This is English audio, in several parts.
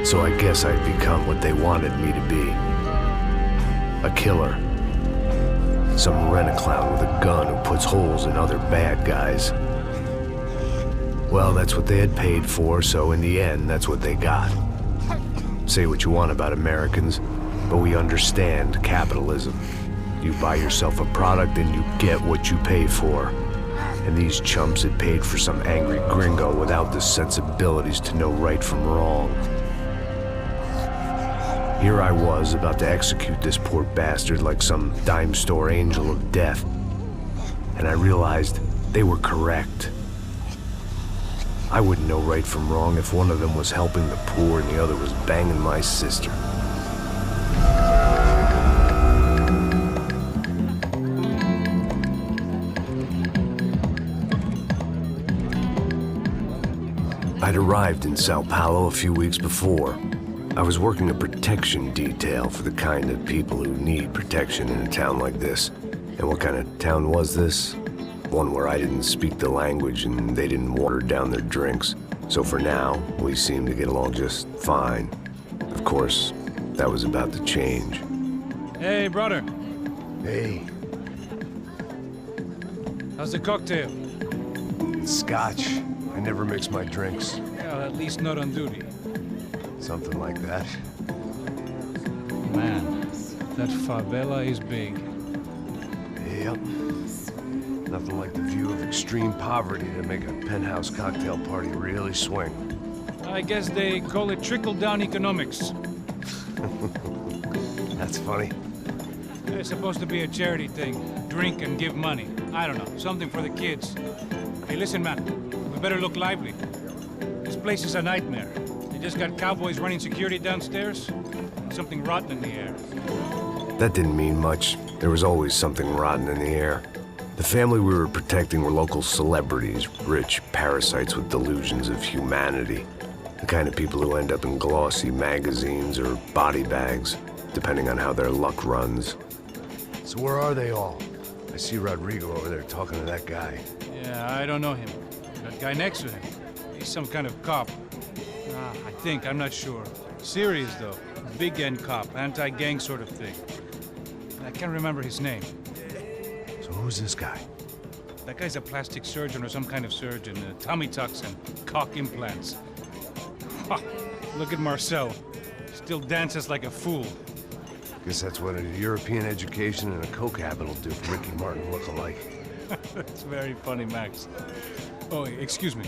So I guess I'd become what they wanted me to be. A killer. Some rent-a-clown with a gun who puts holes in other bad guys. Well, that's what they had paid for, so in the end, that's what they got. Say what you want about Americans, but we understand capitalism. You buy yourself a product and you get what you pay for. And these chumps had paid for some angry gringo without the sensibilities to know right from wrong. Here I was, about to execute this poor bastard like some dime store angel of death. And I realized they were correct. I wouldn't know right from wrong if one of them was helping the poor and the other was banging my sister. I'd arrived in Sao Paulo a few weeks before. I was working a protection detail for the kind of people who need protection in a town like this. And what kind of town was this? One where I didn't speak the language and they didn't water down their drinks. So for now, we seemed to get along just fine. Of course, that was about to change. Hey, brother. Hey. How's the cocktail? Scotch. I never mix my drinks. Well, at least not on duty. Something like that. Man, that favela is big. Yep. Nothing like the view of extreme poverty to make a penthouse cocktail party really swing. I guess they call it trickle-down economics. That's funny. It's supposed to be a charity thing. Drink and give money. I don't know, something for the kids. Hey, listen, man. We better look lively. This place is a nightmare. They just got cowboys running security downstairs, and something rotten in the air. That didn't mean much. There was always something rotten in the air. The family we were protecting were local celebrities, rich parasites with delusions of humanity. The kind of people who end up in glossy magazines or body bags, depending on how their luck runs. So where are they all? I see Rodrigo over there talking to that guy. Yeah, I don't know him. That guy next to him, he's some kind of cop. I think, I'm not sure. Serious, though. Big end cop, anti-gang sort of thing. I can't remember his name. So who's this guy? That guy's a plastic surgeon or some kind of surgeon. Tummy tucks and cock implants. Ha! Look at Marcel. Still dances like a fool. Guess that's what a European education and a coke habit will do for Ricky Martin look-alike. That's very funny, Max. Oh, excuse me.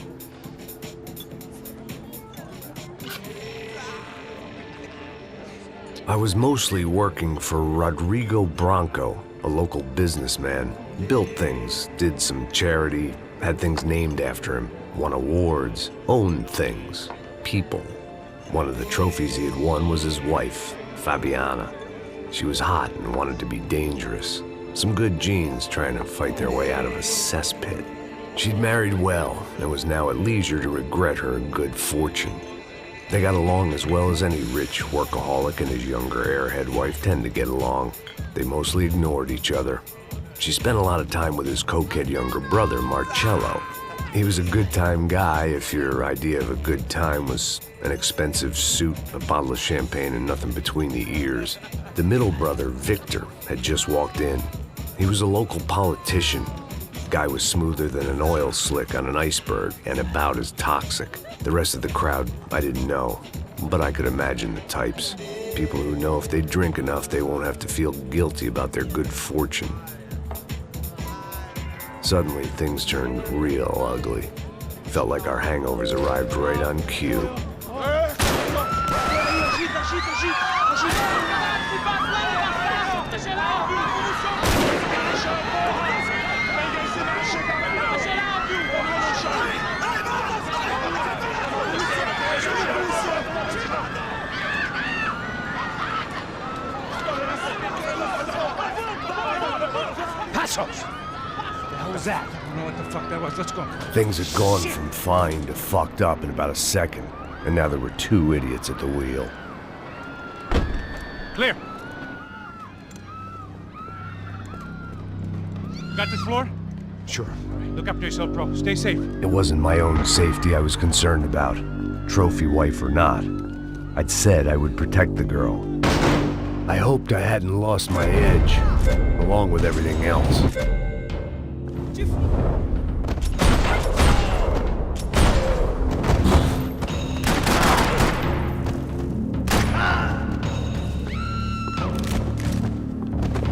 I was mostly working for Rodrigo Branco, a local businessman. Built things, did some charity, had things named after him, won awards, owned things, people. One of the trophies he had won was his wife, Fabiana. She was hot and wanted to be dangerous. Some good genes trying to fight their way out of a cesspit. She'd married well and was now at leisure to regret her good fortune. They got along as well as any rich workaholic and his younger airhead wife tend to get along. They mostly ignored each other. She spent a lot of time with his cokehead younger brother, Marcello. He was a good-time guy if your idea of a good time was an expensive suit, a bottle of champagne, and nothing between the ears. The middle brother, Victor, had just walked in. He was a local politician. Guy was smoother than an oil slick on an iceberg and about as toxic. The rest of the crowd, I didn't know, but I could imagine the types. People who know if they drink enough, they won't have to feel guilty about their good fortune. Suddenly, things turned real ugly. Felt like our hangovers arrived right on cue. Passos! What was that? I don't know what the fuck that was. Let's go. Things had gone from fine to fucked up in about a second, and now there were two idiots at the wheel. Clear. Got this floor? Sure. All right, look after yourself, bro. Stay safe. It wasn't my own safety I was concerned about, trophy wife or not. I'd said I would protect the girl. I hoped I hadn't lost my edge, along with everything else.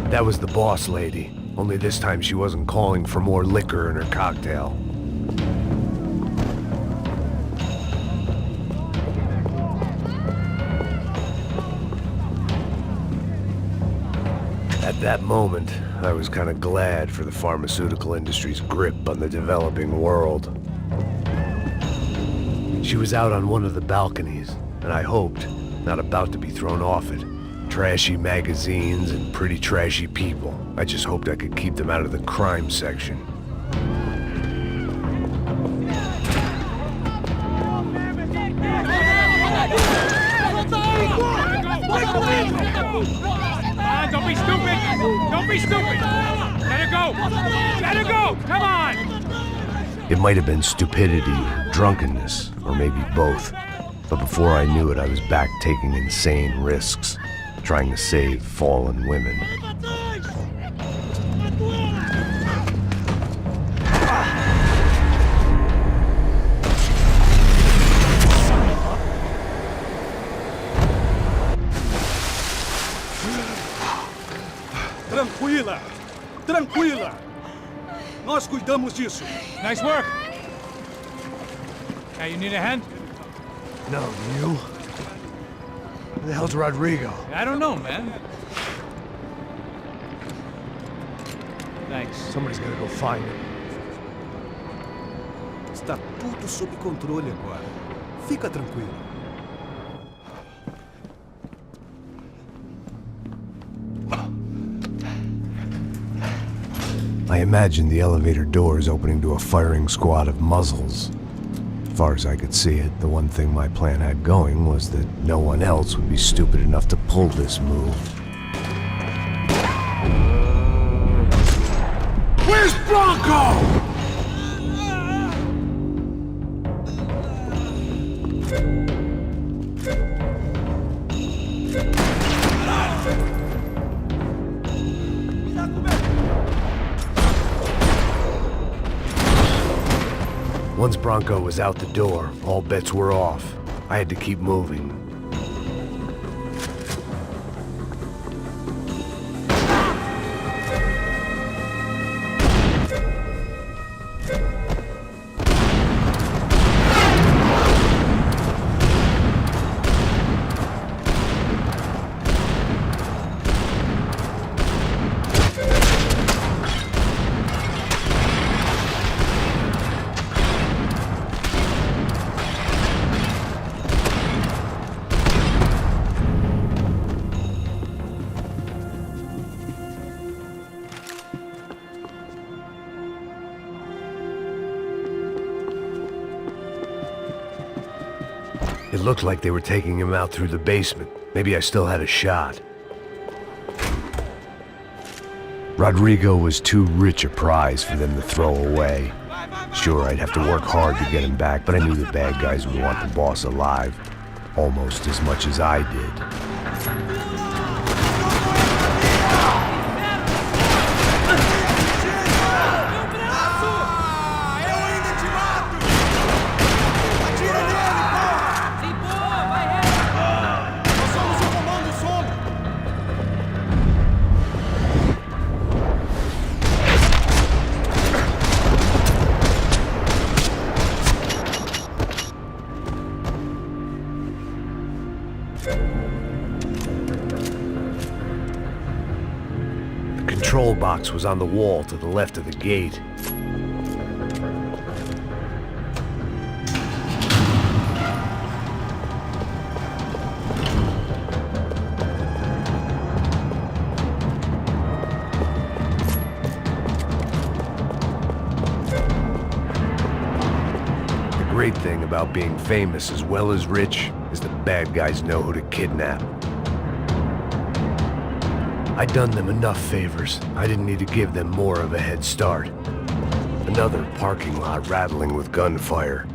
That was the boss lady, only this time she wasn't calling for more liquor in her cocktail. At that moment, I was kind of glad for the pharmaceutical industry's grip on the developing world. She was out on one of the balconies, and I hoped, not about to be thrown off it. Trashy magazines and pretty trashy people. I just hoped I could keep them out of the crime section. Don't be stupid! Don't be stupid! Let her go! Let her go! Come on! It might have been stupidity or drunkenness, or maybe both. But before I knew it, I was back taking insane risks, trying to save fallen women. Tranquila! Tranquila! Nós cuidamos disso. Nice work! Hey, you need a hand? No, you? Where the hell's Rodrigo? I don't know, man. Thanks. Somebody's gotta go find him. Está tudo sob controle agora. Fica tranquilo. I imagined the elevator doors opening to a firing squad of muzzles. As far as I could see it, the one thing my plan had going was that no one else would be stupid enough to pull this move. Where's Bronco? Once Bronco was out the door, all bets were off. I had to keep moving. It looked like they were taking him out through the basement. Maybe I still had a shot. Rodrigo was too rich a prize for them to throw away. Sure, I'd have to work hard to get him back, but I knew the bad guys would want the boss alive, almost as much as I did. The control box was on the wall to the left of the gate. The great thing about being famous as well as rich is the bad guys know who to kidnap. I'd done them enough favors. I didn't need to give them more of a head start. Another parking lot rattling with gunfire.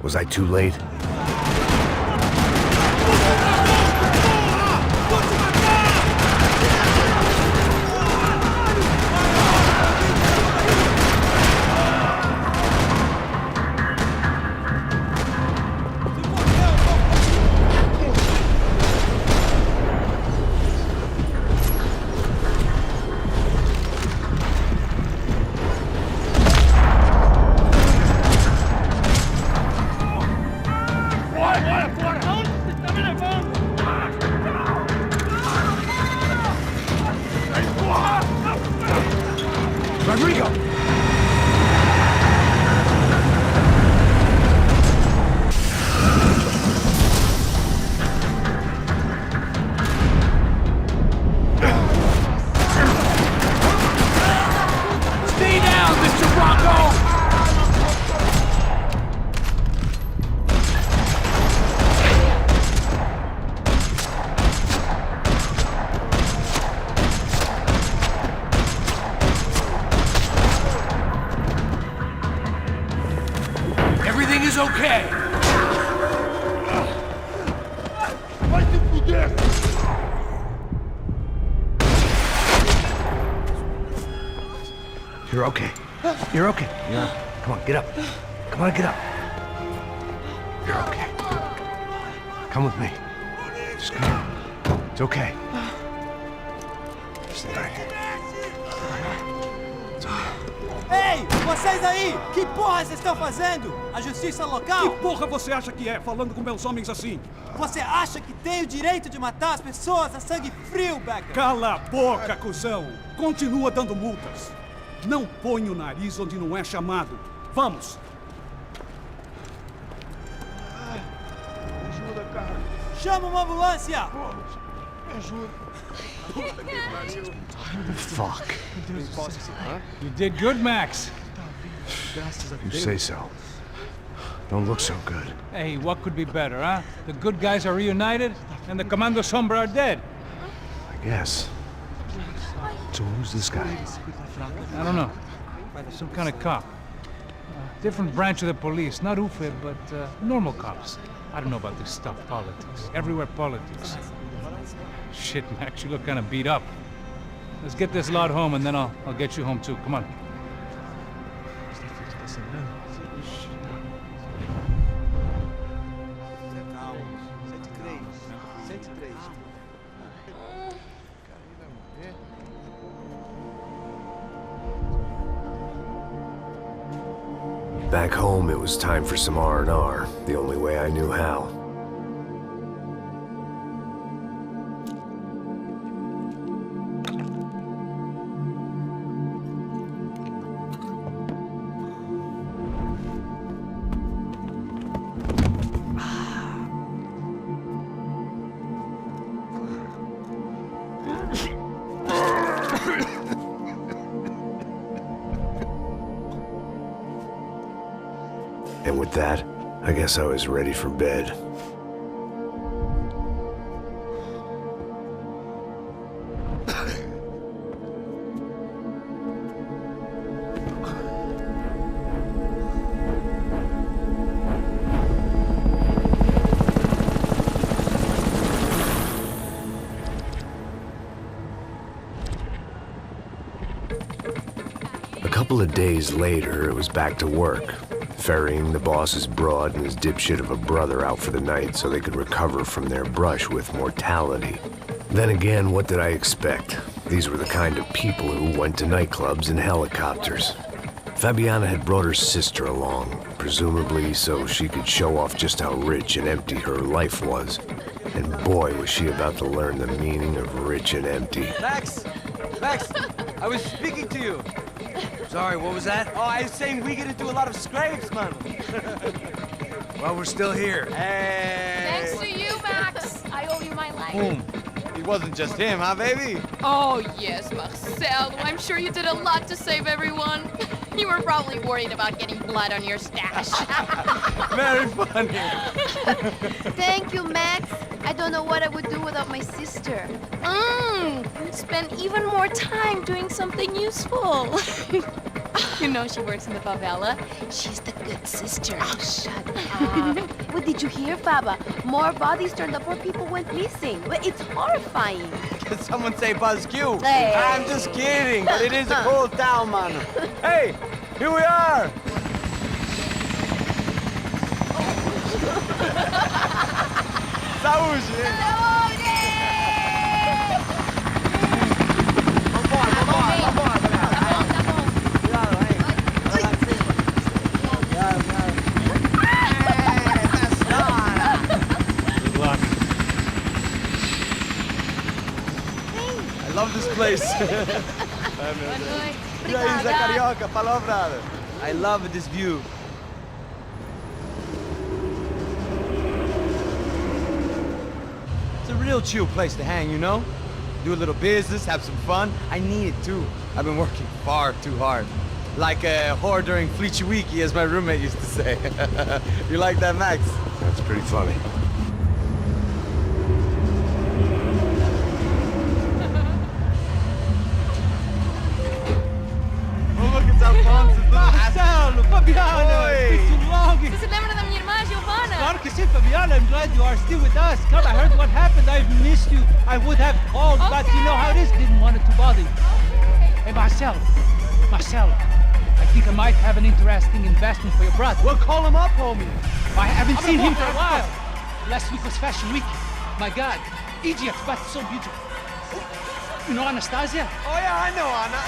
Was I too late? Rodrigo! Stay down, Mr. Bronco! Everything is okay. You're okay. You're okay. Yeah. Come on, get up. Come on, get up. You're okay. Come with me. Just come. It's okay. Stay right here. It's okay. Ei, vocês aí! Que porra vocês estão fazendo? A justiça local? Que porra você acha que é, falando com meus homens assim? Você acha que tem o direito de matar as pessoas a sangue frio, Becker? Cala a boca, cuzão! Continua dando multas. Não põe o nariz onde não é chamado. Vamos! Ajuda, cara. Chama uma ambulância! Me ajuda. Fuck. You did good, Max. You say so. Don't look so good. Hey, what could be better, huh? The good guys are reunited, and the Commando Sombra are dead. I guess. So who's this guy? I don't know. Some kind of cop. Different branch of the police. Not Ufe, but normal cops. I don't know about this stuff, politics. Everywhere politics. Shit, Max, you look kind of beat up. Let's get this lot home, and then I'll get you home too. Come on. Back home, it was time for some R&R, the only way I knew how. And with that, I guess I was ready for bed. A couple of days later, it was back to work. Ferrying the boss's broad and his dipshit of a brother out for the night so they could recover from their brush with mortality. Then again, what did I expect? These were the kind of people who went to nightclubs in helicopters. Fabiana had brought her sister along, presumably so she could show off just how rich and empty her life was. And boy, was she about to learn the meaning of rich and empty. Max! Max! I was speaking to you! Sorry, what was that? Oh, I was saying we get into a lot of scrapes, man. Well, we're still here. Hey! Thanks to you, Max. I owe you my life. Boom. It wasn't just him, huh, baby? Oh, yes, Marcel. I'm sure you did a lot to save everyone. You were probably worried about getting blood on your stash. Very funny. Thank you, Max. I don't know what I would do without my sister. You'd spend even more time doing something useful. You know she works in the favela. She's the good sister. Oh, shut up. What did you hear, Baba? More bodies turned up where people went missing. Well, it's horrifying. Did someone say Buzz Q? Hey. I'm just kidding, but it is a cool town, man. Hey, here we are. Saúde! Good luck. I love this place. Good night. E aí, Zé Carioca, falou, brother. I love this view. It's a real chill place to hang, you know? Do a little business, have some fun. I need it too. I've been working far too hard. Like a whore during Fleechy Weeky, as my roommate used to say. You like that, Max? That's pretty funny. Oh, look, it's Alfonso's little Marcelo, Fabiana, Oi. it's been too long. Você se lembra da minha irmã, Giovanna? Claro que sim, Fabiana. I'm glad you are still with us. Come, I heard what happened. I've missed you. I would have called, but you know how it is. Didn't want it to bother you. Hey, Marcelo, I think I might have an interesting investment for your brother. Well, call him up, homie. I haven't seen him for a while. Last week was Fashion Week. My God, Egypt, but so beautiful. You know Anastasia? Oh, yeah, I know, Anna.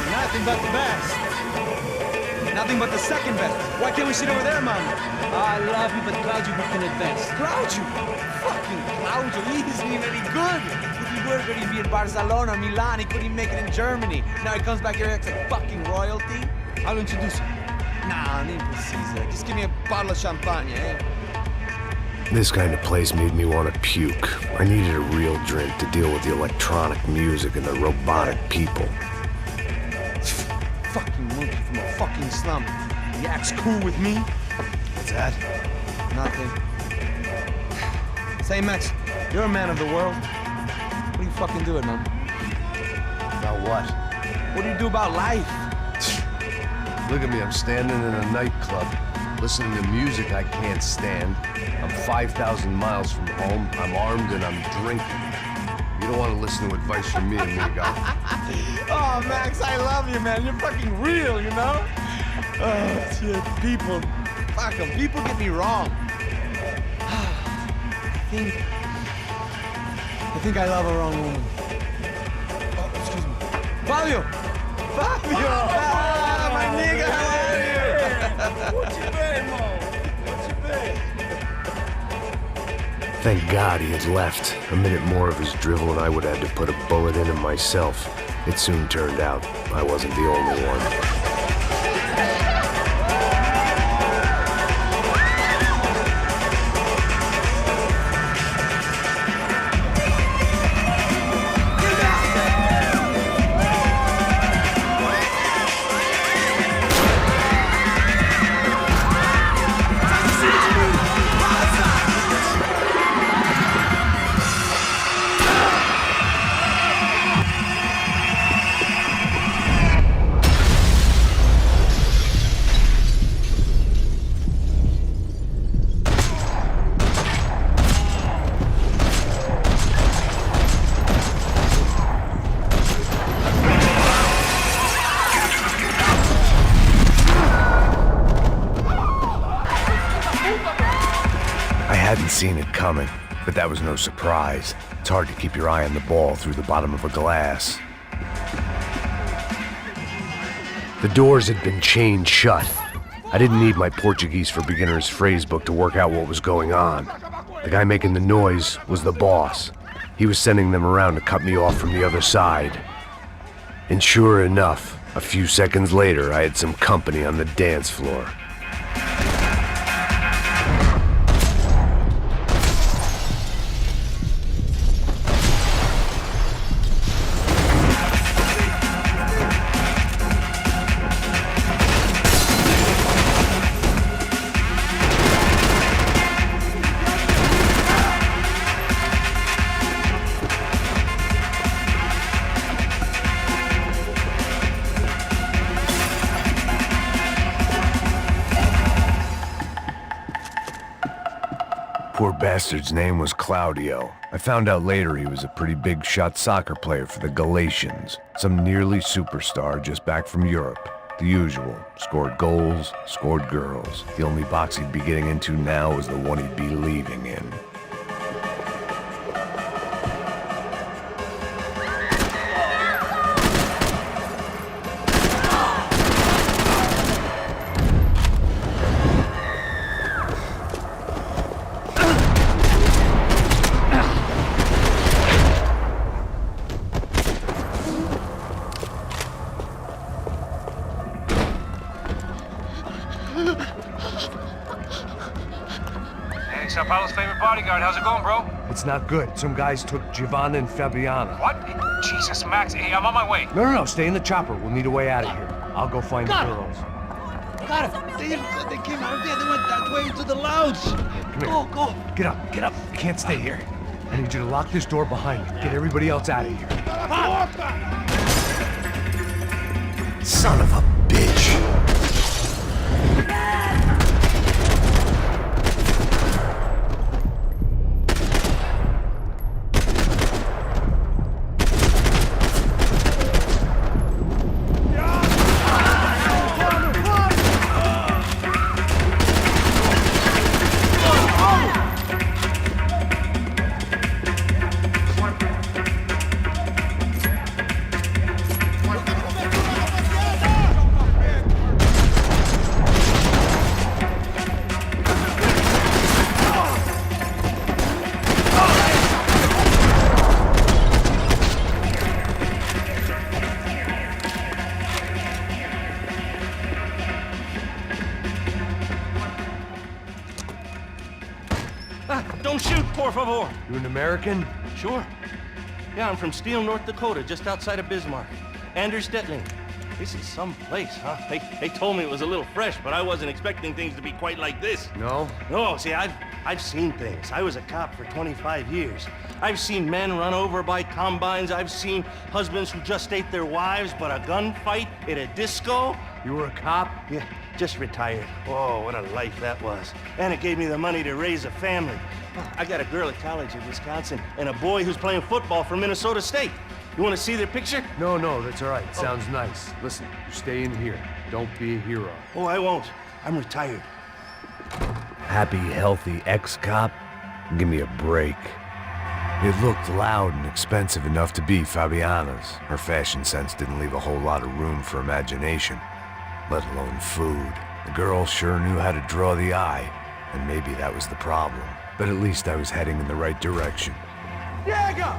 Nothing but the best. Nothing but the second best. Why can't we sit over there, Mama? I love you, but Claudio booked in advance. Claudio! Fucking Claudio, he isn't even any good. If he were good, he'd be in Barcelona, Milan, he couldn't even make it in Germany. Now he comes back here and acts like fucking royalty. I'll introduce you. Nah, nem precisa. Just give me a bottle of champagne, eh? This kind of place made me want to puke. I needed a real drink to deal with the electronic music and the robotic people. Fucking monkey from a fucking slum. He acts cool with me. What's that? Nothing. Say, Max, you're a man of the world. What are you fucking doing, man? About what? What do you do about life? Look at me, I'm standing in a nightclub, listening to music I can't stand. I'm 5,000 miles from home, I'm armed, and I'm drinking. You don't want to listen to advice from me, amigo. Oh, Max, I love you, man. You're fucking real, you know? Oh, shit. People. Fuck them. People get me wrong. I think I love a wrong woman. Oh, excuse me. Fabio! Fabio! Ah, my nigga, how are you? What you been, Mo? What you been? Thank God he had left. A minute more of his drivel and I would have to put a bullet in him myself. It soon turned out I wasn't the only one. I hadn't seen it coming, but that was no surprise. It's hard to keep your eye on the ball through the bottom of a glass. The doors had been chained shut. I didn't need my Portuguese for Beginners phrase book to work out what was going on. The guy making the noise was the boss. He was sending them around to cut me off from the other side. And sure enough, a few seconds later, I had some company on the dance floor. bastard's name was Claudio. I found out later he was a pretty big shot soccer player for the Galatians. Some nearly superstar just back from Europe. The usual. Scored goals, scored girls. The only box he'd be getting into now was the one he'd be leaving in. Sao Paulo's favorite bodyguard. How's it going, bro? It's not good. Some guys took Giovanna and Fabiana. What? Jesus, Max. Hey, I'm on my way. No, stay in the chopper. We'll need a way out of here. I'll go find the girls. Got it. They came out of there. They went that way into the lounge. Come here. Go. Get up. You can't stay here. I need you to lock this door behind me. Get everybody else out of here. Son of a bitch. Don't shoot, por favor. You an American? Sure. Yeah, I'm from Steele, North Dakota, just outside of Bismarck. Anders Stetling. This is some place, huh? They told me it was a little fresh, but I wasn't expecting things to be quite like this. No? No, see, I've seen things. I was a cop for 25 years. I've seen men run over by combines. I've seen husbands who just ate their wives, but a gunfight at a disco. You were a cop? Yeah, just retired. Oh, what a life that was. And it gave me the money to raise a family. I got a girl at college in Wisconsin and a boy who's playing football for Minnesota State. You want to see their picture? No, that's all right. Sounds nice. Listen, you stay in here. Don't be a hero. Oh, I won't. I'm retired. Happy, healthy ex-cop? Give me a break. It looked loud and expensive enough to be Fabiana's. Her fashion sense didn't leave a whole lot of room for imagination, let alone food. The girl sure knew how to draw the eye, and maybe that was the problem. But at least I was heading in the right direction. Chega!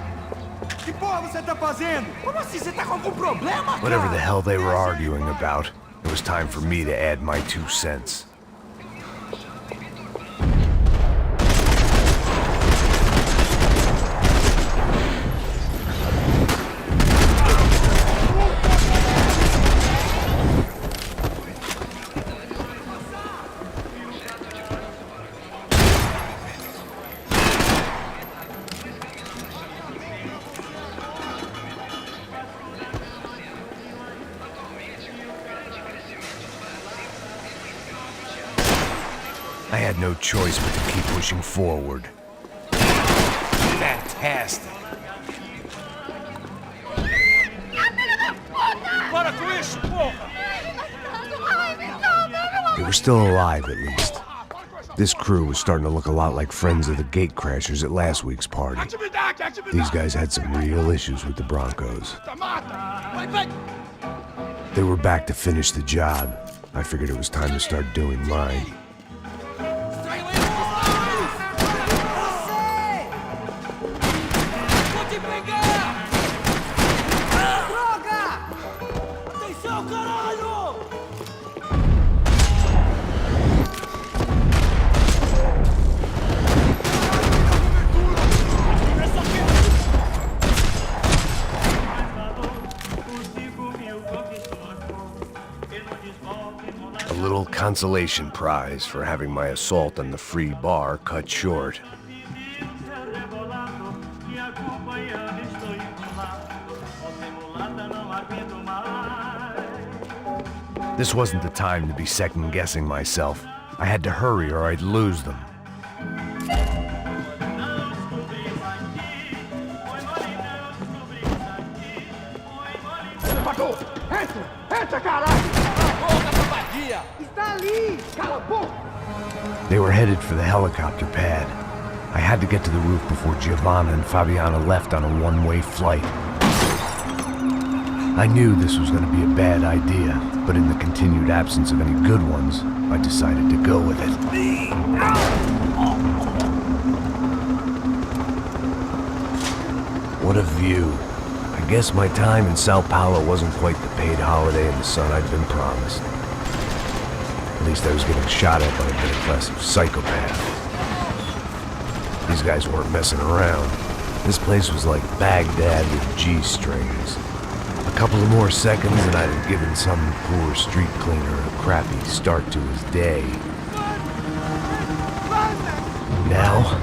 Que porra você tá fazendo? Como assim? Você tá com algum problema, cara? Whatever the hell they were arguing about, it was time for me to add my 2 cents. I had no choice but to keep pushing forward. Fantastic. They were still alive, at least. This crew was starting to look a lot like friends of the gatecrashers at last week's party. These guys had some real issues with the Broncos. They were back to finish the job. I figured it was time to start doing mine. A little consolation prize for having my assault on the free bar cut short. This wasn't the time to be second-guessing myself. I had to hurry or I'd lose them. Entra! Entra, caralho! Volta pra vadia! Está ali! Cala a boca! They were headed for the helicopter pad. I had to get to the roof before Giovanna and Fabiana left on a one-way flight. I knew this was going to be a bad idea, but in the continued absence of any good ones, I decided to go with it. What a view. I guess my time in Sao Paulo wasn't quite the paid holiday in the sun I'd been promised. At least I was getting shot at by a middle class of psychopaths. These guys weren't messing around. This place was like Baghdad with G-strings. A couple of more seconds and I'd have given some poor street cleaner a crappy start to his day. Now,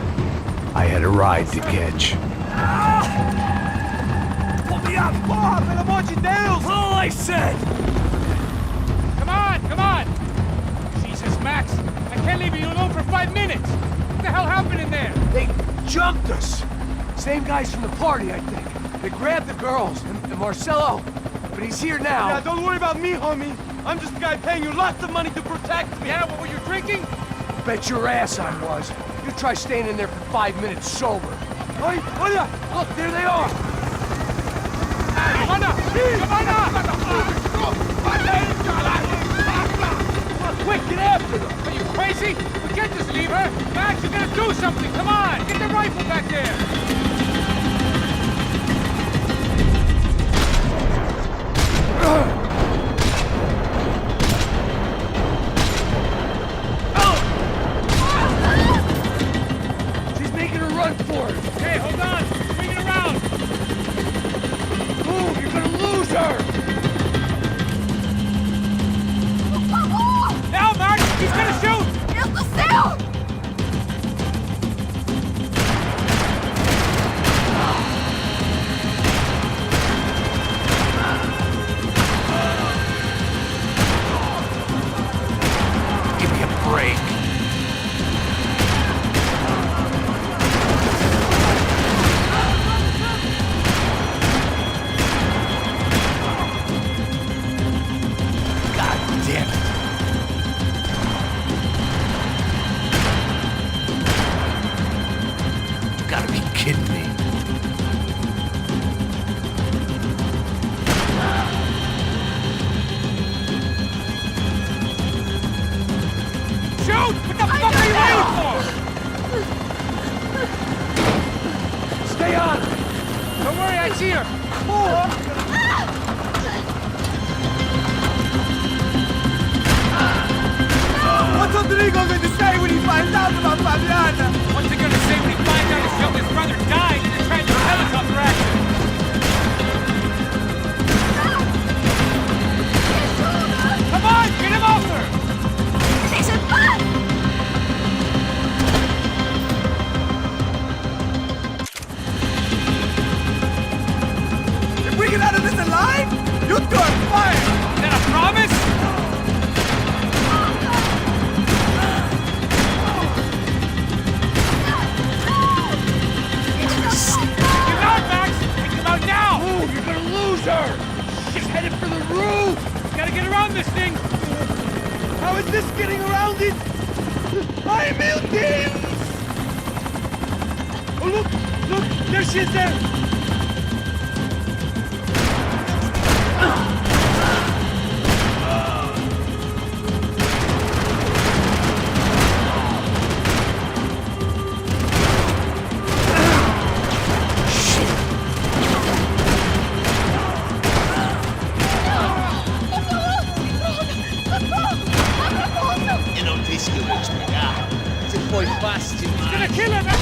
I had a ride to catch. Pull me up! Porra, pelo amor de Deus! All I said! Come on, come on! Jesus, Max, I can't leave you alone for 5 minutes! What the hell happened in there? They jumped us. Same guys from the party, I think. They grabbed the girls and Marcelo, but he's here now. Yeah, don't worry about me, homie. I'm just a guy paying you lots of money to protect me. Yeah, what were you drinking? Bet your ass I was. You try staying in there for 5 minutes sober. Oi, olha! Look, there they are. Come on! Quick, get after them! Are you crazy? We can't just leave her! Max, you gotta do something! Come on! Get the rifle back there! She's making a run for it. Okay, hold on! Bring it around! Move, you're gonna lose her. Now, Mark! He's gonna shoot! Deus do céu! Give me a break. God damn it. You gotta be kidding me. Shoot! What the fuck are you waiting for? Stay on. Don't worry, I see her! What's Rodrigo going to say when he finds out about Fabiana? What's he gonna say when he finds out his youngest brother died in a tragic helicopter accident? Come on, get him off her! Deixa paz! If we get out of this alive, you two are fine! Is that a promise? Take him out, Max! Take him out now! Move, you're gonna lose her. She's headed for the roof. Gotta get around this thing! How is this getting around it? Ay, meu Deus! Oh, look! Look! There she is there! Eu não disse que eu ia explicar. Se foi fácil He's demais. gonna kill her! Max!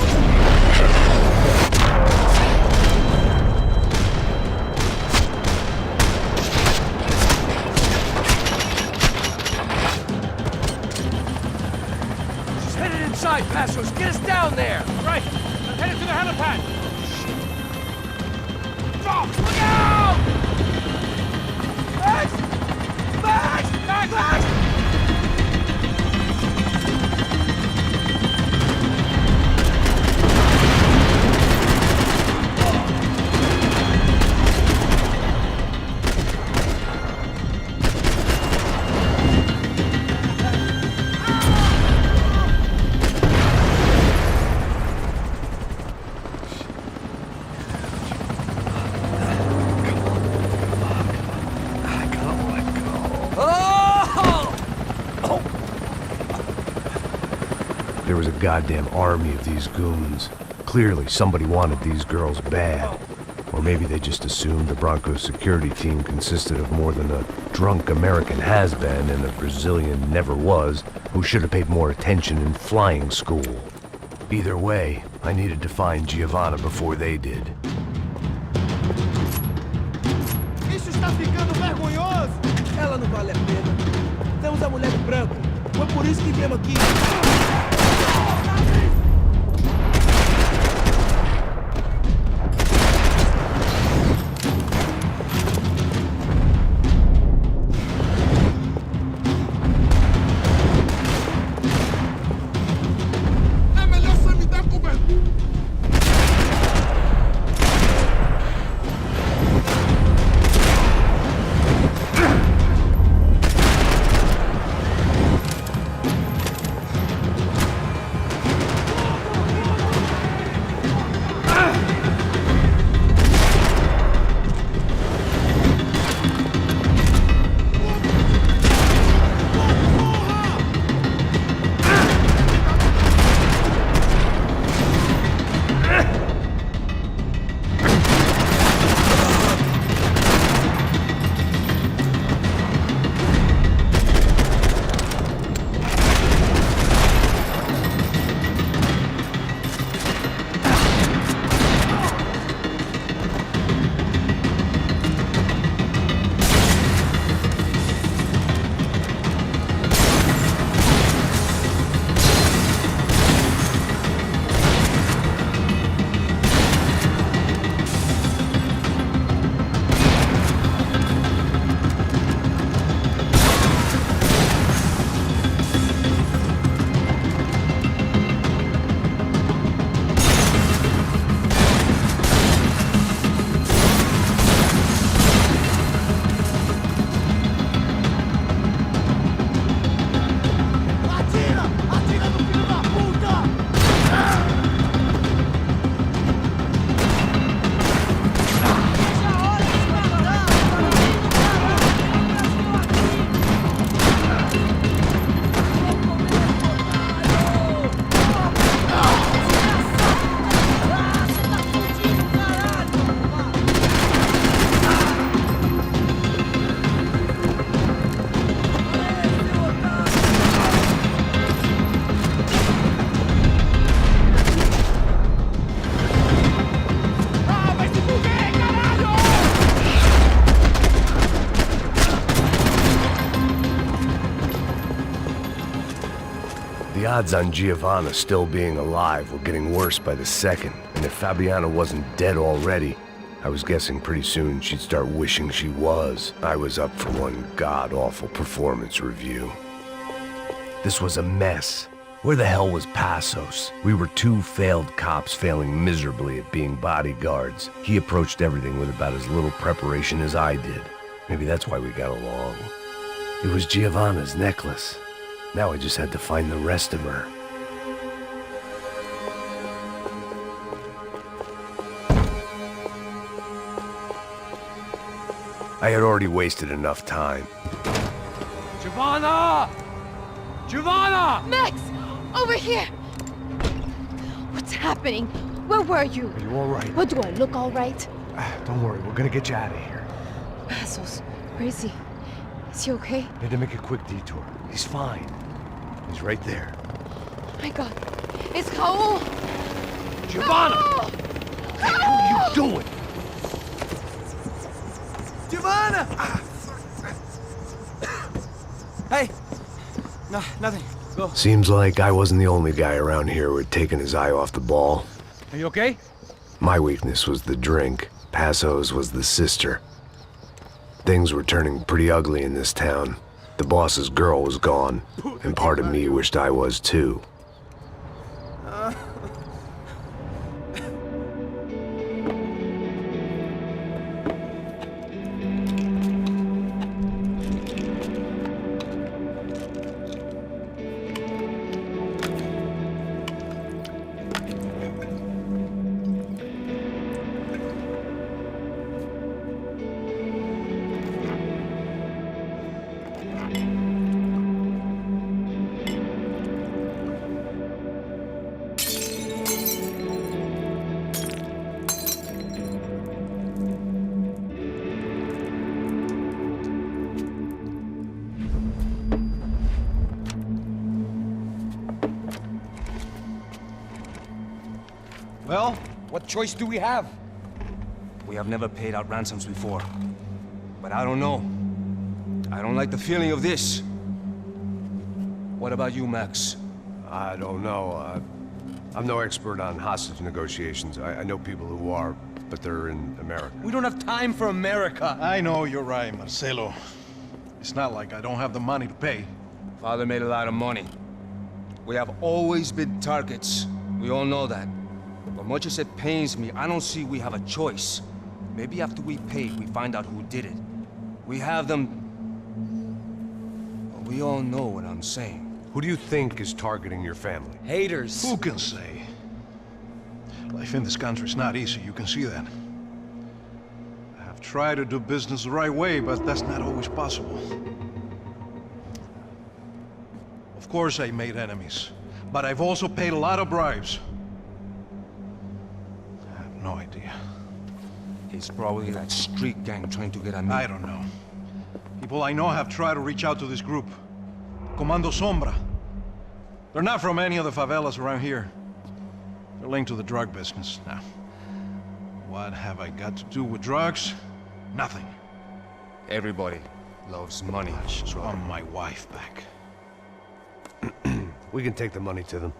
there was a goddamn army of these goons. Clearly, somebody wanted these girls bad. Or maybe they just assumed the Broncos security team consisted of more than a drunk American has-been and a Brazilian never-was who should have paid more attention in flying school. Either way, I needed to find Giovanna before they did. Isso está ficando vergonhoso! Ela não vale a pena. Temos a mulher do branco. Foi por isso que viemos aqui. The odds on Giovanna still being alive were getting worse by the second, and if Fabiana wasn't dead already, I was guessing pretty soon she'd start wishing she was. I was up for one god-awful performance review. This was a mess. Where the hell was Passos? We were two failed cops failing miserably at being bodyguards. He approached everything with about as little preparation as I did. Maybe that's why we got along. It was Giovanna's necklace. Now I just had to find the rest of her. I had already wasted enough time. Giovanna! Giovanna! Max! Over here! What's happening? Where were you? Are you all right? What, do I look all right? Don't worry, we're gonna get you out of here. Passos, where is he? Is he okay? Had to make a quick detour. He's fine. He's right there. Oh my God. It's Raul! Giovanna! Raul! What are you doing? Giovanna! Hey! No, nothing. Go. Seems like I wasn't the only guy around here who had taken his eye off the ball. Are you okay? My weakness was the drink. Passos was the sister. Things were turning pretty ugly in this town. The boss's girl was gone, and part of me wished I was too. What choice do we have? We have never paid out ransoms before. But I don't know. I don't like the feeling of this. What about you, Max? I don't know. I'm no expert on hostage negotiations. I know people who are, but they're in America. We don't have time for America. I know you're right, Marcelo. It's not like I don't have the money to pay. Father made a lot of money. We have always been targets. We all know that. But much as it pains me, I don't see we have a choice. Maybe after we pay, we find out who did it. We have them... But we all know what I'm saying. Who do you think is targeting your family? Haters. Who can say? Life in this country is not easy, you can see that. I have tried to do business the right way, but that's not always possible. Of course I made enemies, but I've also paid a lot of bribes. I have no idea. It's probably that street gang trying to get at me. I don't know. People I know have tried to reach out to this group. Comando Sombra. They're not from any of the favelas around here. They're linked to the drug business. Now, what have I got to do with drugs? Nothing. Everybody loves money. I just want my wife back. We can take the money to them.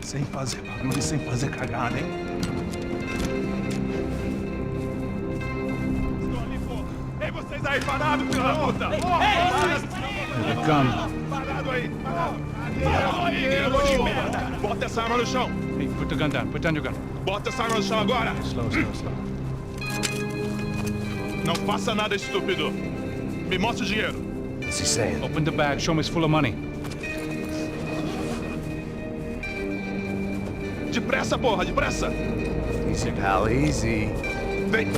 Sem fazer barulho e sem fazer cagada, hein? Ei, vocês aí parados, filho da puta! Here they come. Parado aí, parado! De merda! Bota essa arma no chão! Hey, put the gun down. Put down your gun. Bota essa arma no chão agora! Slow, slow, slow. Não faça nada, estúpido! Me mostra o dinheiro! What's he saying? Open the bag. Show me it's full of money. Depressa, porra, depressa! Easy, pal, easy. Vem!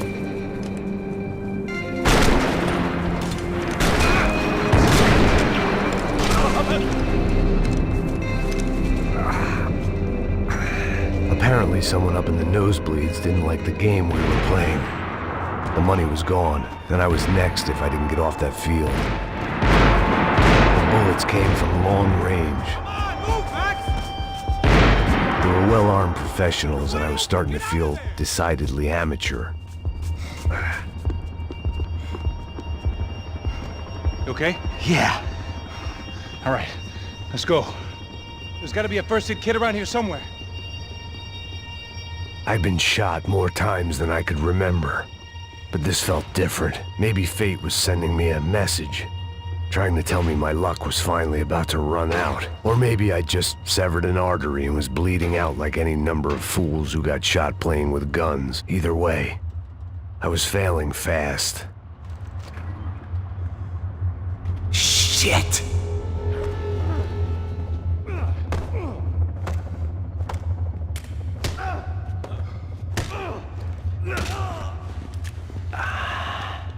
Apparently someone up in the nosebleeds didn't like the game we were playing. The money was gone, and I was next if I didn't get off that field. The bullets came from long range. They were well-armed professionals, and I was starting to feel decidedly amateur. You okay? Yeah. All right, let's go. There's got to be a first aid kit around here somewhere. I'd been shot more times than I could remember. But this felt different. Maybe fate was sending me a message, trying to tell me my luck was finally about to run out. Or maybe I just severed an artery and was bleeding out like any number of fools who got shot playing with guns. Either way, I was failing fast. Shit!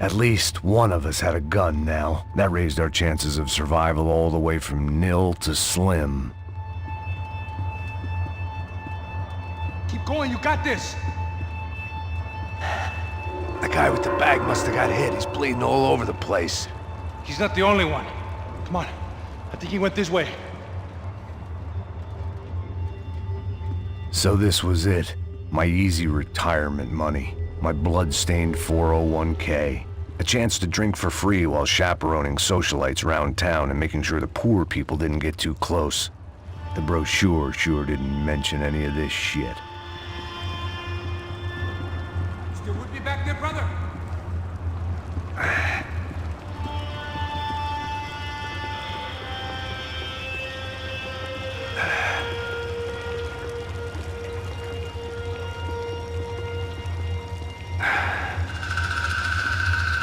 At least one of us had a gun now. That raised our chances of survival all the way from nil to slim. Keep going, you got this. The guy with the bag must have got hit. He's bleeding all over the place. He's not the only one. Come on. I think he went this way. So this was it. My easy retirement money. My blood-stained 401k. A chance to drink for free while chaperoning socialites around town and making sure the poor people didn't get too close. The brochure sure didn't mention any of this shit. Still with me back there, brother?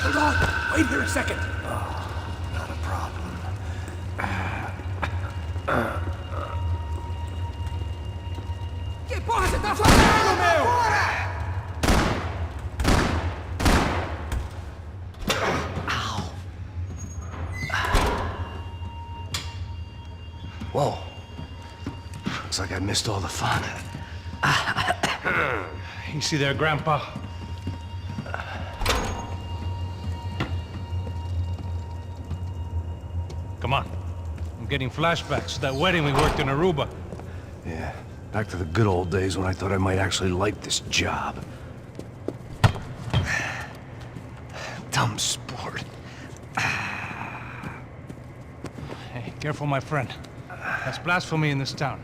Hold on! Wait here a second! Not a problem. Que porra você tá fazendo, meu? Whoa. Looks like I missed all the fun. Easy there, Grandpa. Come on. I'm getting flashbacks to that wedding we worked in Aruba. Yeah, back to the good old days when I thought I might actually like this job. Dumb sport. Hey, careful, my friend. That's blasphemy in this town.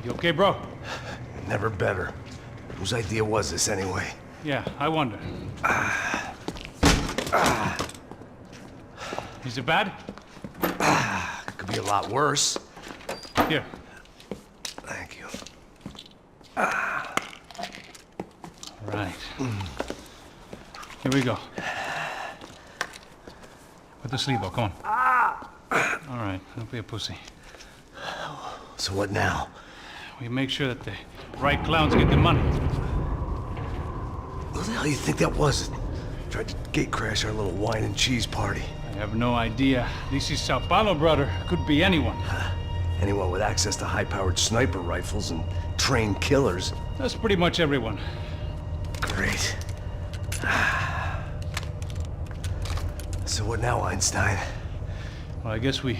You okay, bro? Never better. Whose idea was this anyway? Yeah, I wonder. Is it bad? Could be a lot worse. Here. Thank you. Right. Here we go. Put the sleeve on, come on. All right, don't be a pussy. So what now? We make sure that the right clowns get the money. Who the hell do you think that was? Tried to gate crash our little wine and cheese party. I have no idea. This is Sao Paulo, brother. Could be anyone. Anyone with access to high-powered sniper rifles and trained killers. That's pretty much everyone. Great. So what now, Einstein? Well, I guess we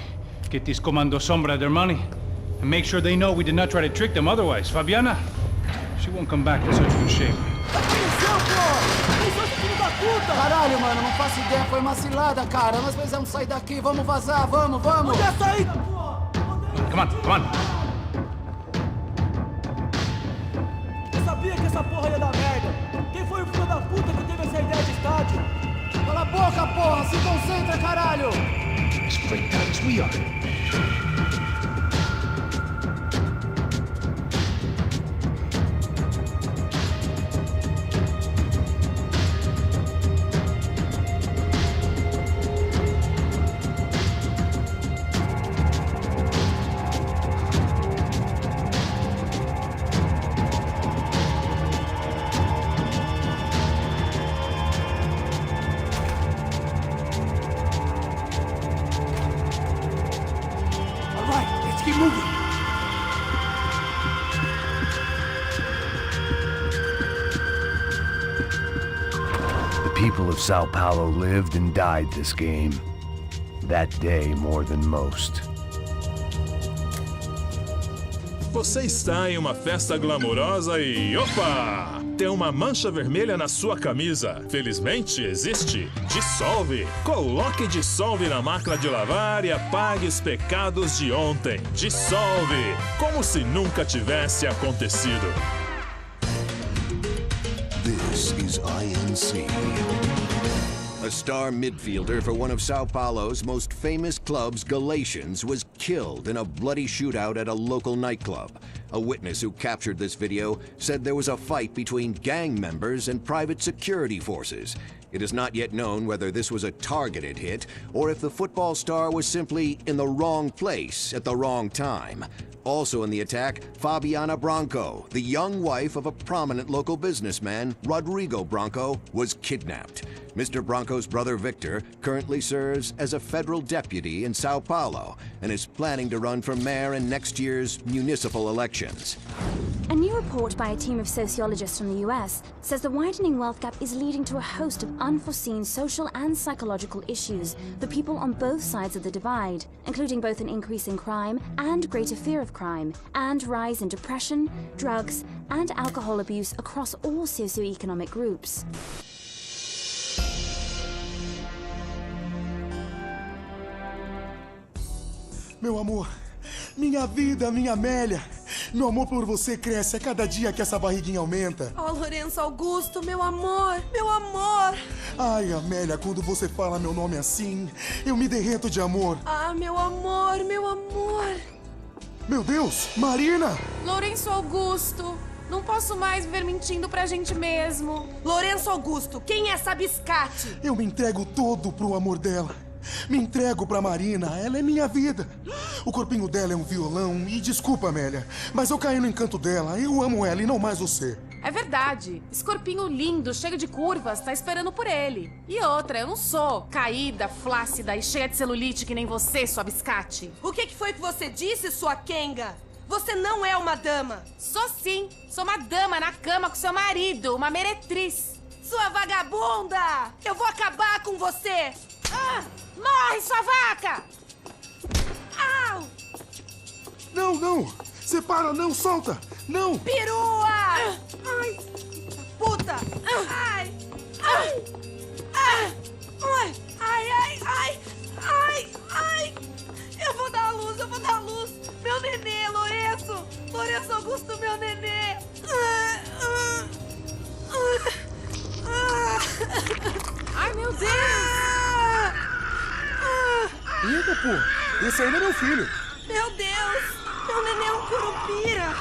get these Comando Sombra their money and make sure they know we did not try to trick them otherwise. Fabiana, she won't come back in such good shape. Caralho, mano, não faço ideia, foi uma cilada, cara. Nós precisamos sair daqui, vamos vazar, vamos! Onde é saída? Come on, come on. Eu sabia que essa porra ia dar merda. Quem foi o filho da puta que teve essa ideia de estádio? Cala a boca, porra! Se concentra, caralho! As freight guys we are. The people of Sao Paulo lived and died this game. That day more than most. Você está em uma festa glamourosa e... Opa! Tem uma mancha vermelha na sua camisa. Felizmente existe. Dissolve. Coloque Dissolve na máquina de lavar e apague os pecados de ontem. Dissolve. Como se nunca tivesse acontecido. This is INC. A star midfielder for one of Sao Paulo's most famous clubs, Galatians, was killed in a bloody shootout at a local nightclub. A witness who captured this video said there was a fight between gang members and private security forces. It is not yet known whether this was a targeted hit or if the football star was simply in the wrong place at the wrong time. Also in the attack, Fabiana Branco, the young wife of a prominent local businessman, Rodrigo Branco, was kidnapped. Mr. Branco's brother Victor currently serves as a federal deputy in Sao Paulo and is planning to run for mayor in next year's municipal elections. A new report by a team of sociologists from the US says the widening wealth gap is leading to a host of unforeseen social and psychological issues for people on both sides of the divide, including both an increase in crime and greater fear of crime, and rise in depression, drugs, and alcohol abuse across all socioeconomic groups. Meu amor, minha vida, minha Amélia. Meu amor por você cresce a cada dia que essa barriguinha aumenta. Oh, Lourenço Augusto, meu amor, meu amor. Ai, Amélia, quando você fala meu nome assim, eu me derreto de amor. Ah, meu amor, meu amor. Meu Deus, Marina! Lourenço Augusto, não posso mais viver mentindo pra gente mesmo. Lourenço Augusto, quem é essa biscate? Eu me entrego todo pro amor dela. Me entrego pra Marina, ela é minha vida. O corpinho dela é um violão e desculpa, Amélia, mas eu caí no encanto dela, eu amo ela e não mais você. É verdade, esse corpinho lindo, cheio de curvas, tá esperando por ele. E outra, eu não sou caída, flácida e cheia de celulite que nem você, sua biscate. O que foi que você disse, sua quenga? Você não é uma dama. Sou sim. Sou uma dama na cama com seu marido, uma meretriz. Sua vagabunda! Eu vou acabar com você! Ah, morre, sua vaca! Au! Não, não! Separa, não, solta! Não! Perua! Ai! Puta! Ai! Ai! Ai! Ai! Ai! Ai! Ai! Ai! Eu vou dar a luz, eu vou dar a luz! Meu nenê, Lourenço! Lourenço Augusto, meu nenê! Ai, meu Deus! Eita, pô! Esse aí não é meu filho! Meu Deus! Meu nenê é um curupira!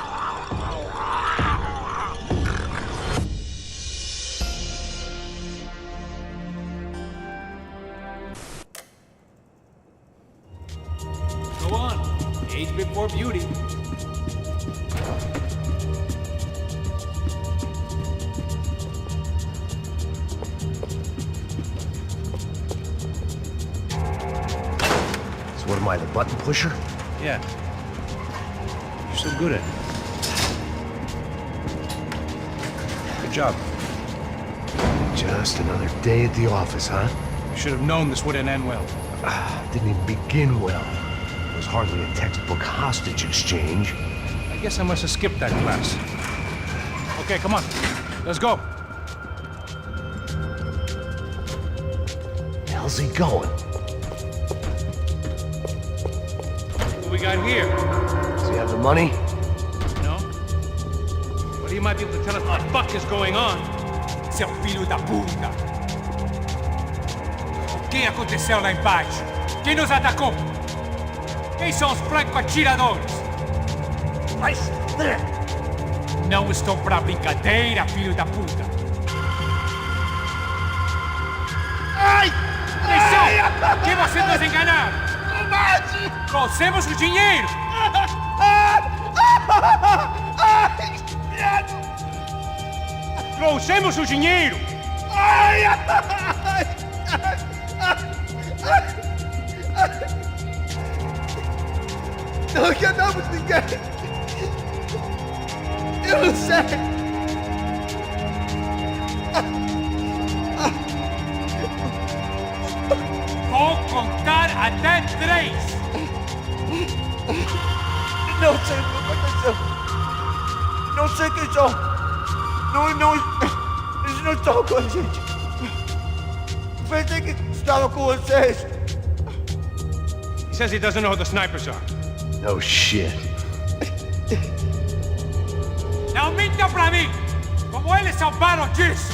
Go on. Age before beauty. So what am I, the button pusher? Yeah. You're so good at it. Good job. Just another day at the office, huh? You should have known this wouldn't end well. Didn't even begin well. It was hardly a textbook hostage exchange. I guess I must have skipped that class. Okay, come on. Let's go. The hell's he going? What we got here? Does he have the money? No? But he might be able to tell us what the fuck is going on. Seu filho da puta! O que aconteceu lá embaixo? Quem nos atacou? Quem são os franco-atiradores? Mas... Não estou pra brincadeira, filho da puta! Ai! Atenção! Que você nos enganaram! Combate! Trouxemos o dinheiro! Trouxemos o dinheiro! Ai! Não enganamos ninguém! Eu não sei! Vou contar até 3! Não sei o que aconteceu! Não sei quem são! Eles não estão com a gente! Pensei que estava com vocês! He says he doesn't know who the snipers are. No shit. Não minta pra mim! Como eles salvaram disso!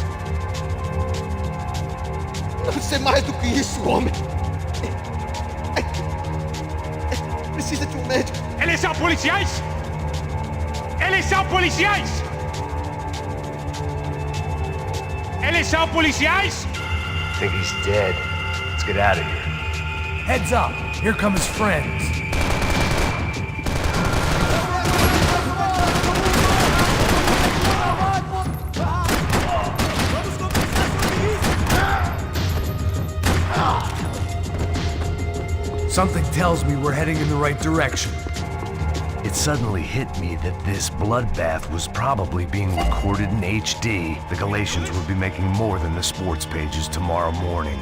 Não sei mais do que isso, homem! Precisa de um médico! Eles são policiais! Eles são policiais! Eles são policiais! I think he's dead. Let's get out of here. Heads up! Here come his friends. Something tells me we're heading in the right direction. It suddenly hit me that this bloodbath was probably being recorded in HD. The Galatians would be making more than the sports pages tomorrow morning.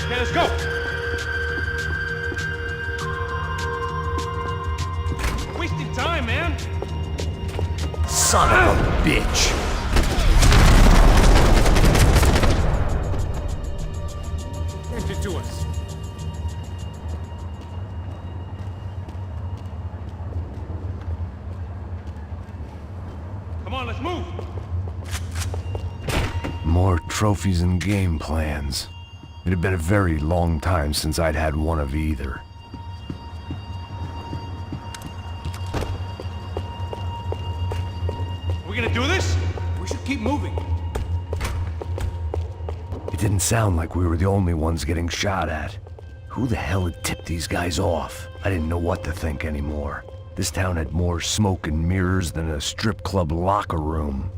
Okay, let's go. Wasting time, man. Son of a bitch! Sent it to us. Come on, let's move. More trophies and game plans. It had been a very long time since I'd had one of either. Are we gonna do this? We should keep moving. It didn't sound like we were the only ones getting shot at. Who the hell had tipped these guys off? I didn't know what to think anymore. This town had more smoke and mirrors than a strip club locker room.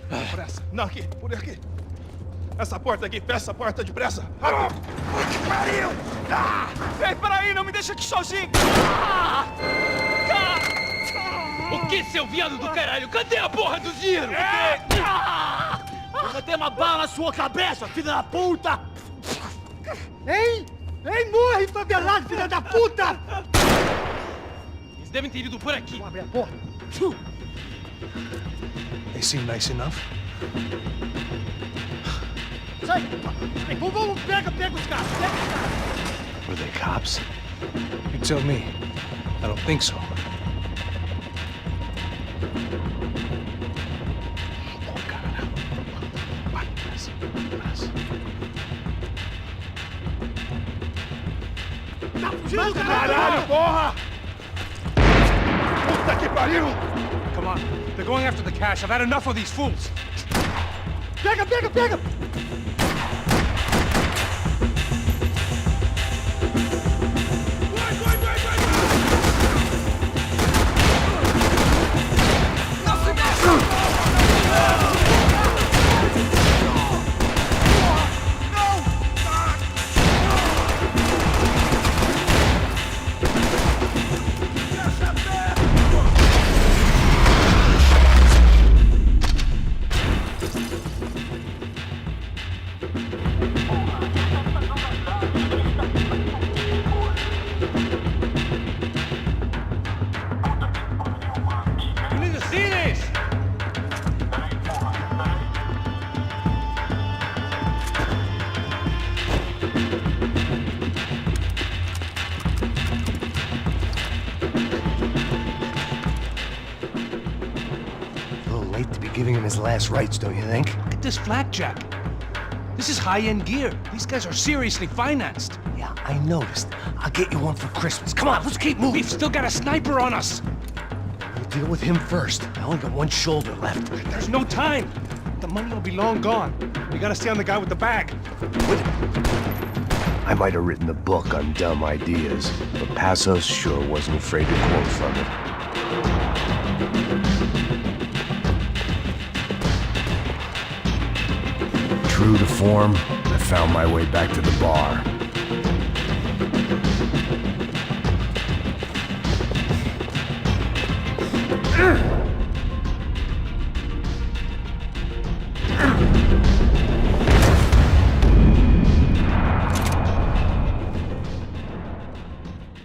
Depressa. Não, aqui, por aqui. Essa porta aqui, fecha essa porta depressa. Rápido. Que pariu! Ei, peraí, não me deixa aqui sozinho. O que, seu viado do caralho? Cadê a porra do dinheiro? Eu vou ter uma bala na sua cabeça, filha da puta! Ei! Ei, morre, favelado, filha da puta! Eles devem ter ido por aqui. Vamos abrir a porta. They seem nice enough. Sai! Vamos, pega os caras, pega os caras! Were they cops? You tell me. I don't think so. Tá fugindo, caralho, porra! Puta que pariu! Come on, they're going after the cash. I've had enough of these fools. Pega! You need to see this! A little late to be giving him his last rites, don't you think? Look at this flakjack. This is high-end gear. These guys are seriously financed. Yeah, I noticed. I'll get you one for Christmas. Come on, let's keep moving. We've still got a sniper on us. We'll deal with him first. I only got one shoulder left. There's no time. The money will be long gone. We gotta stay on the guy with the bag. I might have written a book on dumb ideas, but Passos sure wasn't afraid to quote from it. True to form, I found my way back to the bar.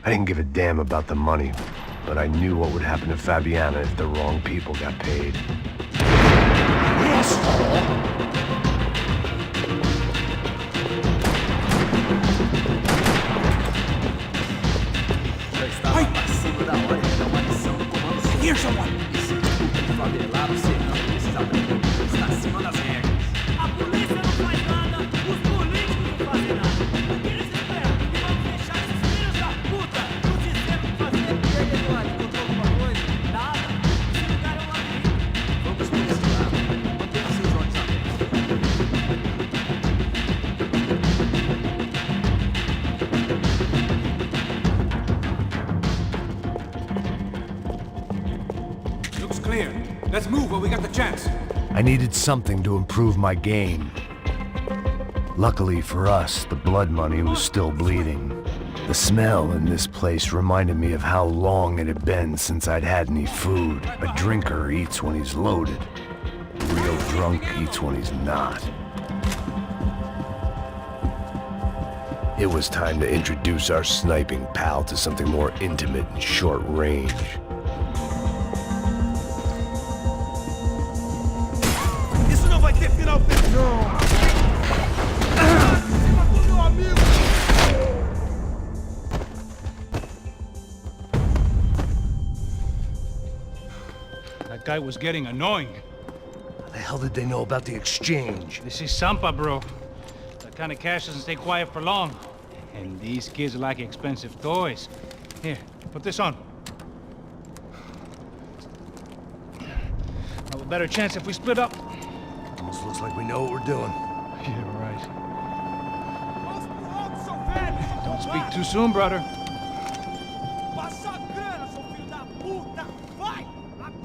I didn't give a damn about the money, but I knew what would happen to Fabiana if the wrong people got paid. Here's someone! A polícia não faz nada, os políticos não fazem nada. Eles esperam e vão deixar esses filhos da puta no sistema fazer. E aí, Eduardo, encontrou alguma coisa? Nada. Esse lugar é um labirinto. Vamos por esse lado. Mantenha seus olhos Looks clear. Let's move while we got the chance. I needed something to improve my game. Luckily for us, the blood money was still bleeding. The smell in this place reminded me of how long it had been since I'd had any food. A drinker eats when he's loaded. A real drunk eats when he's not. It was time to introduce our sniping pal to something more intimate and short range. Isso não vai ter final feliz, não! Cima do meu amigo! That guy was getting annoying. How the hell did they know about the exchange? This is Sampa, bro. That kind of cash doesn't stay quiet for long. And these kids like expensive toys. Here, put this on. Have a better chance if we split up. Almost looks like we know what we're doing. Yeah, right. Don't speak too soon, brother. Passa a grana, seu filho da puta! Vai!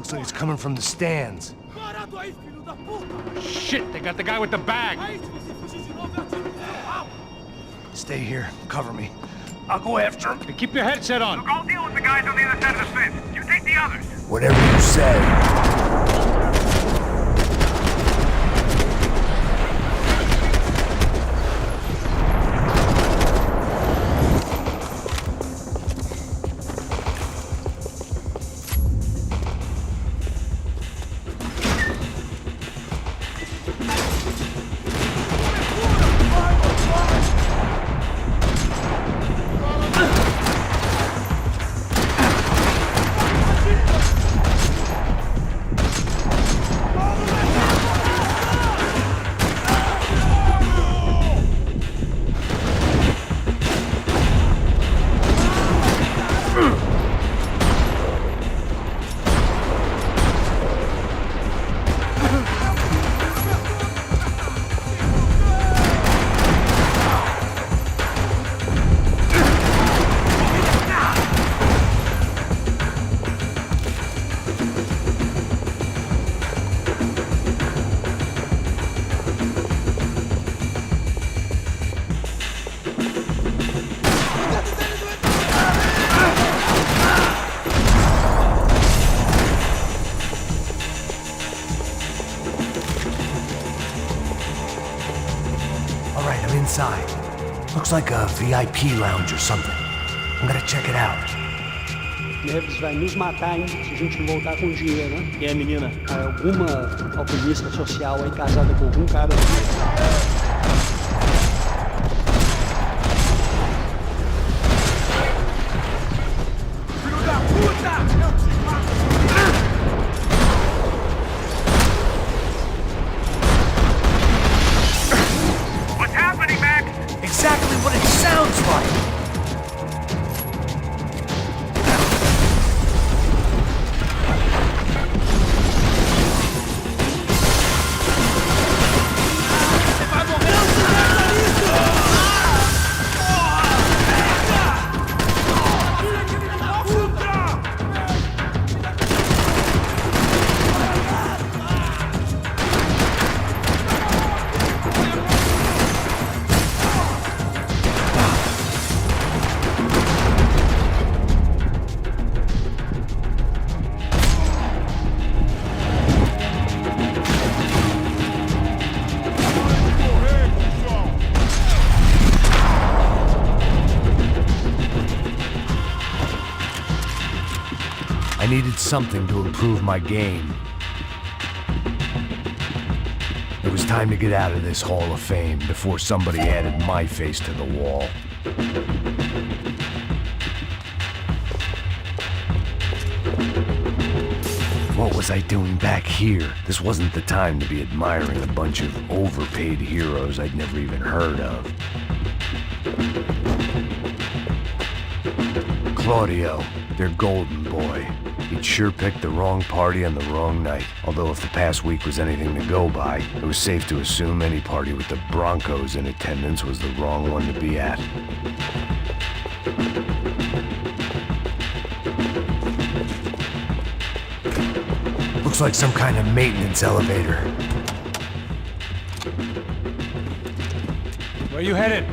Looks like it's coming from the stands. Parado aí, filho da puta! Shit, they got the guy with the bag. Aí, se você fugir de novo, eu tiro no seu rabo! Stay here. Cover me. I'll go after him. Hey, keep your headset on. Look, I'll deal with the guys on the other side of the fence. You take the others. Whatever you say. Looks like a VIP lounge or something. I'm gonna check it out. Neves vai nos matar, hein, se a gente não voltar com dinheiro, né? E a menina? Alguma alpinista social aí casada com algum cara. Filho da puta! Eu te mato! What's happening, Max? Exactly what it sounds like! I needed something to improve my game. It was time to get out of this Hall of Fame before somebody added my face to the wall. What was I doing back here? This wasn't the time to be admiring a bunch of overpaid heroes I'd never even heard of. Claudio, their golden boy. He'd sure picked the wrong party on the wrong night. Although if the past week was anything to go by, it was safe to assume any party with the Broncos in attendance was the wrong one to be at. Looks like some kind of maintenance elevator. Where you headed?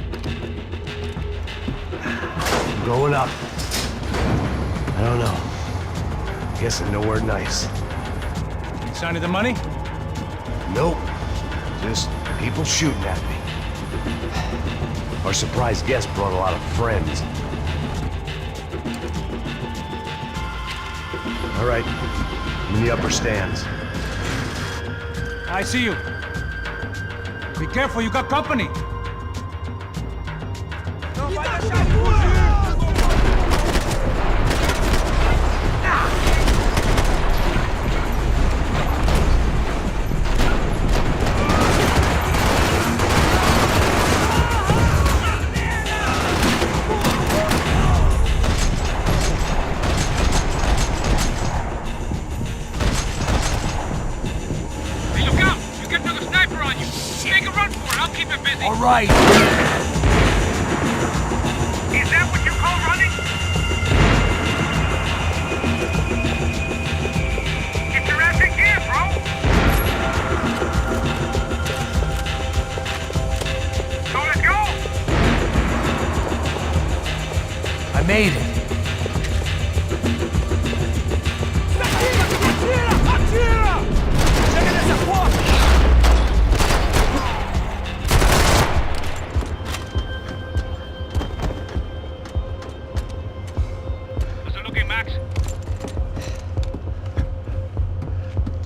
I'm going up. I don't know. Guessing nowhere nice. You sign of the money? Nope. Just people shooting at me. Our surprise guest brought a lot of friends. All right. I'm in the upper stands. I see you. Be careful, you got company. All right. Is that what you call running?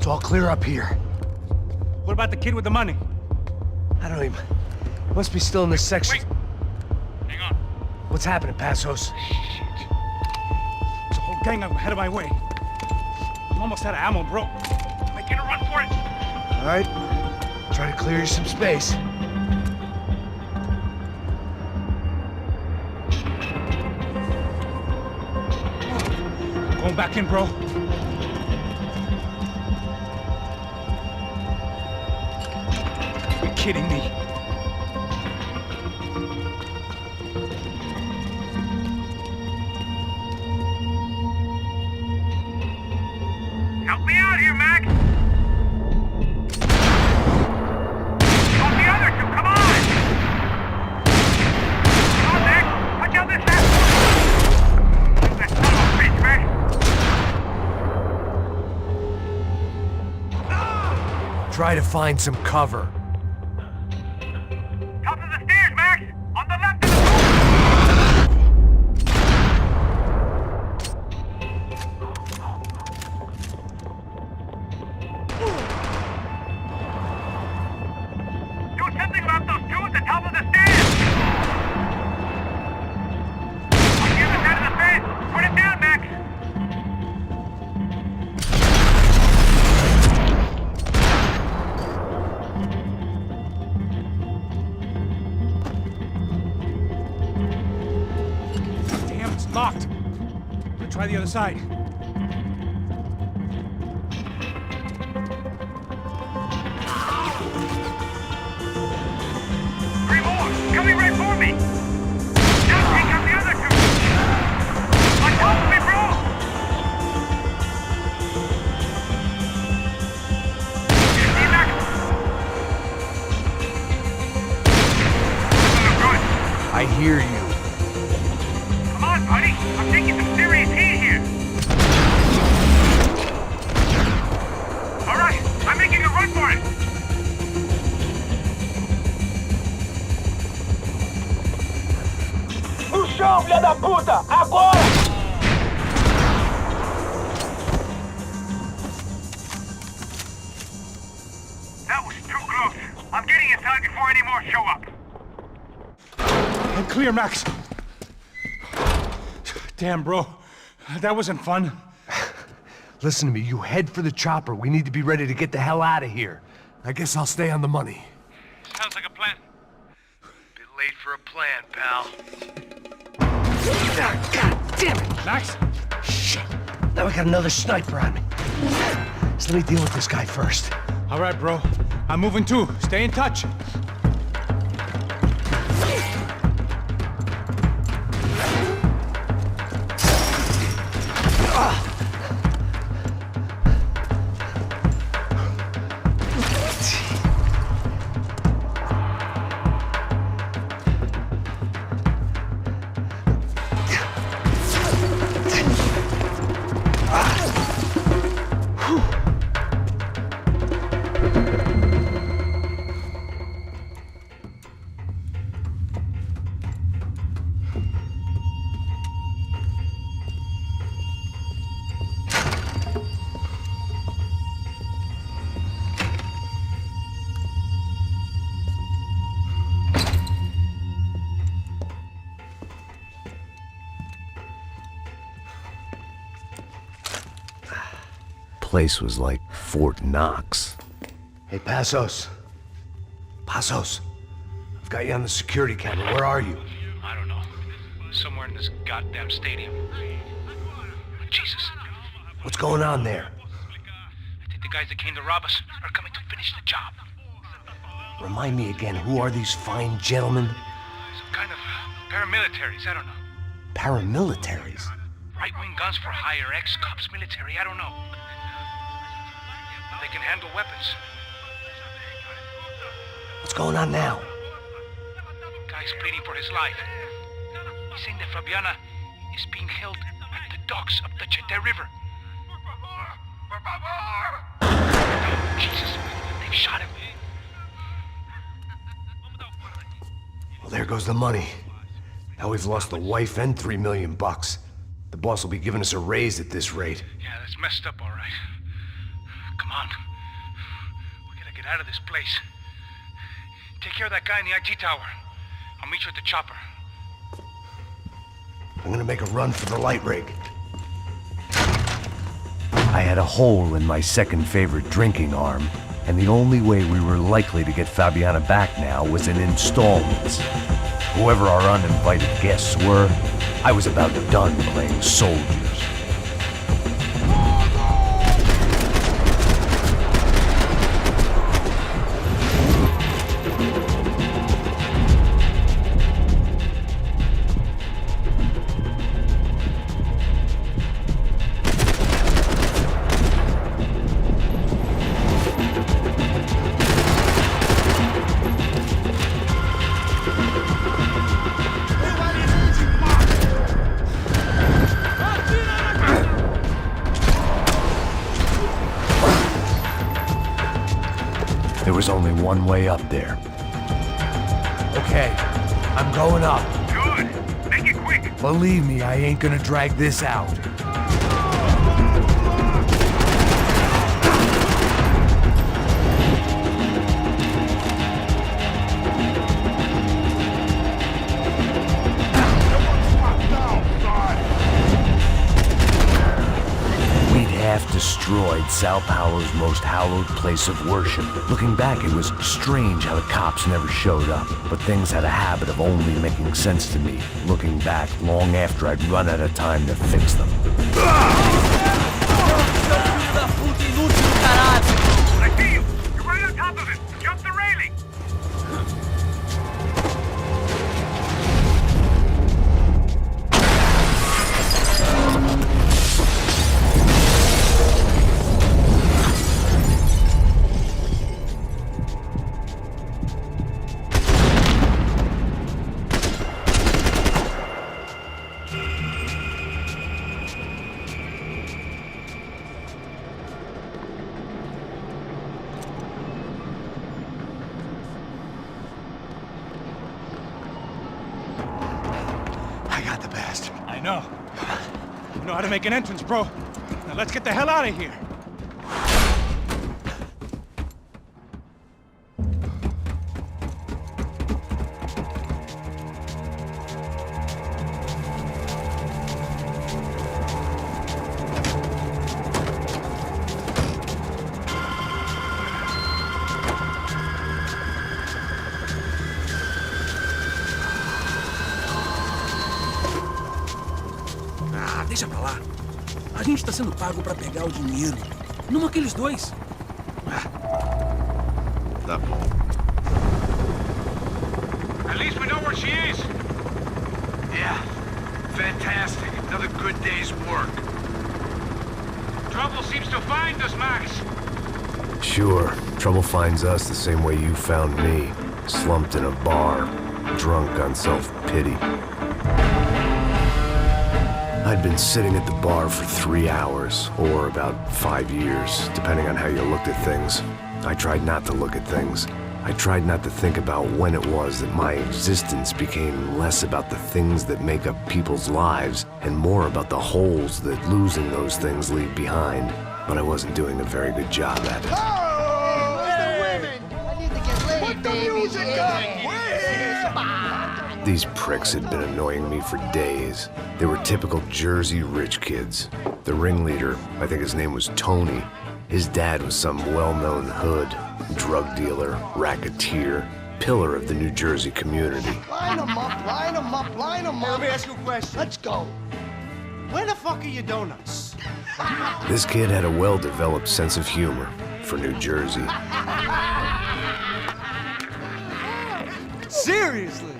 all clear up here. What about the kid with the money? I don't even... Must be still in this section. Wait. Hang on. What's happening, Passos? There's a whole gang ahead of my way. I'm almost out of ammo, bro. I'm making a run for it. All right. Try to clear you some space. Going back in, bro. You're kidding me. Help me out here, Mac! On the other two, come on! Come on, Mac! Watch out this ass! That son of a bitch, Mac! Try to find some cover. Top of the stairs, Max! On the left of the Do something about those two at the top of the stairs! On the other side of the bed! Put it down, Max! Damn, it's locked. Let's try the other side. Three more! Coming right for me! Now take out the other two! On top of me, bro! You see that? I hear you. Come on, buddy! I'm taking some serious heat here! Alright, I'm making a run for it! No chão, filha da puta! Agora! That was too close. I'm getting inside before any more show up. I'm clear, Max. Damn, bro. That wasn't fun. Listen to me, you head for the chopper. We need to be ready to get the hell out of here. I guess I'll stay on the money. Sounds like a plan. Bit late for a plan, pal. God damn it! Max? Shit. Now we got another sniper on me. So let me deal with this guy first. All right, bro. I'm moving too. Stay in touch. Place was like Fort Knox. Hey, Passos. Passos. I've got you on the security camera. Where are you? I don't know. Somewhere in this goddamn stadium. Jesus. What's going on there? I think the guys that came to rob us are coming to finish the job. Remind me again, who are these fine gentlemen? Some kind of paramilitaries, I don't know. Paramilitaries? Right-wing guns for hire, ex-cops, military, I don't know. They can handle weapons. What's going on now? Guy's pleading for his life. He's saying that Fabiana is being held at the docks of the Chete River. Jesus, they've shot him. Well, there goes the money. Now we've lost the wife and $3 million. The boss will be giving us a raise at this rate. Yeah, that's messed up, all right. Come Come on. We gotta get out of this place. Take care of that guy in the IT tower. I'll meet you at the chopper. I'm gonna make a run for the light rig. I had a hole in my second favorite drinking arm, and the only way we were likely to get Fabiana back now was in installments. Whoever our uninvited guests were, I was about done playing soldiers. There was only one way up there. Okay, I'm going up. Good. Make it quick. Believe me, I ain't gonna drag this out. Destroyed Sao Paulo's most hallowed place of worship. Looking back, it was strange how the cops never showed up, but things had a habit of only making sense to me, looking back long after I'd run out of time to fix them. I see you! You're right on top of him! Jump the railing! I know. You know how to make an entrance, bro. Now let's get the hell out of here. Deixa pra lá. A gente tá sendo pago pra pegar o dinheiro. Não aqueles dois. Tá bom. At least we know where she is. Yeah. Fantastic. Another good day's work. Trouble seems to find us, Max. Sure, trouble finds us the same way you found me. Slumped in a bar, drunk on self-pity. I'd been sitting at the bar for 3 hours, or about 5 years, depending on how you looked at things. I tried not to look at things. I tried not to think about when it was that my existence became less about the things that make up people's lives, and more about the holes that losing those things leave behind. But I wasn't doing a very good job at it. Oh, where's the women? I need to get laid, Put the music up! These pricks had been annoying me for days. They were typical Jersey rich kids. The ringleader, I think his name was Tony. His dad was some well-known hood, drug dealer, racketeer, pillar of the New Jersey community. Line them up, line them up, line them up. Let me ask you a question. Let's go. Where the fuck are your donuts? This kid had a well-developed sense of humor for New Jersey. Seriously?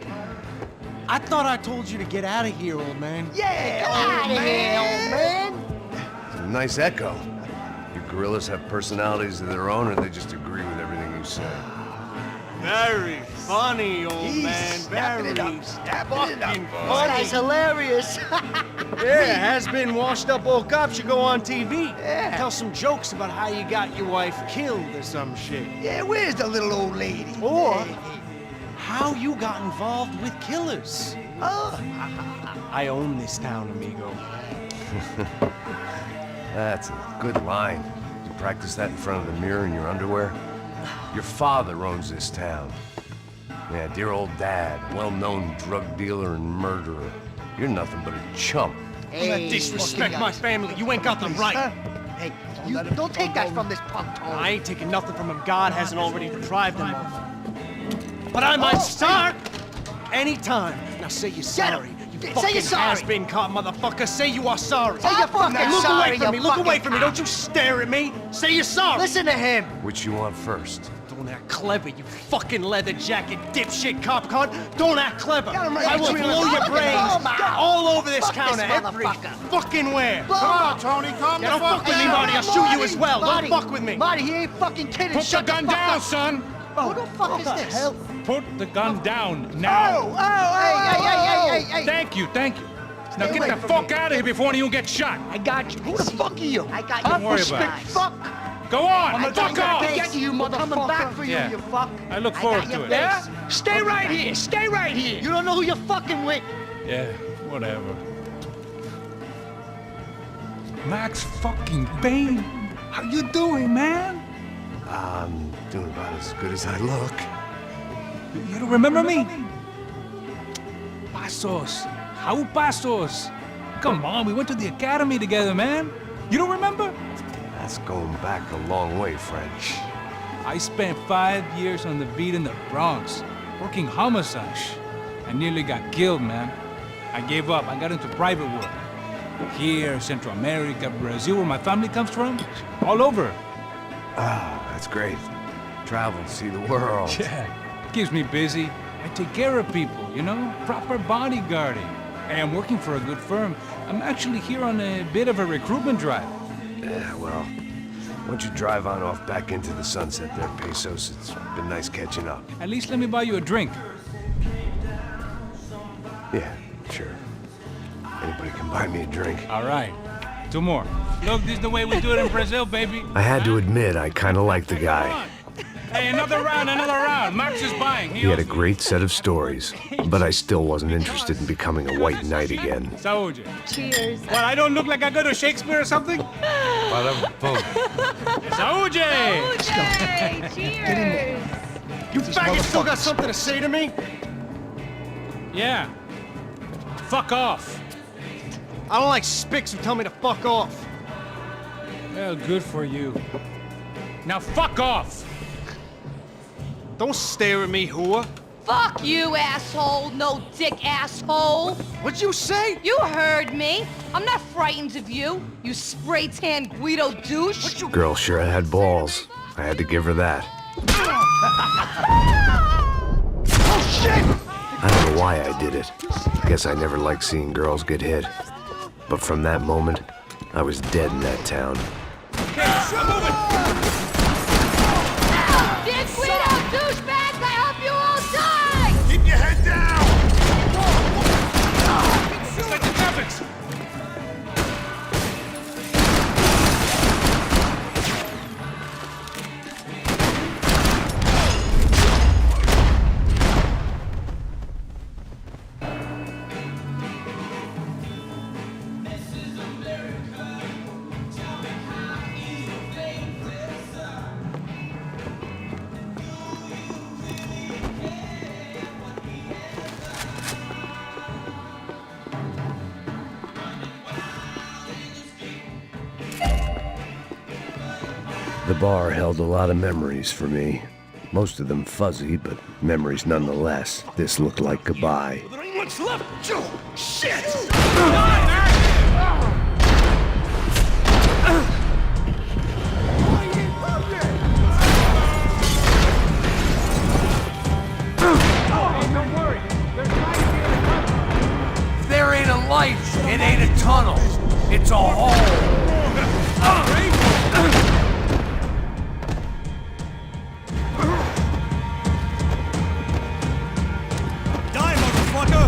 I thought I told you to get out of here, old man. Yeah, old man. It's a nice echo. You gorillas have personalities of their own, or they just agree with everything you say? Very funny, old man. Very fucking funny. That's hilarious. Yeah, has-been washed-up old cop should go on TV. Yeah. Tell some jokes about how you got your wife killed or some shit. Yeah, where's the little old lady? Or how you got involved with killers. Oh. I own this town, amigo. That's a good line. You Practice that in front of the mirror in your underwear? Your father owns this town. Yeah, dear old dad, well-known drug dealer and murderer. You're nothing but a chump. Hey, disrespect my family. You ain't got the right. Hey, you don't take that from this punk, Tony. I ain't taking nothing from him. God hasn't already deprived him of. But I might start anytime. Now say you're sorry. You fucking has-been caught, motherfucker. Say you are sorry. Say you're fucking Look sorry, away from me. you Look away fucking from me. Don't you stare at me. Say you're sorry. Listen to him. Which you want first? Don't act clever, you fucking leather jacket dipshit cop cunt. Don't act clever. right. I will blow your brains all over this Fuck counter this every motherfucker. fucking where. Blow Come him on, up. Tony. Calm Yeah, the fuck with me, Marty. I'll shoot you as well. Marty, Don't fuck with me. Marty, he ain't fucking kidding. Put the Shut gun fuck down, up. son! Who the fuck is this? Hell? Put the gun down now! Hey. Thank you. Now Stay get away the from fuck me. out of here before one of you get shot! I got you. Who the fuck are you? I got Don't you. worry Fuck. about it. Fuck. Go on! I'm Fuck off! get you, motherfucker. Coming back for you, Yeah. you fuck. I look forward got to your it. face. Yeah? Stay right here. Stay right here. You don't know who you're fucking with. Yeah, whatever. Max fucking Payne! How you doing, man? I'm doing about as good as I look. You don't remember me? Pasos. How Pasos? Come on, we went to the academy together, man. You don't remember? That's going back a long way, French. I spent 5 years on the beat in the Bronx, working homicide. I nearly got killed, man. I gave up. I got into private work. Here, Central America, Brazil, where my family comes from, all over. Ah, that's great. Travel, see the world. Yeah, keeps me busy. I take care of people, you know? Proper bodyguarding. Hey, I'm working for a good firm. I'm actually here on a bit of a recruitment drive. Yeah, well, why don't you drive on off back into the sunset there, Pesos? It's been nice catching up. At least let me buy you a drink. Yeah, sure. Anybody can buy me a drink. All right. 2 more. Look, this is the way we do it in Brazil, baby. I had to admit, I kind of liked the guy. Hey, another round. Max is buying. He had a great set of stories, but I still wasn't interested in becoming a white knight again. Saúde. Cheers. What, I don't look like I go to Shakespeare or something? Saúde! Saúde! Cheers! You faggot still got something to say to me? Yeah. Fuck off. I don't like spics who tell me to fuck off. Well, good for you. Now fuck off! Don't stare at me, whore. Fuck you, asshole. No dick asshole. What'd you say? You heard me. I'm not frightened of you, you spray-tan Guido douche. Girl sure had balls. I had to give her that. Oh, shit! I don't know why I did it. Guess I never liked seeing girls get hit. But from that moment, I was dead in that town. Dick Guido douchebags, I hope you all die! Keep your head down! It's like the traffics! The bar held a lot of memories for me. Most of them fuzzy, but memories nonetheless. This looked like goodbye. There ain't much left! Shit! There ain't a light, it ain't a tunnel. It's a hole. Die, motherfucker!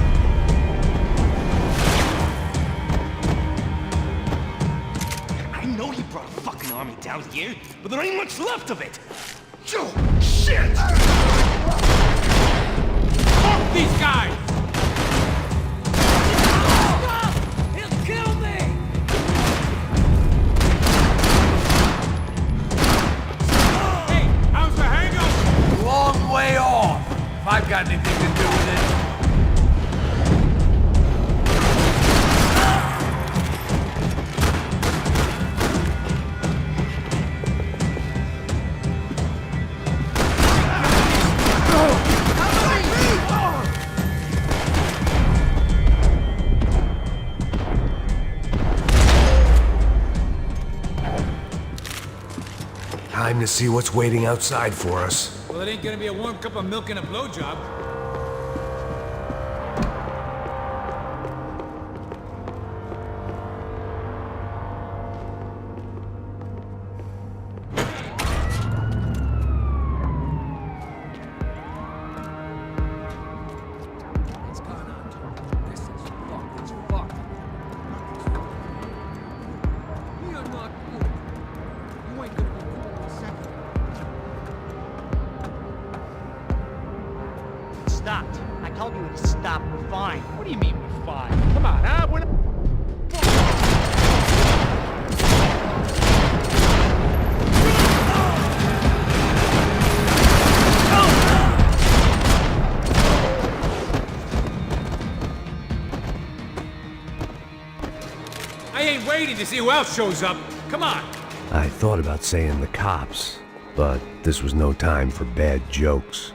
I know he brought a fucking army down here, but there ain't much left of it! Shit! Fuck these guys! He'll kill me! I've got anything to do with it. Time to see what's waiting outside for us. Well, it ain't gonna be a warm cup of milk and a blowjob. Stopped. I told you to stop. We're fine. What do you mean we're fine? Come on, huh? We're not... I ain't waiting to see who else shows up. Come on. I thought about saying the cops, but this was no time for bad jokes.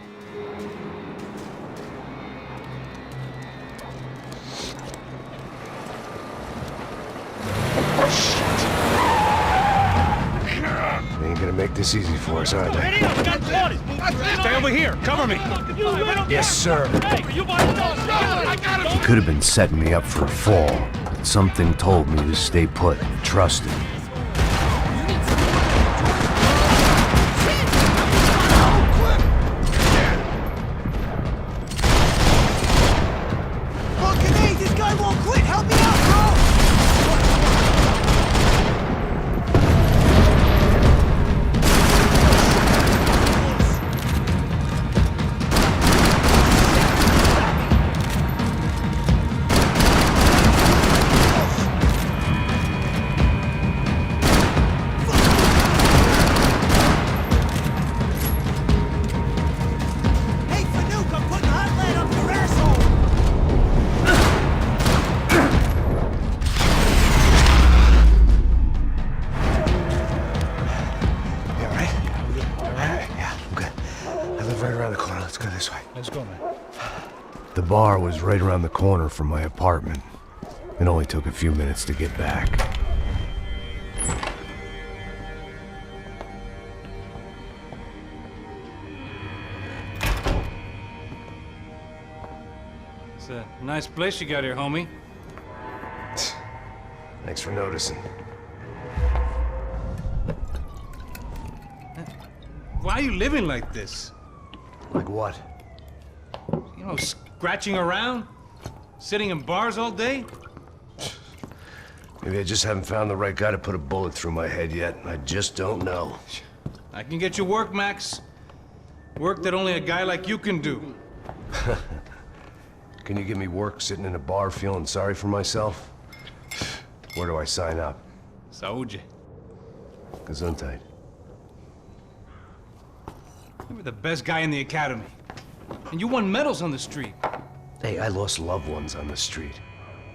They ain't gonna make this easy for us, are they? Stay over here. Cover me. Yes, sir. He could have been setting me up for a fall, but something told me to stay put and trust him. Fucking hey, this guy won't quit. Help me out, bro! Hey, Fanuc, I'm putting hot lead up your asshole! You alright? Alright, yeah, I'm good. I live right around the corner. Let's go this way. Let's go, man. The bar was right around the corner from my apartment. It only took a few minutes to get back. It's a nice place you got here, homie. Thanks for noticing. Why are you living like this? Like what? You know, scratching around? Sitting in bars all day? Maybe I just haven't found the right guy to put a bullet through my head yet. I just don't know. I can get you work, Max. Work that only a guy like you can do. Can you give me work sitting in a bar feeling sorry for myself? Where do I sign up? Saúde. Gesundheit. You were the best guy in the academy. And you won medals on the street. Hey, I lost loved ones on the street.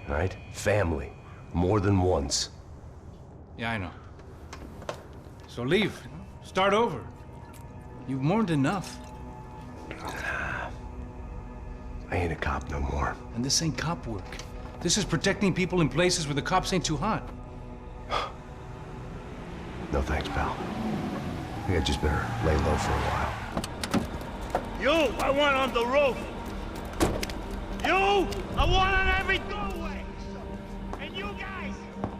All right? Family. More than once. Yeah, I know. So leave. Start over. You've mourned enough. I ain't a cop no more. And this ain't cop work. This is protecting people in places where the cops ain't too hot. No thanks, pal. I think I just better lay low for a while. You, I want on the roof. You, I want on every doorway. And you guys,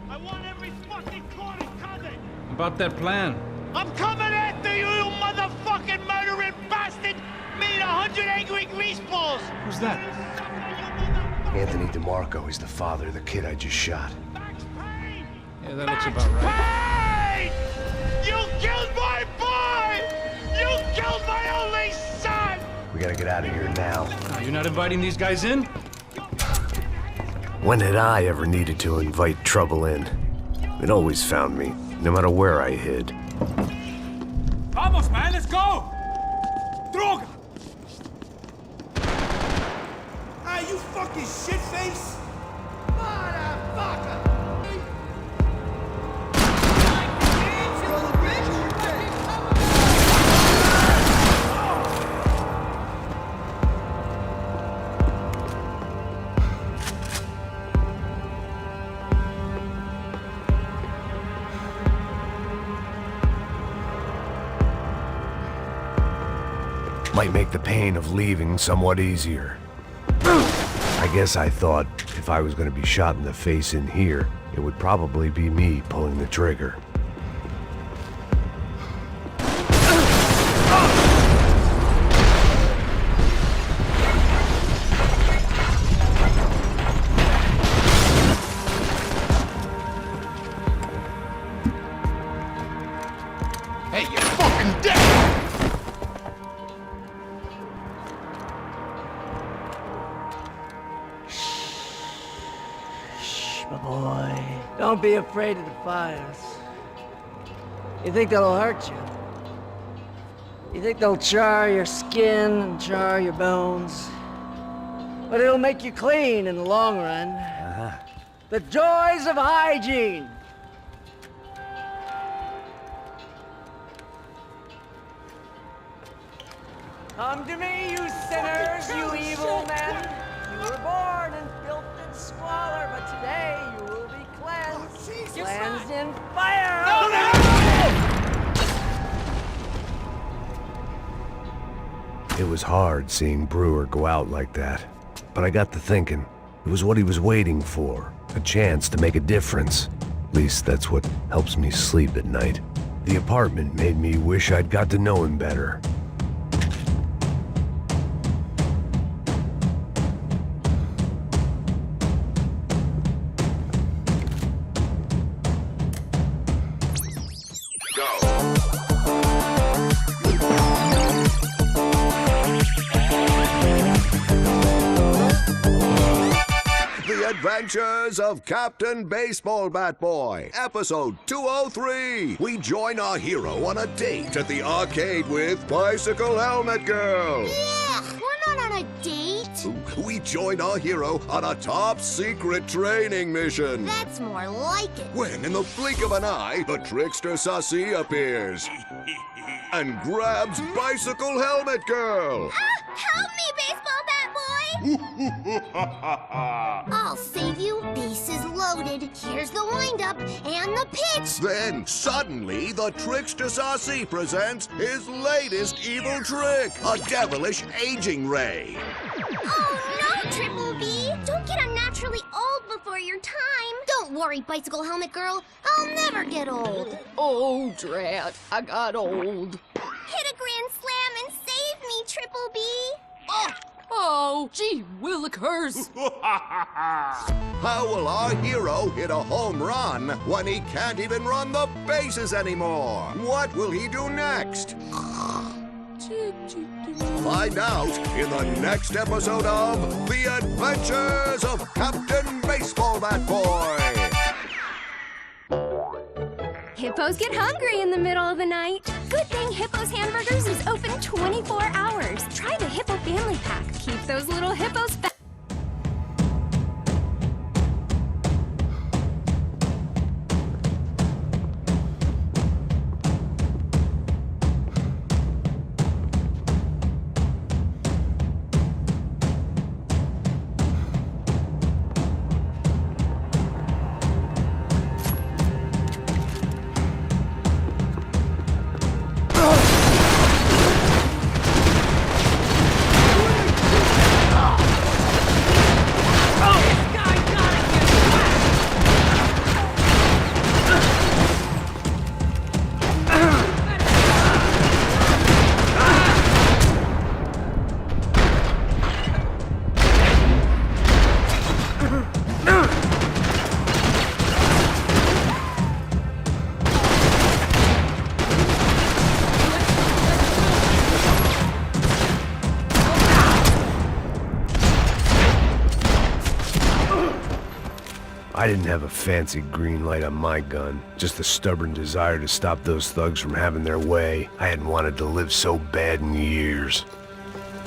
I want every fucking corner covered. About that plan. I'm coming after you, you motherfucking murdering bastard! Me and 100 angry greaseballs! Who's that? Anthony DeMarco. He's the father of the kid I just shot. Yeah, that looks about right. Payne! You killed my boy! You killed my only son! We gotta get out of here now. You're not inviting these guys in? When had I ever needed to invite trouble in? It always found me, no matter where I hid. Vamos, man, let's go! Droga! man, you fucking shitface! Motherfucker! Might make the pain of leaving somewhat easier. I guess I thought if I was going to be shot in the face in here, it would probably be me pulling the trigger. Hey, you're fucking dead! My boy, don't be afraid of the fires. You think they'll hurt you? You think they'll char your skin and char your bones? But it'll make you clean in the long run. The joys of hygiene! Come to me, you sinners, you evil men! You were born in filth and squalor, but today you will be cleansed. Cleansed in fire! It was hard seeing Brewer go out like that, but I got to thinking, it was what he was waiting for, a chance to make a difference. At least that's what helps me sleep at night. The apartment made me wish I'd got to know him better. Adventures of Captain Baseball Bat Boy, episode 203. We join our hero on a date at the arcade with Bicycle Helmet Girl. Yeah, we're not on a date. We join our hero on a top secret training mission. That's more like it. When, in the blink of an eye, the trickster Sassy appears and grabs Bicycle Helmet Girl. Help me, Baseball Bat Boy! I'll save you. Bases loaded. Here's the windup and the pitch. Then, suddenly, the trickster Sassy presents his latest evil trick, a devilish aging ray. Oh, no, Triple B! Don't get unnaturally old before your time. Don't worry, Bicycle Helmet Girl. I'll never get old. Oh, drat, I got old. Hit a grand slam and save me, Triple B. Oh, gee willikers. How will our hero hit a home run when he can't even run the bases anymore? What will he do next? Find out in the next episode of The Adventures of Captain Baseball Bat Boy. Hippos get hungry in the middle of the night. Good thing Hippo's Hamburgers is open 24 hours. Try the Hippo Family Pack. Keep those little hippos fat. I didn't have a fancy green light on my gun, just a stubborn desire to stop those thugs from having their way. I hadn't wanted to live so bad in years.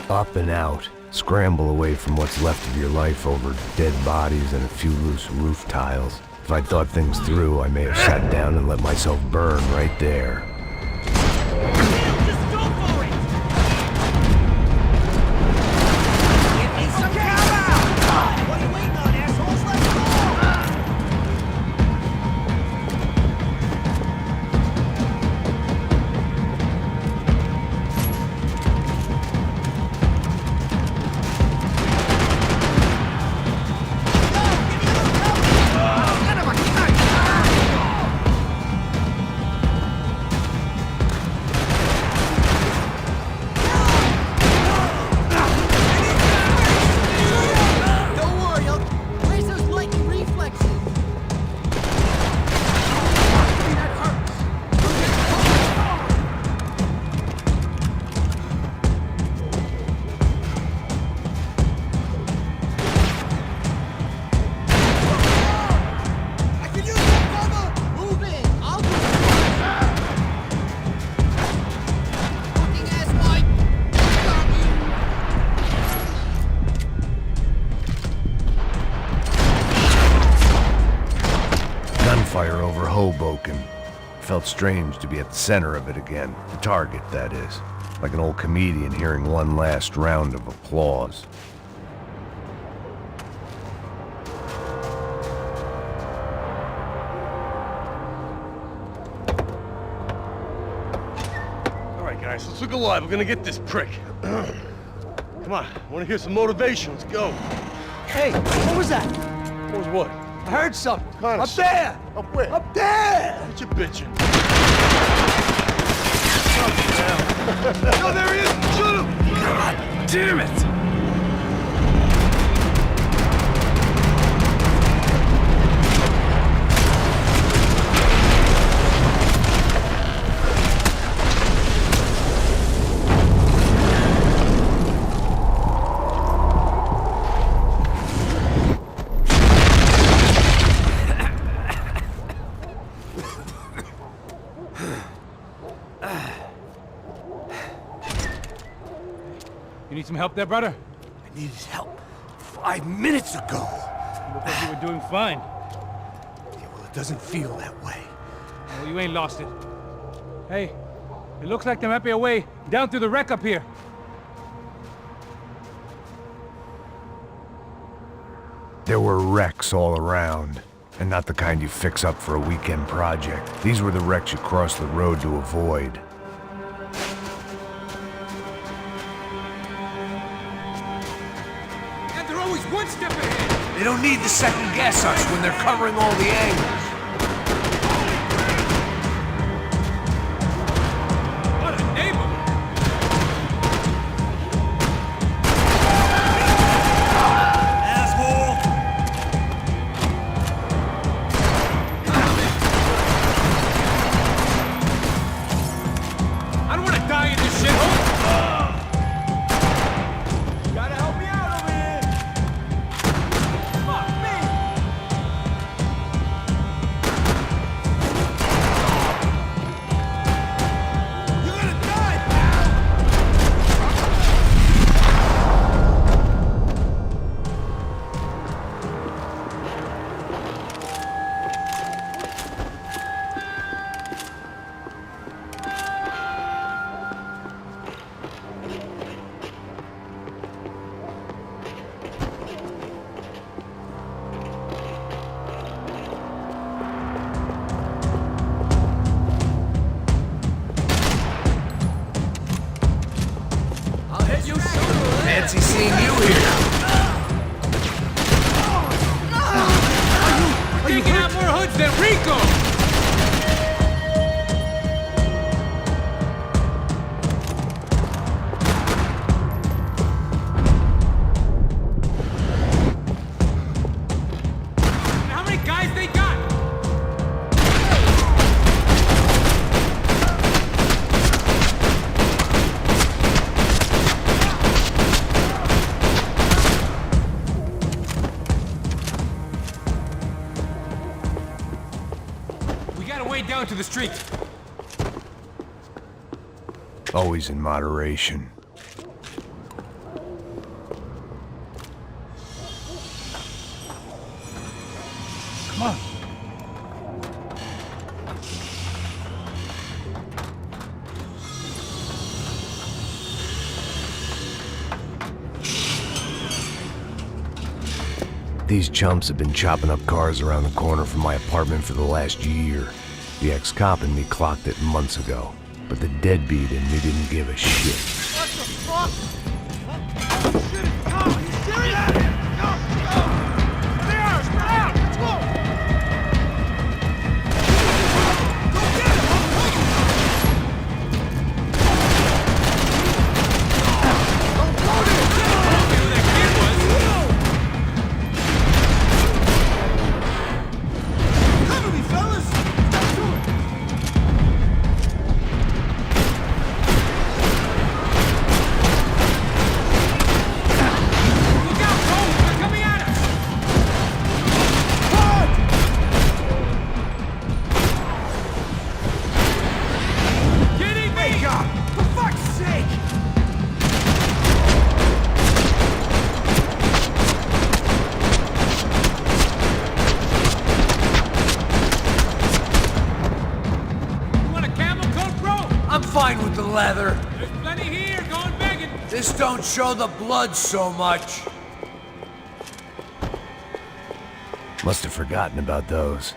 Up and out, Scramble away from what's left of your life over dead bodies and a few loose roof tiles. If I'd thought things through, I may have sat down and let myself burn right there. Gunfire over Hoboken. Felt strange to be at the center of it again. The target, that is. Like an old comedian hearing one last round of applause. Alright guys, let's look alive. We're gonna get this prick. Come on, I wanna hear some motivation. Let's go. Hey, what was that? What was what? I heard something. Kind of Up there! Up where? Up there! What you bitching? No, there he is! Shoot him! God damn it! You need some help there, brother? I needed help 5 minutes ago. You look like you were doing fine. Yeah, well, it doesn't feel that way. Well, you ain't lost it. Hey, it looks like there might be a way down through the wreck up here. There were wrecks all around, and not the kind you fix up for a weekend project. These were the wrecks you cross the road to avoid. And they're always one step ahead. They don't need to second guess us when they're covering all the angles. What a neighborhood! I don't want to die in this shithole! Gotta help me out over here. Fuck me. You're gonna die, pal. I'll hit you sooner. Fancy seeing you here. Are you taking out more hoods than Rico? How many guys they got? We got a way down to the street. Always in moderation. Come on. These chumps have been chopping up cars around the corner from my apartment for the last year. The ex-cop in me clocked it months ago, but the deadbeat in me didn't give a shit. What the fuck? Oh, shit, it's gone. Are you serious? Go, go! There, spread out! Let's go! Go get him! Don't go there! I don't care who that kid was. Cover me, fellas! Step to it! Fine with the leather. There's plenty here, going begging. This don't show the blood so much. Must have forgotten about those.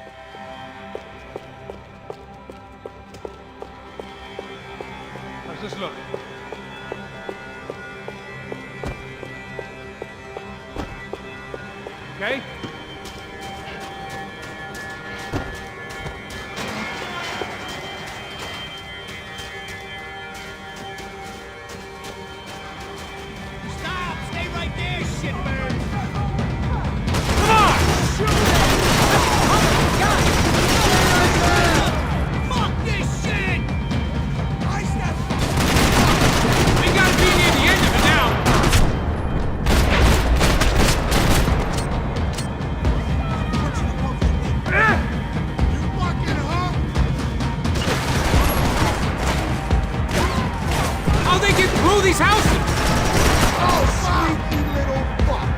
How's this look? Okay? These houses! Oh, sneaky little fuck!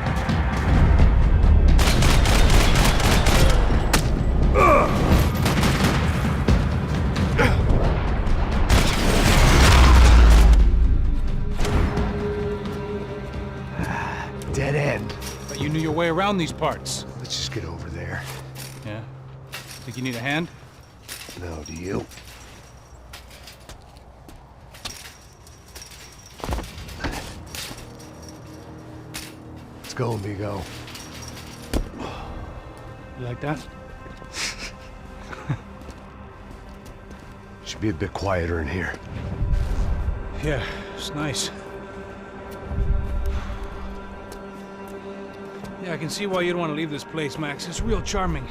Dead end. But you knew your way around these parts. Let's just get over there. Yeah? Think you need a hand? No, do you? Let's go, amigo. You like that? Should be a bit quieter in here. Yeah, it's nice. Yeah, I can see why you'd want to leave this place, Max. It's real charming.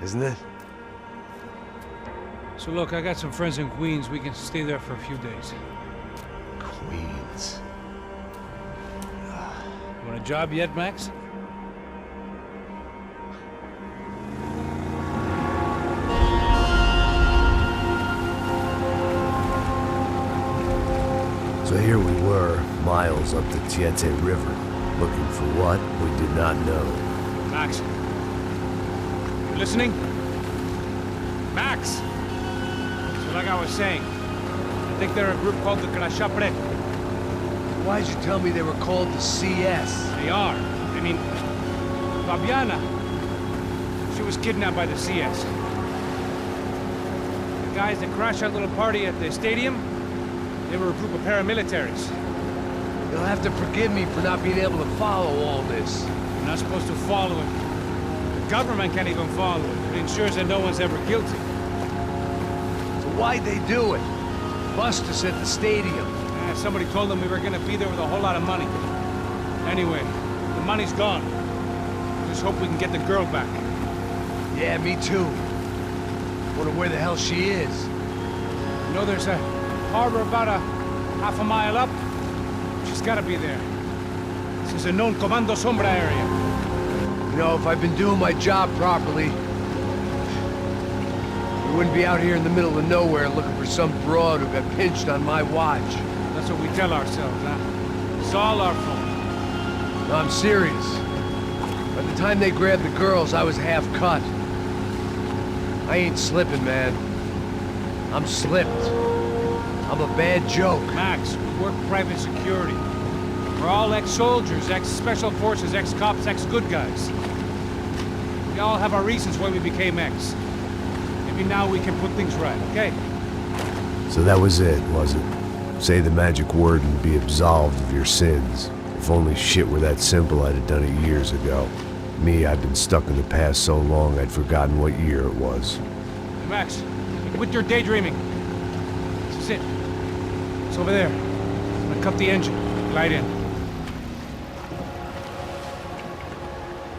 Isn't it? So look, I got some friends in Queens. We can stay there for a few days. Queens. You want a job yet, Max? So here we were, miles up the Tiete River, looking for what we did not know. Max. You listening? Max! So like I was saying, I think they're a group called the Crashapret. Why'd you tell me they were called the CS? They are. I mean, Fabiana, she was kidnapped by the CS. The guys that crashed that little party at the stadium, they were a group of paramilitaries. You'll have to forgive me for not being able to follow all this. You're not supposed to follow it. The government can't even follow it. It ensures that no one's ever guilty. So why'd they do it? Bust us at the stadium. Somebody told them we were gonna be there with a whole lot of money. Anyway, the money's gone. Just hope we can get the girl back. Yeah, me too. Wonder where the hell she is. You know there's a harbor about a half a mile up? She's gotta be there. This is a known Comando Sombra area. You know, if I've been doing my job properly, we wouldn't be out here in the middle of nowhere looking for some broad who got pinched on my watch. That's what we tell ourselves, huh? It's all our fault. No, I'm serious. By the time they grabbed the girls, I was half cut. I ain't slipping, man. I'm slipped. I'm a bad joke. Max, we work private security. We're all ex-soldiers, ex-special forces, ex-cops, ex-good guys. We all have our reasons why we became ex. Maybe now we can put things right, okay? So that was it, was it? Say the magic word and be absolved of your sins. If only shit were that simple, I'd have done it years ago. Me, I've been stuck in the past so long I'd forgotten what year it was. Hey, Max, quit your daydreaming. This is it. It's over there. I'm gonna cut the engine. Glide in.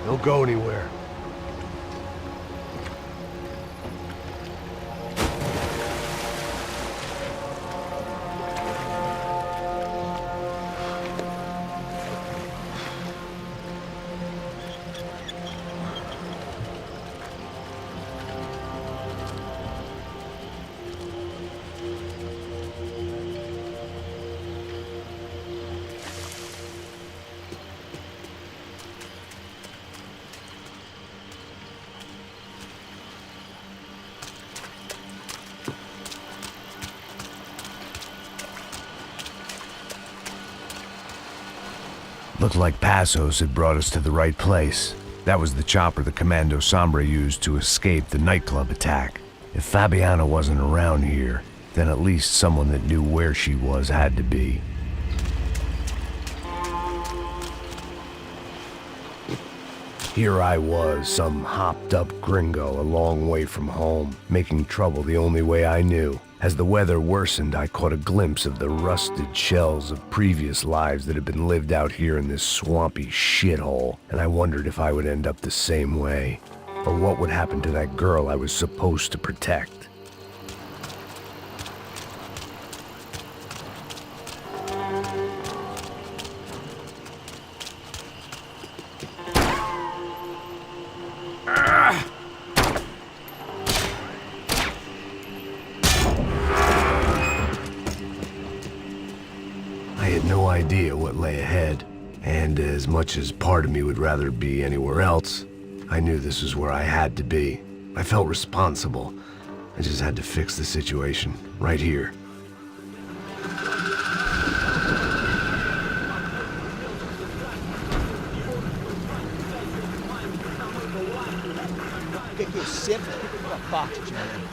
Don't go anywhere. Looked like Passos had brought us to the right place. That was the chopper the Commando Sombra used to escape the nightclub attack. If Fabiana wasn't around here, then at least someone that knew where she was had to be. Here I was, some hopped-up gringo a long way from home, making trouble the only way I knew. As the weather worsened, I caught a glimpse of the rusted shells of previous lives that had been lived out here in this swampy shithole, and I wondered if I would end up the same way, or what would happen to that girl I was supposed to protect. I had no idea what lay ahead, and as much as part of me would rather be anywhere else, I knew this was where I had to be. I felt responsible. I just had to fix the situation, right here. Que eu sempre fico com a parte de mim.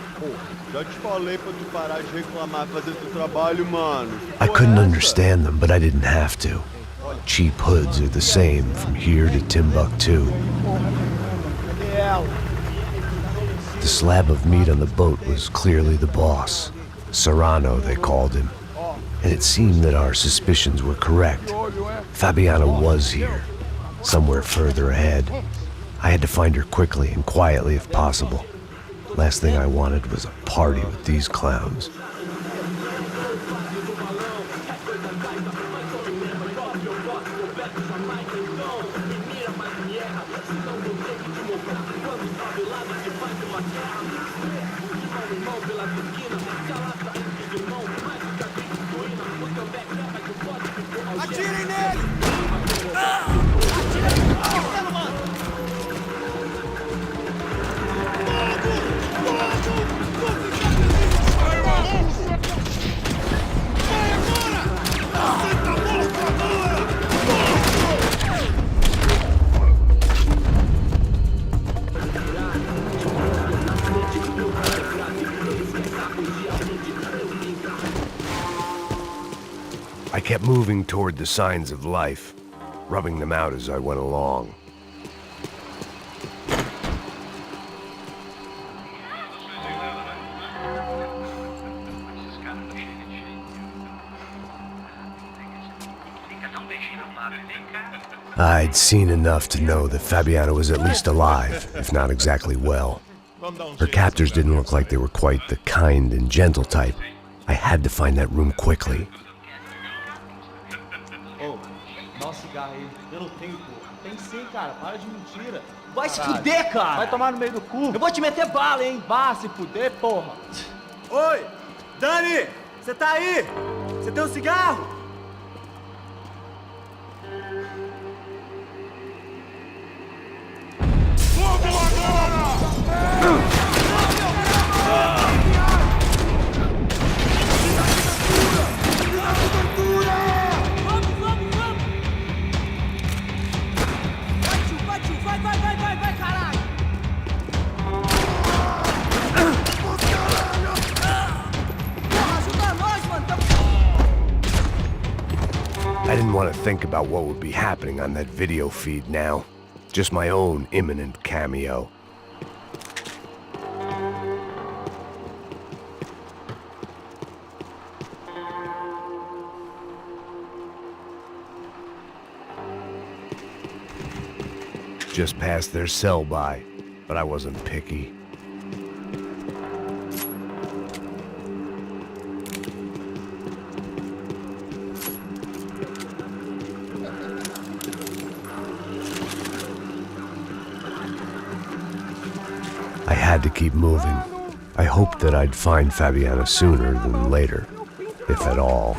Já te falei pra tu parar de reclamar e fazer teu trabalho, mano. I couldn't understand them, but I didn't have to. Cheap hoods are the same from here to Timbuktu. The slab of meat on the boat was clearly the boss. Serrano, they called him. And it seemed that our suspicions were correct. Fabiana was here, somewhere further ahead. I had to find her quickly and quietly if possible. Last thing I wanted was a party with these clowns. Atirem nele! I kept moving toward the signs of life, rubbing them out as I went along. I'd seen enough to know that Fabiana was at least alive, if not exactly well. Her captors didn't look like they were quite the kind and gentle type. I had to find that room quickly. Ô, dá um cigarro aí. Eu não tenho, porra. Tem sim, cara. Para de mentira. Vai se fuder, cara. Vai tomar no meio do cu. Eu vou te meter bala, hein. Vá se fuder, porra. Oi, Dani, você tá aí? Você tem um cigarro? I didn't want to think about what would be happening on that video feed now. Just my own imminent cameo. Just passed their sell-by, but I wasn't picky. I had to keep moving. I hoped that I'd find Fabiana sooner than later, if at all.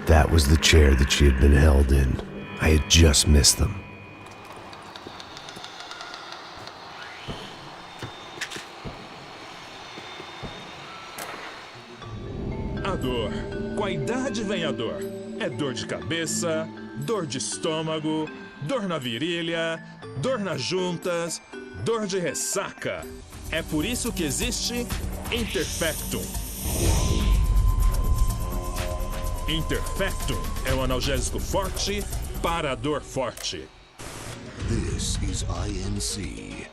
That was the chair that she had been held in. I had just missed them. A dor. Com a idade vem a dor. É dor de cabeça, dor de estômago, dor na virilha, dor nas juntas, dor de ressaca. É por isso que existe Interfectum. Interfectum é um analgésico forte para a dor forte. This is INC.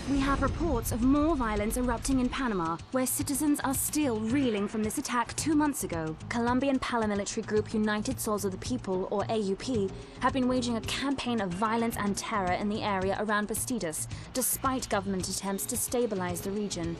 We have reports of more violence erupting in Panama, where citizens are still reeling from this attack 2 months ago. Colombian paramilitary group United Souls of the People, or AUP, have been waging a campaign of violence and terror in the area around Bastidas, despite government attempts to stabilize the region.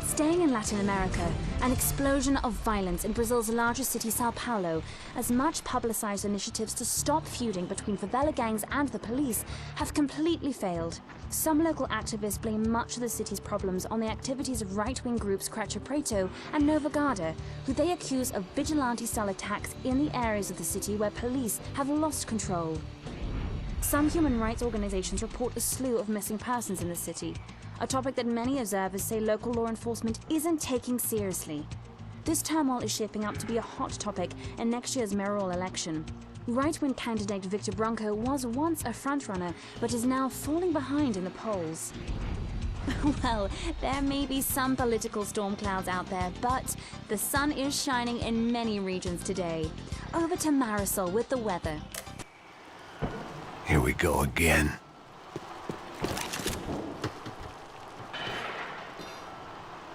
Staying in Latin America, an explosion of violence in Brazil's largest city, Sao Paulo, as much publicized initiatives to stop feuding between favela gangs and the police have completely failed. Some local activists blame much of the city's problems on the activities of right-wing groups Creche Preto and Nova Garda, who they accuse of vigilante-style attacks in the areas of the city where police have lost control. Some human rights organizations report a slew of missing persons in the city, a topic that many observers say local law enforcement isn't taking seriously. This turmoil is shaping up to be a hot topic in next year's mayoral election. Right-wing candidate Victor Branco was once a frontrunner, but is now falling behind in the polls. Well, there may be some political storm clouds out there, but the sun is shining in many regions today. Over to Marisol with the weather. Here we go again.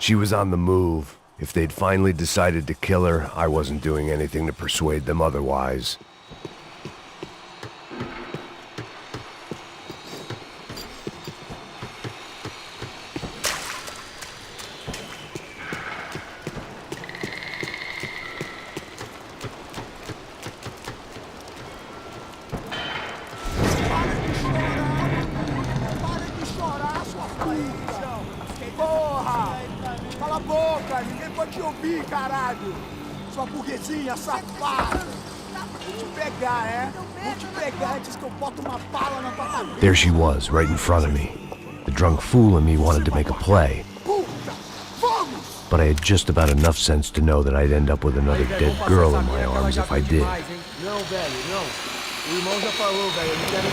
She was on the move. If they'd finally decided to kill her, I wasn't doing anything to persuade them otherwise. sua burguesinha, safado! Vou te pegar, é? Vou te pegar antes que eu boto uma bala na tua cabeça! There she was, right in front of me. The drunk fool in me wanted to make a play. But I had just about enough sense to know that I'd end up with another dead girl in my arms if I did. Não, velho, não. O irmão já falou, velho. Eu não quero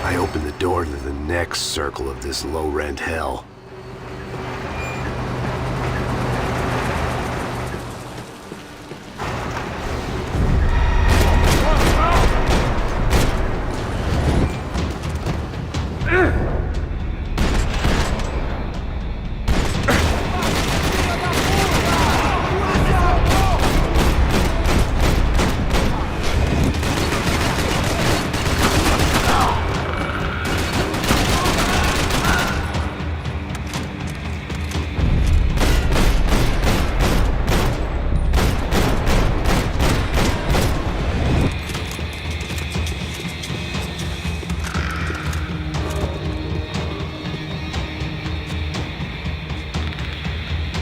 I opened the door to the next circle of this low-rent hell.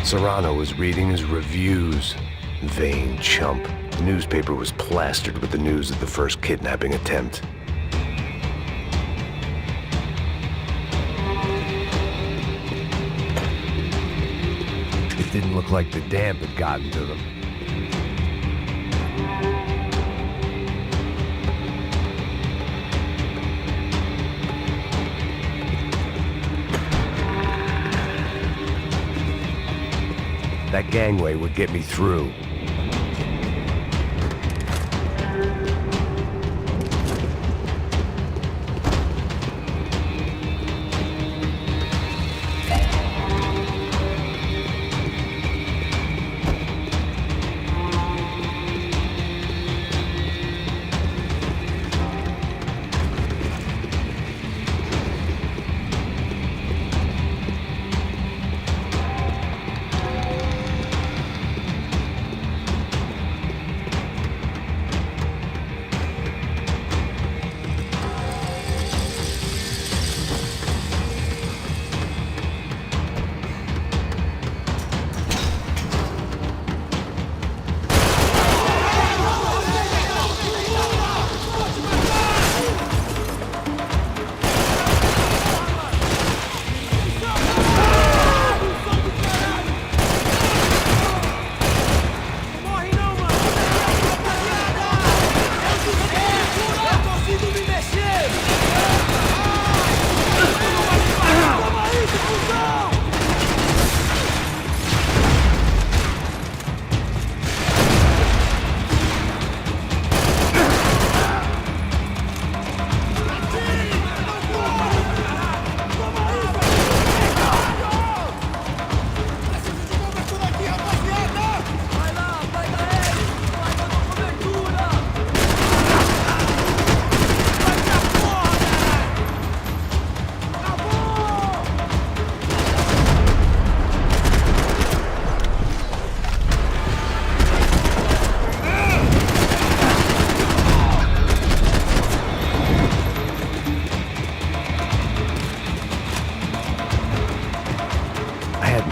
Serrano was reading his reviews. Vain chump. The newspaper was plastered with the news of the first kidnapping attempt. It didn't look like the damp had gotten to them. That gangway would get me through.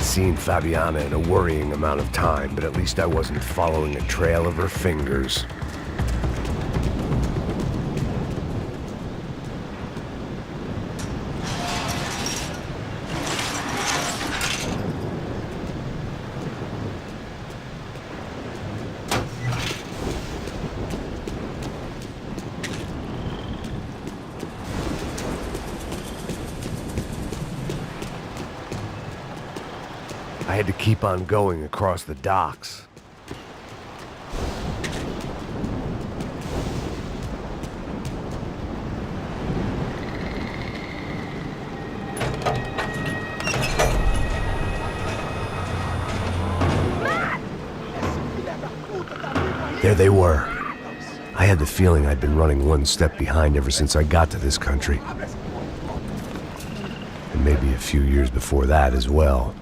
Seen Fabiana in a worrying amount of time, but at least I wasn't following a trail of her fingers. keep on going across the docks. There they were. I had the feeling I'd been running one step behind ever since I got to this country. And maybe a few years before that as well.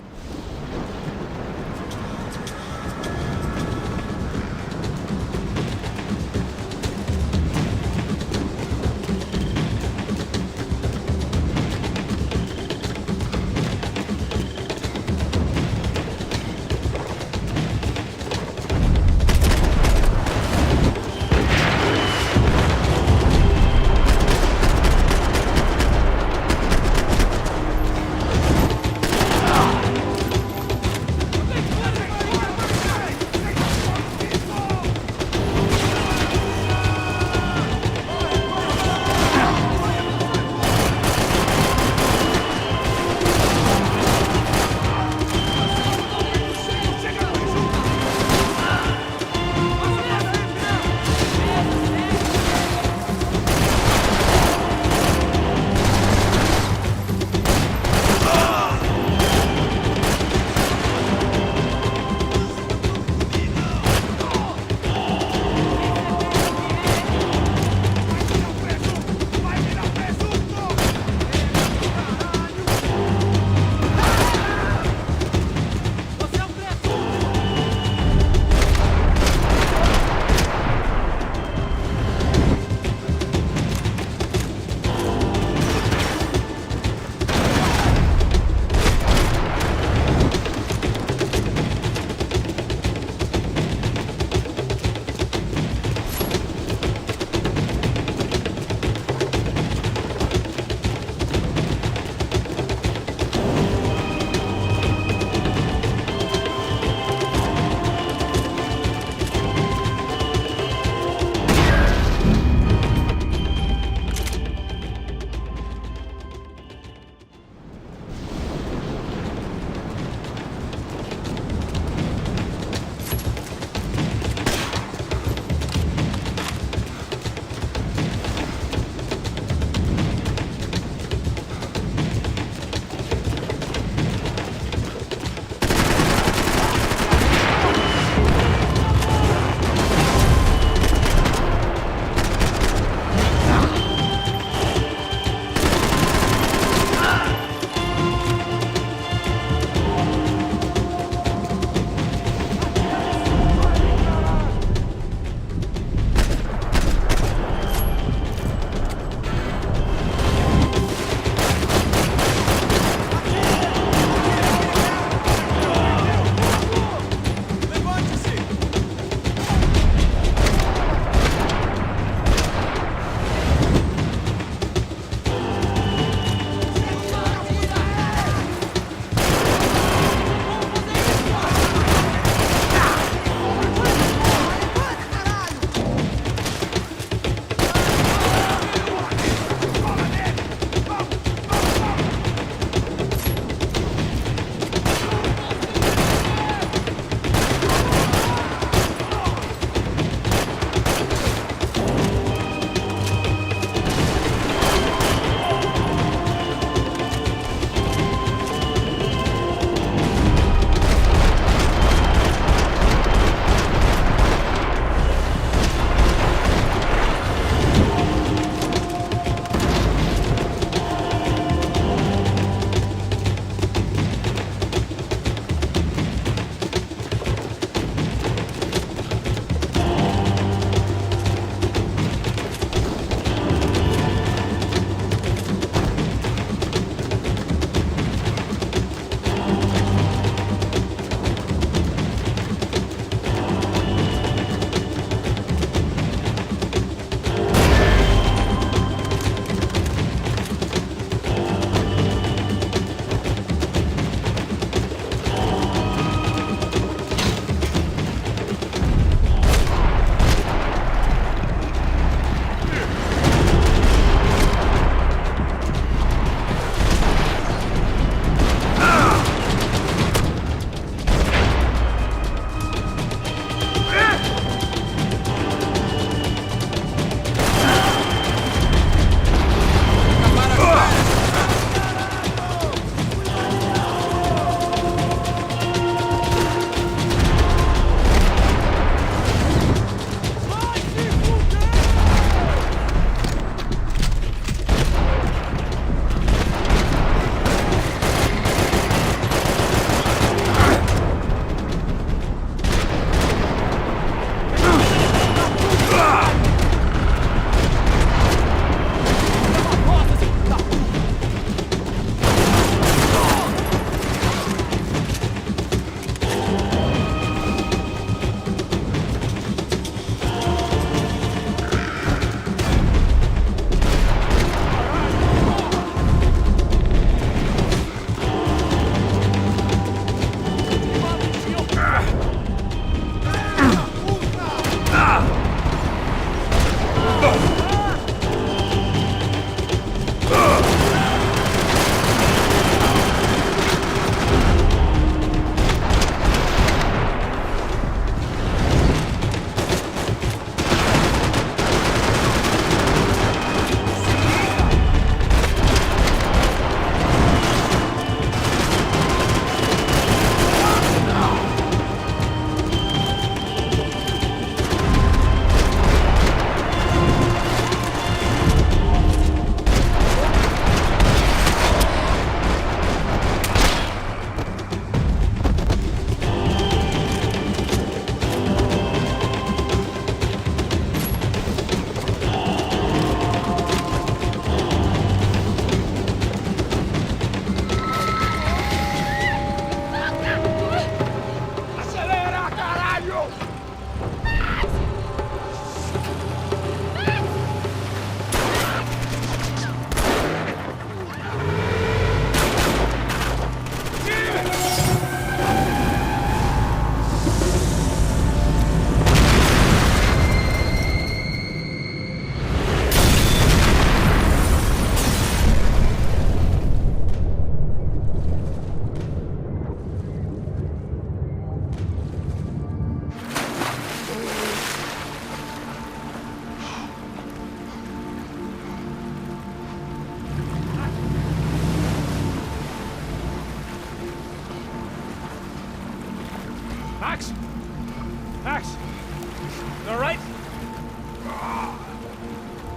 You all right?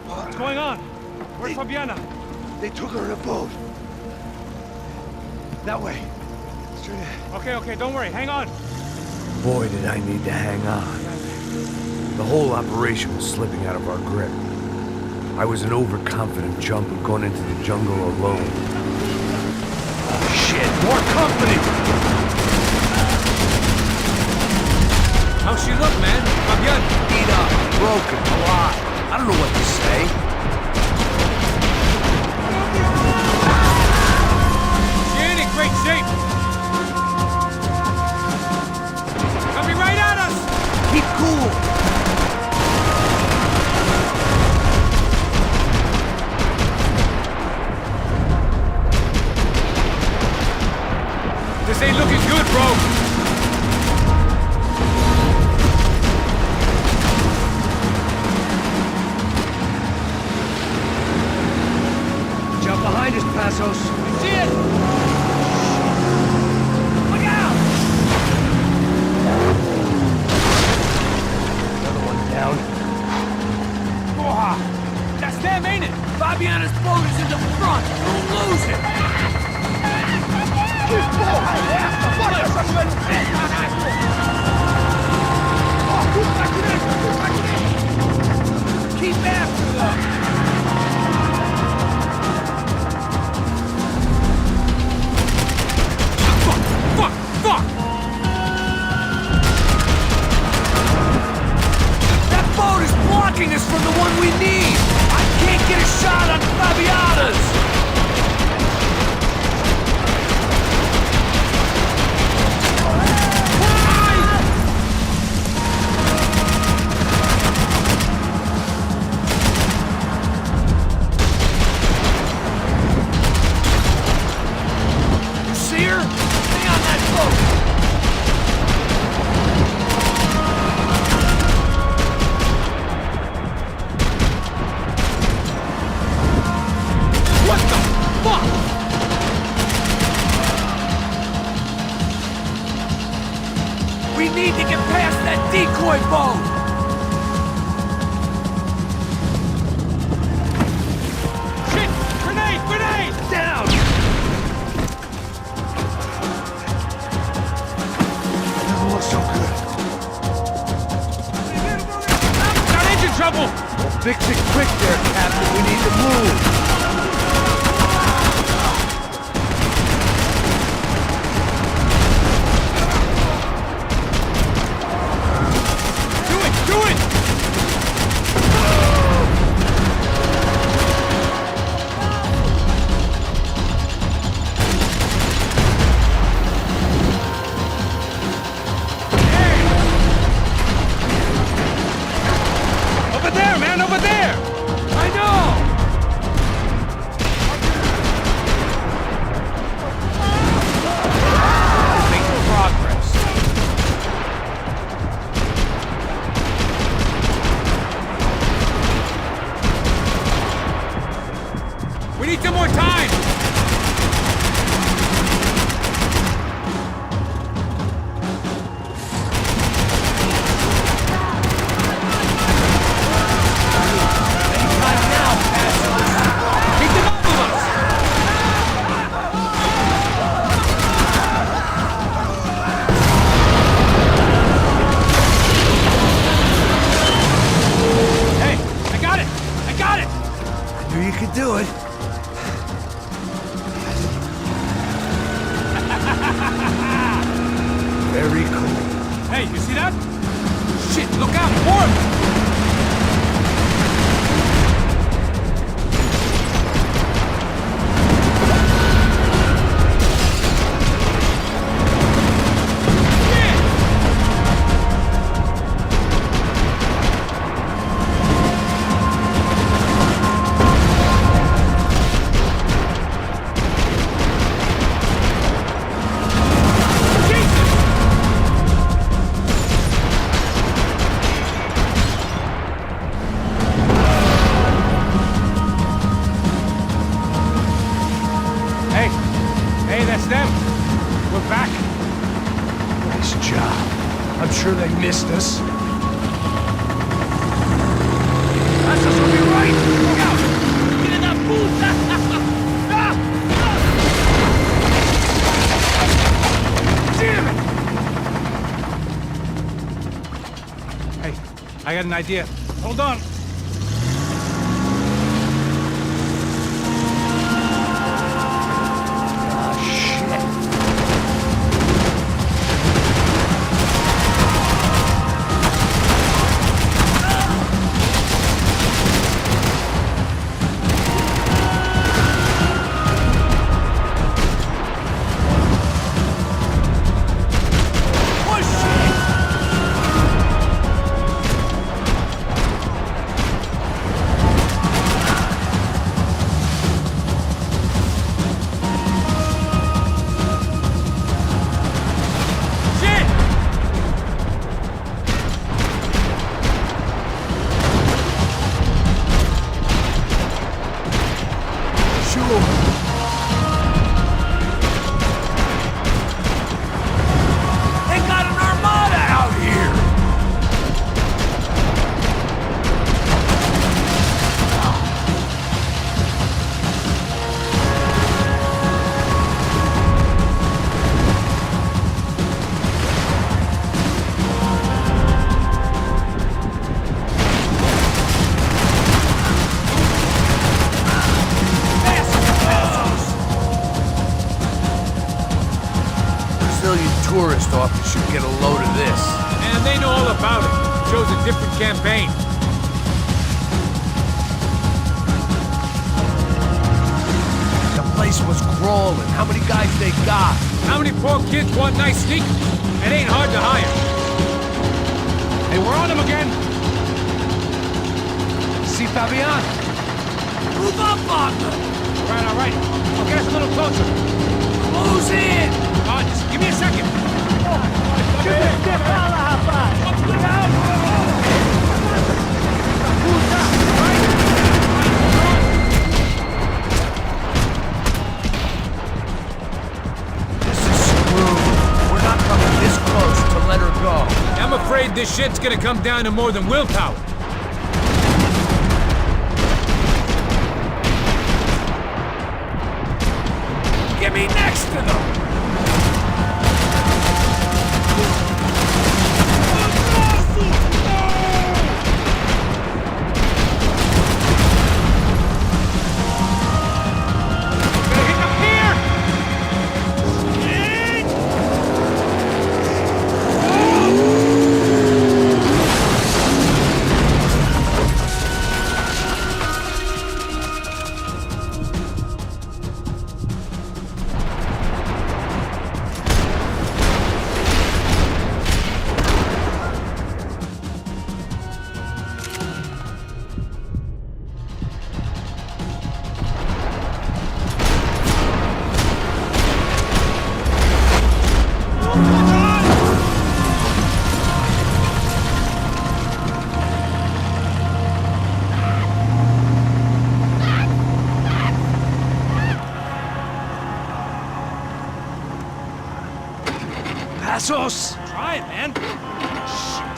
What's going on? Where's Fabiana? They took her in a boat. That way. Straight ahead. Okay, don't worry. Hang on. Boy, did I need to hang on. The whole operation was slipping out of our grip. I was an overconfident chump who'd gone into the jungle alone. Shit, more company! How's she look, man? Fabiana? Beat up, broken, alive. I don't know what to say. She ain't in great shape. Coming right at us! Keep cool! This ain't looking good, bro. Jump behind us, Passos. I see it! Look out! Another one down. Porra! That's them, ain't it? Fabiana's boat is in the front. Don't lose it. Que porra é essa? Bota essa mulher no pé, caralho! Ó, tudo pra direita, tudo pra direita! Keep after them! Fuck! That boat is blocking us from the one we need! I can't get a shot on Fabiana's! We need to get past that decoy boat! Shit! Grenade! Down! Doesn't look so good. Got engine trouble! Well, fix it quick there, Captain. We need to move. Do it! Over there, man! Over there! I know! Making progress. We need some more time! Keep them off of us! Hey, I got it! I knew you could do it. Very cool. Hey, you see that? Shit, look out! Port! Hey, that's them. We're back. Nice job. I'm sure they missed us. I got an idea. Hold on. Tourist office should get a load of this. And they know all about it. Shows a different campaign. The place was crawling. How many guys they got? How many poor kids want nice sneakers? It ain't hard to hire. Hey, we're on them again. See, Fabian? Move up, partner. All right. I'll get us a little closer. Close in. Just give me a second. This is screwed. We're not coming this close to let her go. I'm afraid this shit's gonna come down to more than willpower. Get me next to them. Passos! Try it, man. Shit.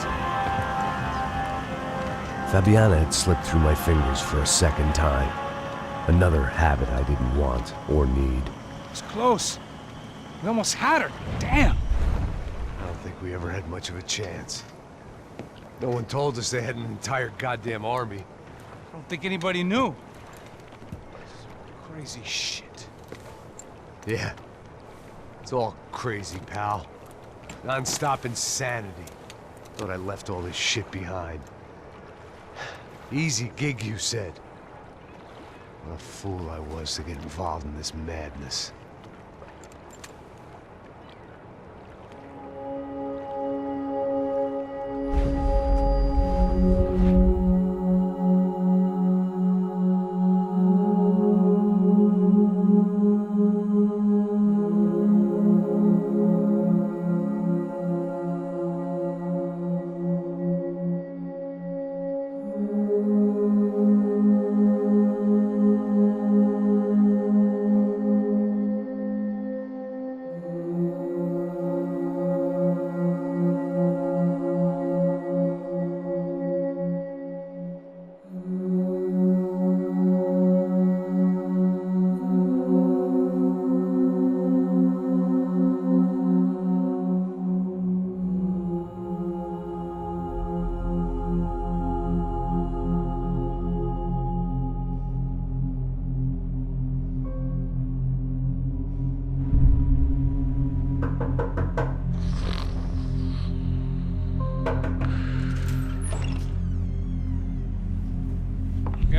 Fabiana had slipped through my fingers for a second time. Another habit I didn't want or need. It's close. We almost had her. Damn. I don't think we ever had much of a chance. No one told us they had an entire goddamn army. I don't think anybody knew. Crazy shit. Yeah. It's all crazy, pal. Non-stop insanity. Thought I left all this shit behind. Easy gig, you said. What a fool I was to get involved in this madness.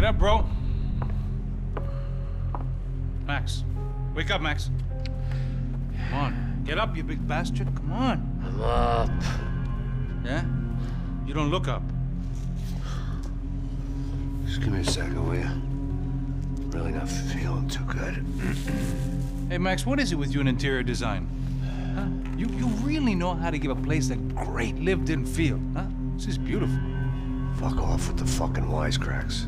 Get up, bro. Max. Wake up, Max. Come on. Get up, you big bastard. Come on. I'm up. Yeah? You don't look up. Just give me a second, will you? Really not feeling too good. Hey, Max, what is it with you and interior design? Huh? You really know how to give a place a great lived-in feel, huh? This is beautiful. Fuck off with the fucking wisecracks.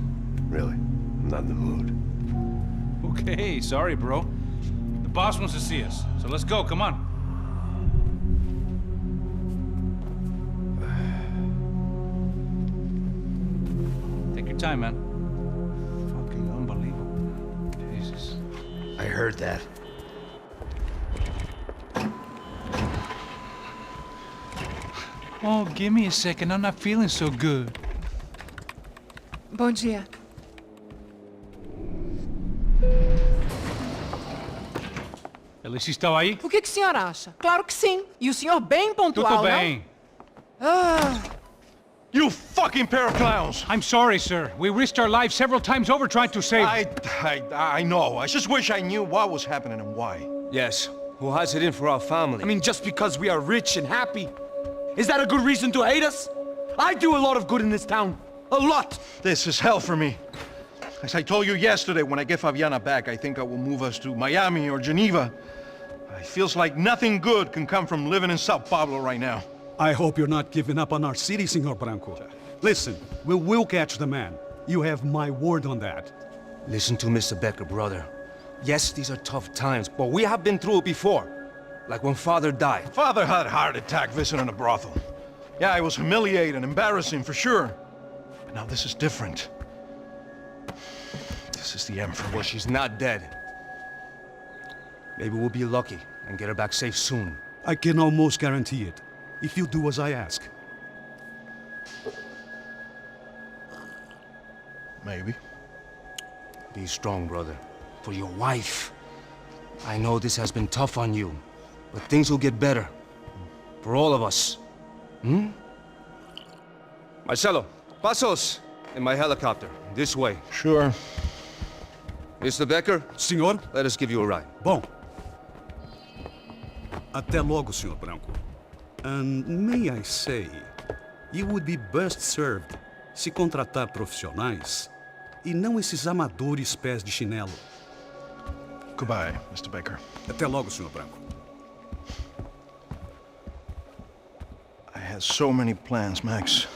Really, I'm not in the mood. Okay, sorry, bro. The boss wants to see us, so let's go, come on. Take your time, man. Fucking unbelievable. Jesus. I heard that. Oh, give me a second. I'm not feeling so good. Bom dia. Alice estava aí? O que o senhor acha? Claro que sim. E o senhor bem pontual, Tudo bem. não? Ah. You fucking pair of clowns! I'm sorry, sir. We risked our lives several times over trying to save... I know. I just wish I knew what was happening and why. Yes. Who has it in for our family? I mean, just because we are rich and happy, is that a good reason to hate us? I do a lot of good in this town. A lot! This is hell for me. As I told you yesterday, when I get Fabiana back, I think I will move us to Miami or Geneva. It feels like nothing good can come from living in Sao Paulo right now. I hope you're not giving up on our city, Senor Branco. Listen, we will catch the man. You have my word on that. Listen to Mr. Becker, brother. Yes, these are tough times, but we have been through it before. Like when Father died. Father had a heart attack visiting a brothel. Yeah, it was humiliating, embarrassing, for sure. But now this is different. This is the end for me. Well, she's not dead. Maybe we'll be lucky and get her back safe soon. I can almost guarantee it, if you do as I ask. Maybe. Be strong, brother. For your wife. I know this has been tough on you, but things will get better. For all of us. Hmm? Marcelo, pasos in my helicopter. This way. Sure. Mr. Becker? Senhor? Let us give you a ride. Bom. Até logo, Senhor Branco. And may I say, you would be best served se contratar profissionais e não esses amadores pés de chinelo. Goodbye, Mr. Baker. Até logo, Senhor Branco. I had so many plans, Max.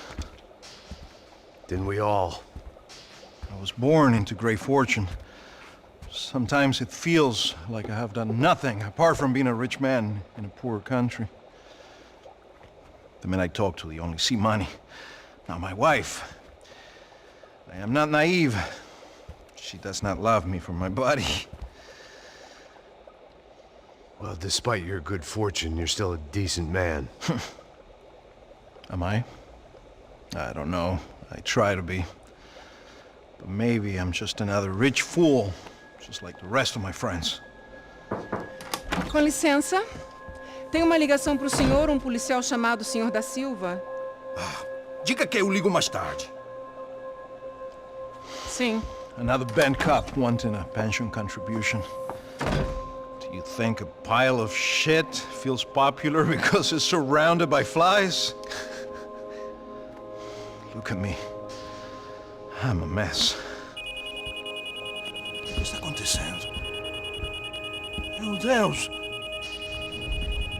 Didn't we all? I was born into great fortune. Sometimes it feels like I have done nothing apart from being a rich man in a poor country. The men I talk to, they only see money. Now my wife, I am not naive. She does not love me for my body. Well, despite your good fortune, you're still a decent man. Am I? I don't know. I try to be. But maybe I'm just another rich fool, just like the rest of my friends. Com licença. Tem uma ligação pro senhor, policial chamado Senhor da Silva. Diga que eu ligo mais tarde. Sim. Another band cop wanting a pension contribution. Do you think a pile of shit feels popular because it's surrounded by flies? Look at me. I'm a mess. O que está acontecendo? Meu Deus!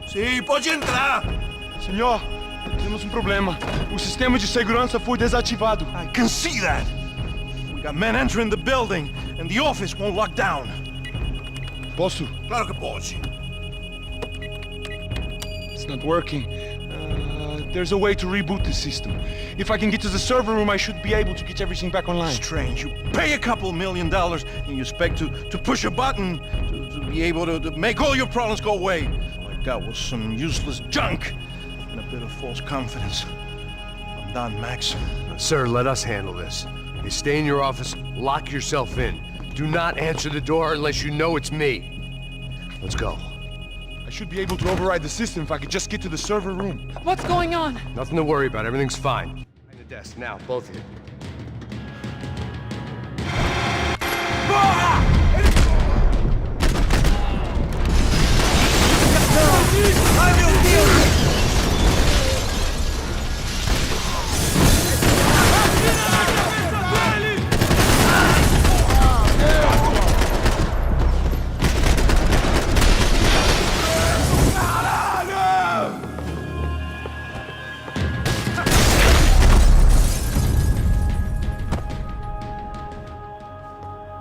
Sim, pode entrar! Senhor, temos problema. O sistema de segurança foi desativado. I can see that! We got men entering the building, and the office won't lock down. Posso? Claro que pode. It's not working. There's a way to reboot the system. If I can get to the server room, I should be able to get everything back online. Strange. You pay a couple $1 million, and you expect to push a button to be able to make all your problems go away. All I got was some useless junk and a bit of false confidence. I'm done, Max. Sir, let us handle this. You stay in your office, lock yourself in. Do not answer the door unless you know it's me. Let's go. I should be able to override the system if I could just get to the server room. What's going on? Nothing to worry about. Everything's fine. Behind the desk now, both of you. Ai, meu Deus!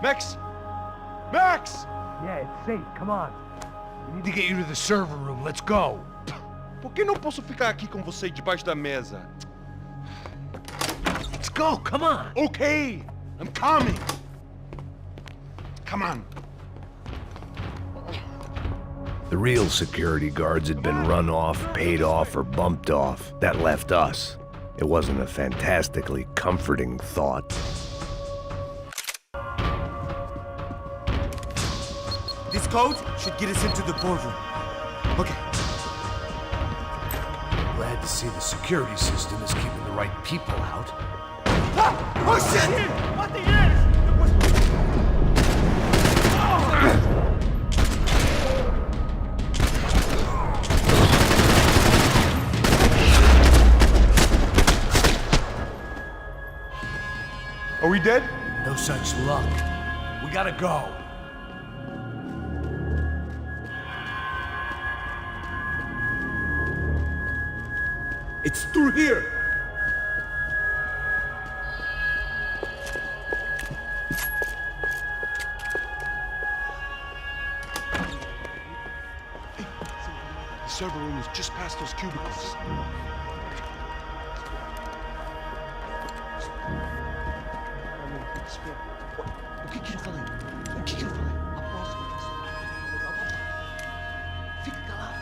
Max! Max! Yeah, it's safe. Come on. We need to get you to the server room. Let's go. Por que não posso ficar aqui com você debaixo da mesa? Let's go. Come on. Okay, I'm coming. Come on. The real security guards had been run off, paid off, or bumped off. That left us. It wasn't a fantastically comforting thought. This code should get us into the boardroom. Okay. Glad to see the security system is keeping the right people out. Ah! Oh shit! What the hell? Are we dead? No such luck. We gotta go. It's through here. The server room is just past those cubicles. O que eu falei? O que eu falei? A próxima vez. Fica calado.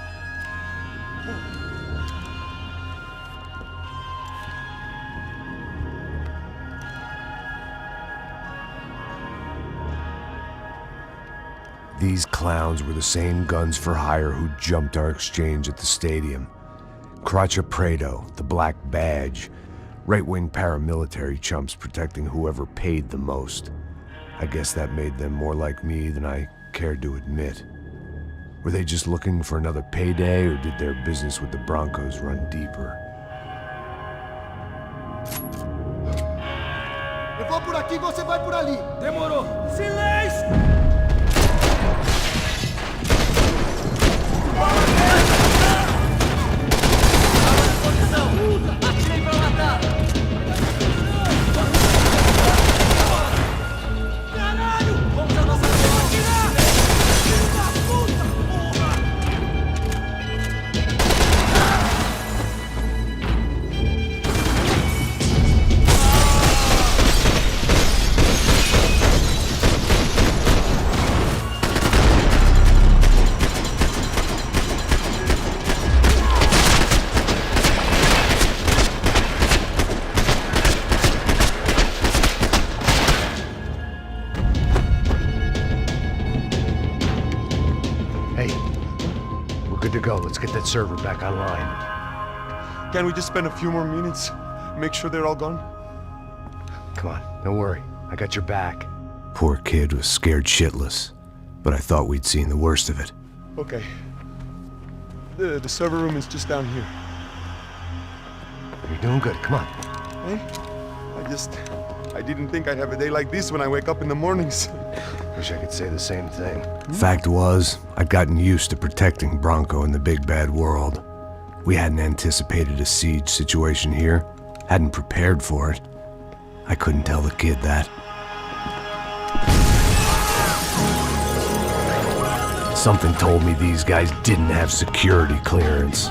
These clowns were the same guns for hire who jumped our exchange at the stadium. Crotcha Prado, the Black Badge, right-wing paramilitary chumps protecting whoever paid the most. I guess that made them more like me than I cared to admit. Were they just looking for another payday, or did their business with the Broncos run deeper? Eu vou por aqui, você vai por ali. Demorou. Silêncio! Atirei pra matar! Caralho! Vamos a nossa atirar! Filho da puta, porra! Good to go. Let's get that server back online. Can we just spend a few more minutes? Make sure they're all gone? Come on, don't worry. I got your back. Poor kid was scared shitless, but I thought we'd seen the worst of it. Okay. The server room is just down here. You're doing good. Come on. Hey? I didn't think I'd have a day like this when I wake up in the mornings. Wish I could say the same thing. Fact was, I'd gotten used to protecting Bronco in the big bad world. We hadn't anticipated a siege situation here, hadn't prepared for it. I couldn't tell the kid that. Something told me these guys didn't have security clearance.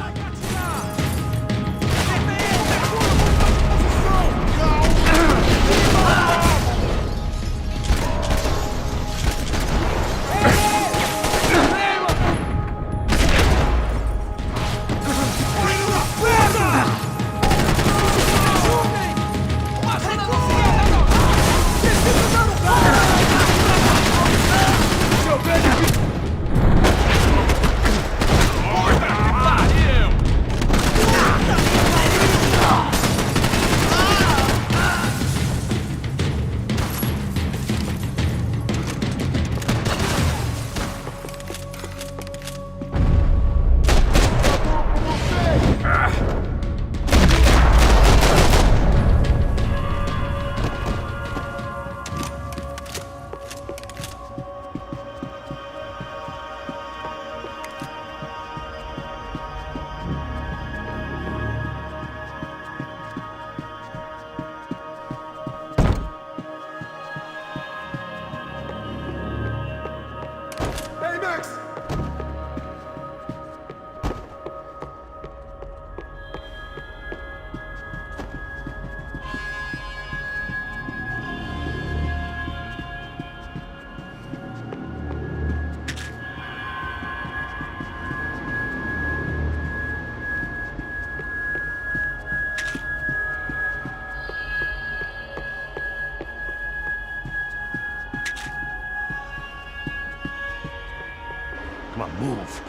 Move.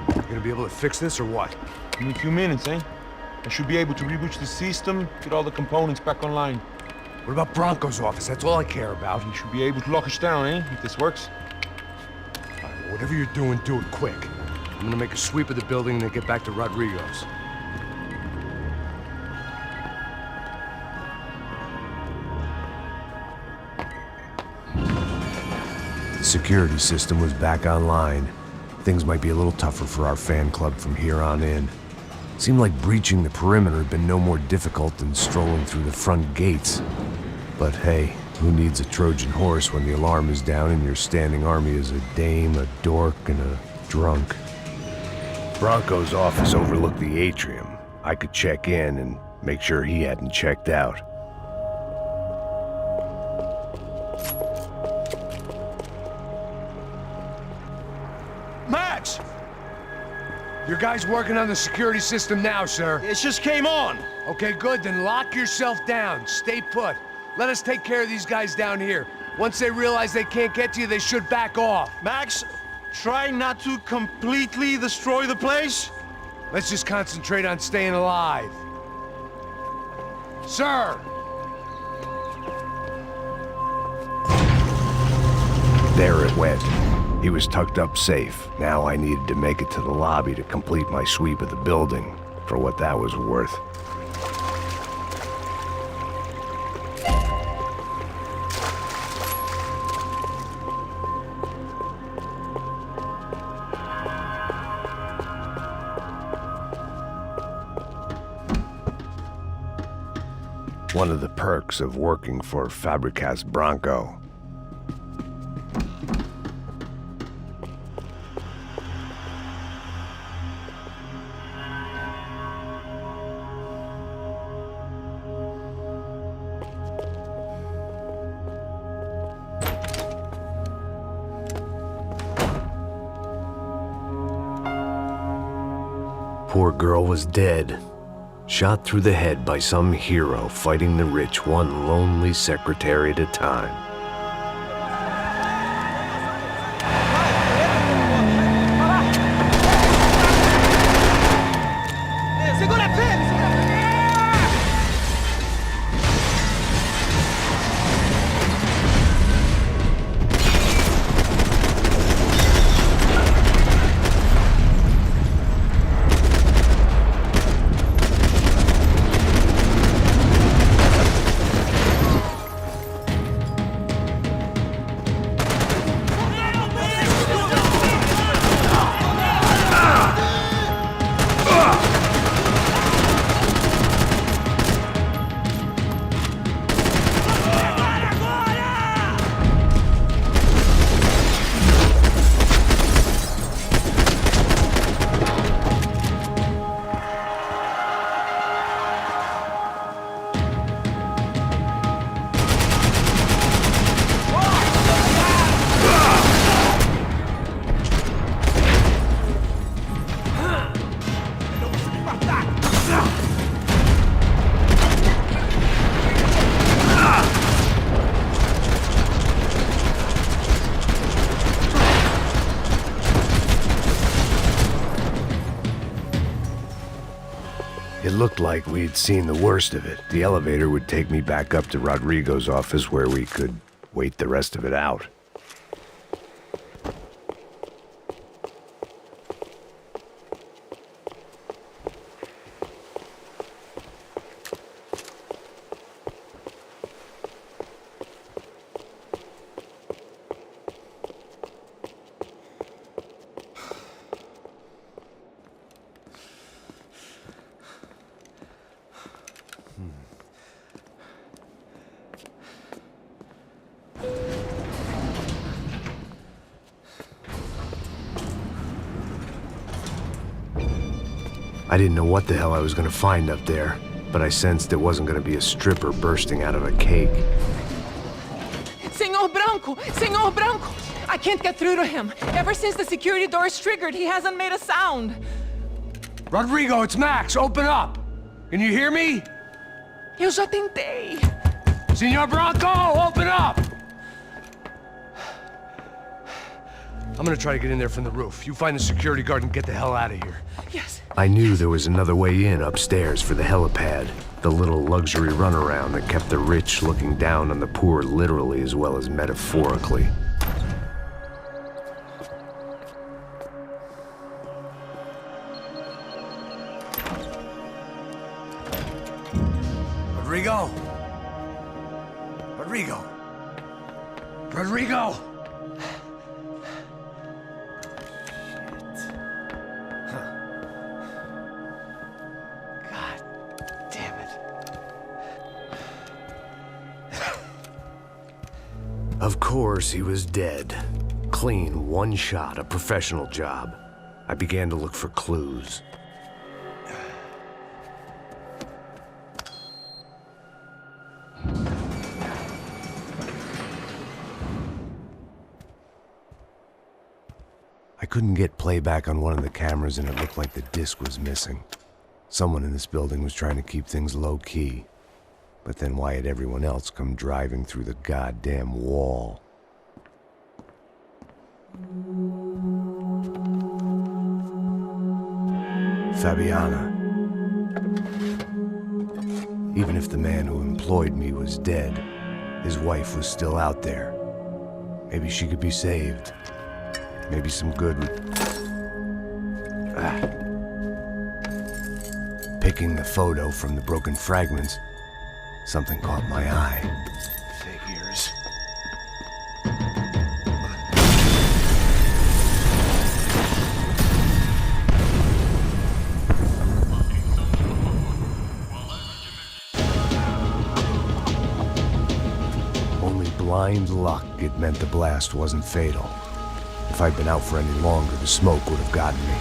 You gonna be able to fix this or what? In a few minutes, eh? I should be able to reboot the system, get all the components back online. What about Bronco's office? That's all I care about. You should be able to lock us down, eh? If this works. All right, well, whatever you're doing, do it quick. I'm gonna make a sweep of the building and then get back to Rodrigo's. The security system was back online. Things might be a little tougher for our fan club from here on in. Seemed like breaching the perimeter had been no more difficult than strolling through the front gates. But hey, who needs a Trojan horse when the alarm is down and your standing army is a dame, a dork, and a drunk? Bronco's office overlooked the atrium. I could check in and make sure he hadn't checked out. Max! Your guy's working on the security system now, sir. It just came on. Okay, good. Then lock yourself down. Stay put. Let us take care of these guys down here. Once they realize they can't get to you, they should back off. Max, try not to completely destroy the place. Let's just concentrate on staying alive. Sir! There it went. He was tucked up safe. Now I needed to make it to the lobby to complete my sweep of the building, for what that was worth. One of the perks of working for Fabricas Bronco. Poor girl was dead. Shot through the head by some hero fighting the rich one lonely secretary at a time. Segura firme! It looked like we'd seen the worst of it. The elevator would take me back up to Rodrigo's office where we could wait the rest of it out. I didn't know what the hell I was gonna find up there, but I sensed it wasn't gonna be a stripper bursting out of a cake. Senor Branco! Senor Branco! I can't get through to him. Ever since the security door is triggered, he hasn't made a sound. Rodrigo, it's Max. Open up. Can you hear me? Eu já tentei. Senor Branco, open up! I'm gonna try to get in there from the roof. You find the security guard and get the hell out of here. Yes. I knew there was another way in upstairs for the helipad, the little luxury runaround that kept the rich looking down on the poor literally as well as metaphorically. Rodrigo! Rodrigo! Rodrigo! Of course, he was dead. Clean, one shot, a professional job. I began to look for clues. I couldn't get playback on one of the cameras and it looked like the disc was missing. Someone in this building was trying to keep things low-key. But then why had everyone else come driving through the goddamn wall? Fabiana. Even if the man who employed me was dead, his wife was still out there. Maybe she could be saved. Maybe some good would... Picking the photo from the broken fragments, something caught my eye. Figures. Only blind luck it meant the blast wasn't fatal. If I'd been out for any longer, the smoke would have gotten me.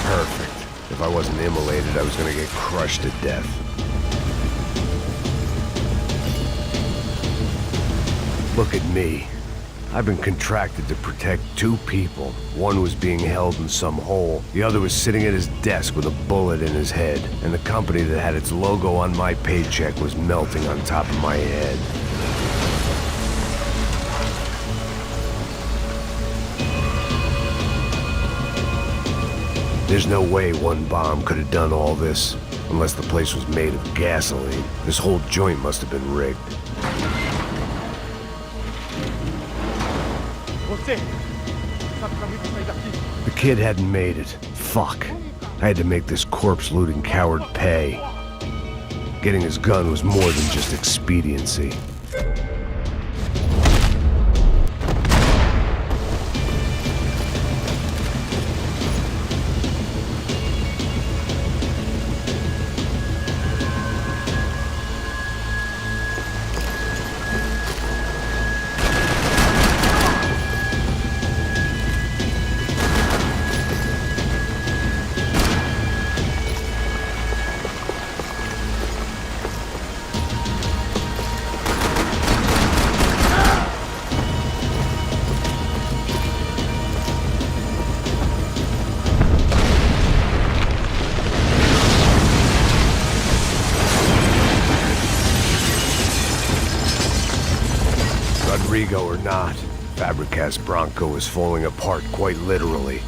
Perfect. If I wasn't immolated, I was gonna get crushed to death. Look at me. I've been contracted to protect two people. One was being held in some hole. The other was sitting at his desk with a bullet in his head. And the company that had its logo on my paycheck was melting on top of my head. There's no way one bomb could have done all this. Unless the place was made of gasoline. This whole joint must have been rigged. The kid hadn't made it. Fuck. I had to make this corpse-looting coward pay. Getting his gun was more than just expediency. Rodrigo or not, Fabricas Bronco is falling apart quite literally.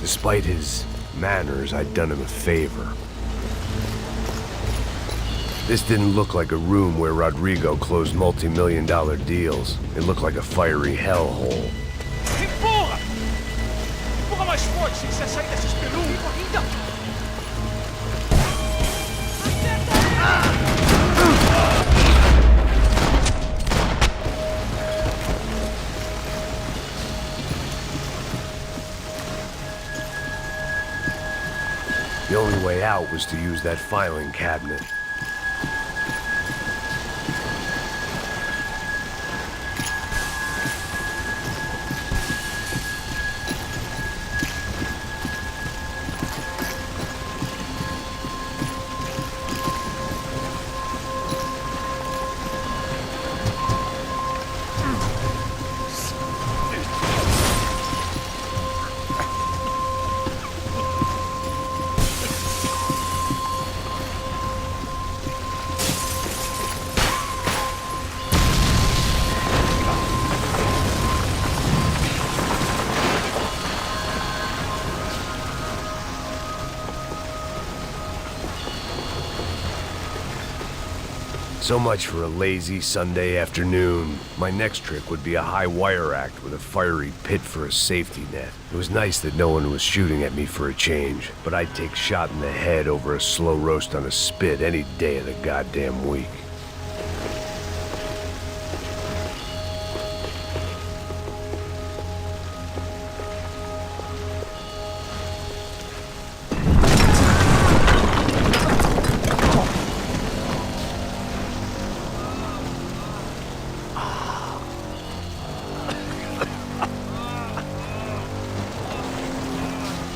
Despite his manners, I'd done him a favor. This didn't look like a room where Rodrigo closed multi-million-dollar deals. It looked like a fiery hellhole. Empurra! Empurra mais forte, sem você sair dessa espelunca! The only way out was to use that filing cabinet. So much for a lazy Sunday afternoon. My next trick would be a high wire act with a fiery pit for a safety net. It was nice that no one was shooting at me for a change, but I'd take shot in the head over a slow roast on a spit any day of the goddamn week.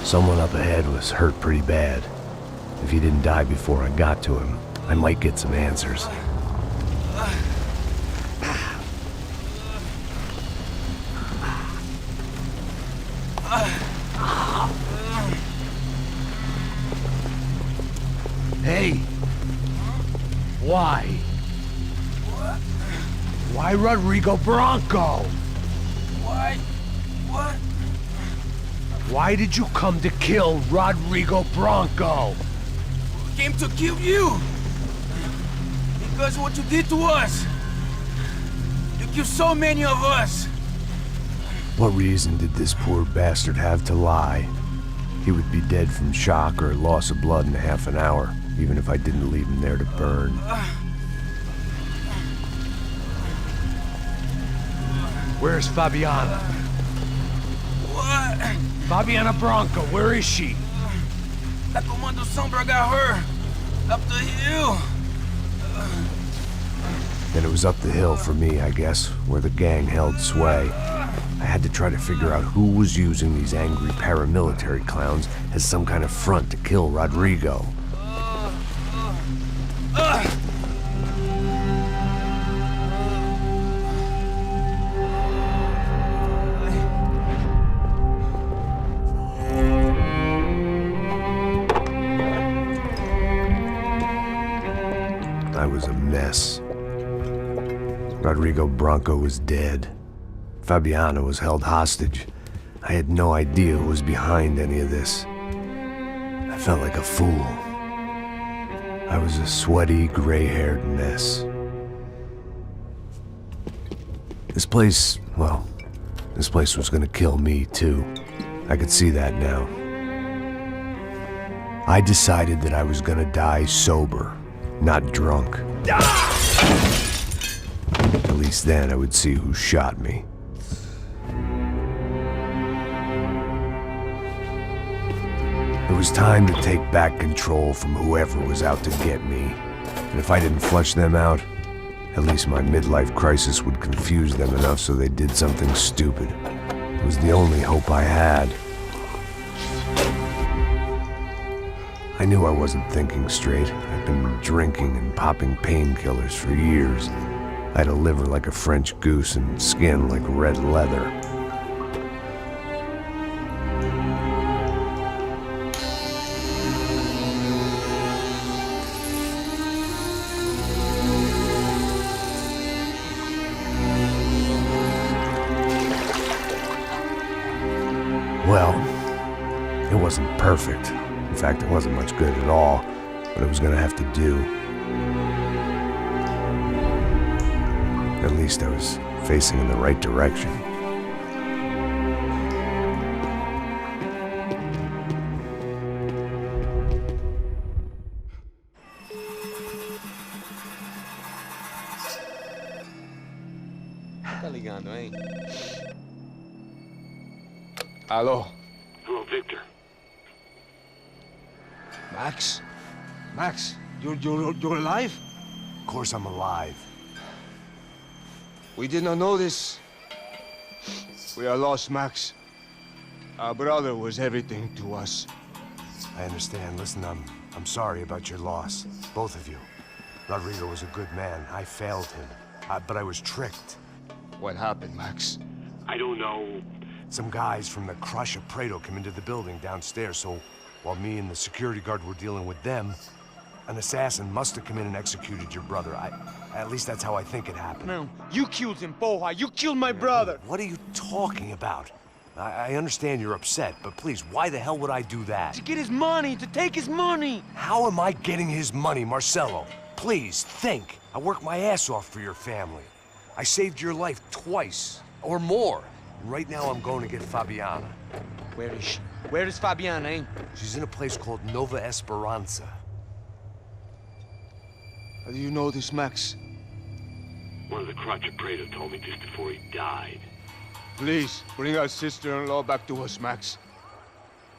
Someone up ahead was hurt pretty bad. If he didn't die before I got to him, I might get some answers. Hey! Why? Why Rodrigo Bronco? Why? What? Why did you come to kill Rodrigo Bronco? We came to kill you! Because of what you did to us! You killed so many of us! What reason did this poor bastard have to lie? He would be dead from shock or loss of blood in half an hour, even if I didn't leave him there to burn. Where's Fabiana? What? Fabiana Bronco, where is she? That Comando Sombra got her! Up the hill! Then it was up the hill for me, I guess, where the gang held sway. I had to try to figure out who was using these angry paramilitary clowns as some kind of front to kill Rodrigo. I was a mess. Rodrigo Bronco was dead. Fabiana was held hostage. I had no idea who was behind any of this. I felt like a fool. I was a sweaty, gray-haired mess. This place was gonna kill me too. I could see that now. I decided that I was gonna die sober, not drunk. At least then I would see who shot me. It was time to take back control from whoever was out to get me. And if I didn't flush them out, at least my midlife crisis would confuse them enough so they did something stupid. It was the only hope I had. I knew I wasn't thinking straight. I'd been drinking and popping painkillers for years. I had a liver like a French goose and skin like red leather. Well, it wasn't perfect. In fact, it wasn't much good at all, but it was gonna have to do. At least I was facing in the right direction. Tá ligando, hein? Alô? Hello, Victor. Max? Max, you're alive? Of course I'm alive. We did not know this. We are lost, Max. Our brother was everything to us. I understand. Listen, I'm sorry about your loss. Both of you. Rodrigo was a good man. I failed him. But I was tricked. What happened, Max? I don't know. Some guys from the Crush of Prado came into the building downstairs, so while me and the security guard were dealing with them, an assassin must have come in and executed your brother. At least that's how I think it happened. No, you killed him, porra. You killed my brother. What are you talking about? I understand you're upset, but please, why the hell would I do that? To get his money, to take his money. How am I getting his money, Marcelo? Please, think. I worked my ass off for your family. I saved your life twice, or more. Right now I'm going to get Fabiana. Where is she? Where is Fabiana, eh? She's in a place called Nova Esperanza. How do you know this, Max? One of the Crotcher Prater told me just before he died. Please, bring our sister-in-law back to us, Max.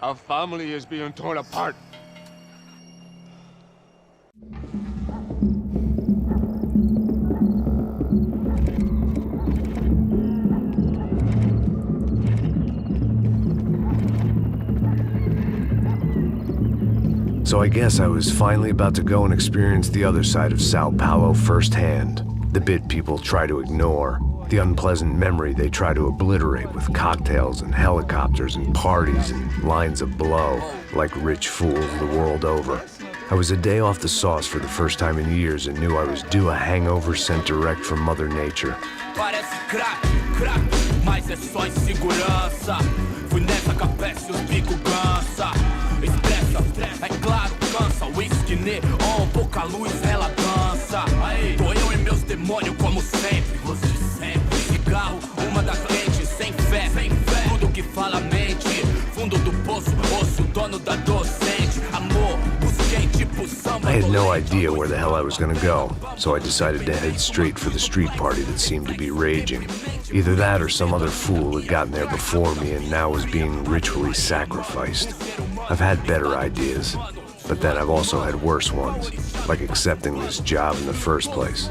Our family is being torn apart. So I guess I was finally about to go and experience the other side of Sao Paulo firsthand. The bit people try to ignore. The unpleasant memory they try to obliterate with cocktails and helicopters and parties and lines of blow, like rich fools the world over. I was a day off the sauce for the first time in years and knew I was due a hangover sent direct from Mother Nature. Parece crack, mas é só insegurança. Fui nessa capeste, os bico cansa. Expressa, é claro, cansa. Whisky neon, pouca luz, ela dança. Tô eu e meus demônios como sempre. Você sempre. Cigarro, uma das lentes, sem fé. Tudo que fala mente. Fundo do poço, osso, dono da docente. Amor, busquei tipo samba. I had no idea where the hell I was gonna go, so I decided to head straight for the street party that seemed to be raging. Either that or some other fool had gotten there before me and now was being ritually sacrificed. I've had better ideas, but then I've also had worse ones, like accepting this job in the first place.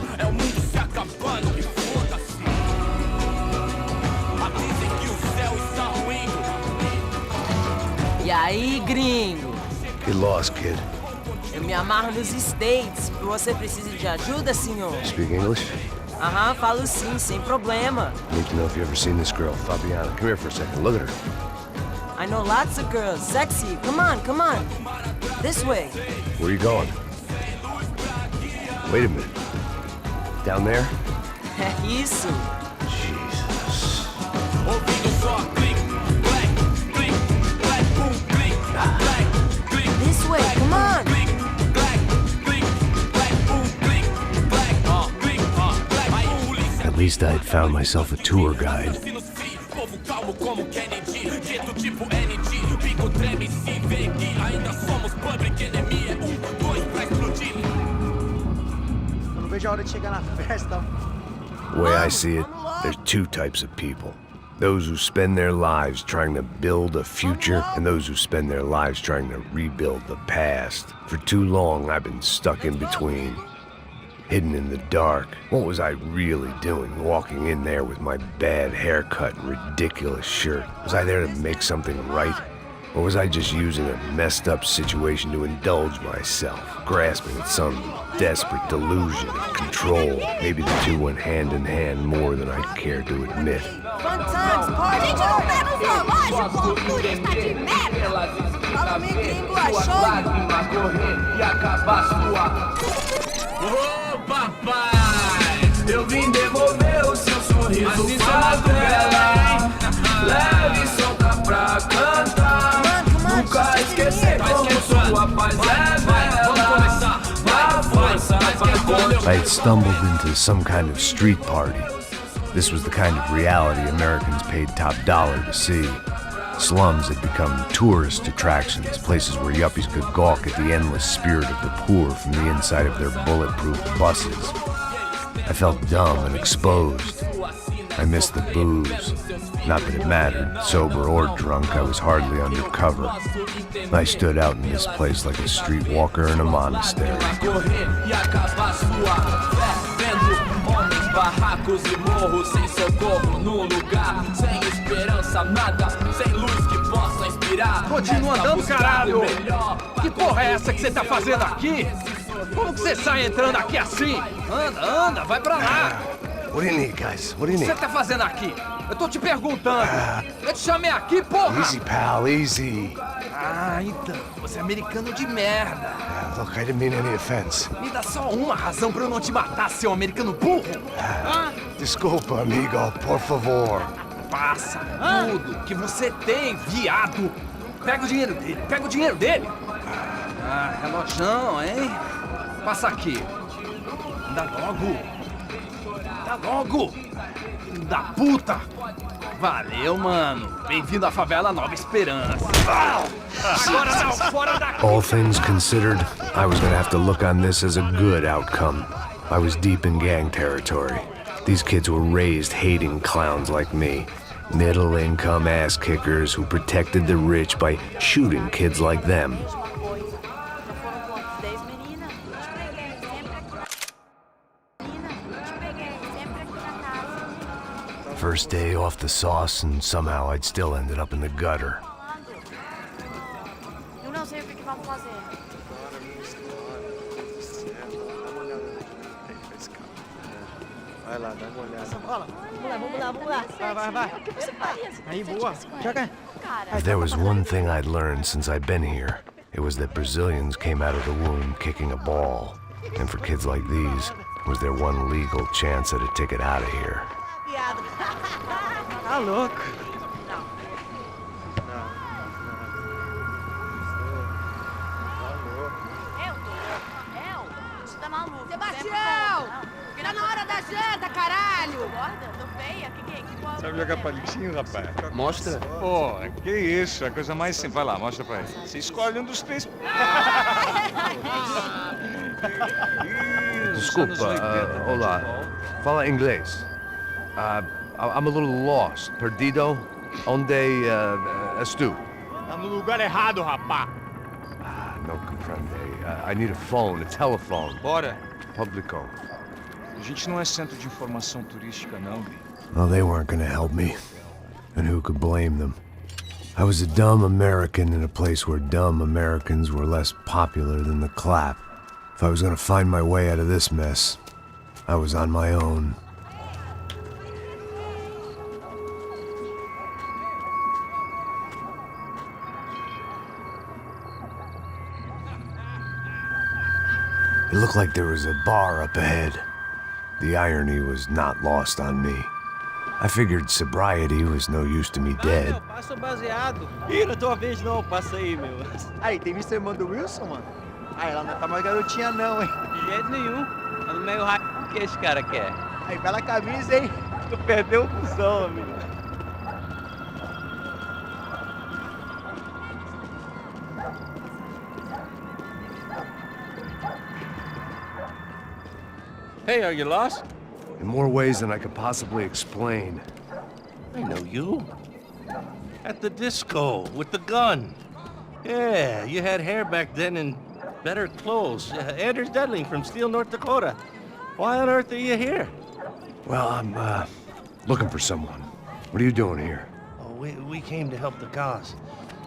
E aí, gringo? Get lost, kid. Eu me amarro nos States. Você precisa de ajuda, senhor? Speak English? Aham, falo sim, sem problema. Need to know if you ever seen this girl, Fabiana. Come here for a second. Look at her. I know lots of girls. Sexy. Come on, come on. This way. Where are you going? Wait a minute. Down there? É isso. Jesus. This way, come on. At least I had found myself a tour guide. Não vejo a hora de chegar na festa. The way I see it, there's two types of people. Those who spend their lives trying to build a future, and those who spend their lives trying to rebuild the past. For too long, I've been stuck in between. Hidden in the dark. What was I really doing, walking in there with my bad haircut and ridiculous shirt? Was I there to make something right? Or was I just using a messed up situation to indulge myself, grasping at some desperate delusion of control? Maybe the two went hand in hand more than I care to admit. Fun times, party. Gente, não pega o zoológico. Turista de merda. Fala, meu gringo, achou? Ô, papai, eu vim devolver o seu sorriso favela. Leve e solta pra cantar. Nunca esquecer como sua paz é bela. Vai força, I had stumbled into some kind of street party. This was the kind of reality Americans paid top dollar to see. Slums had become tourist attractions, places where yuppies could gawk at the endless spirit of the poor from the inside of their bulletproof buses. I felt dumb and exposed. I missed the booze. Not that it mattered, sober or drunk, I was hardly undercover. I stood out in this place like a streetwalker in a monastery. Barracos e morros sem socorro num lugar sem esperança, nada, sem luz que possa inspirar. Continua andando, caralho! Que porra é essa que você tá fazendo aqui? Como que você sai entrando aqui assim? Anda, vai pra lá! What do you need, guys? What do you O que need? você tá fazendo aqui? Eu tô te perguntando. Eu te chamei aqui, porra! Easy, pal, easy. Ah, então, você é americano de merda. Look, I didn't mean any offense. Me dá só uma razão pra eu não te matar, seu americano burro. Desculpa, amigo, por favor. Passa tudo que você tem, viado. Pega o dinheiro dele, pega o dinheiro dele. Ah, relojão, hein? Passa aqui. Anda logo! Anda logo! Filho da puta! Valeu, mano. Bem-vindo à favela Nova Esperança. Agora não, fora daqui! All things considered, I was gonna have to look on this as a good outcome. I was deep in gang territory. These kids were raised hating clowns like me. Middle-income ass-kickers who protected the rich by shooting kids like them. First day off the sauce, and somehow I'd still ended up in the gutter. Eu não sei o que vamos fazer. Vai lá, dá uma olhada. Vamos lá. Vai. O que você faria? Aí, boa. Joga. If there was one thing I'd learned since I'd been here, it was that Brazilians came out of the womb kicking a ball. And for kids like these, it was their one legal chance at a ticket out of here. Tá louco. Tá maluco. Sebastião! Tá na hora da janta, caralho! Gorda, tô feia. Que Sabe jogar palitinho, rapaz? Mostra. Pô, que isso, a coisa mais simples. Vai lá, mostra pra ele. Você escolhe um dos três. Desculpa, olá. Fala inglês. I'm a little lost. Perdido? Onde estou? Tá no lugar errado, rapá. Não compreende. I need a phone, a telephone. Bora. Publico. A gente não é centro de informação turística, não, Gui. Well, they weren't gonna help me. And who could blame them? I was a dumb American in a place where dumb Americans were less popular than the clap. If I was gonna find my way out of this mess, I was on my own. It looked like there was a bar up ahead. The irony was not lost on me. I figured sobriety was no use to me dead. Meu, passa o baseado. Ih, não é tua vez não, passa aí, meu. Aí, tem visto a irmã do Wilson, mano? Ah, ela não tá mais garotinha não, hein? De jeito nenhum. Tá no meio raio. O que esse cara quer? Aí, bela camisa, hein? Tu perdeu o cuzão, amigo. Hey, are you lost? In more ways than I could possibly explain. I know you. At the disco, with the gun. Yeah, you had hair back then and better clothes. Anders Dudling from Steele, North Dakota. Why on earth are you here? Well, I'm, looking for someone. What are you doing here? Oh, we came to help the cause.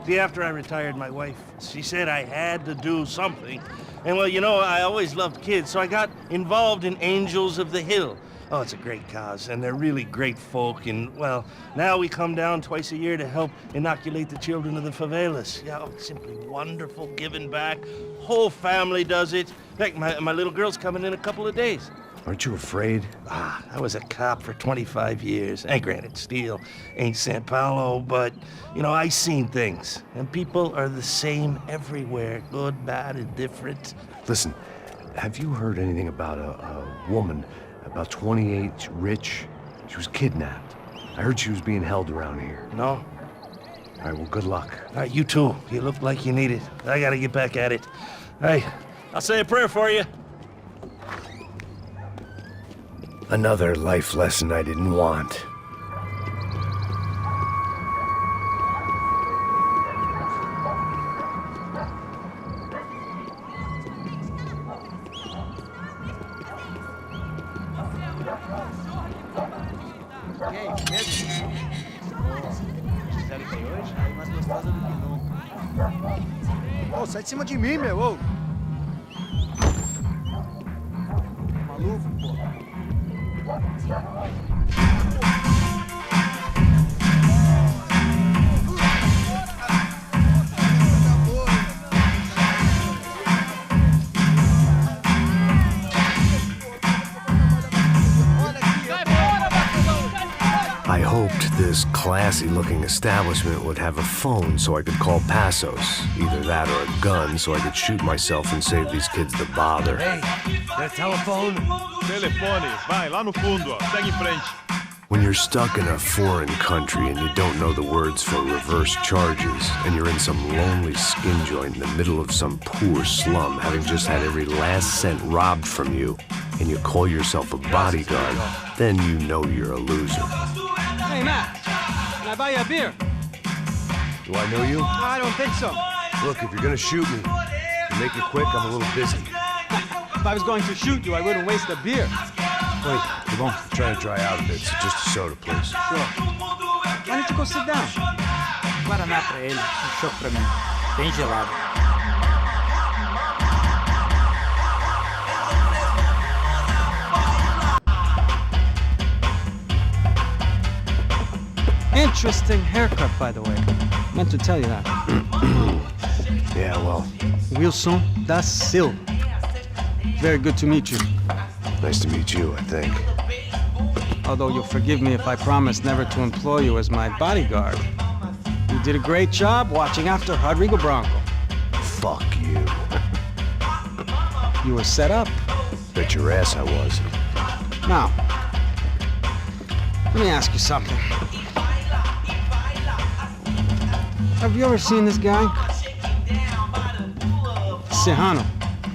See, after I retired, my wife, she said I had to do something. And well, you know, I always loved kids, so I got involved in Angels of the Hill. Oh, it's a great cause, and they're really great folk, and, well, now we come down twice a year to help inoculate the children of the favelas. Yeah, oh, simply wonderful, giving back. Whole family does it. In fact, my little girl's coming in a couple of days. Aren't you afraid? I was a cop for 25 years. And granted, Steele ain't San Paulo, but, you know, I seen things. And people are the same everywhere, good, bad, indifferent. Listen, have you heard anything about a woman, about 28, rich? She was kidnapped. I heard she was being held around here. No? All right, well, good luck. All right, you too. You look like you need it. I gotta get back at it. Hey, I'll say a prayer for you. Another life lesson I didn't want. Ô, sai de cima de mim, meu, ô. Maluco, pô. I hoped this this classy-looking establishment would have a phone so I could call Passos. Either that or a gun so I could shoot myself and save these kids the bother. Hey, got a telephone? Telefone, vai, lá no fundo, ó. Segue em frente. When you're stuck in a foreign country and you don't know the words for reverse charges, and you're in some lonely skin joint in the middle of some poor slum, having just had every last cent robbed from you, and you call yourself a bodyguard, then you know you're a loser. Hey, Matt, can I buy you a beer? Do I know you? I don't think so. Look, if you're gonna shoot me, to make it quick, I'm a little busy. If I was going to shoot you, I wouldn't waste a beer. Wait, come on. I'm trying to dry out a bit, so just a soda, please. Sure. Why don't you go sit down? Guaraná pra ele, chopp pra mim. Bem gelado. Interesting haircut, by the way. Meant to tell you that. Yeah, well, Wilson da Silva. Very good to meet you. nice to meet you, I think. Although you'll forgive me if I promise never to employ you as my bodyguard. You did a great job watching after Rodrigo Branco. Fuck you. You were set up. Bet your ass I was. Now, let me ask you something. Have you ever seen this guy? Serrano.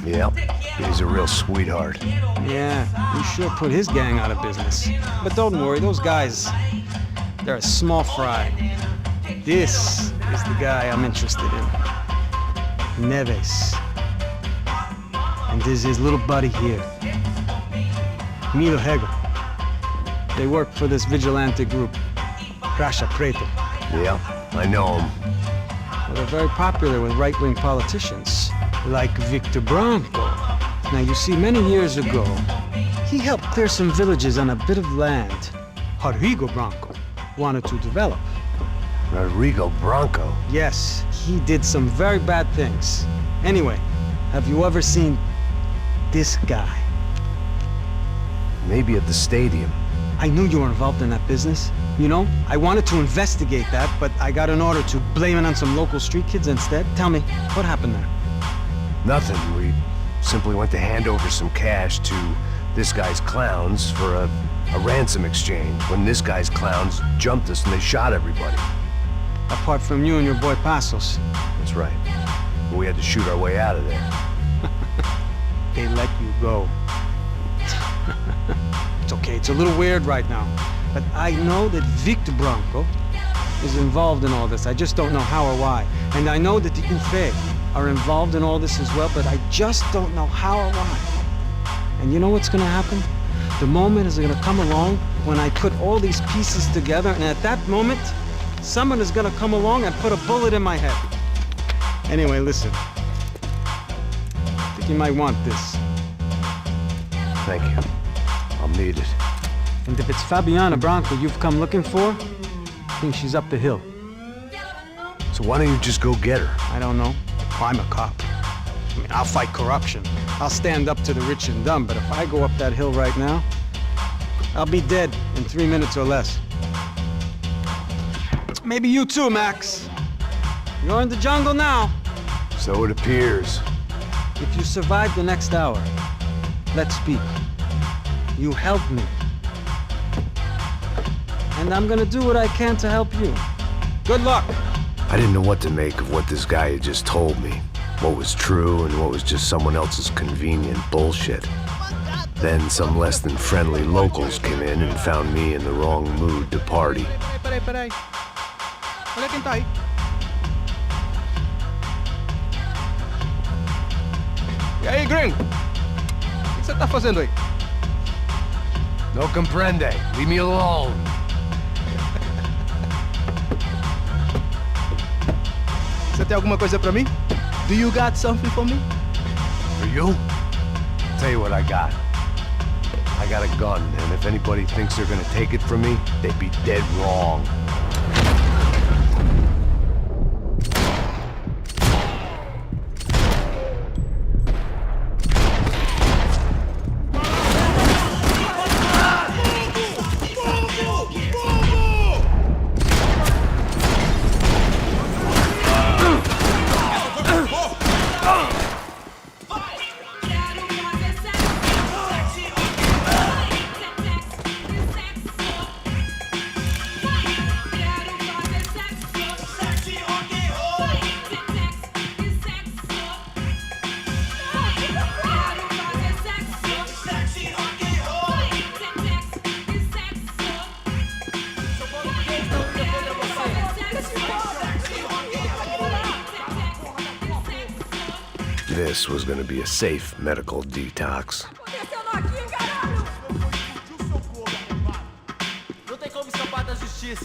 Yep, he's a real sweetheart. Yeah, you sure put his gang out of business. But don't worry, those guys, they're a small fry. This is the guy I'm interested in. Neves. And there's his little buddy here. Milo Hegel. They work for this vigilante group, Caixa Preta. Yeah, I know him. Well, they're very popular with right-wing politicians, like Victor Branco. Now, you see, many years ago, he helped clear some villages on a bit of land Rodrigo Branco wanted to develop. Rodrigo Branco? Yes, he did some very bad things. Anyway, have you ever seen this guy? Maybe at the stadium. I knew you were involved in that business. You know, I wanted to investigate that, but I got an order to blame it on some local street kids instead. Tell me, what happened there? Nothing. We simply went to hand over some cash to this guy's clowns for a ransom exchange when this guy's clowns jumped us and they shot everybody. Apart from you and your boy Passos. That's right. But we had to shoot our way out of there. They let you go. It's okay, it's a little weird right now. But I know that Victor Branco is involved in all this. I just don't know how or why. And I know that the UFE are involved in all this as well, but I just don't know how or why. And you know what's gonna happen? The moment is gonna come along when I put all these pieces together, and at that moment, someone is gonna come along and put a bullet in my head. Anyway, listen. I think you might want this. Thank you. I'll need it. And if it's Fabiana Branco you've come looking for, I think she's up the hill. So why don't you just go get her? I don't know. I'm a cop. I mean, I'll fight corruption. I'll stand up to the rich and dumb, but if I go up that hill right now, I'll be dead in 3 minutes or less. Maybe you too, Max. You're in the jungle now. So it appears. If you survive the next hour, let's speak. You help me. And I'm gonna do what I can to help you. Good luck. I didn't know what to make of what this guy had just told me. What was true and what was just someone else's convenient bullshit. Then some less than friendly locals came in and found me in the wrong mood to party. Peraí. Olha quem tá aí. E aí, gringo? O que você tá fazendo aí? No comprende. Leave me alone. Você tem alguma coisa pra mim? Do you got something for me? For you? Tell you what I got. I got a gun, and if anybody thinks they're gonna take it from me, they'd be dead wrong. this was going to be a safe medical detox. Não tem como escapar da justiça.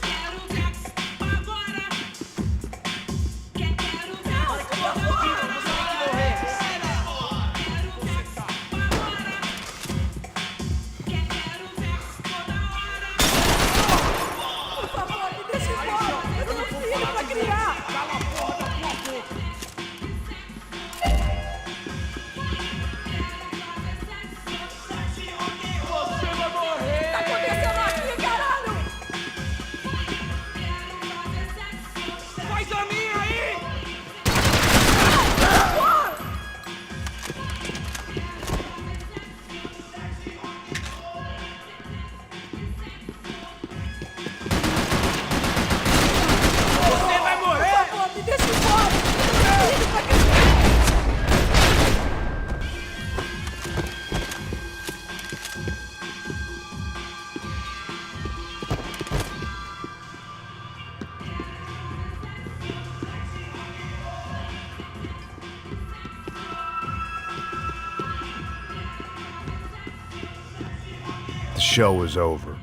The show was over.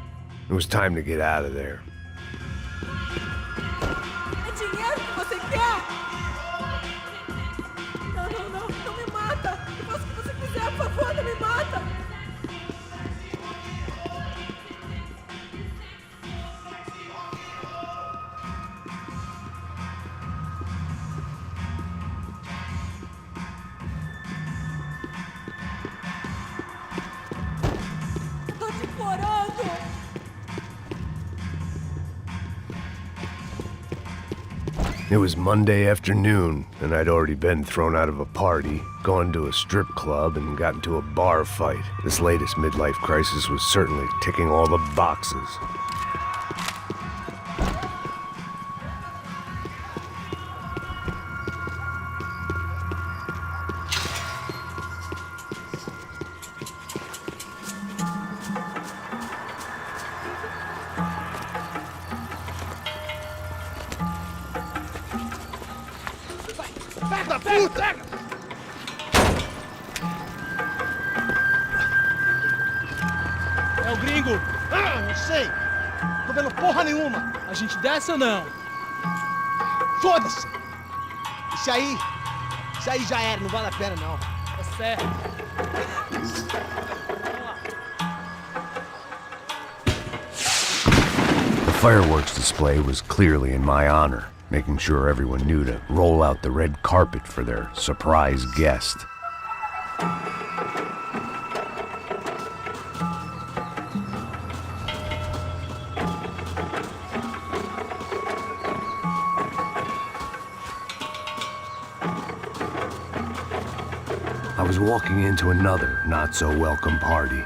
It was time to get out of there. É dinheiro que você quer? Não me mata. Eu faço o que você quiser, por favor, não me mata. Tô te implorando. It was Monday afternoon, and I'd already been thrown out of a party, gone to a strip club, and got into a bar fight. This latest midlife crisis was certainly ticking all the boxes. Pega, puta! É o gringo. Ah, não sei. Tô vendo porra nenhuma. A gente desce ou não? Foda-se. Isso aí já era, não vale a pena não. Tá certo. The fireworks display was clearly in my honor, making sure everyone knew to roll out the red carpet for their surprise guest. I was walking into another not-so-welcome party.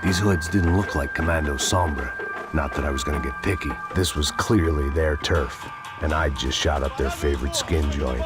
These hoods didn't look like Commando Sombra. Not that I was gonna get picky. This was clearly their turf, and I'd just shot up their favorite skin joint.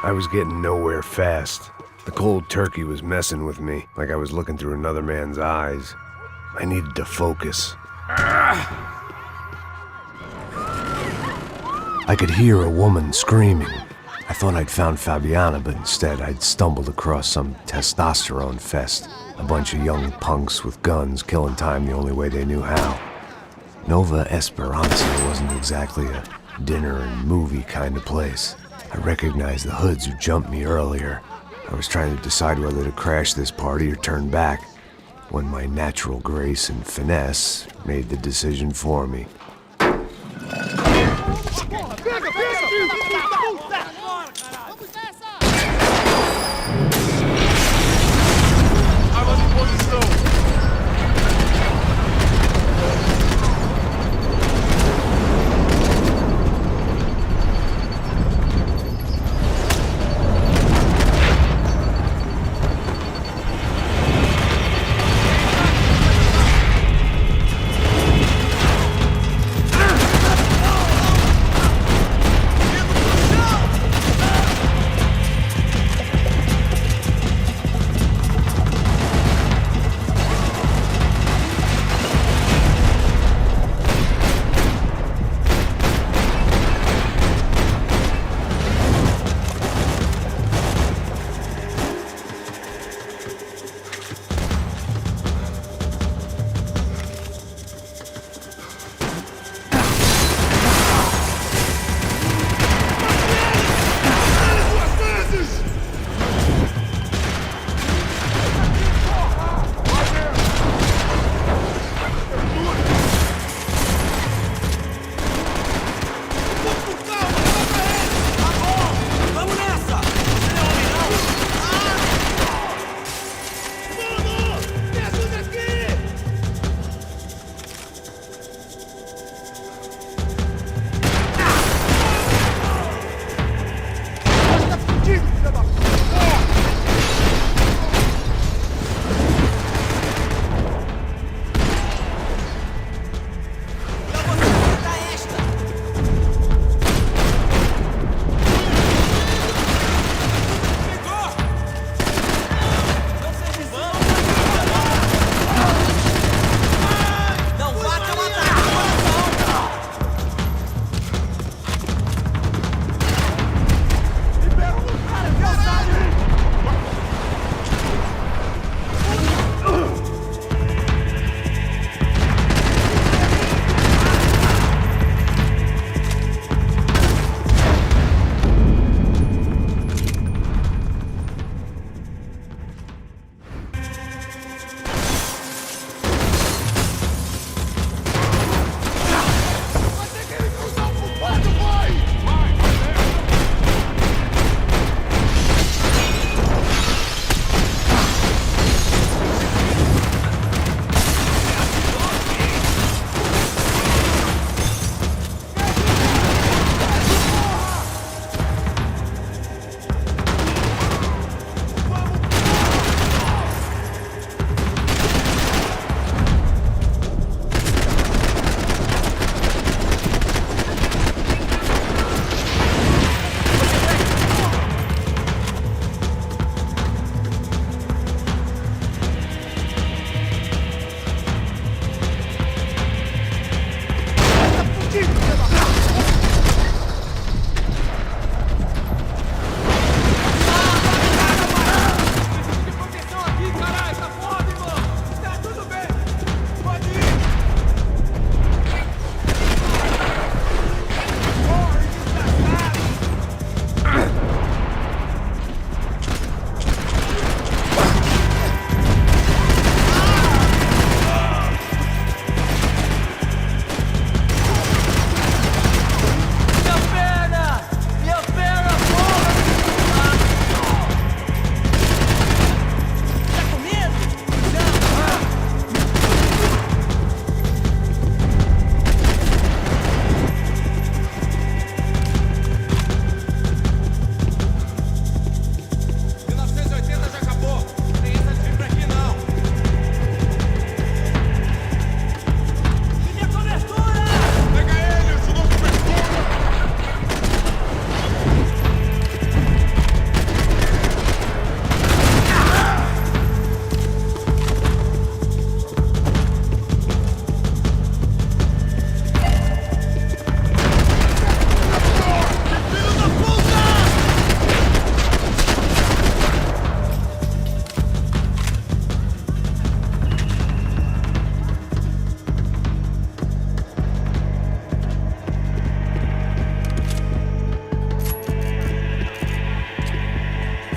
I was getting nowhere fast. The cold turkey was messing with me, like I was looking through another man's eyes. I needed to focus. I could hear a woman screaming. I thought I'd found Fabiana, but instead I'd stumbled across some testosterone fest. A bunch of young punks with guns killing time the only way they knew how. Nova Esperanza wasn't exactly a dinner and movie kind of place. I recognized the hoods who jumped me earlier. I was trying to decide whether to crash this party or turn back, when my natural grace and finesse made the decision for me.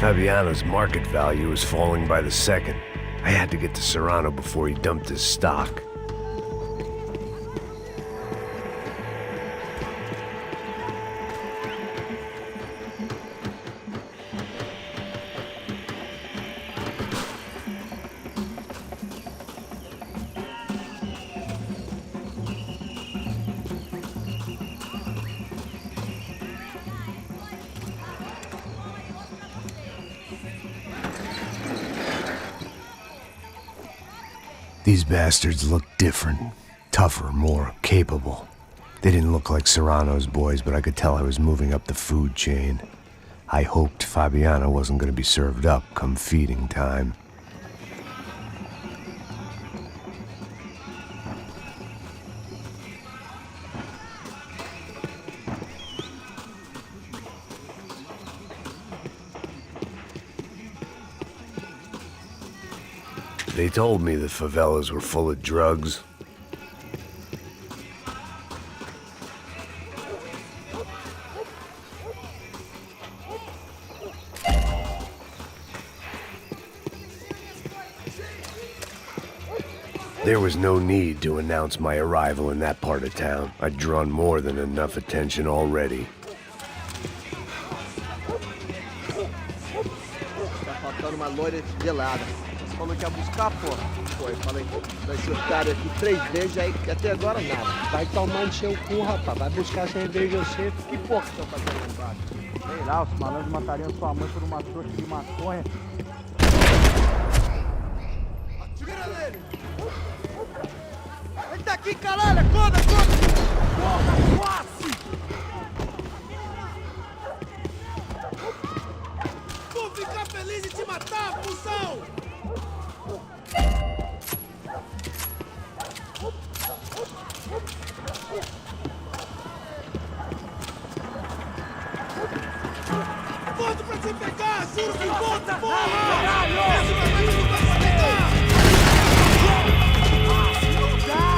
Fabiano's market value was falling by the second. I had to get to Serrano before he dumped his stock. These bastards looked different, tougher, more capable. They didn't look like Serrano's boys, but I could tell I was moving up the food chain. I hoped Fabiano wasn't going to be served up come feeding time. They told me the favelas were full of drugs. There was no need to announce my arrival in that part of town. I'd drawn more than enough attention already. Tá faltando uma loira gelada. Você falou que ia buscar, porra? Foi, falei, vai ser otário aqui 3 vezes, aí até agora nada. Vai tomar no seu cu, rapaz. Vai buscar cerveja você. Que porra que estão fazendo lá embaixo? Sei lá, os malandros matariam sua mãe por uma trouxa de maconha. Atira nele! Ele tá aqui, caralho! Acorda, acorda! Porra, quase! Vou ficar feliz em te matar, cuzão! Volta pra te pegar! Juro que volta, porra! Esse momento não vai se pegar! Não dá!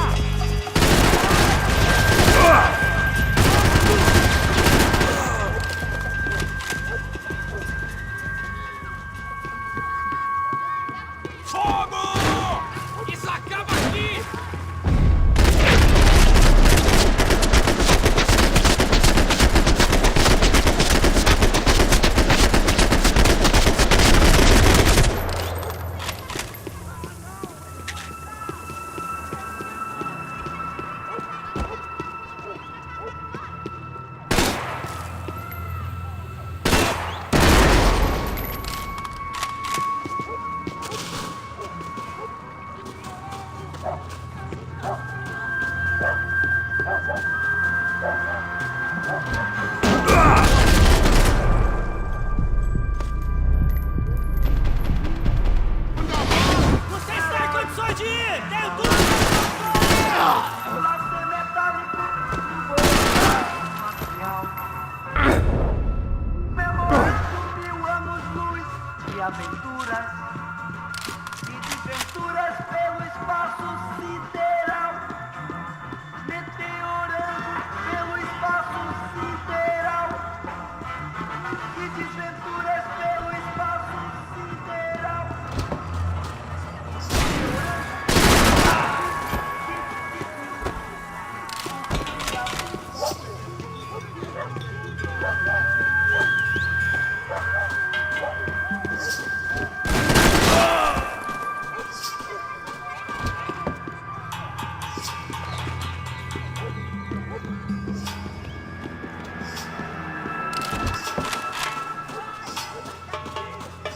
Fogo! Isso acaba aqui!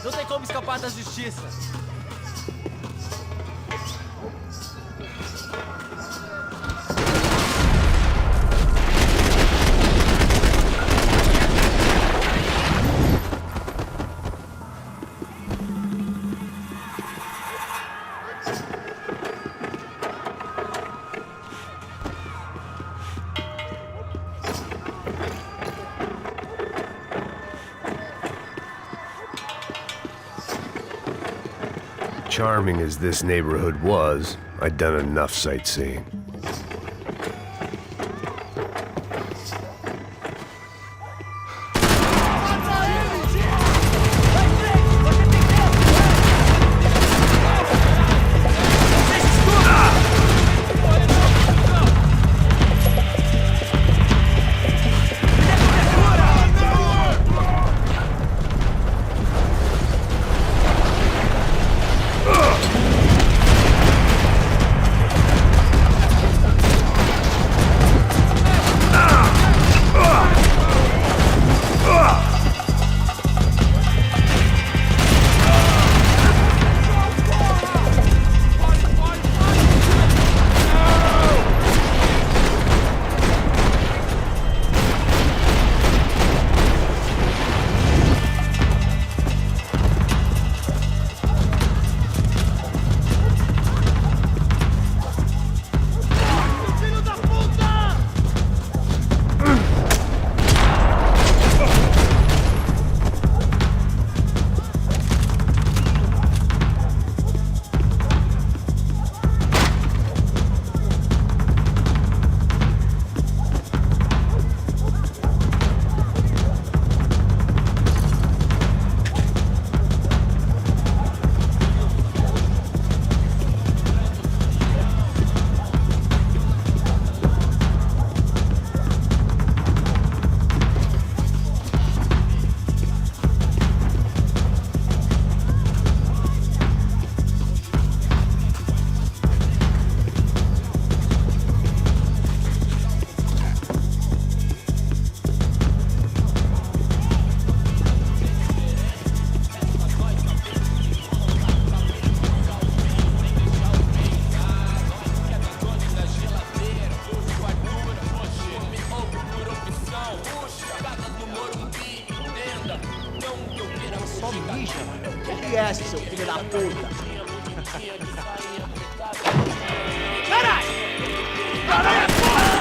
Não tem como escapar da justiça. Charming as this neighborhood was, I'd done enough sightseeing. Vai só mija. Esquece, seu filho da puta. Caralho! Caralho, porra!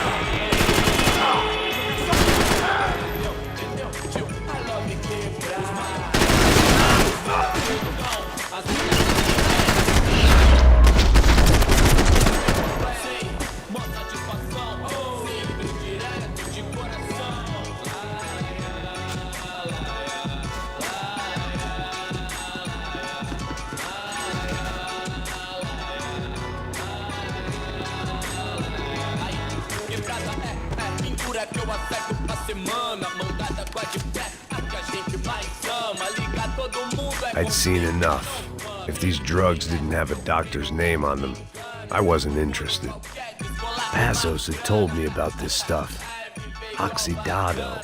I'd seen enough. If these drugs didn't have a doctor's name on them, I wasn't interested. Passos had told me about this stuff. Oxidado.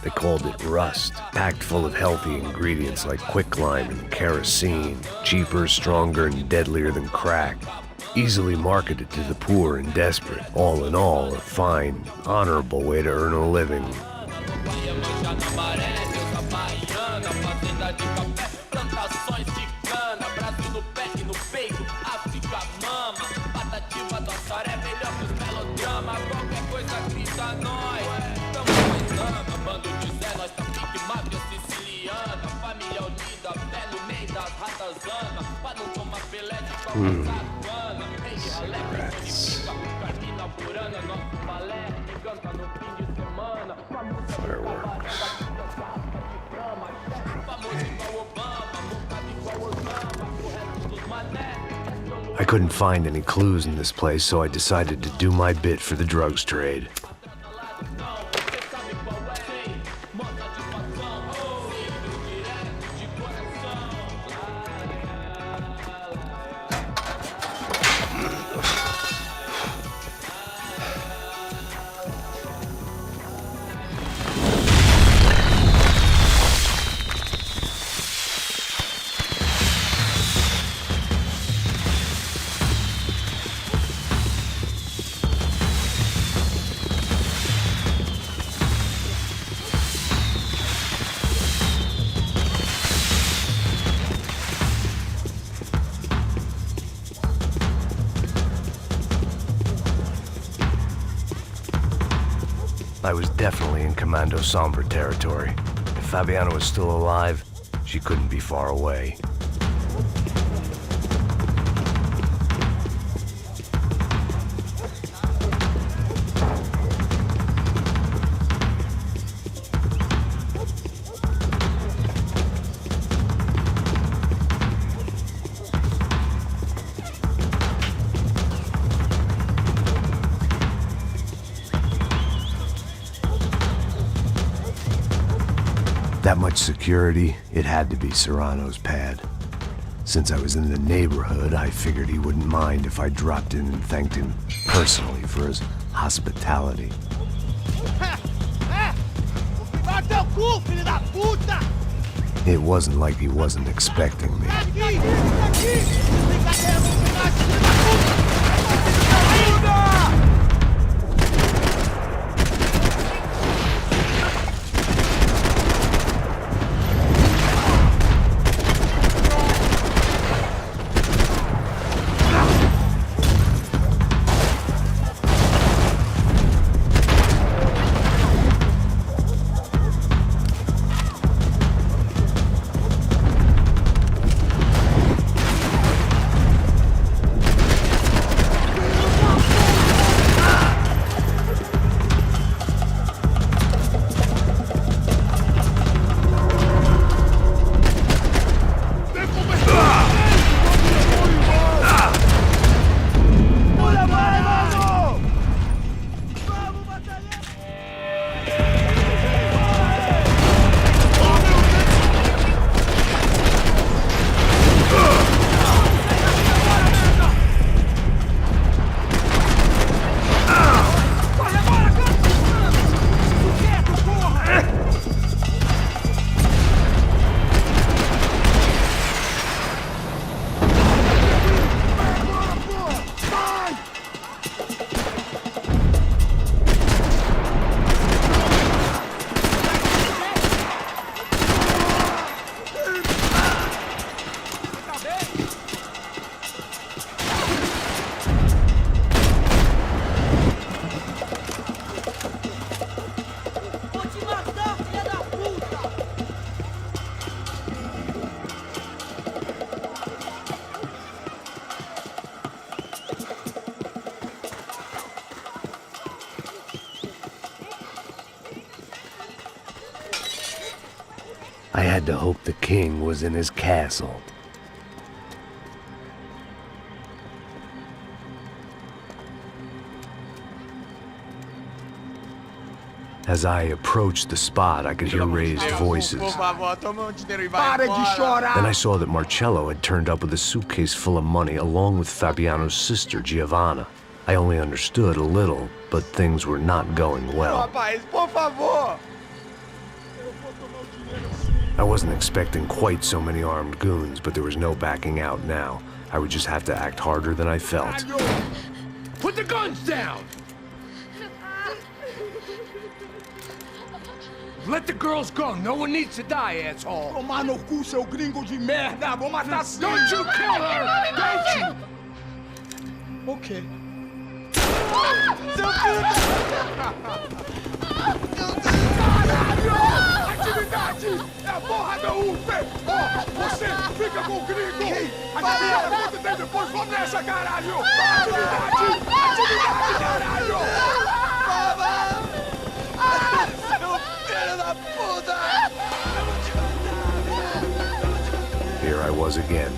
They called it rust, packed full of healthy ingredients like quicklime and kerosene, cheaper, stronger, and deadlier than crack. Easily marketed to the poor and desperate. All in all, a fine, honorable way to earn a living. Cigarettes. Fireworks. I couldn't find any clues in this place, so I decided to do my bit for the drugs trade. I was definitely in Commando Sombra territory. If Fabiana was still alive, she couldn't be far away. That much security, it had to be Serrano's pad. Since I was in the neighborhood, I figured he wouldn't mind if I dropped in and thanked him personally for his hospitality. It wasn't like he wasn't expecting me. I had to hope the king was in his castle. As I approached the spot, I could hear raised voices. Then I saw that Marcello had turned up with a suitcase full of money along with Fabiano's sister, Giovanna. I only understood a little, but things were not going well. I wasn't expecting quite so many armed goons, but there was no backing out now. I would just have to act harder than I felt. Put the guns down! Let the girls go. No one needs to die, asshole. Tomar no cu, seu gringo de merda. Vou matar sim. Don't you kill her! Don't you? Okay. Caralho! Atividade! É a porra da UP! Ó, você fica com o gringo! Adivinha quanto tem depois? Vamos nessa, caralho! Atividade! Atividade, caralho! Here I was again,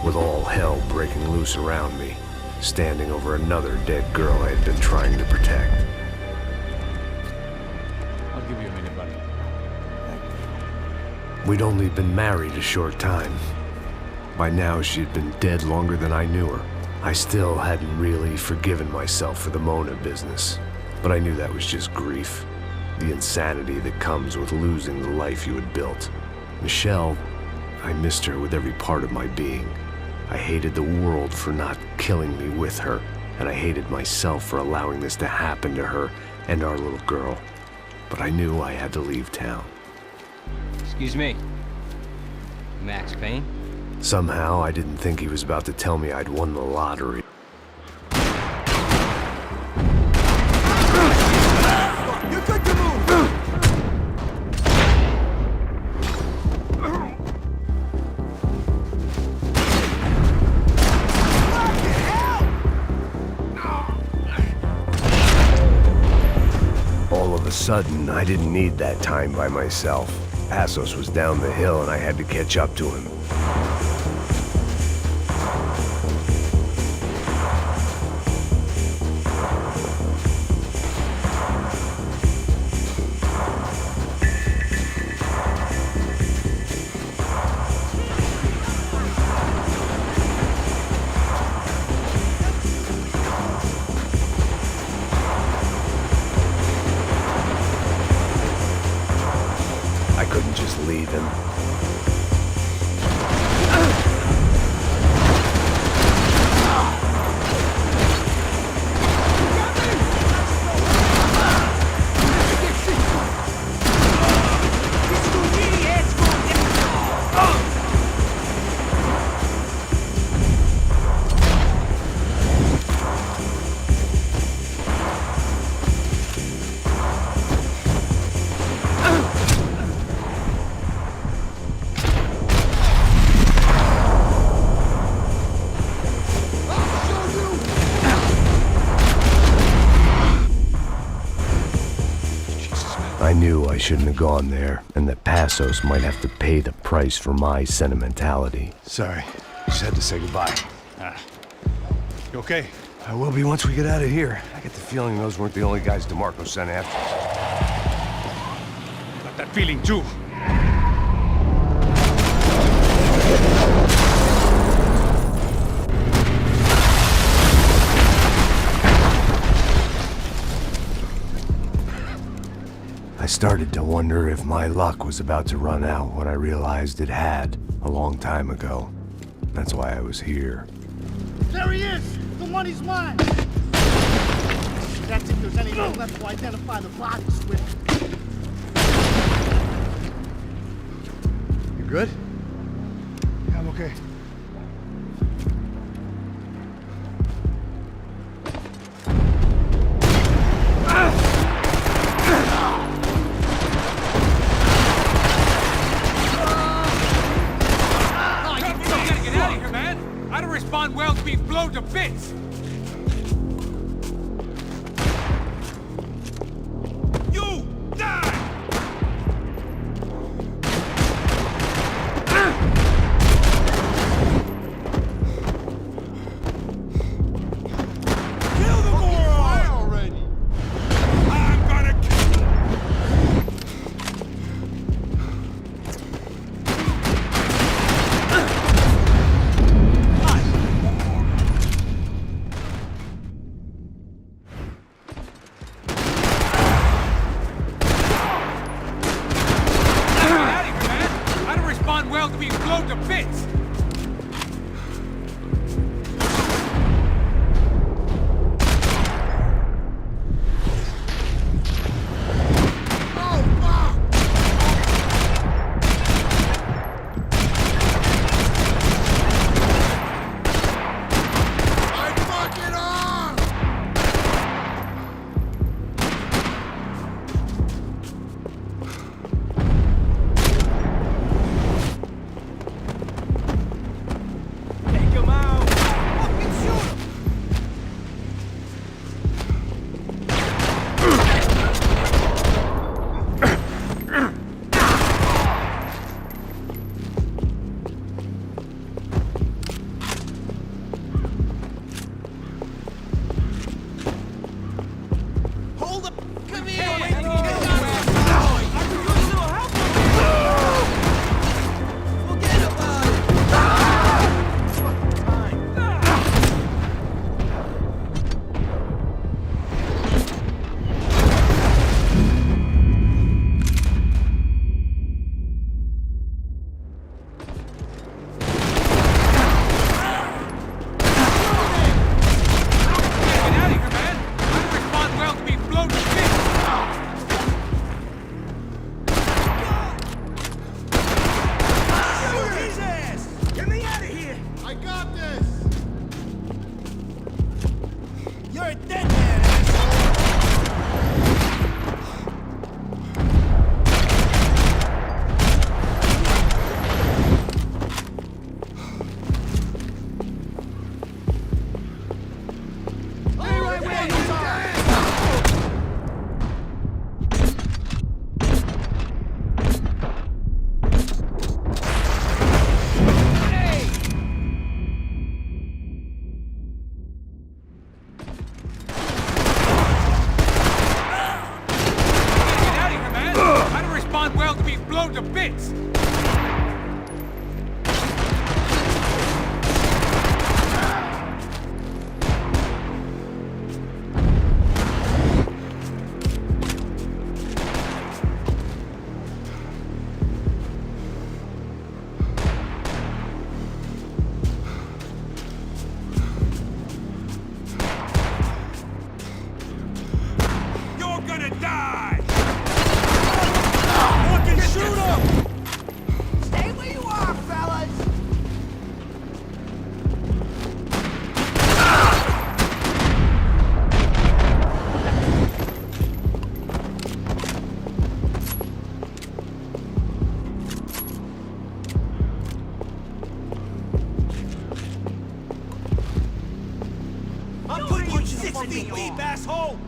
with all hell breaking loose around me, standing over another dead girl I had been trying to protect. I'll give you a minute, buddy. We'd only been married a short time. By now, she'd been dead longer than I knew her. I still hadn't really forgiven myself for the Mona business, but I knew that was just grief. The insanity that comes with losing the life you had built. Michelle, I missed her with every part of my being. I hated the world for not killing me with her, and I hated myself for allowing this to happen to her and our little girl. But I knew I had to leave town. Excuse me. Max Payne? Somehow, I didn't think he was about to tell me I'd won the lottery. All of a sudden, I didn't need that time by myself. Passos was down the hill and I had to catch up to him. I couldn't just leave him. I knew I shouldn't have gone there, and that Passos might have to pay the price for my sentimentality. Sorry, just had to say goodbye. You okay? I will be once we get out of here. I get the feeling those weren't the only guys DeMarco sent after us. Got that feeling too. I started to wonder if my luck was about to run out when I realized it had a long time ago. That's why I was here. There he is! The money's mine! That's if there's anything left to identify the bodies with. You good? Yeah, I'm okay. I don't respond well to being blown to bits! You die! to be blown to bits! To bits! You're gonna die! Fucking shoot him! Stay where you are, fellas! I'm putting you 6 feet deep, asshole!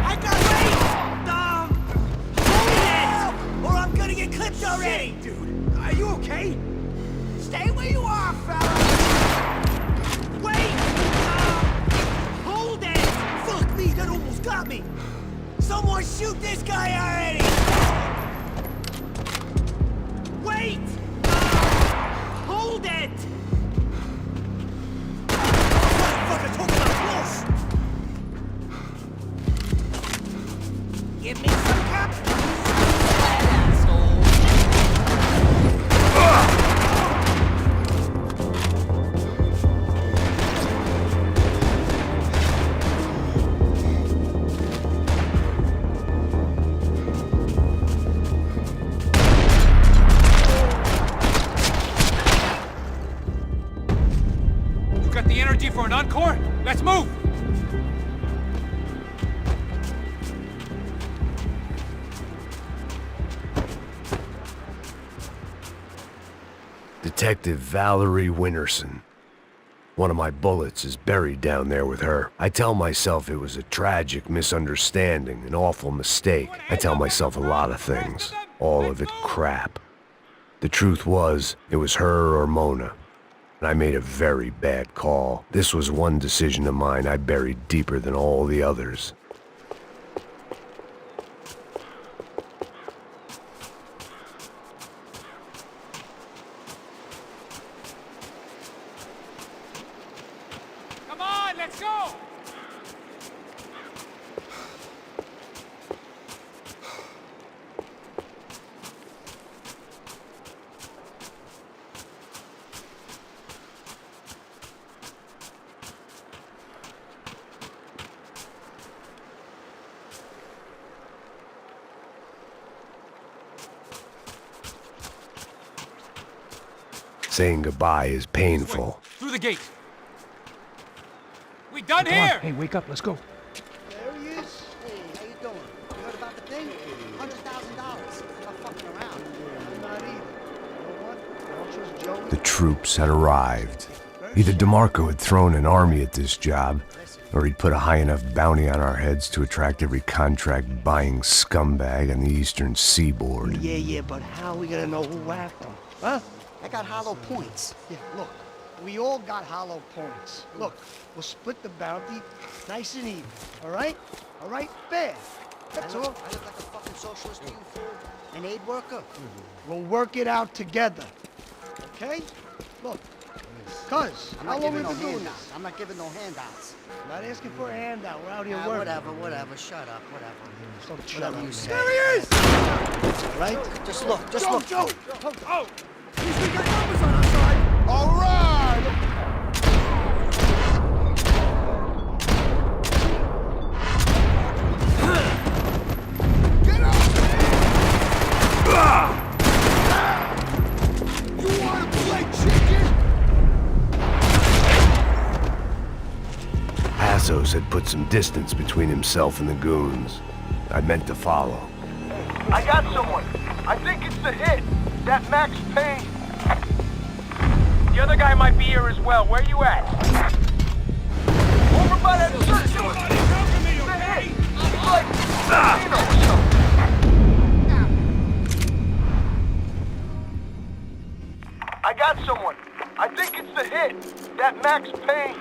I got weight! Or I'm gonna get clipped already! Dude, are you okay? Stay where you are, fellas! Wait! Hold it! Fuck me, that almost got me! Someone shoot this guy already! Wait! Hold it! Motherfucker, talking about close! Give me some cap! You got the energy for an encore? Let's move! Detective Valerie Winterson. One of my bullets is buried down there with her. I tell myself it was a tragic misunderstanding, an awful mistake. I tell myself a lot of things. All of it crap. The truth was, it was her or Mona. And I made a very bad call. This was one decision of mine I buried deeper than all the others. Come on, let's go! Saying goodbye is painful. Through the gate. We done Come on. here! Hey, wake up. Let's go. There he is. Hey, how you doing? You heard about the thing? $100,000. Not fucking around. Not either. You know what? I'll just Joey. The troops had arrived. Either DeMarco had thrown an army at this job, or he'd put a high enough bounty on our heads to attract every contract-buying scumbag on the eastern seaboard. Yeah, but how are we gonna know who whacked him? Huh? I got hollow points. Yeah, look. We all got hollow points. Look, we'll split the bounty nice and even. All right? All right? Fair. That's all. I look like a fucking socialist to you, fool. An aid worker. We'll work it out together. Okay? Look. Cuz, how long we been doing this? I'm not giving no handouts. I'm not asking for a handout. We're out here working. Whatever. Shut up. Whatever. Shut up. You say. There he is! All right? Just look. Joe! Oh! We got numbers on our side. All right! Get up! You want to play chicken? Passos had put some distance between himself and the goons. I meant to follow. I got someone. I think it's the hit. That Max Payne. The other guy might be here as well. Where you at? Over by that circle. The hit. He's like, you know, I got someone. I think it's the hit. That Max Payne.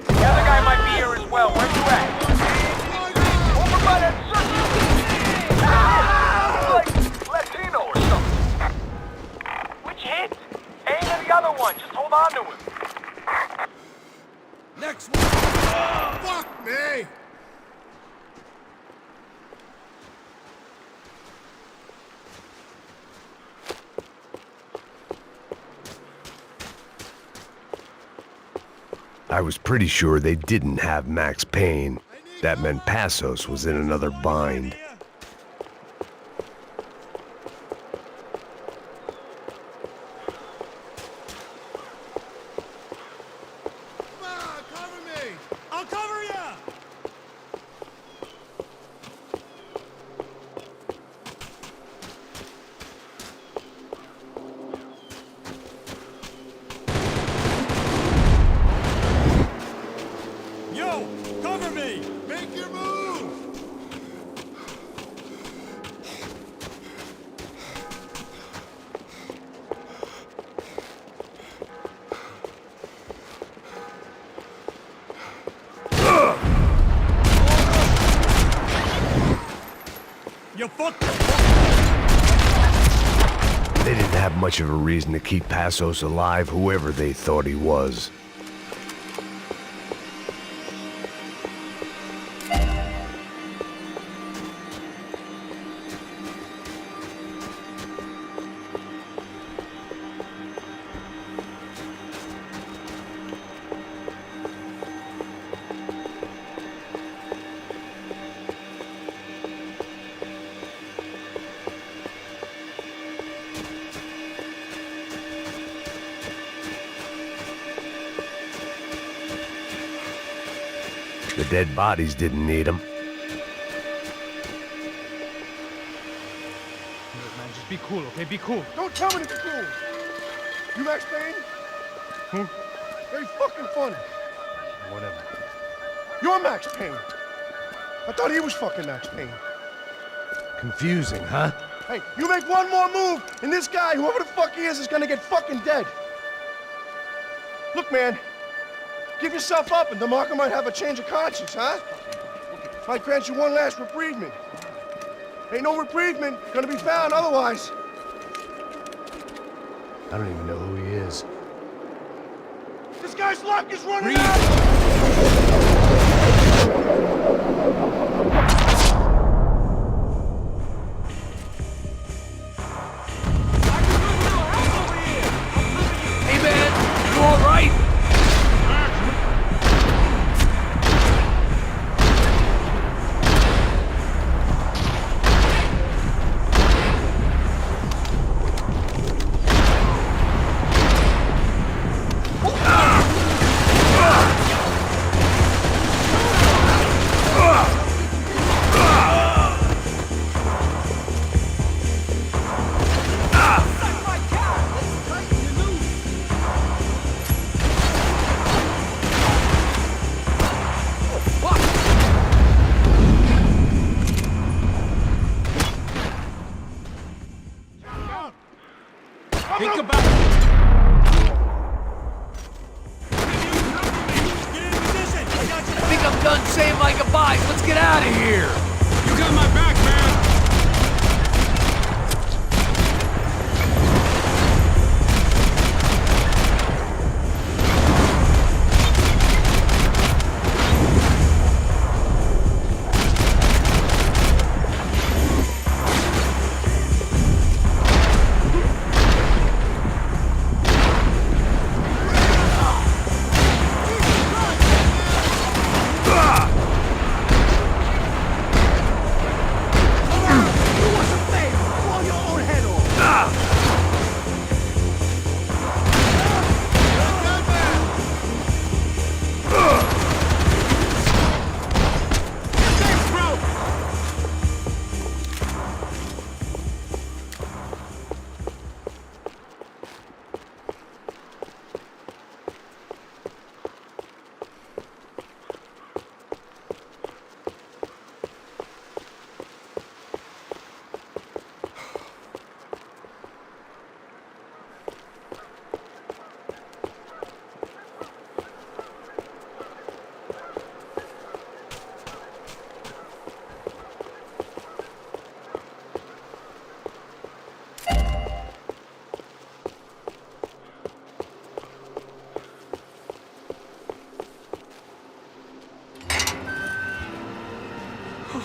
The other guy might be here as well. Where you at? Over by that circle. Like Latino or something. Which hit? Payne and the other one. Just hold on to him. Next one. Oh, fuck me. I was pretty sure they didn't have Max Payne. That meant Passos was in another bind. Cover me. I'll cover you. Yo, cover me. Make your move. You fucked. They didn't have much of a reason to keep Passos alive, whoever they thought he was. The dead bodies didn't need him. Man, just be cool, okay? Be cool. Don't tell me to be cool. You Max Payne? Very fucking funny. Whatever. You're Max Payne. I thought he was fucking Max Payne. Confusing, huh? Hey, you make one more move, and this guy, whoever the fuck he is gonna get fucking dead. Look, man. Give yourself up, and DeMarco might have a change of conscience, huh? Might grant you one last reprievement. Ain't no reprievement gonna be found otherwise. I don't even know who he is. This guy's luck is running out! Hey man, you all right? Think about it. I think I'm done saying my goodbyes. Let's get out of here. You got my back, man.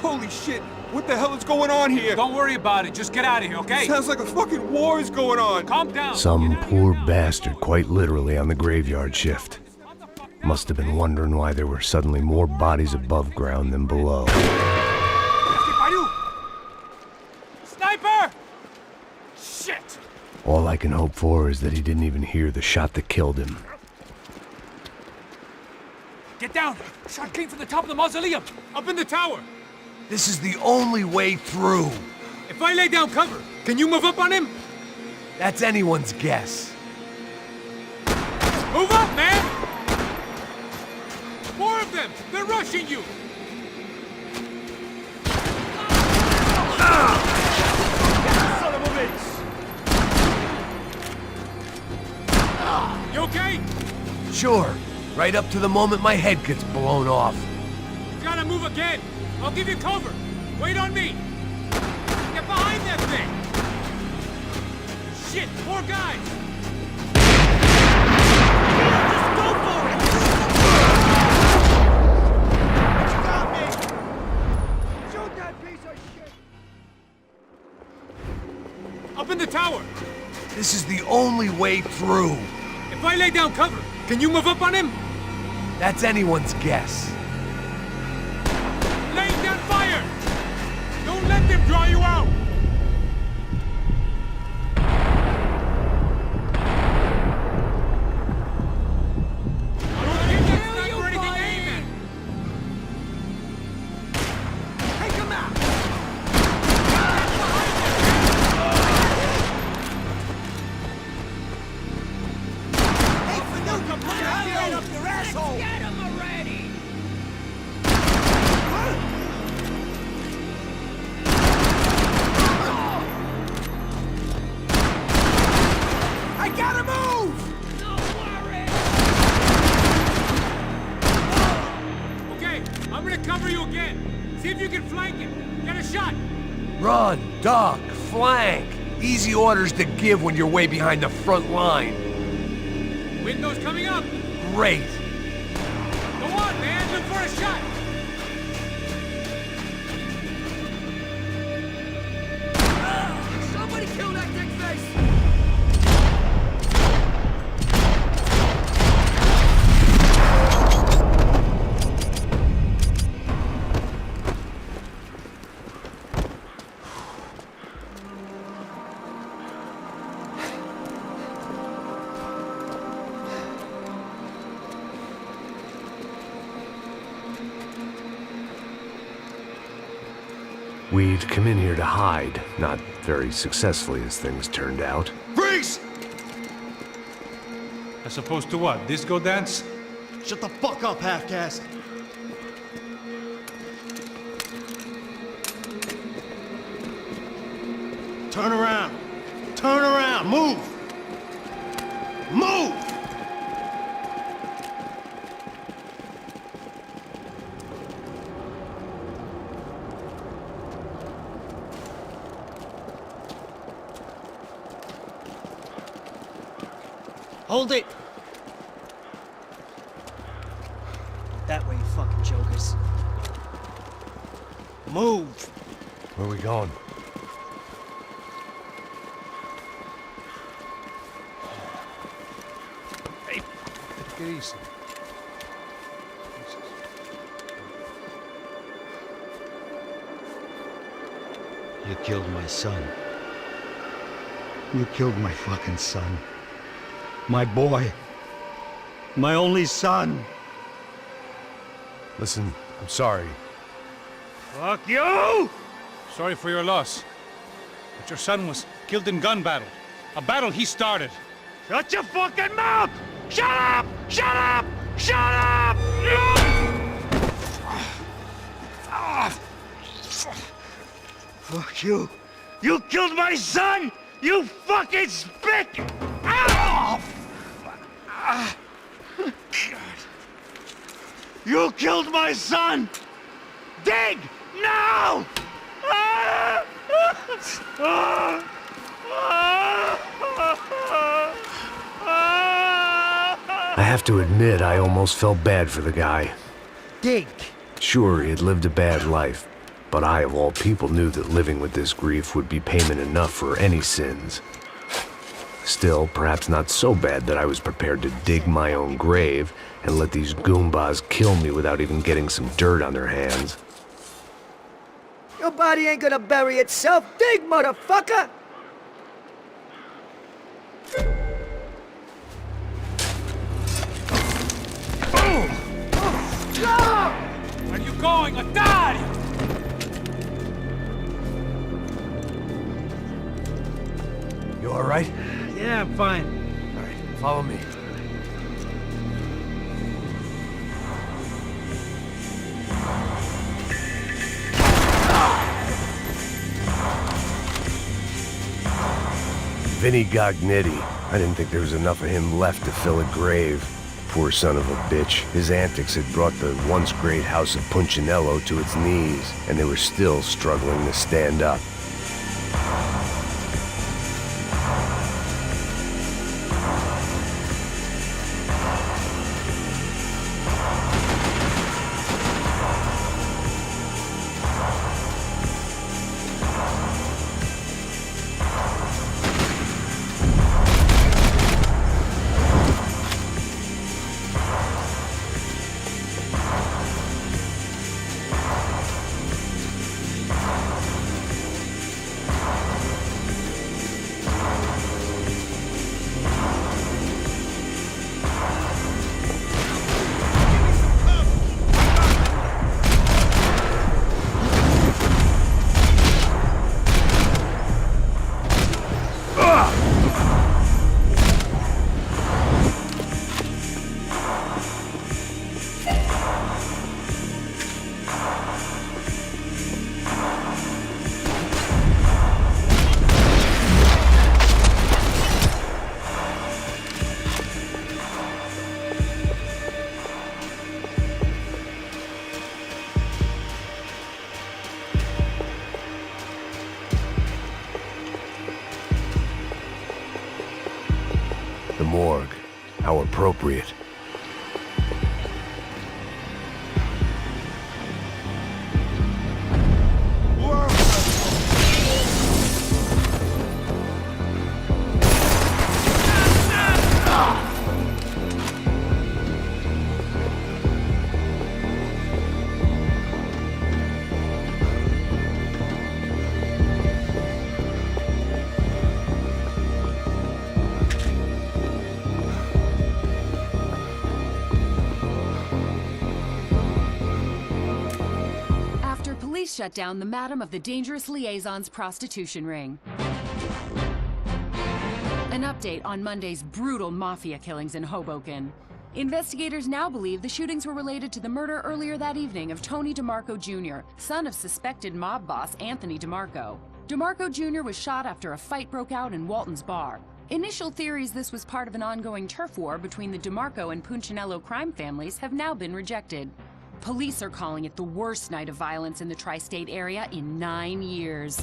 Holy shit! What the hell is going on here? Don't worry about it. Just get out of here, okay? Sounds like a fucking war is going on. Calm down. Some poor bastard quite literally on the graveyard shift. Must have been wondering why there were suddenly more bodies above ground than below. Sniper! Shit! All I can hope for is that he didn't even hear the shot that killed him. Get down! Shot came from the top of the mausoleum! Up in the tower! This is the only way through. If I lay down cover, can you move up on him? That's anyone's guess. Move up, man! More of them! They're rushing you! Son of a bitch! You okay? Sure. Right up to the moment my head gets blown off. You gotta move again! I'll give you cover! Wait on me! Get behind that thing! Shit! More guys! Just go for it! Stop me! Shoot that piece of shit! Up in the tower! This is the only way through. If I lay down cover, can you move up on him? That's anyone's guess. Laying down fire! Don't let them draw you out! I don't think that sniper anything aiming! Take him out! Hey, Fanuka, put your hand up your asshole! Get him already! I gotta move! Don't worry! Okay, I'm gonna cover you again. See if you can flank him. Get a shot. Run, duck, flank. Easy orders to give when you're way behind the front line. Window's coming up. Great. Go on, man. Look for a shot. Somebody kill that dick face! We'd come in here to hide, not very successfully as things turned out. Freeze! As opposed to what? Disco dance? Shut the fuck up, half-caste. Turn around. Turn around. Move. Move! Hold it! That way, you fucking jokers. Move! Where are we going? Hey, take it easy. You killed my son. You killed my fucking son. My boy. My only son. Listen, I'm sorry. Fuck you! Sorry for your loss. But your son was killed in gun battle. A battle he started. Shut your fucking mouth! Shut up! Shut up! Shut up! Fuck you! You killed my son! You fucking spick! You killed my son! Dig! Now! I have to admit, I almost felt bad for the guy. Dig! Sure, he had lived a bad life, but I, of all people, knew that living with this grief would be payment enough for any sins. Still, perhaps not so bad that I was prepared to dig my own grave and let these goombas kill me without even getting some dirt on their hands. Your body ain't gonna bury itself. Dig, motherfucker! Where are you going? A die! You all right? Yeah, I'm fine. All right, follow me. Vinny Gognitti. I didn't think there was enough of him left to fill a grave. Poor son of a bitch. His antics had brought the once great house of Punchinello to its knees, and they were still struggling to stand up. The morgue. How appropriate. Shut down the Madam of the Dangerous Liaison's prostitution ring. An update on Monday's brutal mafia killings in Hoboken. Investigators now believe the shootings were related to the murder earlier that evening of Tony DeMarco Jr., son of suspected mob boss Anthony DeMarco. DeMarco Jr. was shot after a fight broke out in Walton's bar. Initial theories this was part of an ongoing turf war between the DeMarco and Punchinello crime families have now been rejected. Police are calling it the worst night of violence in the tri-state area in 9 years.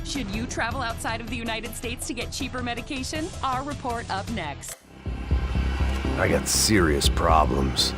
Should you travel outside of the United States to get cheaper medication? Our report up next. I got serious problems.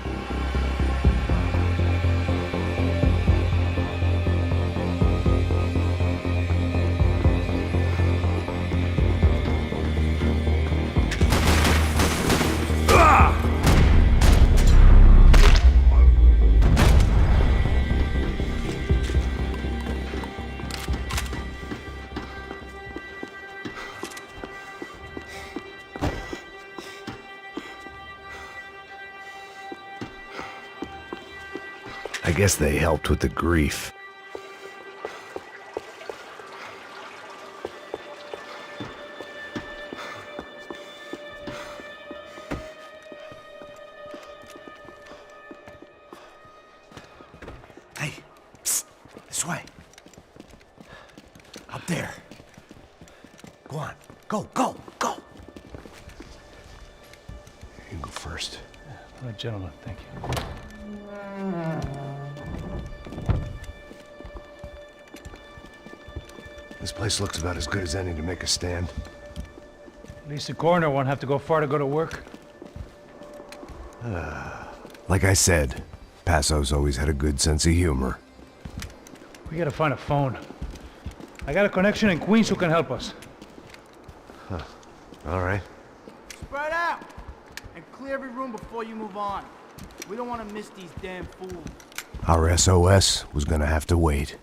I guess they helped with the grief. Hey, psst, this way. Up there. Go on, go, go, go. You go first. All right, gentlemen, thank you. This place looks about as good as any to make a stand. At least the coroner won't have to go far to go to work. Like I said, Passo's always had a good sense of humor. We gotta find a phone. I got a connection in Queens who can help us. All right. Spread out! And clear every room before you move on. We don't want to miss these damn fools. Our SOS was gonna have to wait.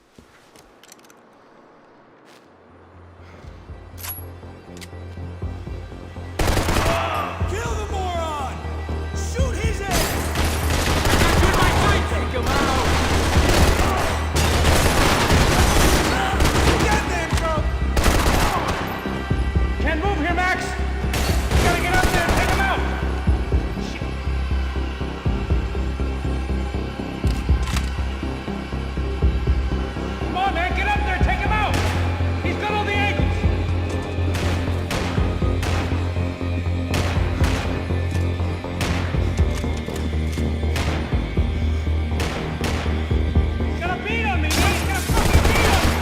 Kill the moron! Shoot his ass! I got you in my sights! Take him out! Get them, bro! Can't move here, Max! You gotta get up there and take him out! Come on, man, get up there, take him out! He's got all the angles! He's got a beat on me, man! He's got a fucking beat on me!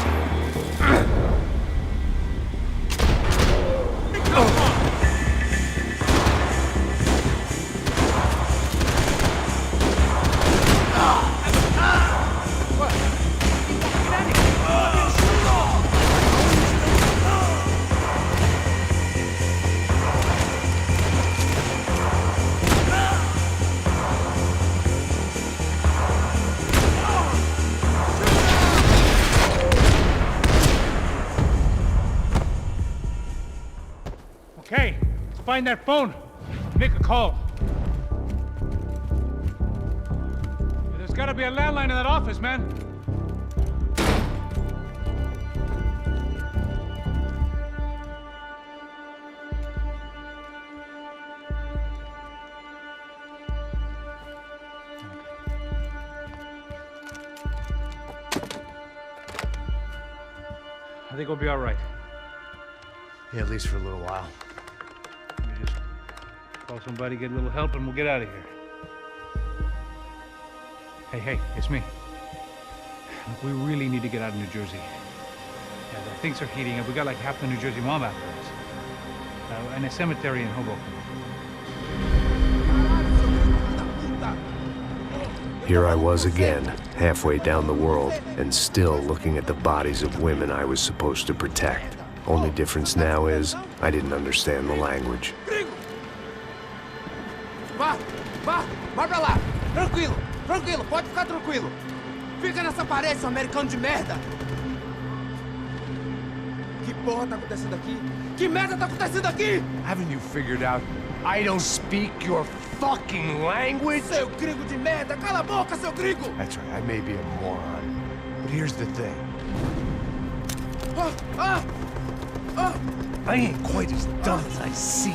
Okay, let's find that phone. Make a call. There's gotta be a landline in that office, man. I think we'll be all right. Yeah, at least for a little while. We just call somebody, get a little help, and we'll get out of here. Hey, it's me. Look, we really need to get out of New Jersey. Yeah, things are heating up. We got like half the New Jersey mob after us. And a cemetery in Hoboken. Here I was again, halfway down the world, and still looking at the bodies of women I was supposed to protect. Only difference now is, I didn't understand the language. Vai pra lá! Tranquilo, pode ficar tranquilo! Fica nessa parede, seu americano de merda! Que porra tá acontecendo aqui? Que merda tá acontecendo aqui? Haven't you figured out I don't speak your fucking language? Seu gringo de merda! Cala a boca, seu gringo! That's right, I may be a moron, but here's the thing. I ain't quite as dumb as I seem.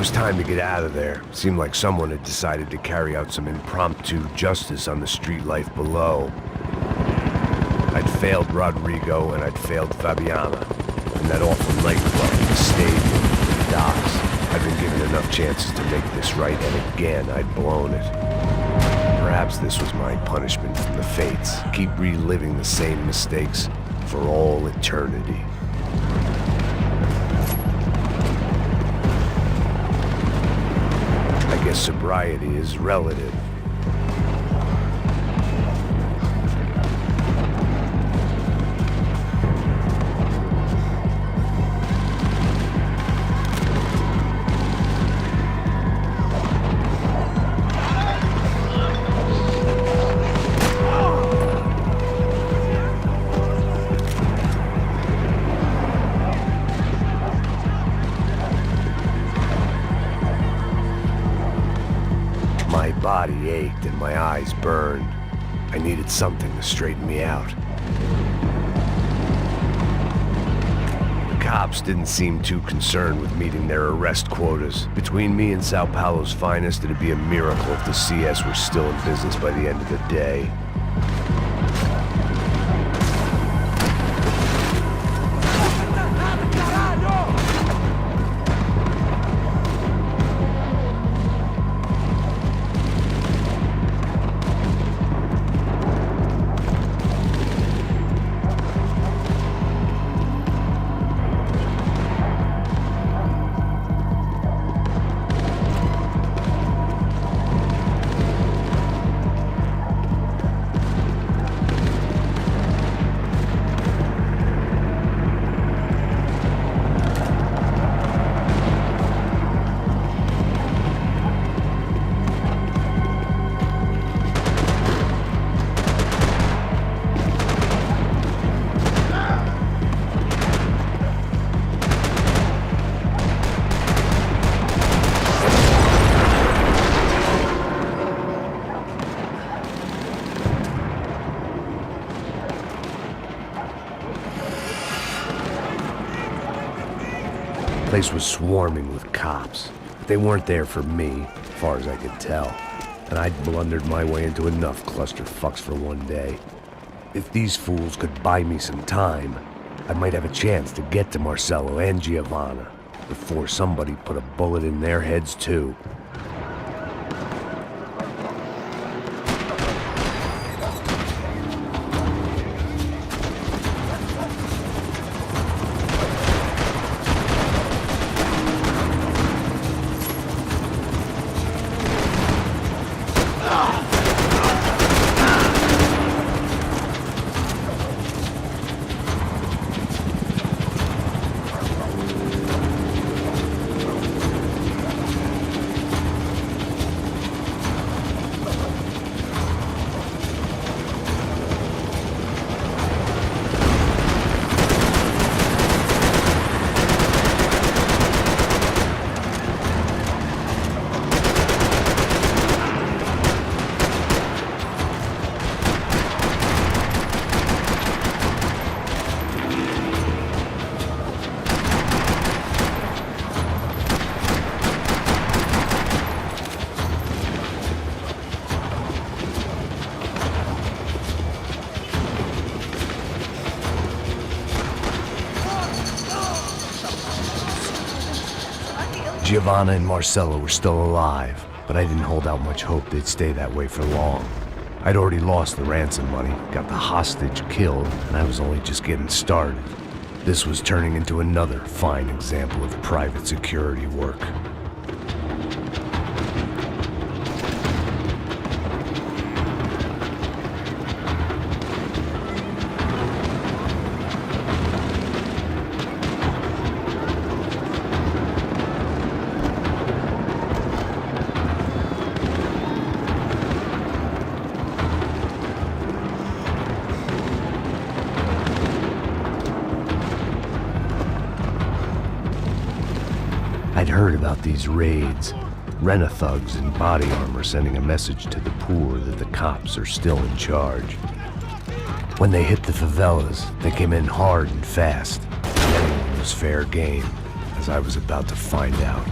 was time to get out of there. Seemed like someone had decided to carry out some impromptu justice on the street life below. I'd failed Rodrigo and I'd failed Fabiana. And that awful nightclub, the stadium, the docks. I'd been given enough chances to make this right, and again, I'd blown it. Perhaps this was my punishment from the fates. Keep reliving the same mistakes for all eternity. I guess sobriety is relative. My body ached and my eyes burned. I needed something to straighten me out. The cops didn't seem too concerned with meeting their arrest quotas. Between me and Sao Paulo's finest, it'd be a miracle if the CS were still in business by the end of the day. The place was swarming with cops. But they weren't there for me, as far as I could tell. And I'd blundered my way into enough clusterfucks for one day. If these fools could buy me some time, I might have a chance to get to Marcelo and Giovanna before somebody put a bullet in their heads too. Giovanna and Marcelo were still alive, but I didn't hold out much hope they'd stay that way for long. I'd already lost the ransom money, got the hostage killed, and I was only just getting started. This was turning into another fine example of private security work. I'd heard about these raids. Rent-a-thugs in body armor sending a message to the poor that the cops are still in charge. When they hit the favelas, they came in hard and fast. Anyone was fair game, as I was about to find out.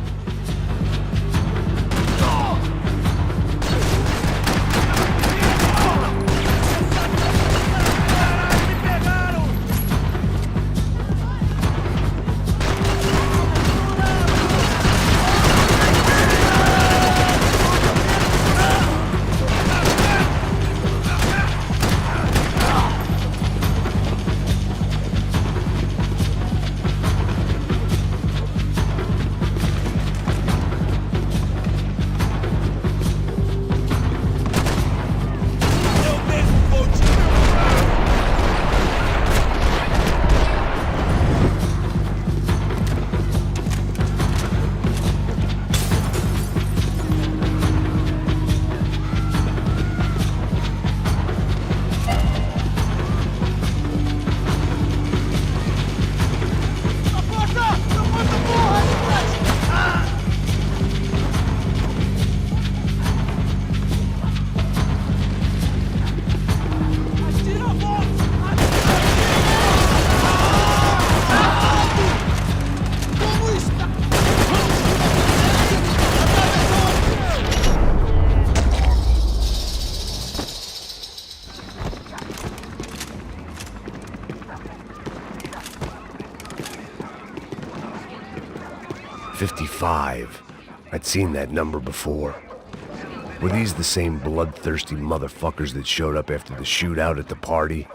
55. I'd seen that number before. Were these the same bloodthirsty motherfuckers that showed up after the shootout at the party?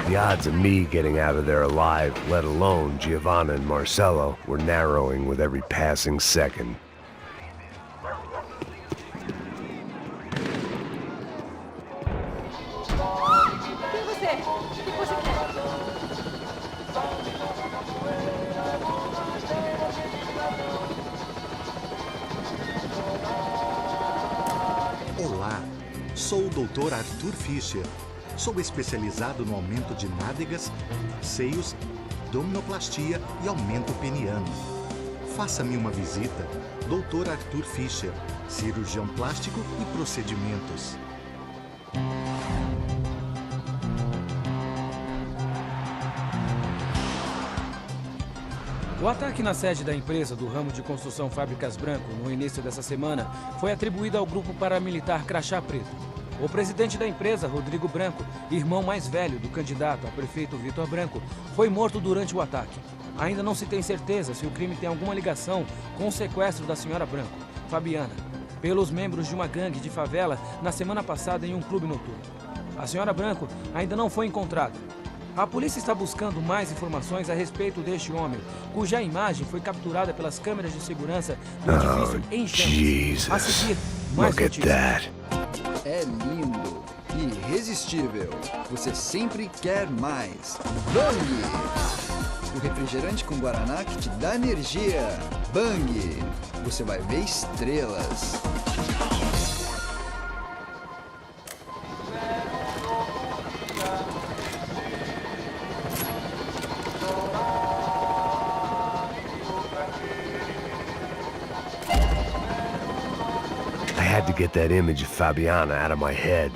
The odds of me getting out of there alive, let alone Giovanna and Marcello, were narrowing with every passing second. Olá, sou o Dr. Arthur Fischer. Sou especializado no aumento de nádegas, seios, abdominoplastia e aumento peniano. Faça-me uma visita. Dr. Arthur Fischer, cirurgião plástico e procedimentos. O ataque na sede da empresa do ramo de construção Fábricas Branco no início dessa semana foi atribuído ao grupo paramilitar Crachá Preto. O presidente da empresa, Rodrigo Branco, irmão mais velho do candidato a prefeito Vitor Branco, foi morto durante o ataque. Ainda não se tem certeza se o crime tem alguma ligação com o sequestro da senhora Branco, Fabiana, pelos membros de uma gangue de favela na semana passada em um clube noturno. A senhora Branco ainda não foi encontrada. A polícia está buscando mais informações a respeito deste homem, cuja imagem foi capturada pelas câmeras de segurança do edifício em chamas. A seguir, mais notícias. É lindo, irresistível. Você sempre quer mais. Bang! O refrigerante com guaraná que te dá energia. Bang! Você vai ver estrelas. I had to get that image of Fabiana out of my head.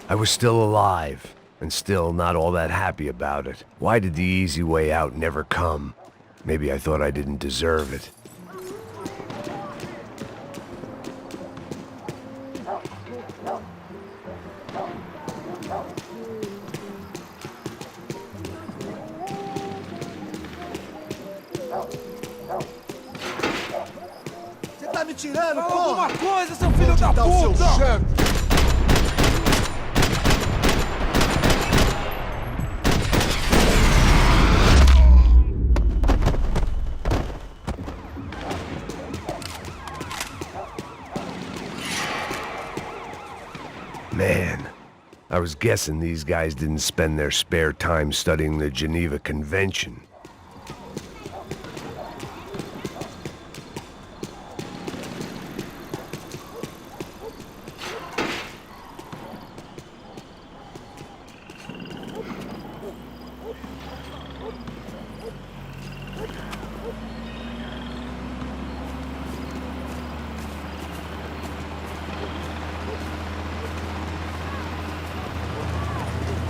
I was still alive, and still not all that happy about it. Why did the easy way out never come? Maybe I thought I didn't deserve it. Você tá me tirando, Fala porra? alguma coisa, seu filho da puta! O seu chefe. Man, I was guessing these guys didn't spend their spare time studying the Geneva Convention.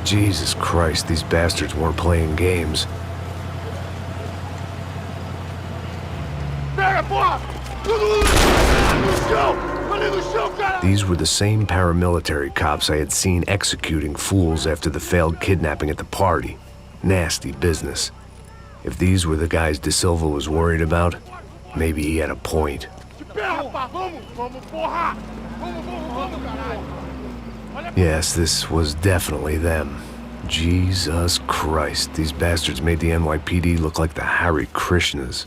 Jesus Christ, these bastards weren't playing games. These were the same paramilitary cops I had seen executing fools after the failed kidnapping at the party. Nasty business. If these were the guys De Silva was worried about, maybe he had a point. Yes, this was definitely them. Jesus Christ, these bastards made the NYPD look like the Hare Krishnas.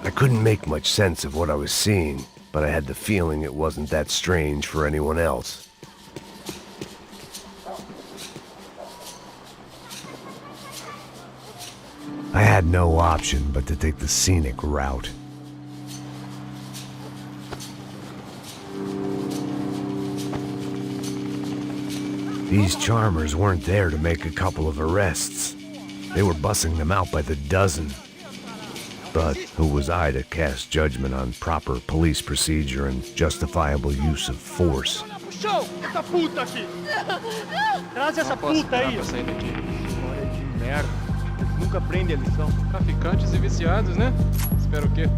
I couldn't make much sense of what I was seeing, but I had the feeling it wasn't that strange for anyone else. I had no option but to take the scenic route. These charmers weren't there to make a couple of arrests. They were bussing them out by the dozen. But who was I to cast judgment on proper police procedure and justifiable use of force? Traz essa puta aí. História de merda. Nunca aprende a lição. Traficantes e viciados, né? Espero o quê?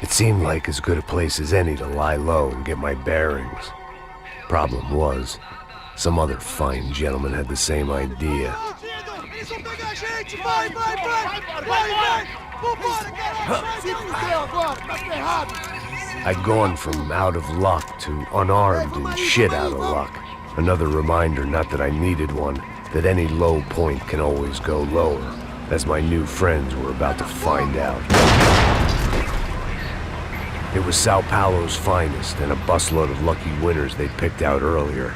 It seemed like as good a place as any to lie low and get my bearings. Problem was, some other fine gentleman had the same idea. I'd gone from out of luck to unarmed and shit out of luck. Another reminder, not that I needed one, that any low point can always go lower, as my new friends were about to find out. It was Sao Paulo's finest, and a busload of lucky winners they'd picked out earlier.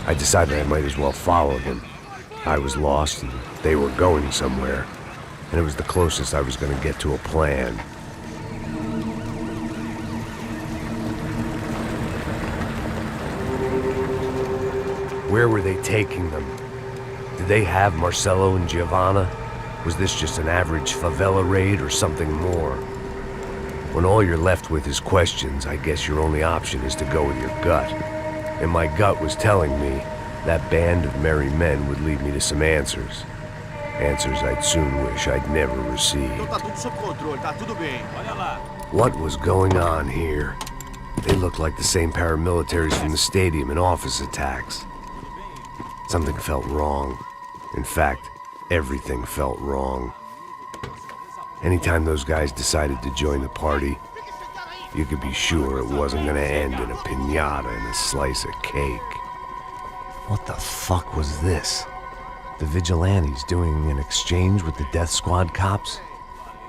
I decided I might as well follow them. I was lost, and they were going somewhere. And it was the closest I was going to get to a plan. Where were they taking them? Did they have Marcelo and Giovanna? Was this just an average favela raid or something more? When all you're left with is questions, I guess your only option is to go with your gut. And my gut was telling me that band of merry men would lead me to some answers. Answers I'd soon wish I'd never received. What was going on here? They looked like the same paramilitaries from the stadium in office attacks. Something felt wrong. In fact, everything felt wrong. Anytime those guys decided to join the party, you could be sure it wasn't gonna end in a piñata and a slice of cake. What the fuck was this? The vigilantes doing an exchange with the death squad cops?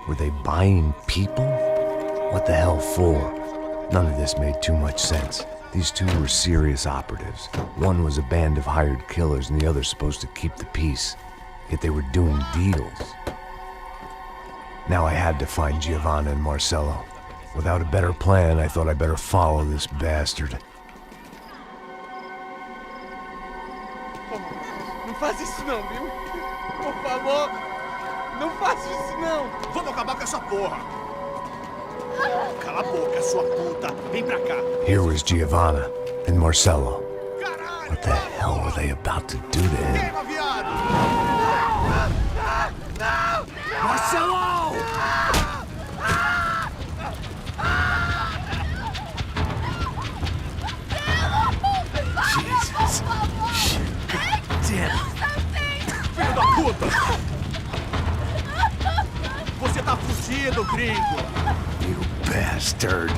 Were they buying people? What the hell for? None of this made too much sense. These two were serious operatives. One was a band of hired killers and the other supposed to keep the peace. Yet they were doing deals. Now I had to find Giovanna and Marcelo. Without a better plan, I thought I'd better follow this bastard. Não faz isso não, viu? Por favor, não faça isso não. Vamos acabar com essa porra. Cala a boca, sua puta. Vem pra cá. Here was Giovanna and Marcelo. What the hell were they about to do to him? Marcelo! Jesus. Shit. God damn. Filho da puta! Você tá fugido, gringo! You bastard.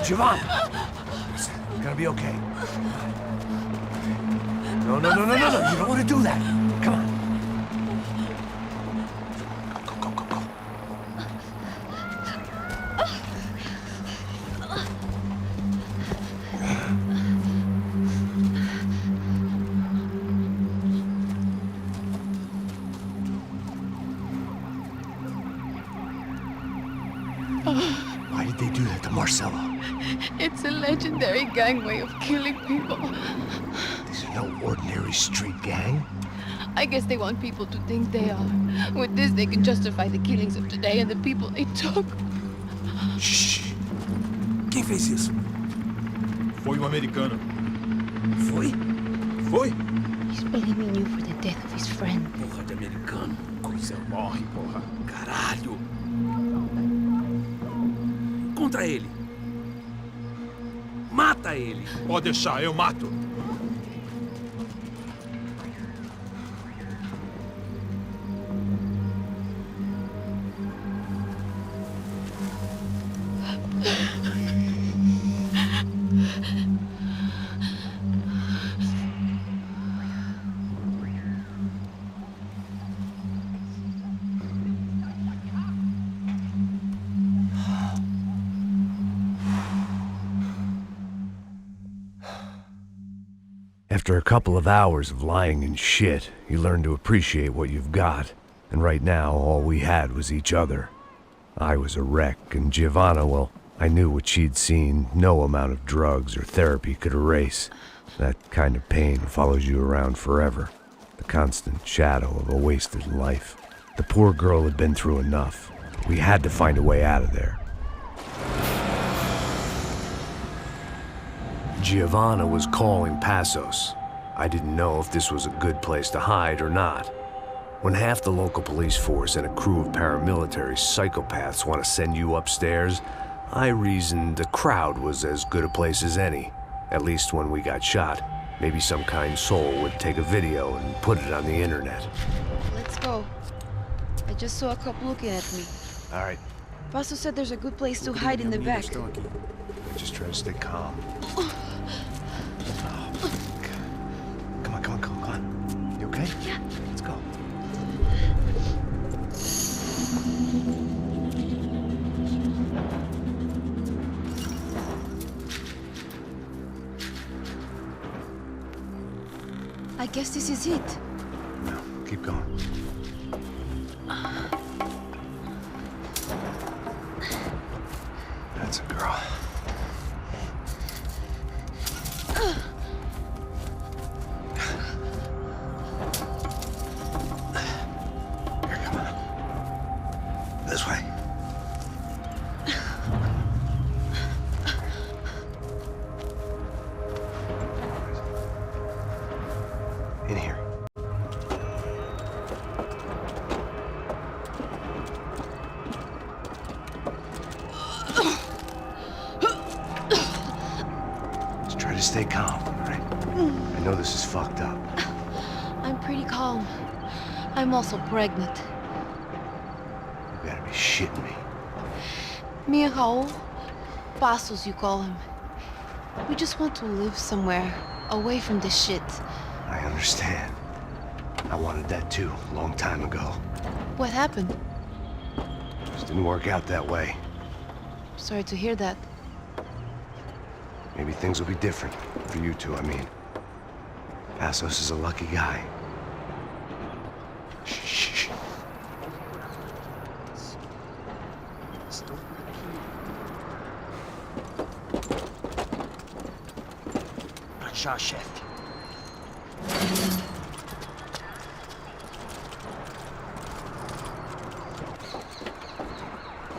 Giovanna! It's gonna be okay. No. You don't want to do that. Come on. Go. Why did they do that to Marcelo? It's a legendary gang way of killing people. These are no ordinary street gang. I guess they want people to think they are. With this, they can justify the killings of today and the people they took. Shh. Quem fez isso? Foi americano. Foi? He's blaming you for the death of his friend. Porra de americano. Coisa morre, porra. Caralho. Contra ele. Mata ele. Pode deixar, eu mato. After a couple of hours of lying in shit, you learn to appreciate what you've got. And right now, all we had was each other. I was a wreck, and Giovanna, well, I knew what she'd seen no amount of drugs or therapy could erase. That kind of pain follows you around forever. The constant shadow of a wasted life. The poor girl had been through enough. We had to find a way out of there. Giovanna was calling Passos. I didn't know if this was a good place to hide or not. When half the local police force and a crew of paramilitary psychopaths want to send you upstairs, I reasoned the crowd was as good a place as any. At least when we got shot, maybe some kind soul would take a video and put it on the internet. Let's go. I just saw a cop looking at me. All right. Paso said there's a good place to hide in the back. Just try to stay calm. Come on. You okay? Yeah. Let's go. guess this is it. No, keep going. That's a girl. Here, come on. This way. In here. Just try to stay calm, all right? I know this is fucked up. I'm pretty calm. I'm also pregnant. You gotta be shitting me. Me and Raul, Passos you call him. We just want to live somewhere, away from this shit. I understand. I wanted that too, a long time ago. What happened? Just didn't work out that way. Sorry to hear that. Maybe things will be different. For you two, I mean. Passos is a lucky guy. Shh. Achar, chefe.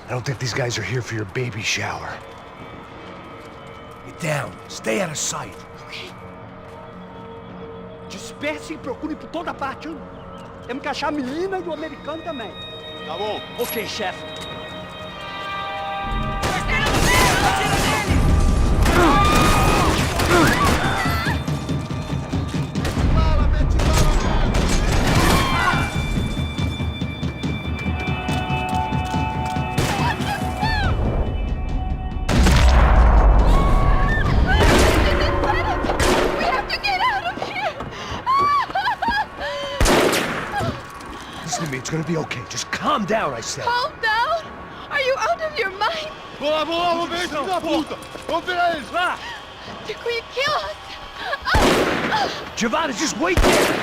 I don't think these guys are here for your baby shower. Get down. Stay out of sight. Disperse e procure por toda parte. Hein? Temos que achar a menina e o americano também. Tá bom. Ok, chefe. Listen to me, it's gonna be okay. Just calm down, I said. Calm down? Are you out of your mind? Vamos lá, vamos ver, filho da puta! Vamos virar eles, lá! They're going to kill us! Giovanna, just wait there.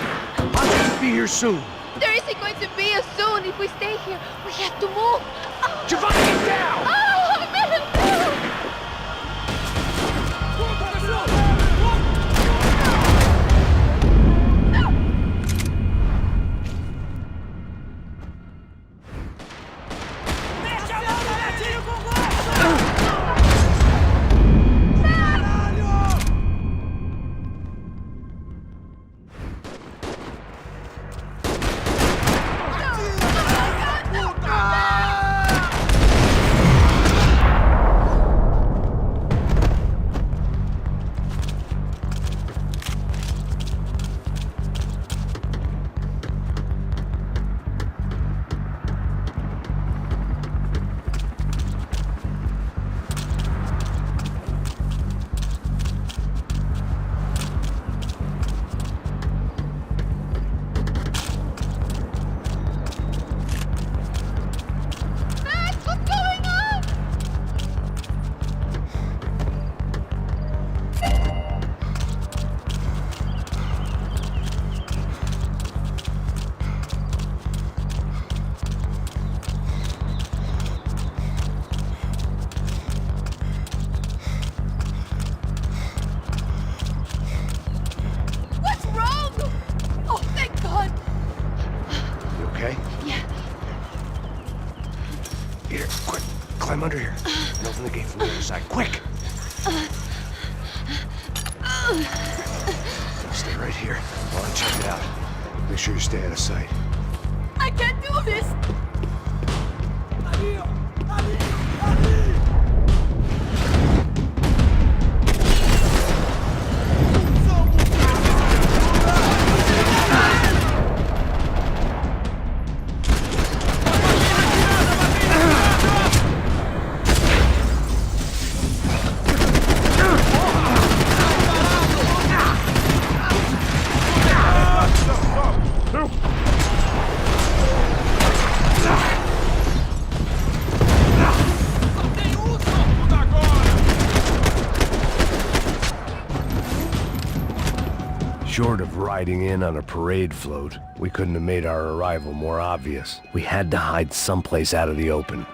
Passos will be here soon. There isn't going to be a soon if we stay here. We have to move. Giovanna, get down! Oh, man! Here, quick. Climb under here. And open the gate from the other side. Quick! Now stay right here while I check it out. Make sure you stay out of sight. I can't do this! riding in on a parade float. We couldn't have made our arrival more obvious. We had to hide someplace out of the open.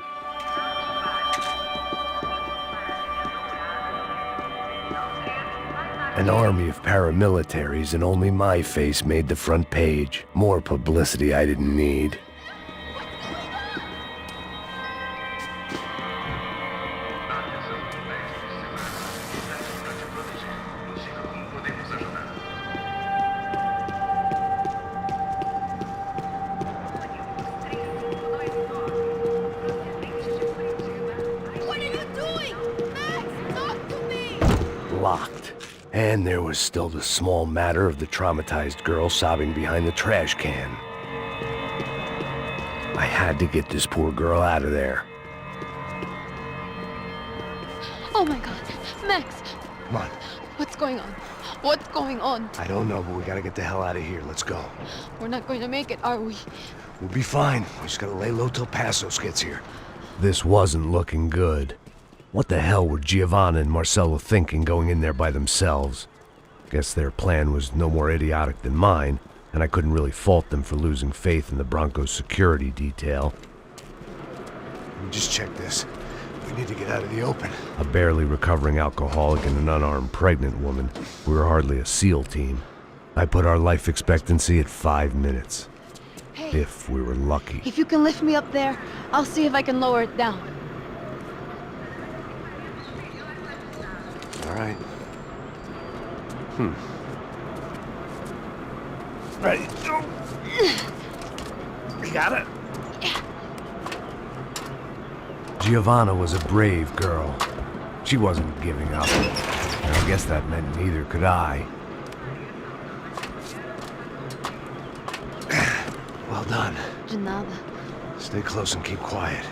An army of paramilitaries, and only my face made the front page. More publicity I didn't need. What are you doing? Max, talk to me! Locked. And there was still the small matter of the traumatized girl sobbing behind the trash can. I had to get this poor girl out of there. Oh my god. Max, Come on. what's going on? What's going on? I don't know, but we gotta get the hell out of here. Let's go. We're not going to make it, are we? We'll be fine. We just gotta lay low till Passos gets here. This wasn't looking good. What the hell were Giovanna and Marcelo thinking going in there by themselves? Guess their plan was no more idiotic than mine, and I couldn't really fault them for losing faith in the Broncos security detail. Let me just check this. We need to get out of the open. A barely recovering alcoholic and an unarmed pregnant woman. We were hardly a SEAL team. I put our life expectancy at 5 minutes. Hey. If we were lucky. If you can lift me up there, I'll see if I can lower it down. All right. Ready? You got it? Giovanna was a brave girl. She wasn't giving up. And I guess that meant neither could I. Well done. De nada. Stay close and keep quiet.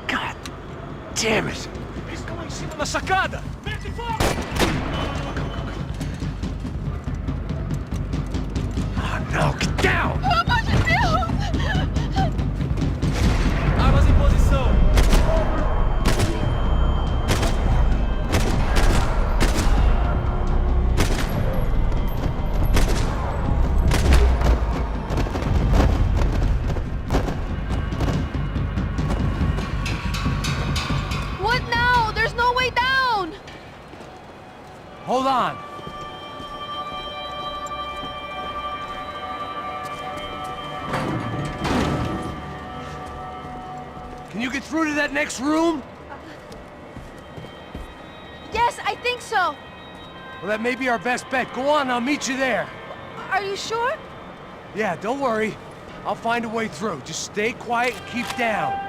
God damn it! Estão lá em cima na sacada! Mete fogo! Oh no, get down! Pelo amor de Deus! Armas em posição! What now? There's no way down! Hold on! Can you get through to that next room? Yes, I think so. Well, that may be our best bet. Go on, I'll meet you there. Are you sure? Yeah, don't worry. I'll find a way through. Just stay quiet and keep down.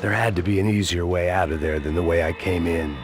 There had to be an easier way out of there than the way I came in.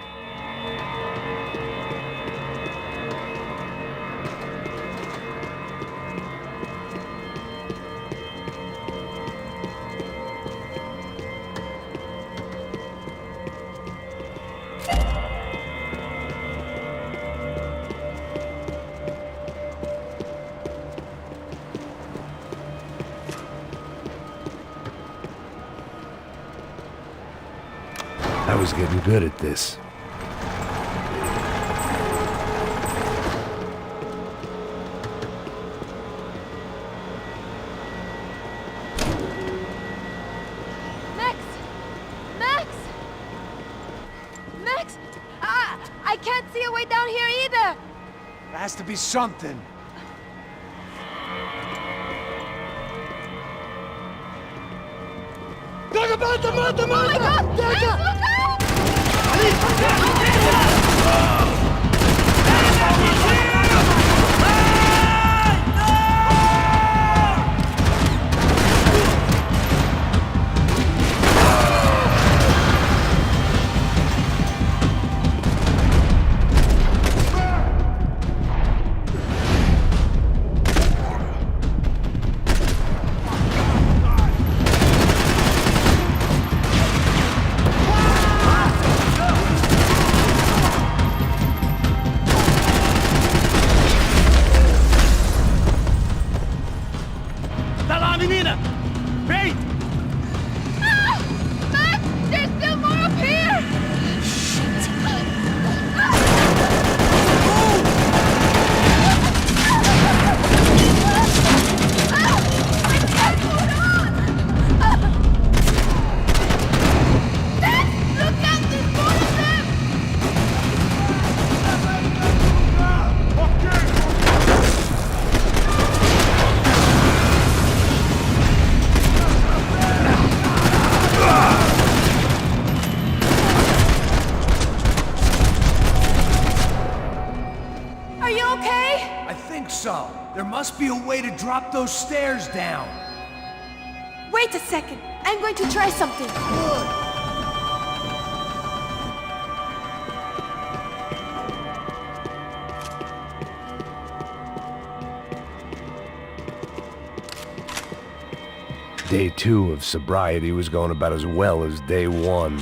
I was getting good at this. Max! Max! Max! I can't see a way down here either! There has to be something. Mata, mata, mata! Oh my God! Max, look out! Payne! Ah! Max, there's still more up here! Are you okay? I think so. There must be a way to drop those stairs down. Wait a second. I'm going to try something. Day 2 of sobriety was going about as well as day 1.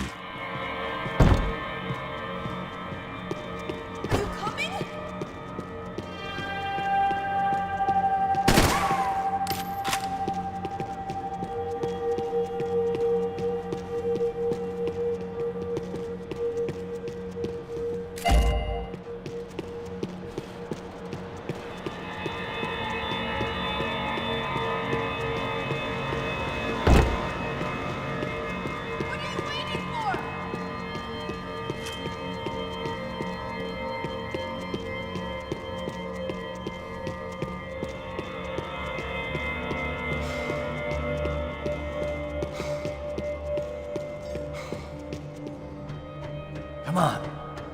Come on.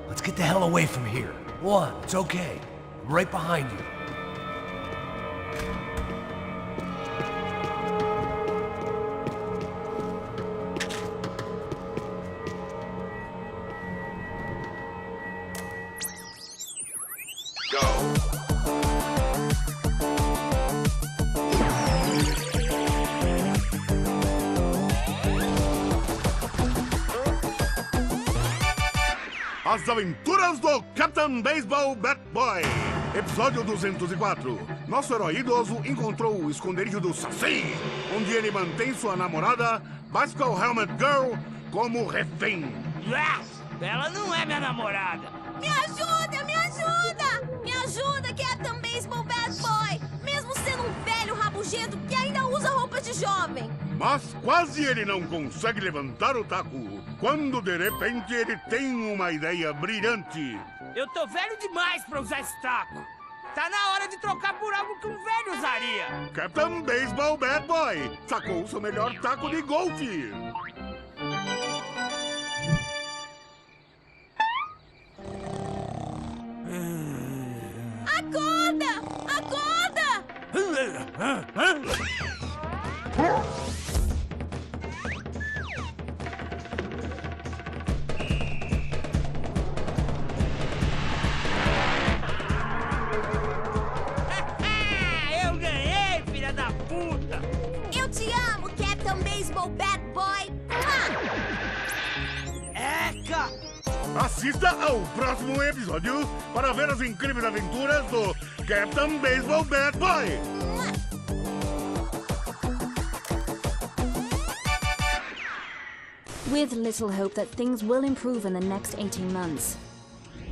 Let's get the hell away from here. One, it's okay. I'm right behind you. As Aventuras do Captain Baseball Bat Boy. Episódio 204. Nosso herói idoso encontrou o esconderijo do Saci, onde ele mantém sua namorada, Bicycle Helmet Girl, como refém. Ela não é minha namorada. Me ajuda, me ajuda! Me ajuda, Captain Baseball Bad Boy! Mesmo sendo um velho rabugento que ainda usa roupas de jovem. Mas quase ele não consegue levantar o taco, quando de repente ele tem uma ideia brilhante. Eu tô velho demais pra usar esse taco. Tá na hora de trocar por algo que um velho usaria. Captain Baseball Bad Boy sacou seu melhor taco de golfe. Acorda! Acorda! Eu ganhei, filha da puta! Eu te amo, Captain Baseball Bad Boy! Eca! Assista ao próximo episódio para ver as incríveis aventuras do Captain Baseball Bad Boy. With little hope that things will improve in the next 18 months.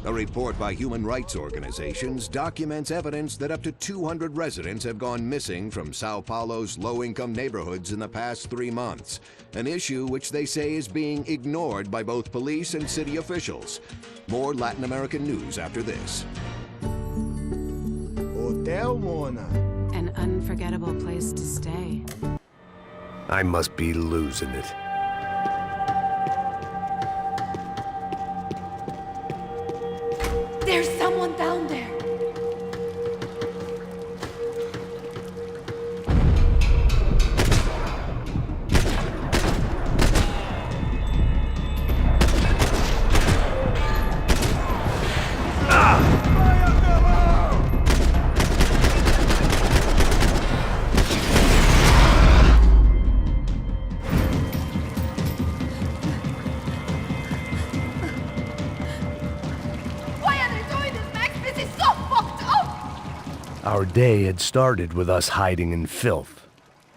A report by human rights organizations documents evidence that up to 200 residents have gone missing from Sao Paulo's low-income neighborhoods in the past 3 months, an issue which they say is being ignored by both police and city officials. More Latin American news after this. Hotel Mona. An unforgettable place to stay. I must be losing it. There's someone down there. Our day had started with us hiding in filth.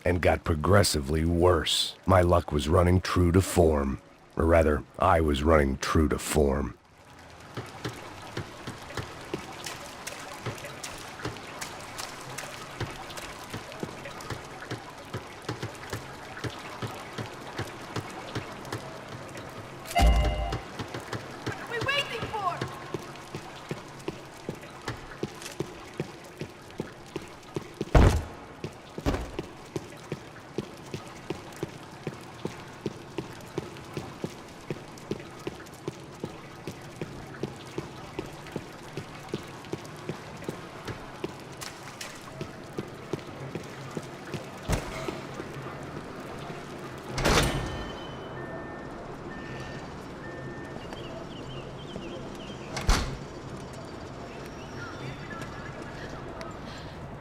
and got progressively worse. My luck was running true to form. Or rather, I was running true to form.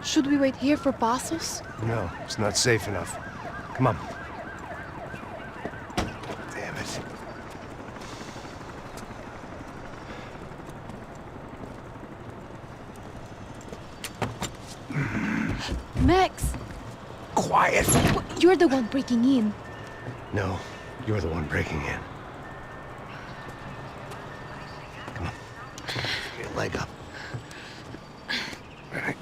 Should we wait here for Passos? No, it's not safe enough. Come on. Damn it. Max! Quiet! You're the one breaking in. No, you're the one breaking in. Come on. Get your leg up. All right.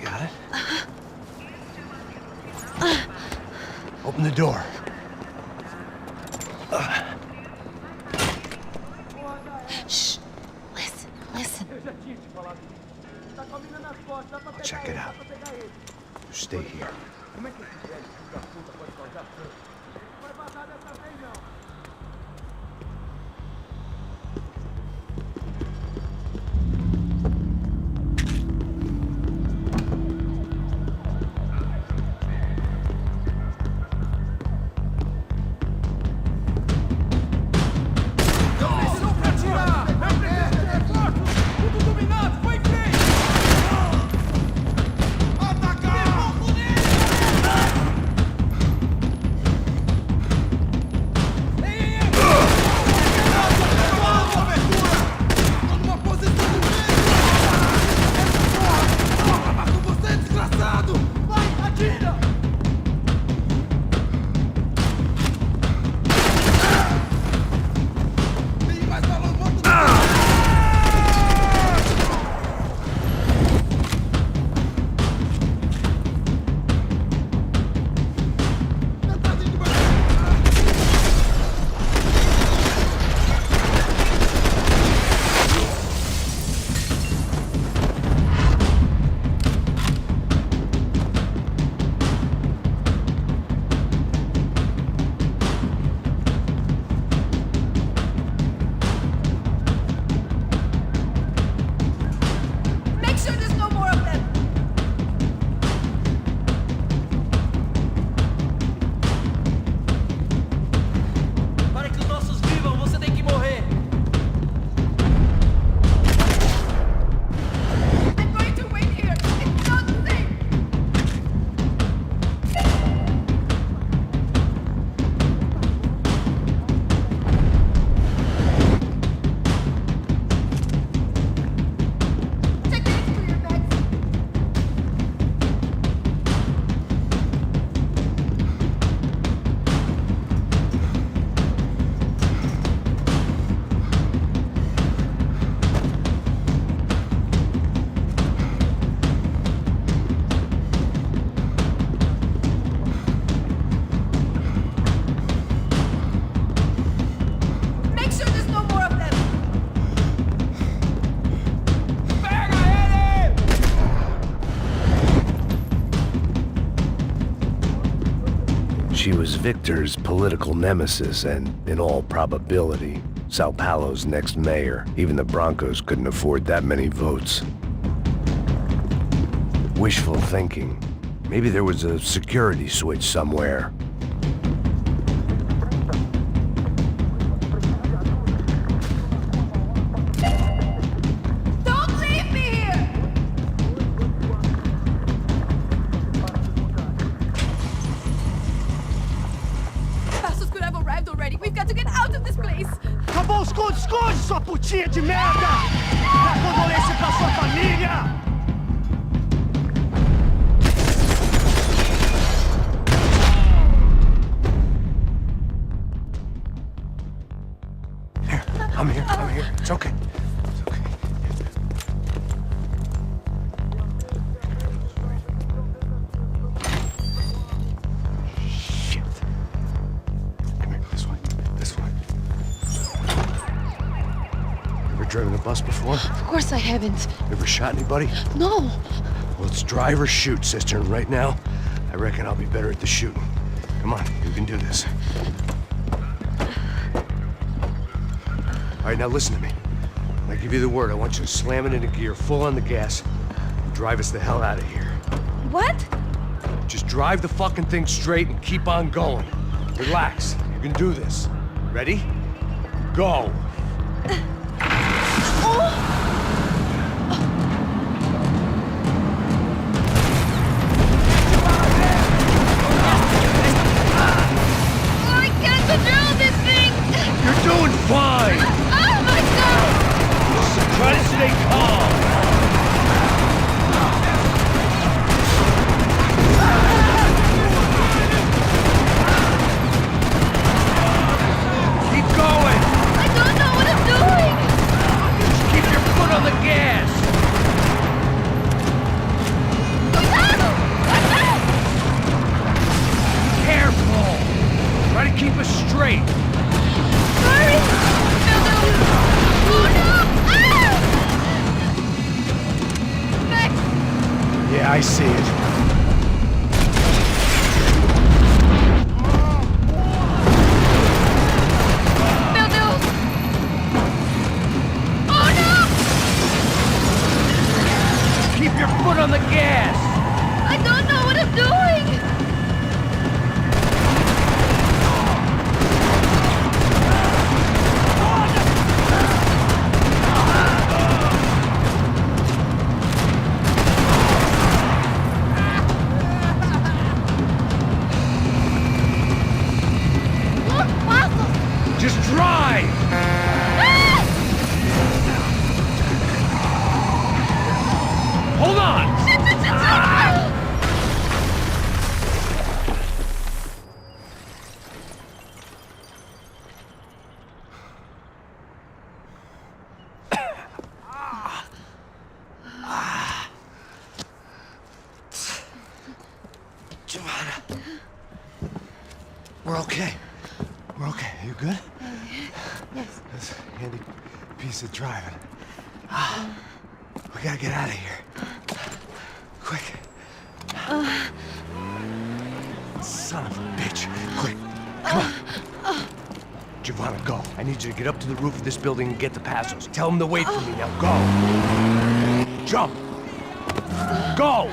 Got it? Open the door. Shh. Listen, listen. I'll check it out. You stay here. She was Victor's political nemesis and, in all probability, Sao Paulo's next mayor. Even the Broncos couldn't afford that many votes. Wishful thinking. Maybe there was a security switch somewhere. Don't leave me here! Passos could have arrived already. We've got to get out of this place. Acabou, esconde, esconde, sua putinha de merda! Dá condolência pra sua família! driven a bus before? Of course I haven't. Ever shot anybody? No. Well, it's drive or shoot, sister. And right now, I reckon I'll be better at the shooting. Come on, you can do this. All right, now listen to me. When I give you the word, I want you to slam it into gear, full on the gas, and drive us the hell out of here. What? Just drive the fucking thing straight and keep on going. Relax. You can do this. Ready? Go. I can't control this thing! You're doing fine! Oh my god! Just try to stay calm. Keep going! I don't know what I'm doing! Just keep your foot on the gas! Careful! Try to keep us straight! Hurry! Oh no! Ah! Max! Yeah, I see it. Meu Deus! Oh no! Keep your foot on the gas! I don't know what I'm doing! Look, Pasos! Just drive! Hold on! Giovanna. We're okay. We're okay. You good? Yes. That's a handy piece of driving. We gotta get out of here. Quick. Son of a bitch. Quick. Come on. Giovanna, go. I need you to get up to the roof of this building and get the Passos. Tell them to wait for me. Now go. Jump. Go.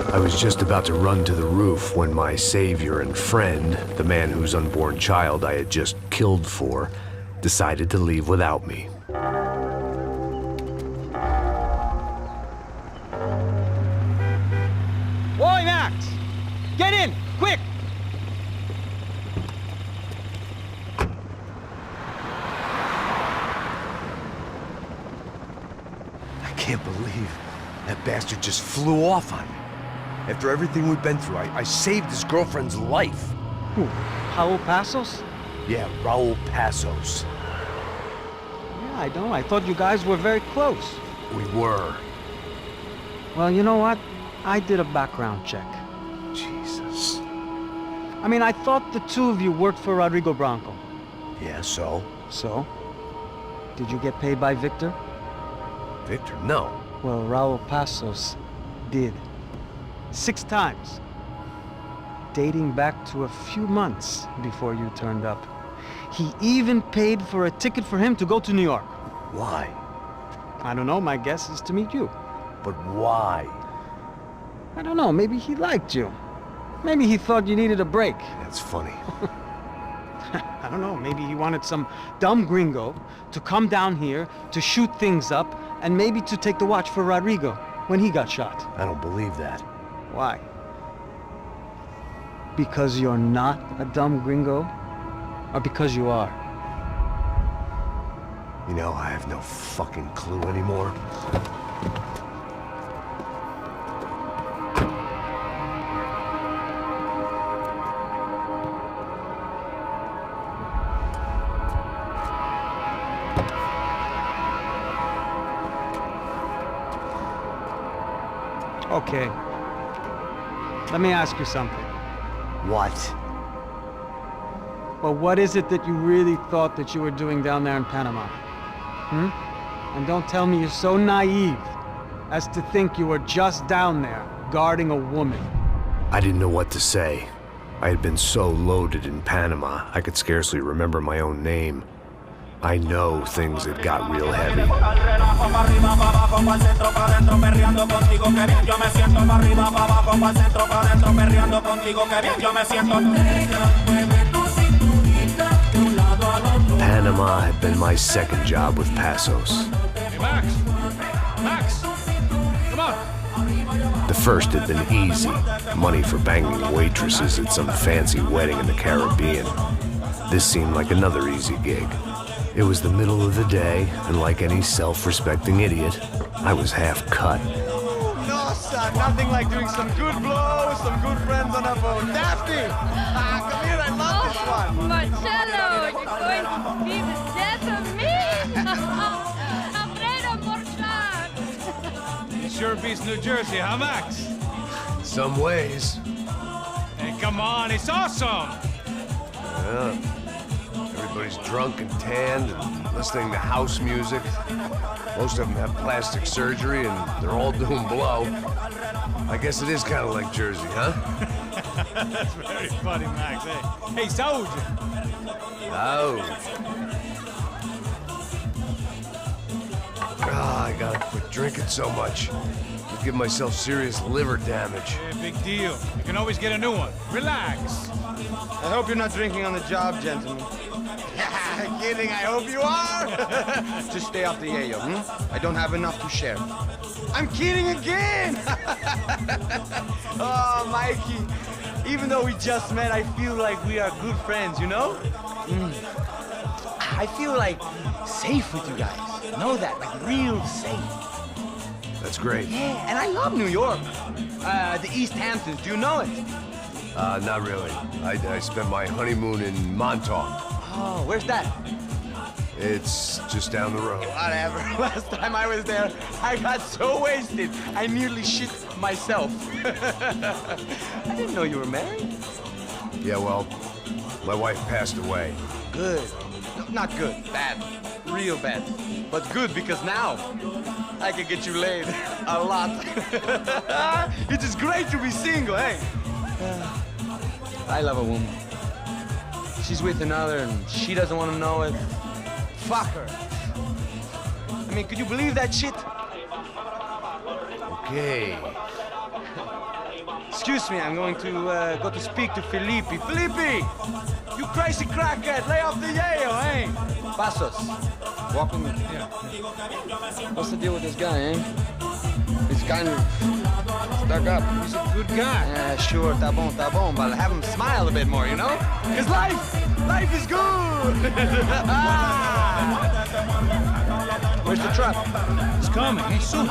I was just about to run to the roof when my savior and friend, the man whose unborn child I had just killed for, decided to leave without me. Oi, Max! Get in! Quick! I can't believe that bastard just flew off on me. After everything we've been through, I saved his girlfriend's life. Who? Raul Passos? Yeah, Raul Passos. Yeah, I know. I thought you guys were very close. We were. Well, you know what? I did a background check. Jesus. I mean, I thought the two of you worked for Rodrigo Branco. Yeah, so? So? Did you get paid by Victor? Victor, no. Well, Raul Passos did. 6 times. Dating back to a few months before you turned up. He even paid for a ticket for him to go to New York. Why? I don't know, my guess is to meet you. But why? I don't know, maybe he liked you. Maybe he thought you needed a break. That's funny. I don't know, maybe he wanted some dumb gringo to come down here to shoot things up and maybe to take the watch for Rodrigo when he got shot. I don't believe that. Why? Because you're not a dumb gringo? Or because you are? You know, I have no fucking clue anymore. Okay. Let me ask you something. What? Well, what is it that you really thought that you were doing down there in Panama? And don't tell me you're so naive as to think you were just down there guarding a woman. I didn't know what to say. I had been so loaded in Panama, I could scarcely remember my own name. I know things had got real heavy. Panama had been my second job with Passos. Hey, Max! Max! Come on! The first had been easy. Money for banging waitresses at some fancy wedding in the Caribbean. This seemed like another easy gig. It was the middle of the day, and like any self-respecting idiot, I was half cut. No, son, nothing like doing some good blow with some good friends on a boat. Daphne! Come here, I love this one. Marcello, you're going to be the death of me? Alfredo Borchardt. It sure beats New Jersey, huh, Max? Some ways. Hey, come on, it's awesome! Yeah. Everybody's drunk and tanned and listening to house music. Most of them have plastic surgery and they're all doing blow. I guess it is kind of like Jersey, huh? That's very funny, Max. Hey, Saúde! Oh. I gotta quit drinking so much. I'll give myself serious liver damage. Yeah, big deal. You can always get a new one. Relax. I hope you're not drinking on the job, gentlemen. Kidding, I hope you are. Just stay off the yayo, I don't have enough to share. I'm kidding again! Oh, Mikey, even though we just met, I feel like we are good friends, you know? I feel like safe with you guys. Know that, like real safe. That's great. Yeah, and I love New York. The East Hamptons, do you know it? Not really. I spent my honeymoon in Montauk. Oh, where's that? It's just down the road. Whatever. Last time I was there, I got so wasted, I nearly shit myself. I didn't know you were married. Yeah, well, my wife passed away. Good. No, not good. Bad. Real bad. But good because now I can get you laid a lot. It is great to be single, hey? I love a woman. She's with another and she doesn't want to know it. Fuck her. I mean, could you believe that shit? Okay. Excuse me, I'm going to go to speak to Felipe. Felipe! You crazy crackhead, lay off the yayo, eh? Passos, walk with me. Yeah. What's the deal with this guy, eh? He's kind of stuck up. He's a good guy. Yeah, sure, tá bom, but have him smile a bit more, you know? Because life is good! Where's the truck? It's coming. Hey, soon.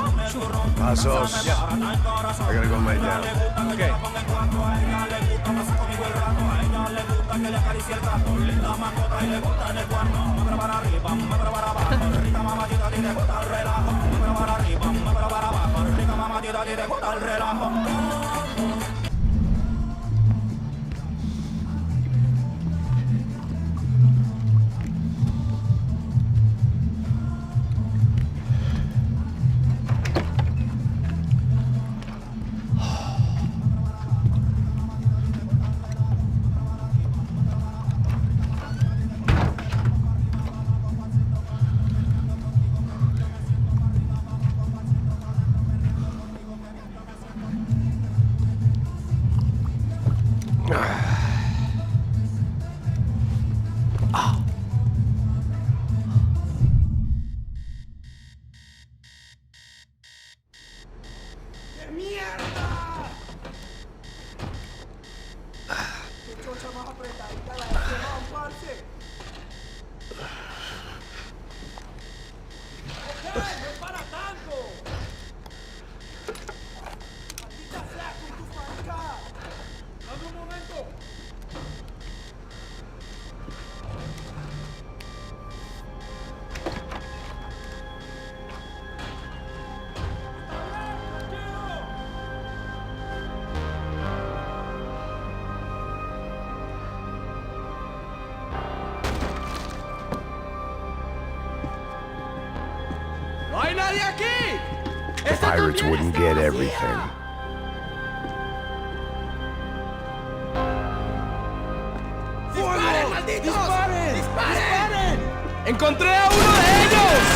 Passos. Yeah. I gotta go lay down. Okay. ¡No hay nadie aquí! Pirates wouldn't get everything. ¡Disparen, malditos! ¡Disparen! ¡Disparen! ¡Encontré a uno de ellos!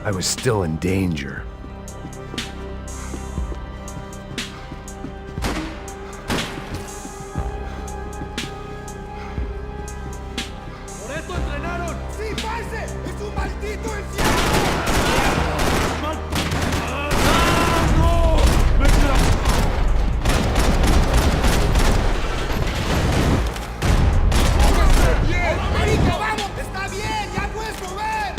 I was still in danger. ¡Por esto entrenaron! ¡Sí, parce! ¡Es un maldito encierro! ¡Marica, vamos! ¡Está bien! ¡Ya puedes mover!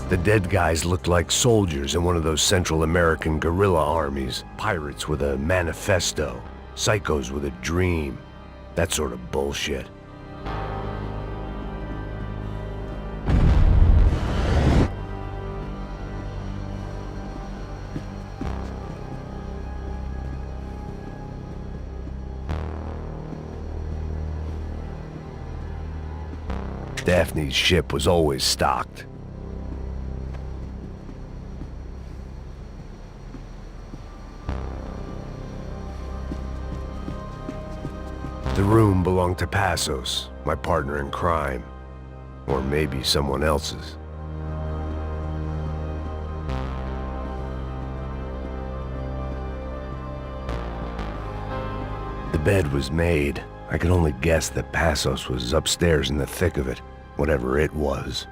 The dead guys looked like soldiers in one of those Central American guerrilla armies. Pirates with a manifesto. Psychos with a dream. That sort of bullshit. Daphne's ship was always stocked. The room belonged to Passos, my partner in crime. Or maybe someone else's. The bed was made. I could only guess that Passos was upstairs in the thick of it, whatever it was.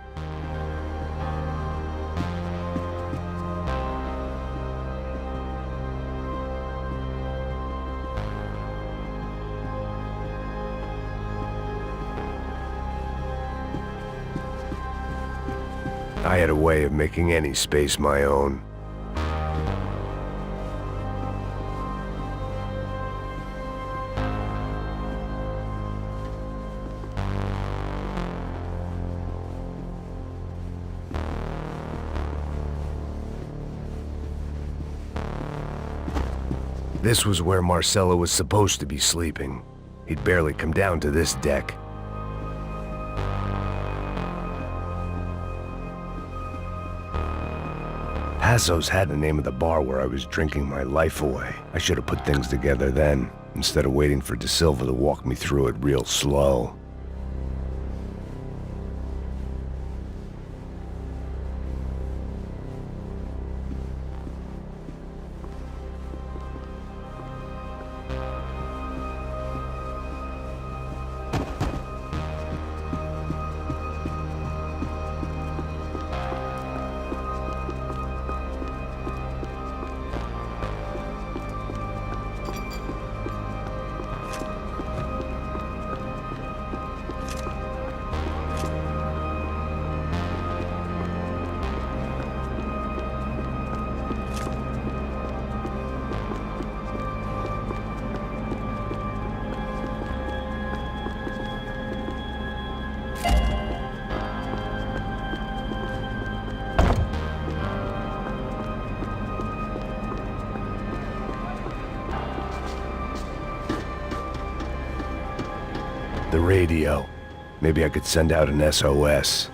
I had a way of making any space my own. This was where Marcelo was supposed to be sleeping. He'd barely come down to this deck. Passos had the name of the bar where I was drinking my life away. I should have put things together then, instead of waiting for De Silva to walk me through it real slow. The radio. Maybe I could send out an SOS.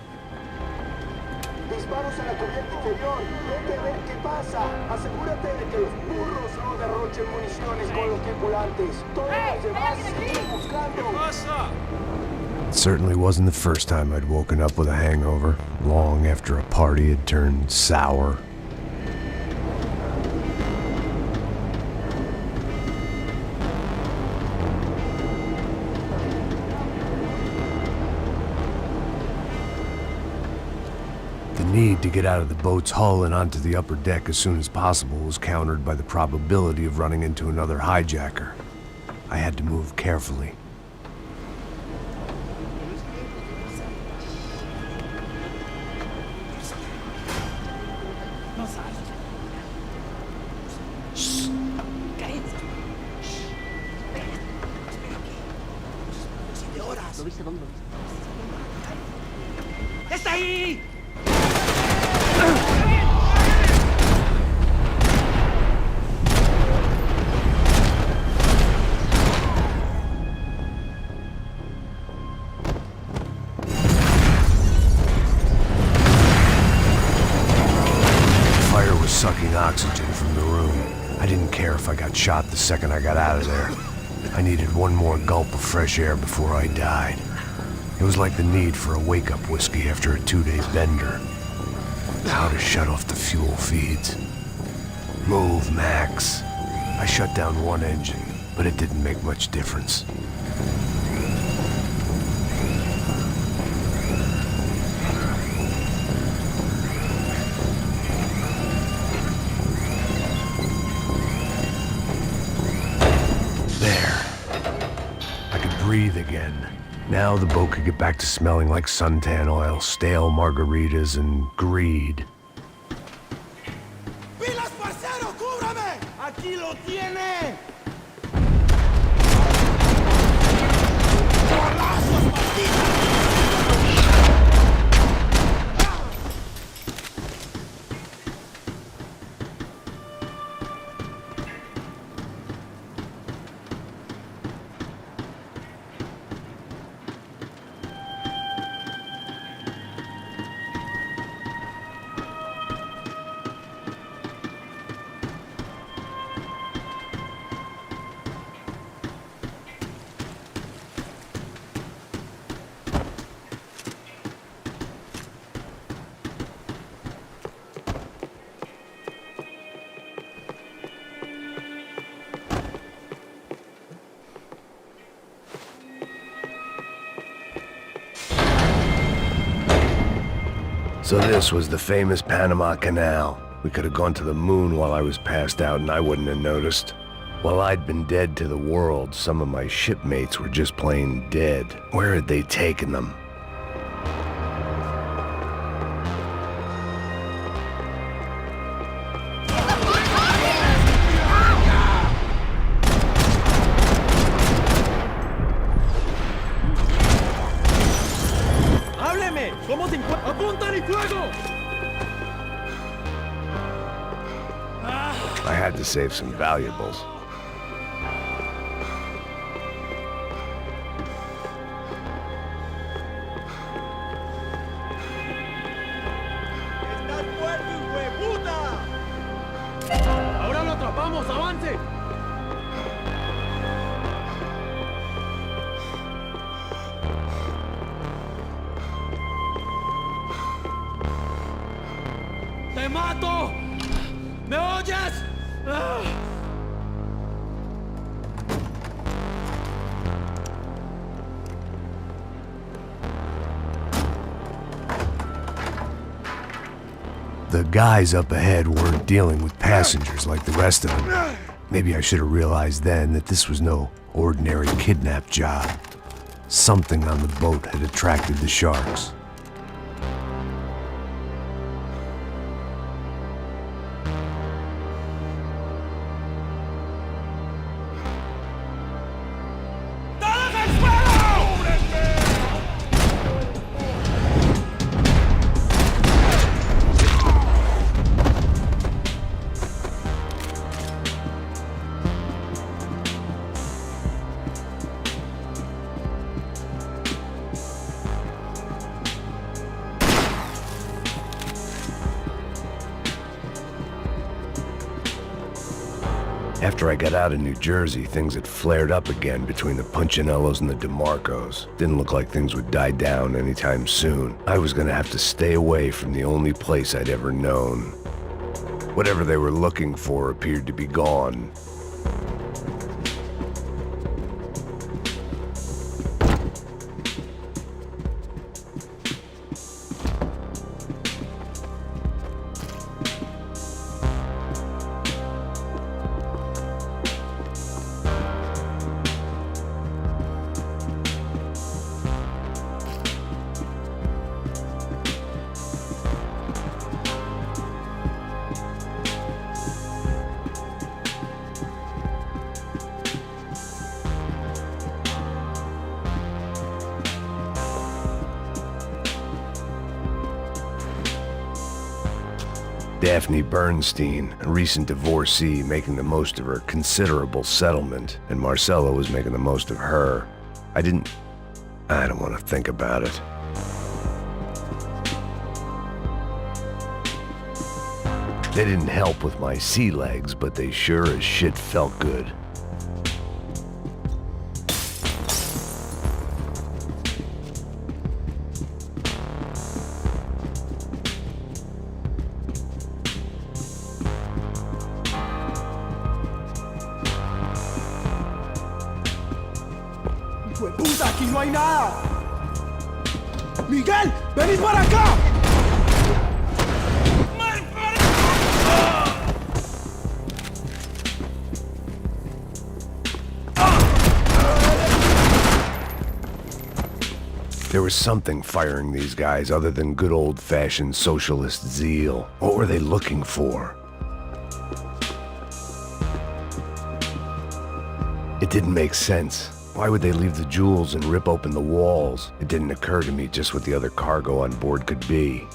Disparos en la cubierta inferior. Vete a ver qué pasa. Asegúrate de que los burros no derrochen municiones con los tripulantes. Todos los demás siguen buscando. ¿Qué pasa? It certainly wasn't the first time I'd woken up with a hangover, long after a party had turned sour. need to get out of the boat's hull and onto the upper deck as soon as possible was countered by the probability of running into another hijacker. I had to move carefully. ¡Está ahí! Fire was sucking oxygen from the room. I didn't care if I got shot the second I got out of there. I needed one more gulp of fresh air before I died. It was like the need for a wake-up whiskey after a 2-day bender. How to shut off the fuel feeds. Move, Max. I shut down one engine, but it didn't make much difference. There. I could breathe again. Now the boat could get back to smelling like suntan oil, stale margaritas, and greed. ¡Pilas, parcero! ¡Cúbrame! ¡Aquí lo tiene! ¡Balazos, maldita! So this was the famous Panama Canal. We could have gone to the moon while I was passed out and I wouldn't have noticed. While I'd been dead to the world, some of my shipmates were just plain dead. Where had they taken them? ¡Hábleme! ¿Cómo se encuentra? ¡Apuntan y fuego! I had to save some valuables. ¡Estás muerto, hueputa! ¡Ahora lo atrapamos! ¡Avance! ¡Te mato! ¿Me oyes? The guys up ahead weren't dealing with passengers like the rest of them. Maybe I should have realized then that this was no ordinary kidnap job. Something on the boat had attracted the sharks. After I got out of New Jersey, things had flared up again between the Punchinellos and the DeMarcos. Didn't look like things would die down anytime soon. I was gonna have to stay away from the only place I'd ever known. Whatever they were looking for appeared to be gone. Daphne Bernstein, a recent divorcee, making the most of her considerable settlement, and Marcella was making the most of her. I don't want to think about it. They didn't help with my sea legs, but they sure as shit felt good. ¡Puta, aquí no hay nada! ¡Miguel, vení para acá! There was something firing these guys other than good old-fashioned socialist zeal. What were they looking for? It didn't make sense. Why would they leave the jewels and rip open the walls? It didn't occur to me just what the other cargo on board could be.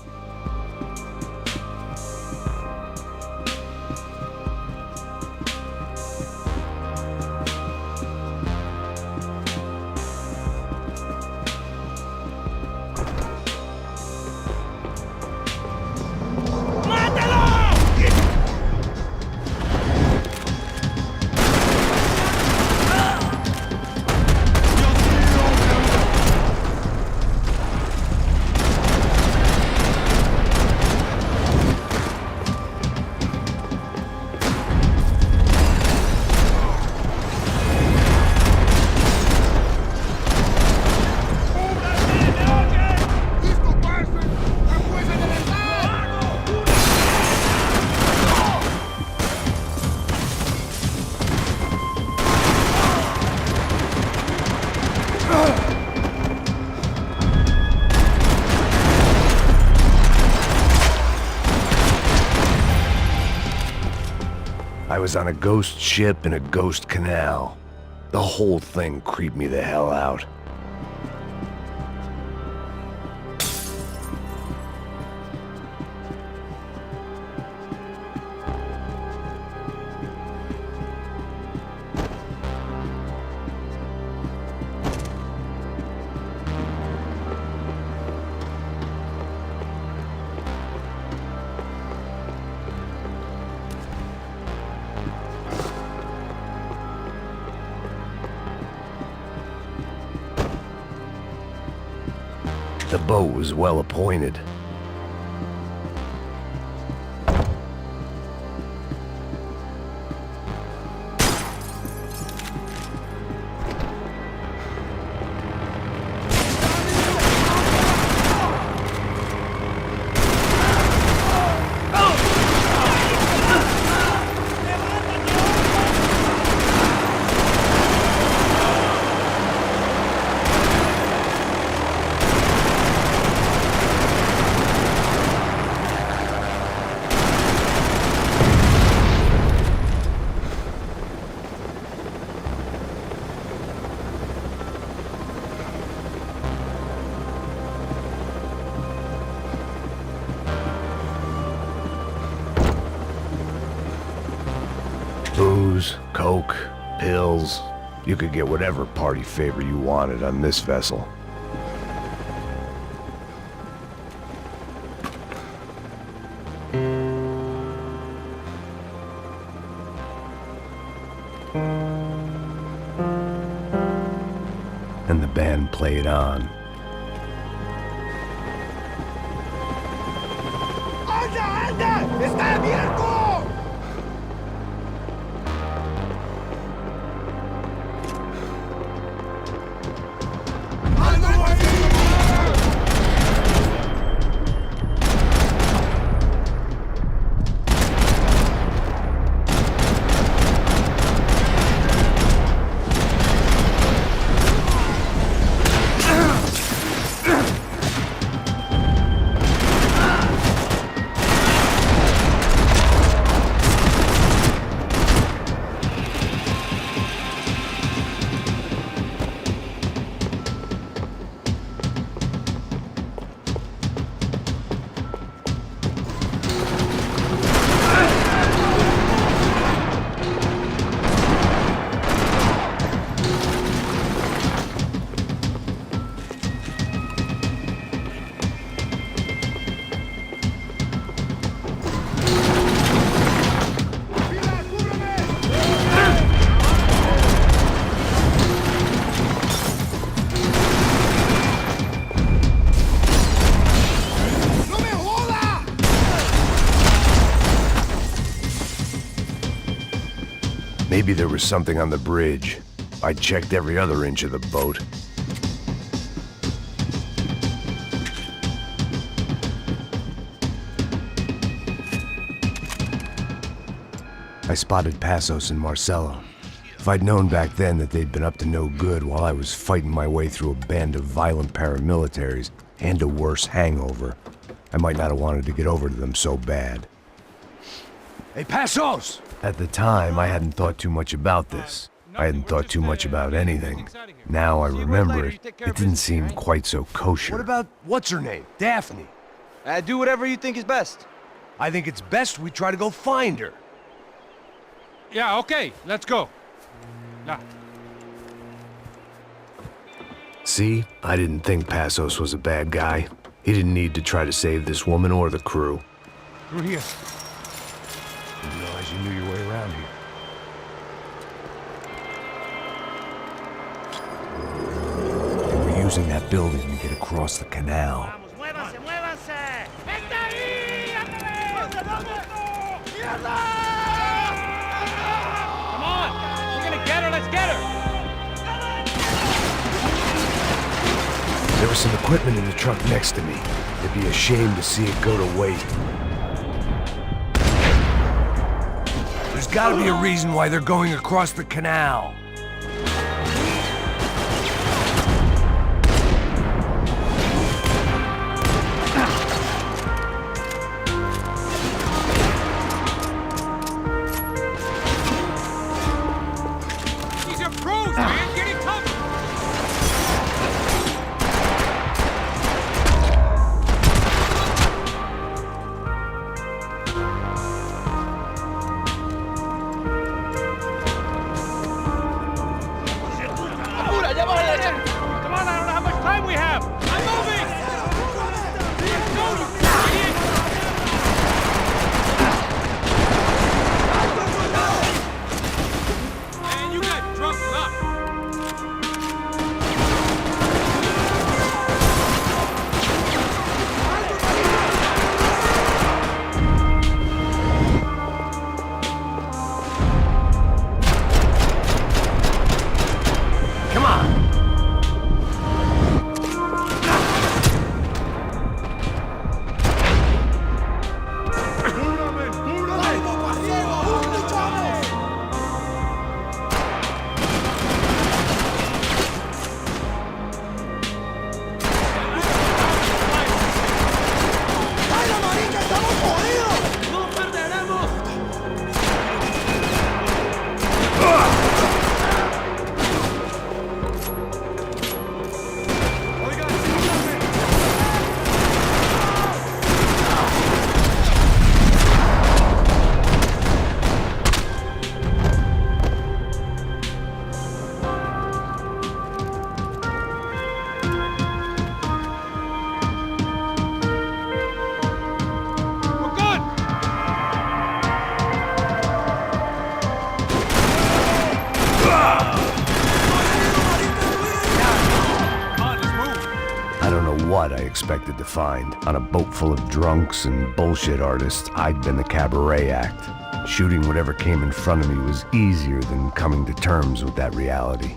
I was on a ghost ship in a ghost canal. The whole thing creeped me the hell out. The boat was well appointed. Booze, coke, pills. You could get whatever party favor you wanted on this vessel. And the band played on. ¡Anda, anda! ¡Está abierto! Maybe there was something on the bridge. I checked every other inch of the boat. I spotted Passos and Marcelo. If I'd known back then that they'd been up to no good while I was fighting my way through a band of violent paramilitaries and a worse hangover, I might not have wanted to get over to them so bad. Hey, Passos! At the time, I hadn't thought too much about this. I hadn't thought too much about anything. Now I remember it, it didn't seem quite so kosher. What about what's her name? Daphne. Do whatever you think is best. I think it's best we try to go find her. Yeah, okay, let's go. Now. See, I didn't think Passos was a bad guy. He didn't need to try to save this woman or the crew. Through here. Didn't realize you knew your way around here. They were using that building to get across the canal. Come on! We're gonna get her, let's get her! There was some equipment in the truck next to me. It'd be a shame to see it go to waste. There's gotta be a reason why they're going across the canal. These are pros, man! Get it covered! Come on, I don't know how much time we have! I'm moving! Let's go, you idiot! Man, you got drunk luck! Come on! We're good! I don't know what I expected to find. On a boat full of drunks and bullshit artists, I'd been the cabaret act. Shooting whatever came in front of me was easier than coming to terms with that reality.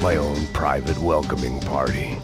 My own private welcoming party.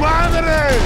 madre!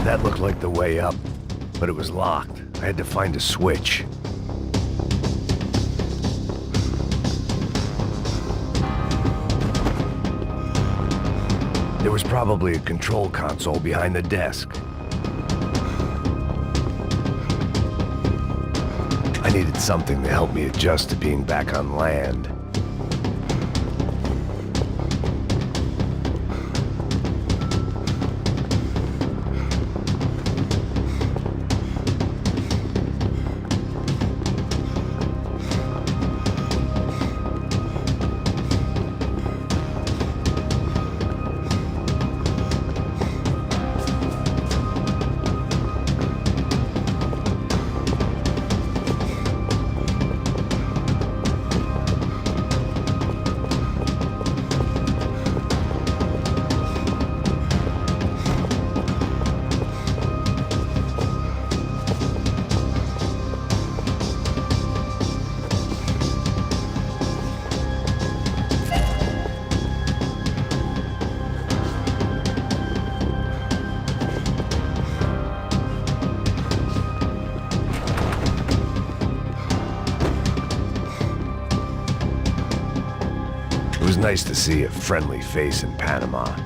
That looked like the way up, but it was locked. I had to find a switch. There was probably a control console behind the desk. I needed something to help me adjust to being back on land. It was nice to see a friendly face in Panama.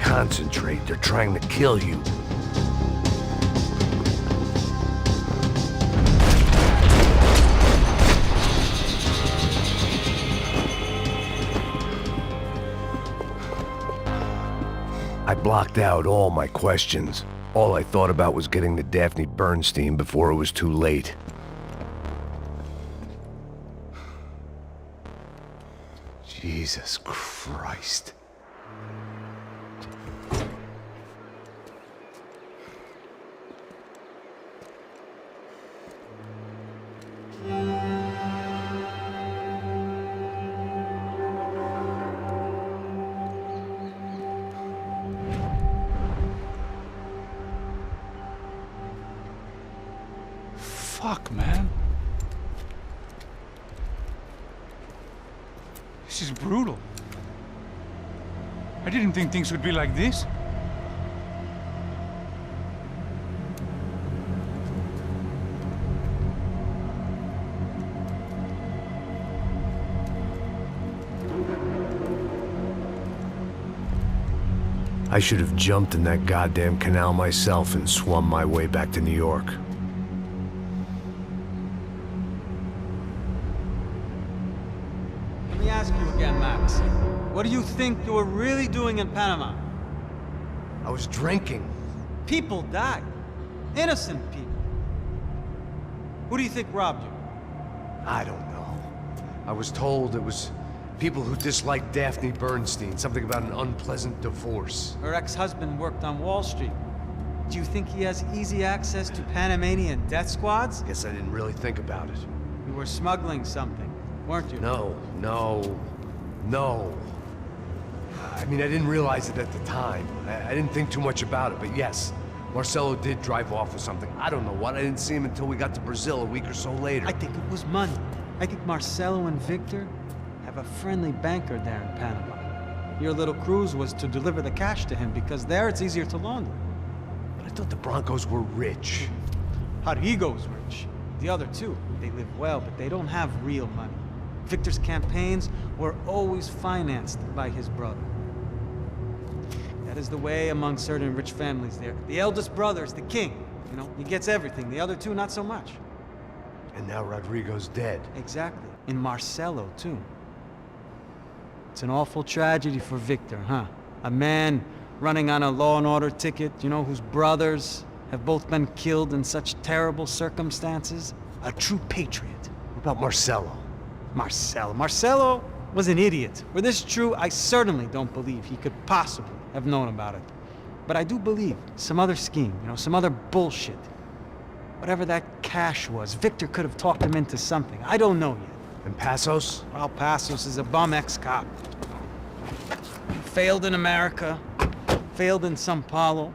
Concentrate, they're trying to kill you. I blocked out all my questions. All I thought about was getting to Daphne Bernstein before it was too late. Jesus Christ. Fuck, man. This is brutal. I didn't think things would be like this. I should have jumped in that goddamn canal myself and swum my way back to New York. Let me ask you again, Max. What do you think you were really doing in Panama? I was drinking. People died. Innocent people. Who do you think robbed you? I don't know. I was told it was people who disliked Daphne Bernstein, something about an unpleasant divorce. Her ex-husband worked on Wall Street. Do you think he has easy access to Panamanian death squads? Guess I didn't really think about it. You were smuggling something, weren't you? No. I mean, I didn't realize it at the time. I didn't think too much about it, but yes, Marcelo did drive off with something. I don't know what. I didn't see him until we got to Brazil a week or so later. I think it was money. I think Marcelo and Victor have a friendly banker there in Panama. Your little cruise was to deliver the cash to him because there it's easier to launder. But I thought the Broncos were rich. Rodrigo's rich. The other two, they live well, but they don't have real money. Victor's campaigns were always financed by his brother. That is the way among certain rich families there. The eldest brother is the king. You know, he gets everything. The other two, not so much. And now Rodrigo's dead. Exactly. And Marcelo, too. It's an awful tragedy for Victor, huh? A man running on a law and order ticket, you know, whose brothers have both been killed in such terrible circumstances. A true patriot. What about Marcelo? Marcelo was an idiot. Were this true, I certainly don't believe he could possibly have known about it. But I do believe some other scheme, you know, some other bullshit. Whatever that cash was, Victor could have talked him into something. I don't know yet. And Passos? Well, Passos is a bum ex-cop. Failed in America, failed in São Paulo.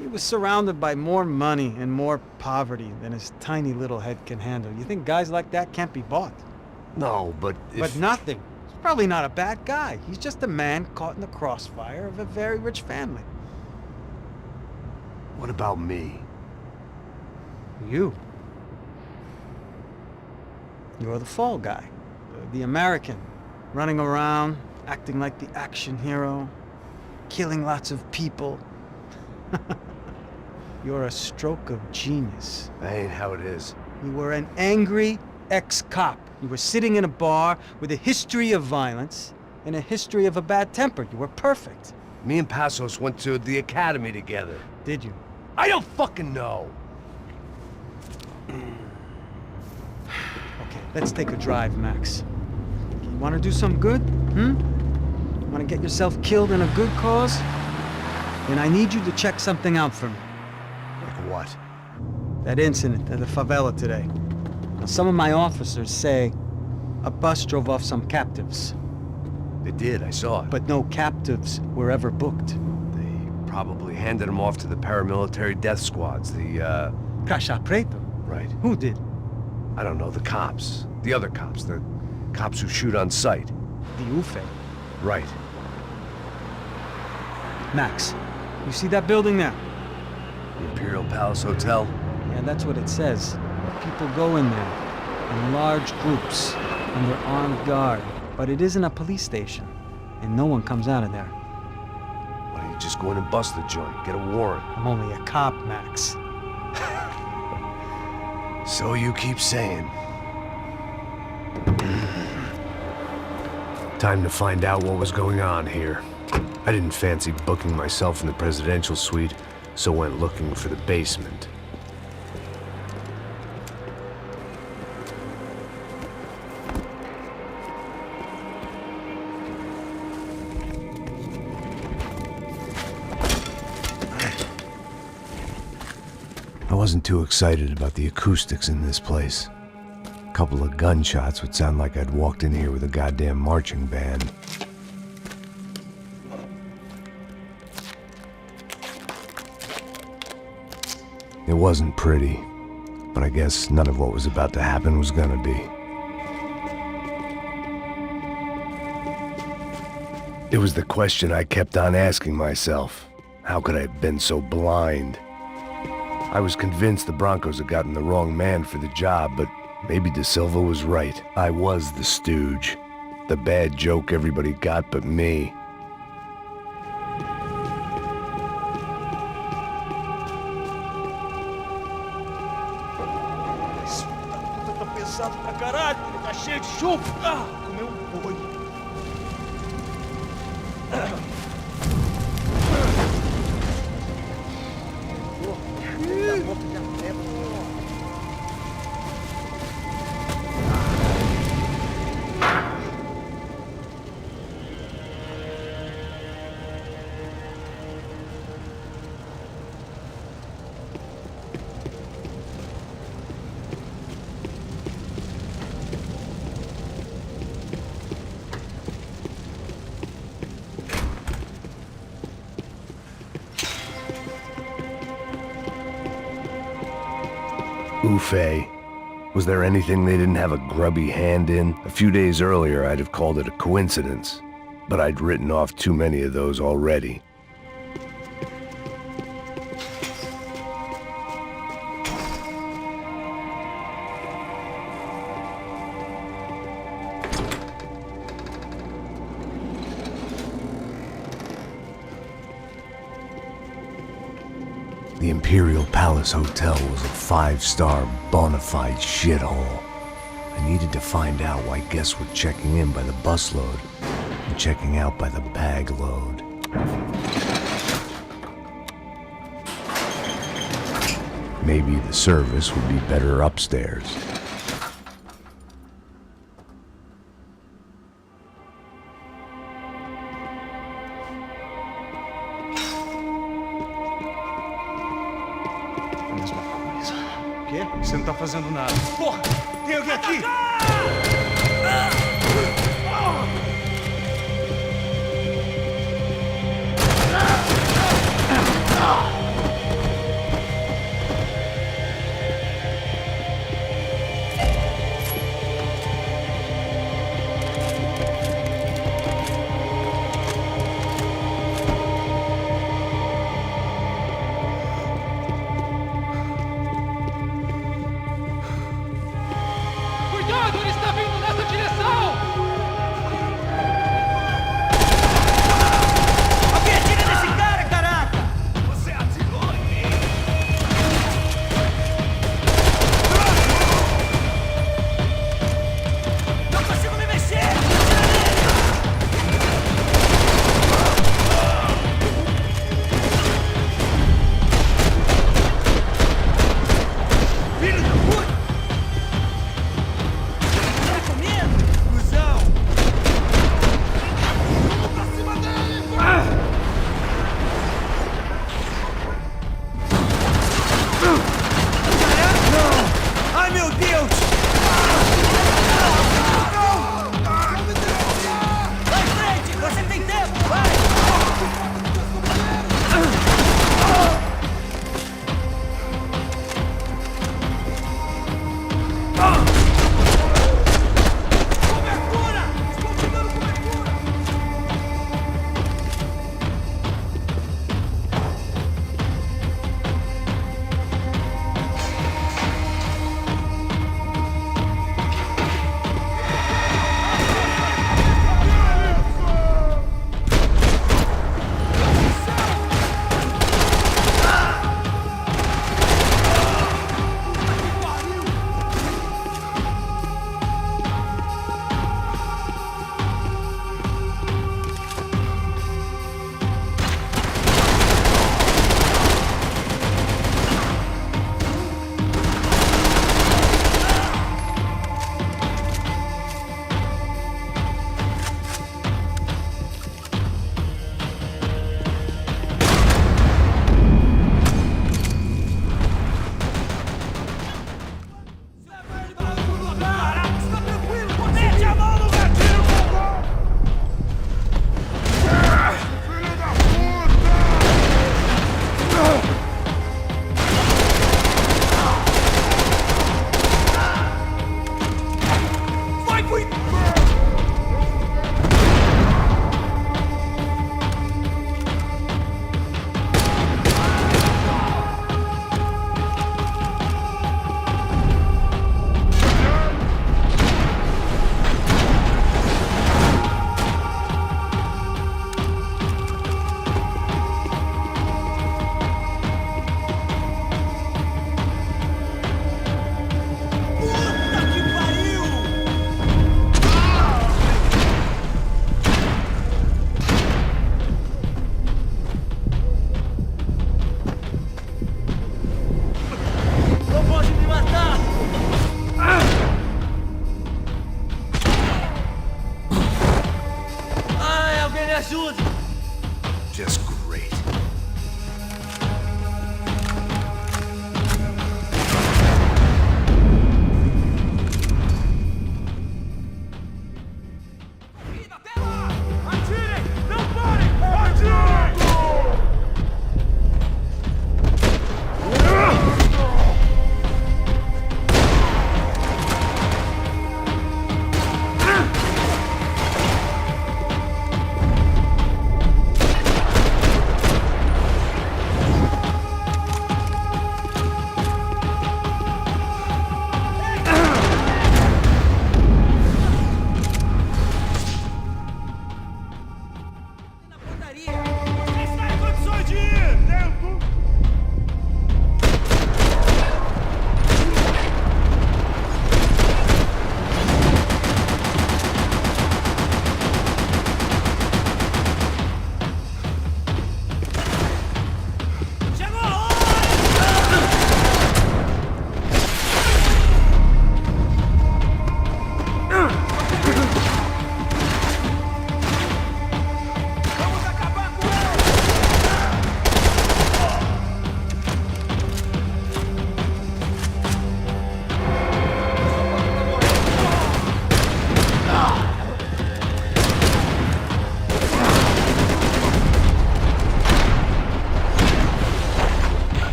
He was surrounded by more money and more poverty than his tiny little head can handle. You think guys like that can't be bought? No, but But nothing. He's probably not a bad guy. He's just a man caught in the crossfire of a very rich family. What about me? You. You're the fall guy. The American. Running around, acting like the action hero. Killing lots of people. You're a stroke of genius. That ain't how it is. You were an angry ex-cop. You were sitting in a bar with a history of violence and a history of a bad temper. You were perfect. Me and Passos went to the academy together. Did you? I don't fucking know. Okay, let's take a drive, Max. You want to do some good? Want to get yourself killed in a good cause? Then I need you to check something out for me. Like what? That incident at the favela today. Now, some of my officers say a bus drove off some captives. They did, I saw it. But no captives were ever booked. They probably handed them off to the paramilitary death squads, the, Crasha Preto? Right. Who did? I don't know, the cops. The other cops, the cops who shoot on sight. The UFE. Right. Max, you see that building there? The Imperial Palace Hotel? Yeah, that's what it says. People go in there in large groups under armed guard. But it isn't a police station, and no one comes out of there. Why don't you just go in and bust the joint, get a warrant? I'm only a cop, Max. So you keep saying. Time to find out what was going on here. I didn't fancy booking myself in the presidential suite, so went looking for the basement. I wasn't too excited about the acoustics in this place. A couple of gunshots would sound like I'd walked in here with a goddamn marching band. It wasn't pretty, but I guess none of what was about to happen was gonna be. It was the question I kept on asking myself. How could I have been so blind? I was convinced the Broncos had gotten the wrong man for the job, but maybe De Silva was right. I was the stooge. The bad joke everybody got but me. Tô pesado pra caralho, tá cheio de chumbo. Comeu boi. Ufe. Was there anything they didn't have a grubby hand in? A few days earlier, I'd have called it a coincidence, but I'd written off too many of those already. The Imperial Palace Hotel was a 5-star bona fide shithole. I needed to find out why guests were checking in by the busload and checking out by the bag load. Maybe the service would be better upstairs. Quê? Você não tá fazendo nada. Porra! Tem alguém aqui? Cuidado, ele está vindo nessa direção!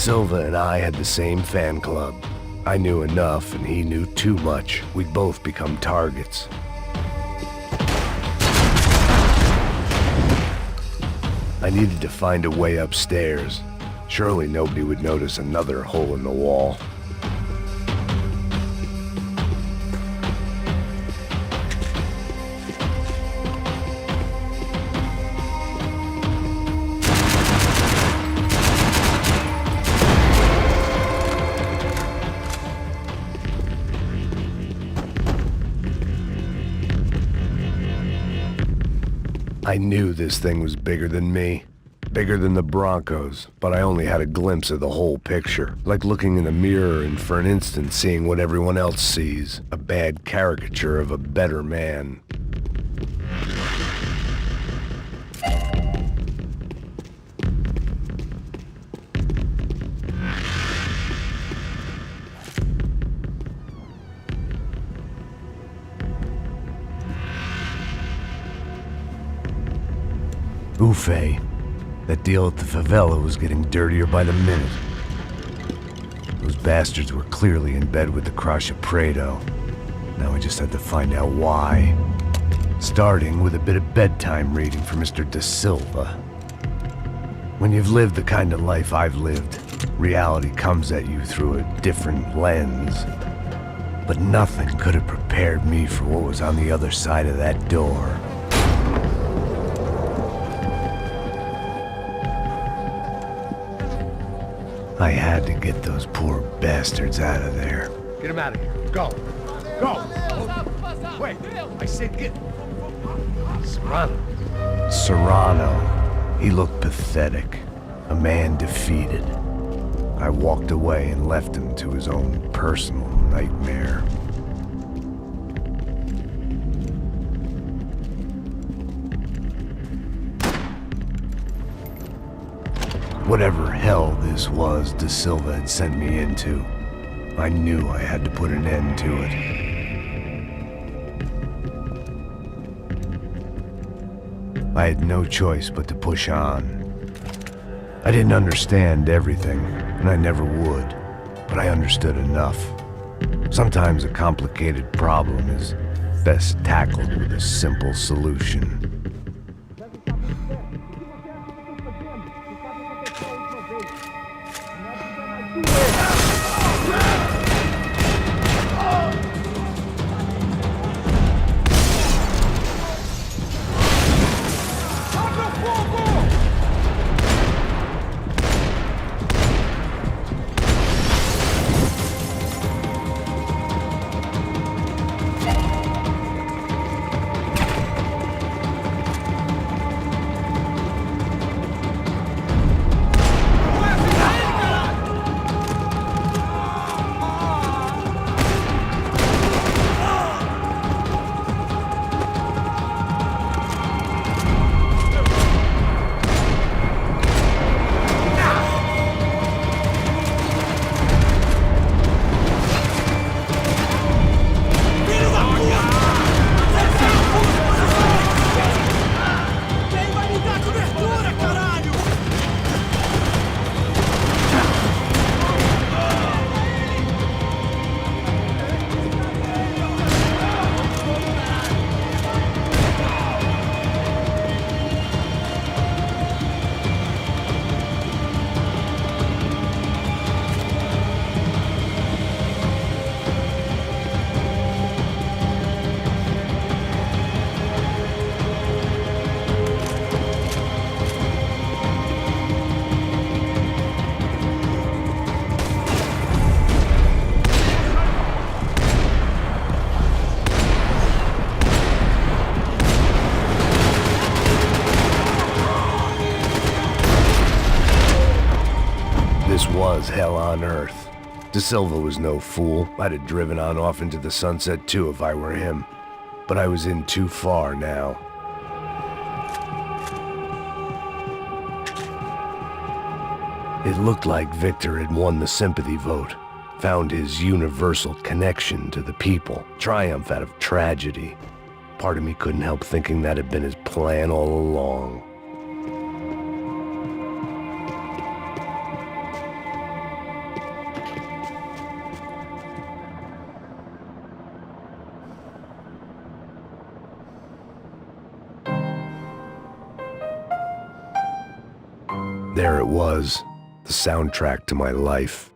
Silva and I had the same fan club. I knew enough and he knew too much. We'd both become targets. I needed to find a way upstairs. Surely nobody would notice another hole in the wall. I knew this thing was bigger than me, bigger than the Broncos, but I only had a glimpse of the whole picture, like looking in the mirror and for an instant seeing what everyone else sees, a bad caricature of a better man. Ufe. That deal at the favela was getting dirtier by the minute. Those bastards were clearly in bed with the Crusher Prado. Now I just had to find out why. Starting with a bit of bedtime reading for Mr. Da Silva. When you've lived the kind of life I've lived, reality comes at you through a different lens. But nothing could have prepared me for what was on the other side of that door. I had to get those poor bastards out of there. Get him out of here. Go. Go. Wait. I said get... Serrano. Serrano. He looked pathetic. A man defeated. I walked away and left him to his own personal nightmare. Whatever hell this was Da Silva had sent me into, I knew I had to put an end to it. I had no choice but to push on. I didn't understand everything, and I never would, but I understood enough. Sometimes a complicated problem is best tackled with a simple solution. Was hell on earth. Da Silva was no fool. I'd have driven on off into the sunset too if I were him. But I was in too far now. It looked like Victor had won the sympathy vote, found his universal connection to the people, triumph out of tragedy. Part of me couldn't help thinking that had been his plan all along. There it was, the soundtrack to my life.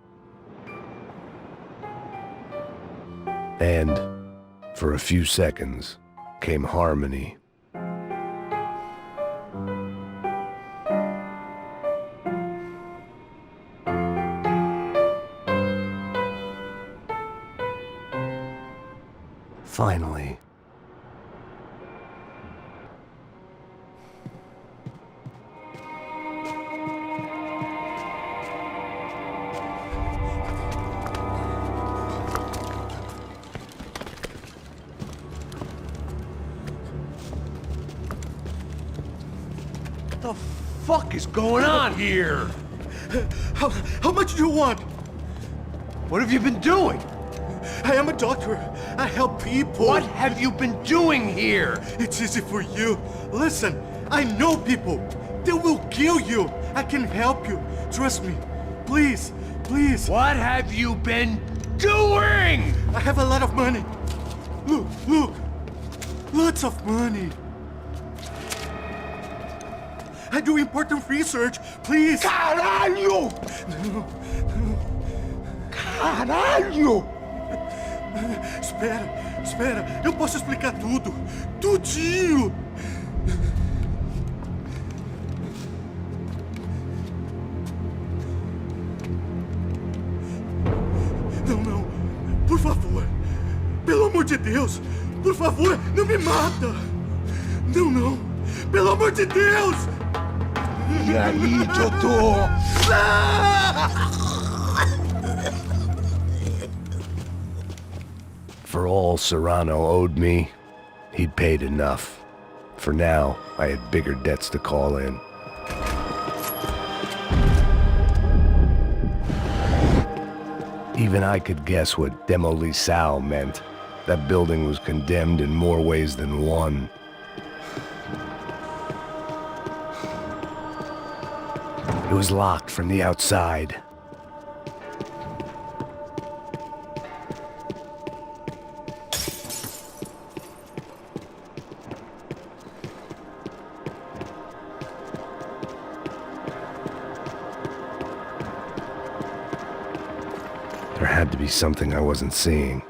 And, for a few seconds, came harmony. Finally. What the fuck is going on here? How much do you want? What have you been doing? I am a doctor. I help people. What have you been doing here? It's easy for you. Listen, I know people. They will kill you. I can help you. Trust me. Please, please. What have you been doing? I have a lot of money. Look, look. Lots of money. I do important research. Please. Caralho! No. Caralho! Espera. Eu posso explicar tudo. Tudinho. Não. Por favor. Pelo amor de Deus. Por favor, não me mata. Não. Pelo amor de Deus. E aí, doutor? For all Serrano owed me, he'd paid enough. For now, I had bigger debts to call in. Even I could guess what Demolisal meant. That building was condemned in more ways than one. It was locked from the outside. There had to be something I wasn't seeing.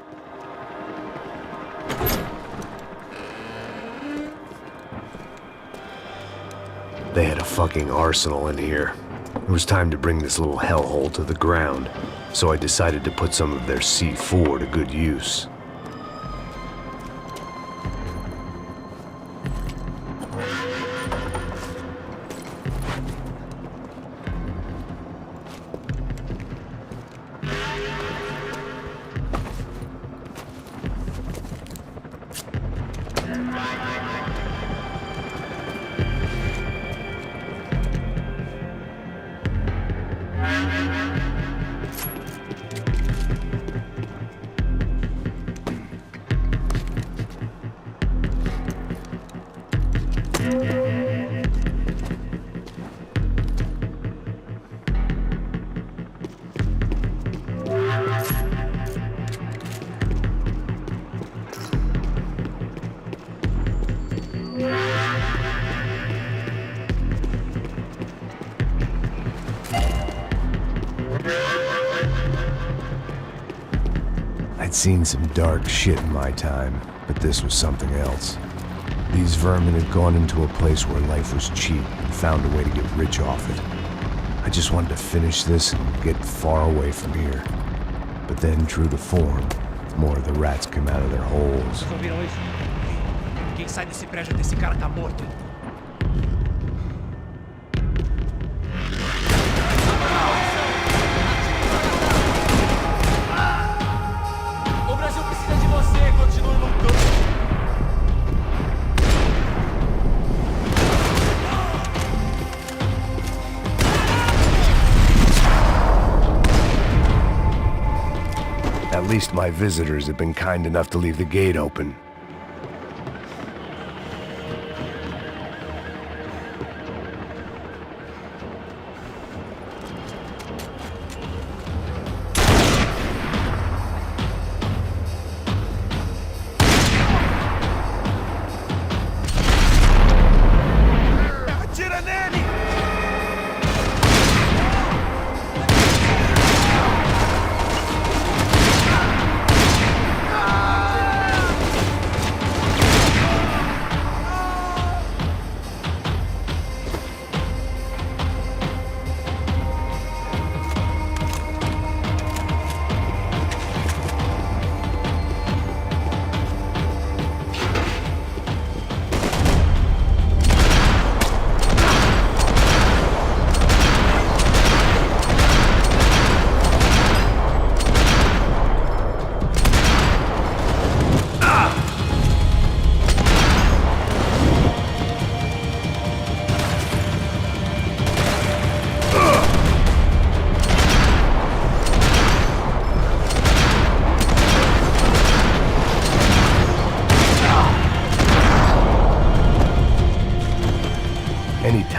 They had a fucking arsenal in here. It was time to bring this little hellhole to the ground, so I decided to put some of their C4 to good use. I'd seen some dark shit in my time, but this was something else. These vermin had gone into a place where life was cheap and found a way to get rich off it. I just wanted to finish this and get far away from here. But then, true to form, more of the rats came out of their holes. Vocês ouviram isso? Quem sai desse prédio desse cara tá morto. O Brasil precisa de você, continue lutando. At least my visitors had been kind enough to leave the gate open. Atira nele!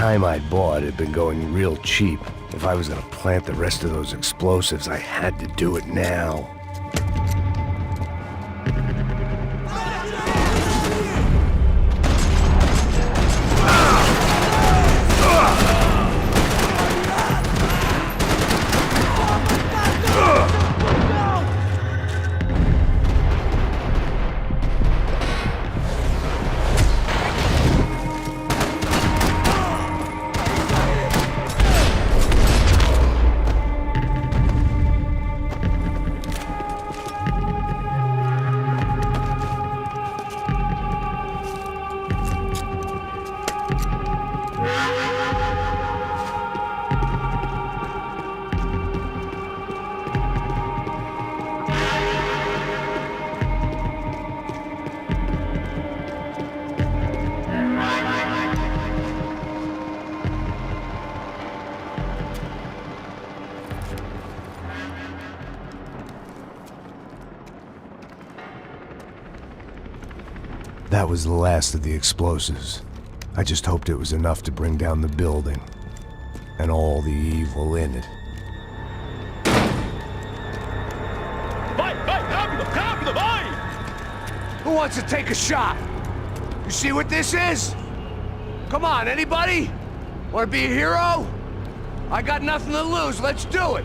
time I'd bought had been going real cheap. If I was gonna plant the rest of those explosives, I had to do it now. That was the last of the explosives. I just hoped it was enough to bring down the building and all the evil in it. Vai, vai, rápido, rápido, vai! Who wants to take a shot? You see what this is? Come on, anybody? Want to be a hero? I got nothing to lose, let's do it!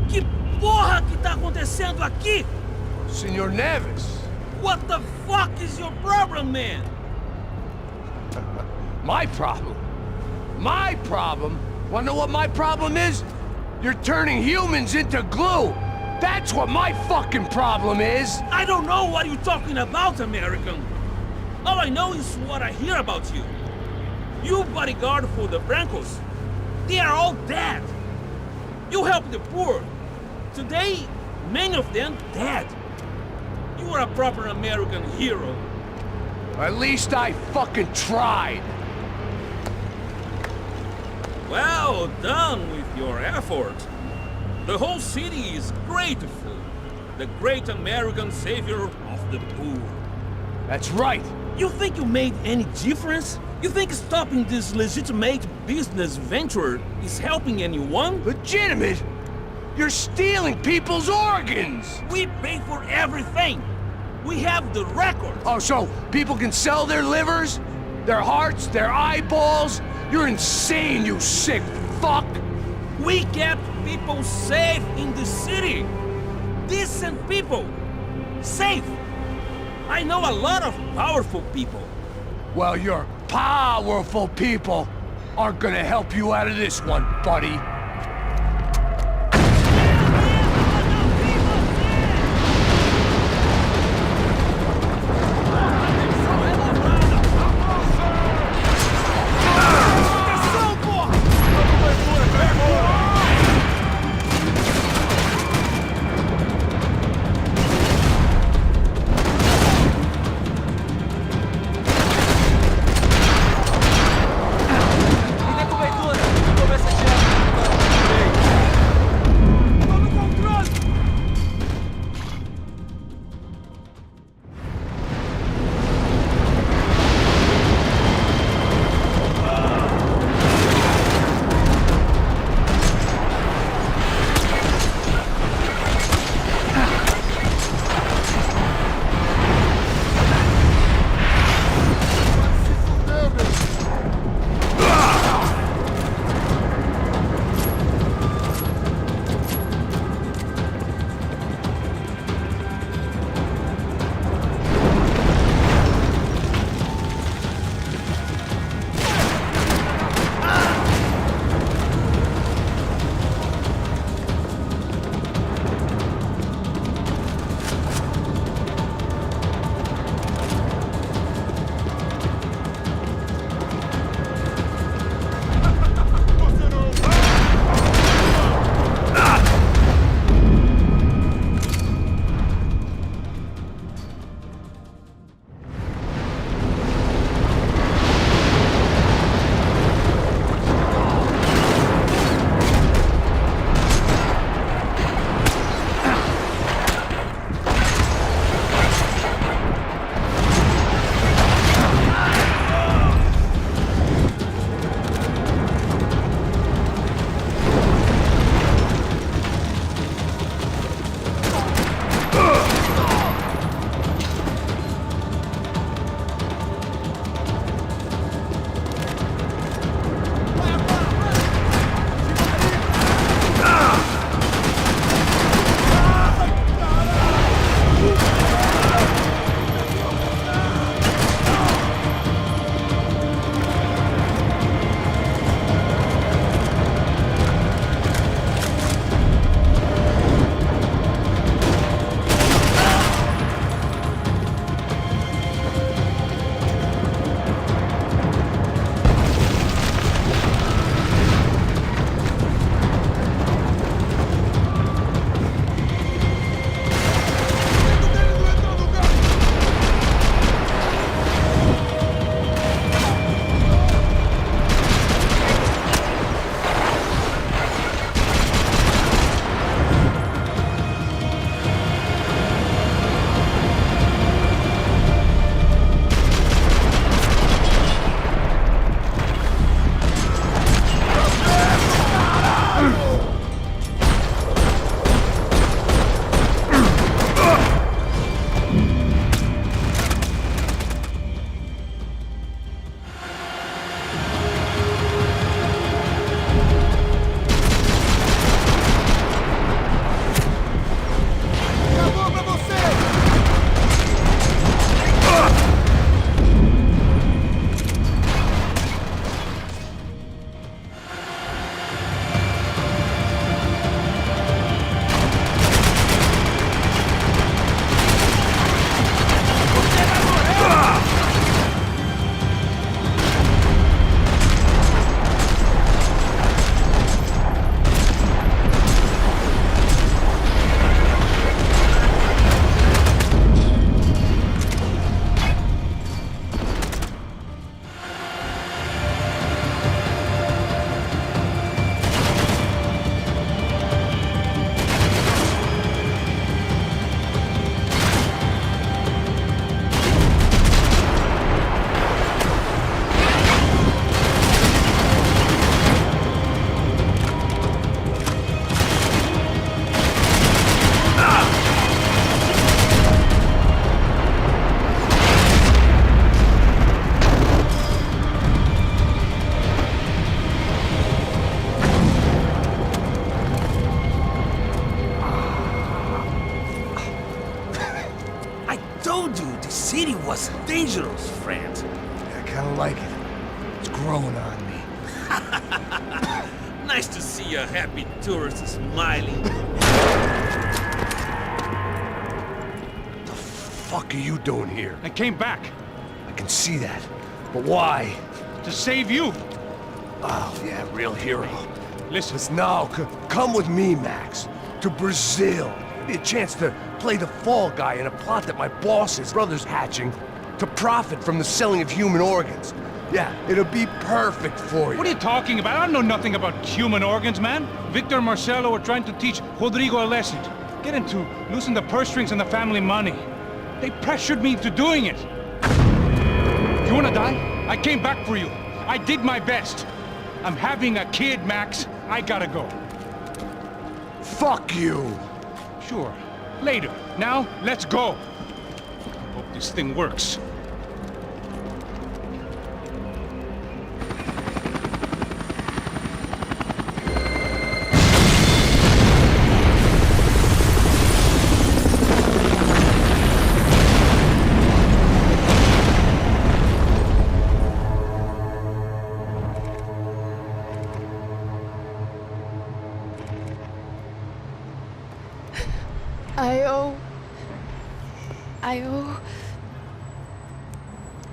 Que porra que tá acontecendo aqui? Senor Neves. What the fuck is your problem, man? My problem? My problem? Wanna know what my problem is? You're turning humans into glue! That's what my fucking problem is! I don't know what you're talking about, American. All I know is what I hear about you. You bodyguard for the Brancos. They are all dead. You help the poor. Today, many of them dead. You are a proper American hero. At least I fucking tried. Well done with your effort. The whole city is grateful. The great American savior of the poor. That's right. You think you made any difference? You think stopping this legitimate business venture is helping anyone? Legitimate? You're stealing people's organs! We pay for everything! We have the record! Oh, so people can sell their livers? Their hearts? Their eyeballs? You're insane, you sick fuck! We kept people safe in the city! Decent people! Safe! I know a lot of powerful people. Well, your powerful people aren't gonna help you out of this one, buddy. city was dangerous, friend. I kind of like it. It's growing on me. Nice to see a happy tourist smiling. The fuck are you doing here? I came back. I can see that. But why? To save you. Oh, yeah, real hero. Listen. Now, come with me, Max. To Brazil. Be a chance to play the fall guy in a plot that my boss's brother's hatching to profit from the selling of human organs. Yeah, it'll be perfect for you. What are you talking about? I don't know nothing about human organs, man. Victor and Marcelo were trying to teach Rodrigo a lesson. Get him to loosen the purse strings and the family money. They pressured me into doing it. You wanna die? I came back for you. I did my best. I'm having a kid, Max. I gotta go. Fuck you! Sure. Later. Now, let's go. Hope this thing works.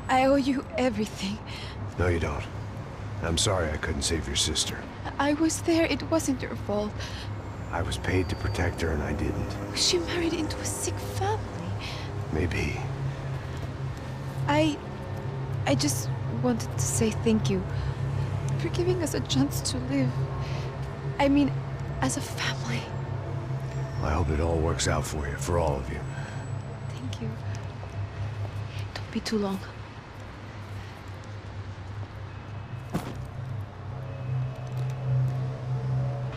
I owe you everything. No, you don't. I'm sorry I couldn't save your sister. I was there. It wasn't your fault. I was paid to protect her and I didn't. She married into a sick family. Maybe. I just wanted to say thank you for giving us a chance to live. I mean, as a family. I hope it all works out for you, for all of you. Thank you. Don't be too long.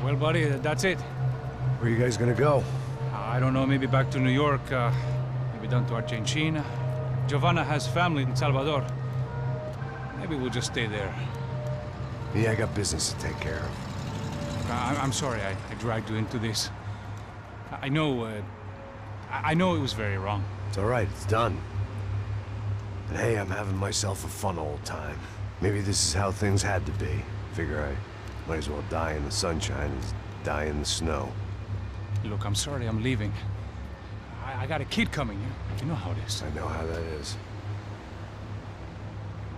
Well, buddy, that's it. Where are you guys gonna go? I don't know, maybe back to New York, maybe down to Argentina. Giovanna has family in Salvador. Maybe we'll just stay there. Yeah, I got business to take care of. I'm sorry I dragged you into this. I know it was very wrong. It's all right, it's done. But hey, I'm having myself a fun old time. Maybe this is how things had to be. Figure I might as well die in the sunshine as die in the snow. Look, I'm sorry I'm leaving. I got a kid coming. You know how it is. I know how that is.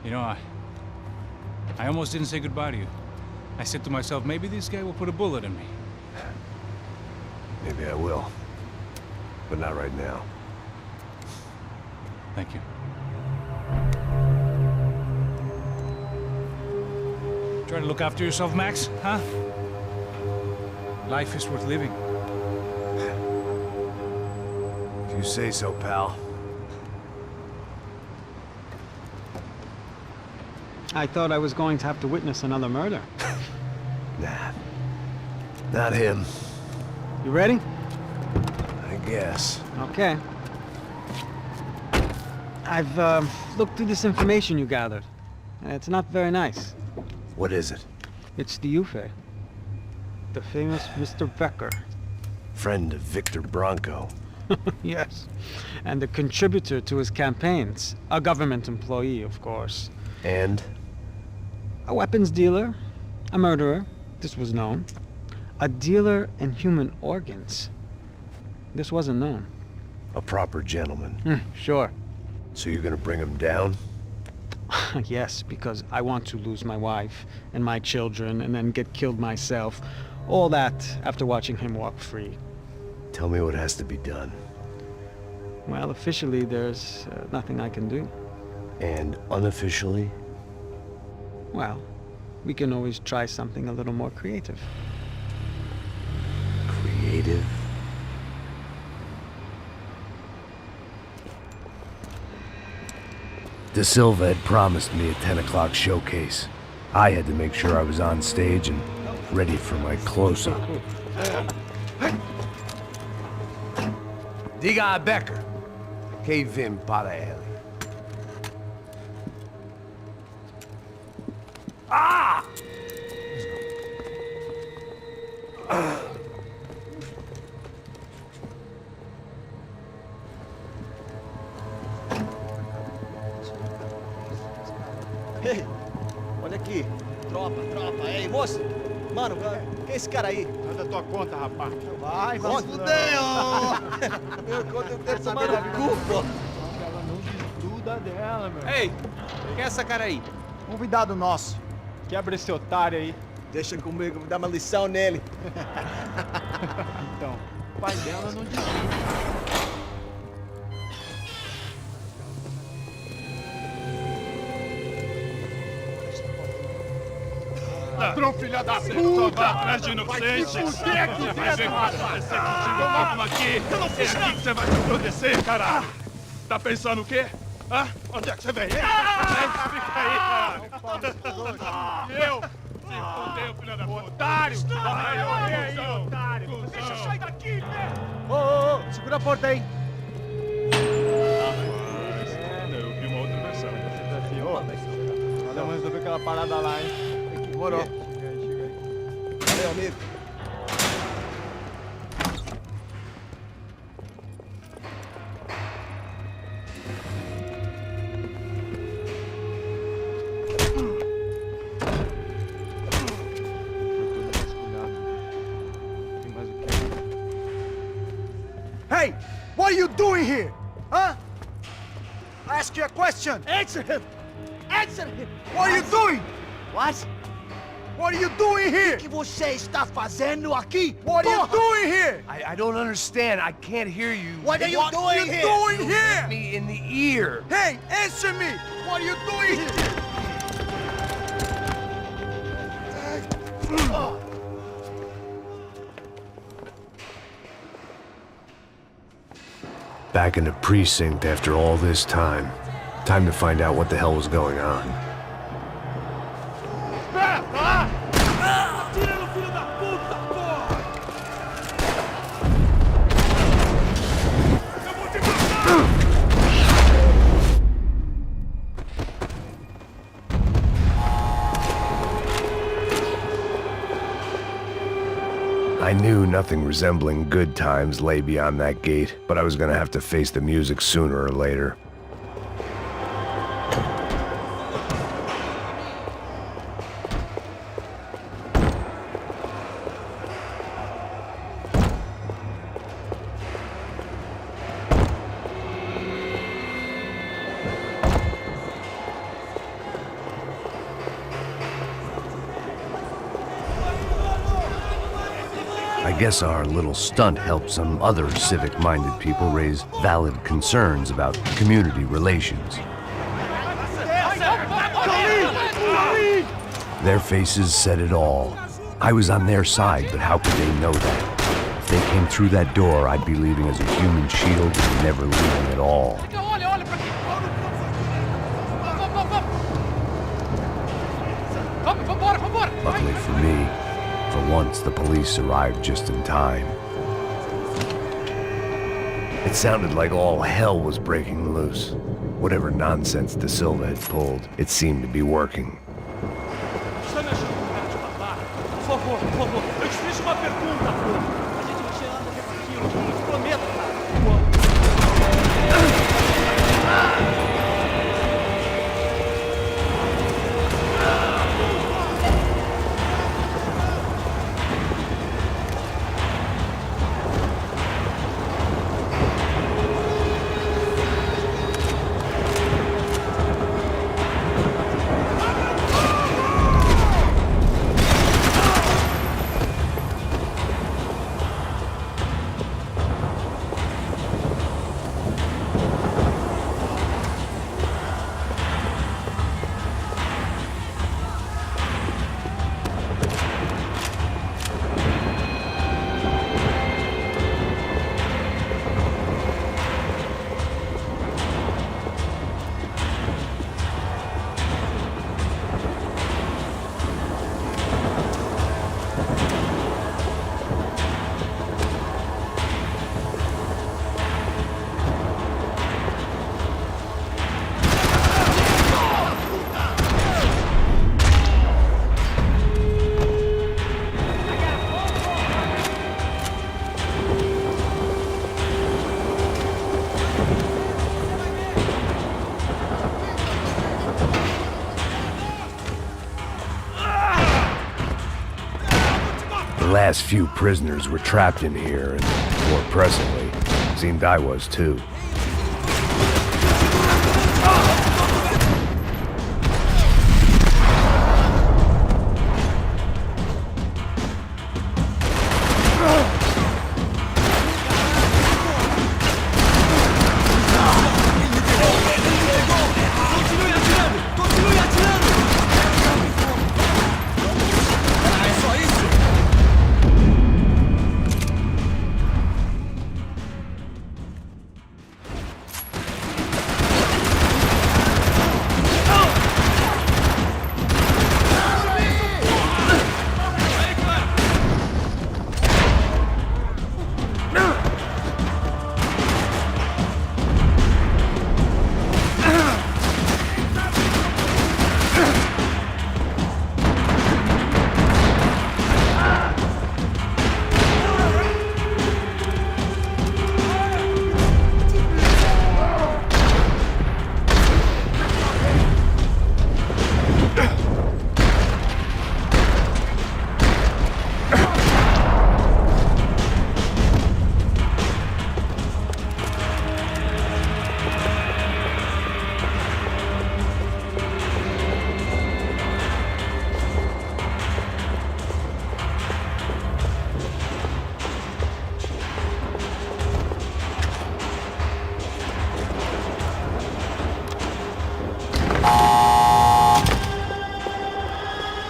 You know, I almost didn't say goodbye to you. I said to myself, maybe this guy will put a bullet in me. Maybe I will. But not right now. Thank you. Try to look after yourself, Max, huh? Life is worth living. If you say so, pal. I thought I was going to have to witness another murder. Nah. Not him. You ready? I guess. Okay. I've looked through this information you gathered. It's not very nice. What is it? It's the Ufe. The famous Mr. Becker. Friend of Victor Bronco. Yes. And a contributor to his campaigns. A government employee, of course. And? A weapons dealer. A murderer. This was known. A dealer in human organs. This wasn't known. A proper gentleman. Sure. So you're gonna bring him down? Yes, because I want to lose my wife and my children and then get killed myself. All that after watching him walk free. Tell me what has to be done. Well, officially, there's nothing I can do. And unofficially? Well, we can always try something a little more creative. Creative? De Silva had promised me a 10 o'clock showcase. I had to make sure I was on stage and ready for my close-up. Diga a Becker. Que vim para ele. Ah! Ei, olha aqui. Tropa. Ei, moço. Mano, quem é esse cara aí? Manda tua conta, rapaz. Vai fudeu! Meu conta eu quero tomar no cu, pô. Ela não desgruda dela, meu. Ei, quem é essa cara aí? Convidado nosso. Quebra esse otário aí. Deixa comigo, vou dar uma lição nele. Então, o pai dela não desgruda. Ladrão, filha da puta! Vai atrás de inocente! Vai se fuder aqui dentro, rapaz! Vamos aqui! Eu não fiz nada! É aqui que você vai se proteger, caralho! Tá pensando o quê? Hã? Onde é que você vem? Fica aí, cara! Eu? Se fudeu, filha da puta! Otário! Vai, aí, otário! Deixa eu sair daqui, né? Ô, segura a porta aí! Eu vi uma outra versão. Vamos resolver aquela parada lá, hein? Demorou. Chega aí. Valeu, amigo. Hey, what are you doing here? Huh? I ask you a question. Answer him. Answer him. What are you doing? What? What are you doing here? O que você está fazendo aqui? What are you doing here? I don't understand. I can't hear you. What are you doing here? You hit me in the ear. Hey, answer me. What are you doing here? Back in the precinct after all this time. Time to find out what the hell was going on. Atira no filho da puta, porra! Eu vou te matar! I knew nothing resembling good times lay beyond that gate, but I was gonna have to face the music sooner or later. I guess our little stunt helped some other civic-minded people raise valid concerns about community relations. Their faces said it all. I was on their side, but how could they know that? If they came through that door, I'd be leaving as a human shield and never leaving at all. Luckily for me, for once, the police arrived just in time. It sounded like all hell was breaking loose. Whatever nonsense De Silva had pulled, it seemed to be working. Você me ajuda a parar? Por favor, eu te fiz uma pergunta, pô. A gente vai chegar naquilo, eu te prometo, cara. last few prisoners were trapped in here, and more pressingly, seemed I was too.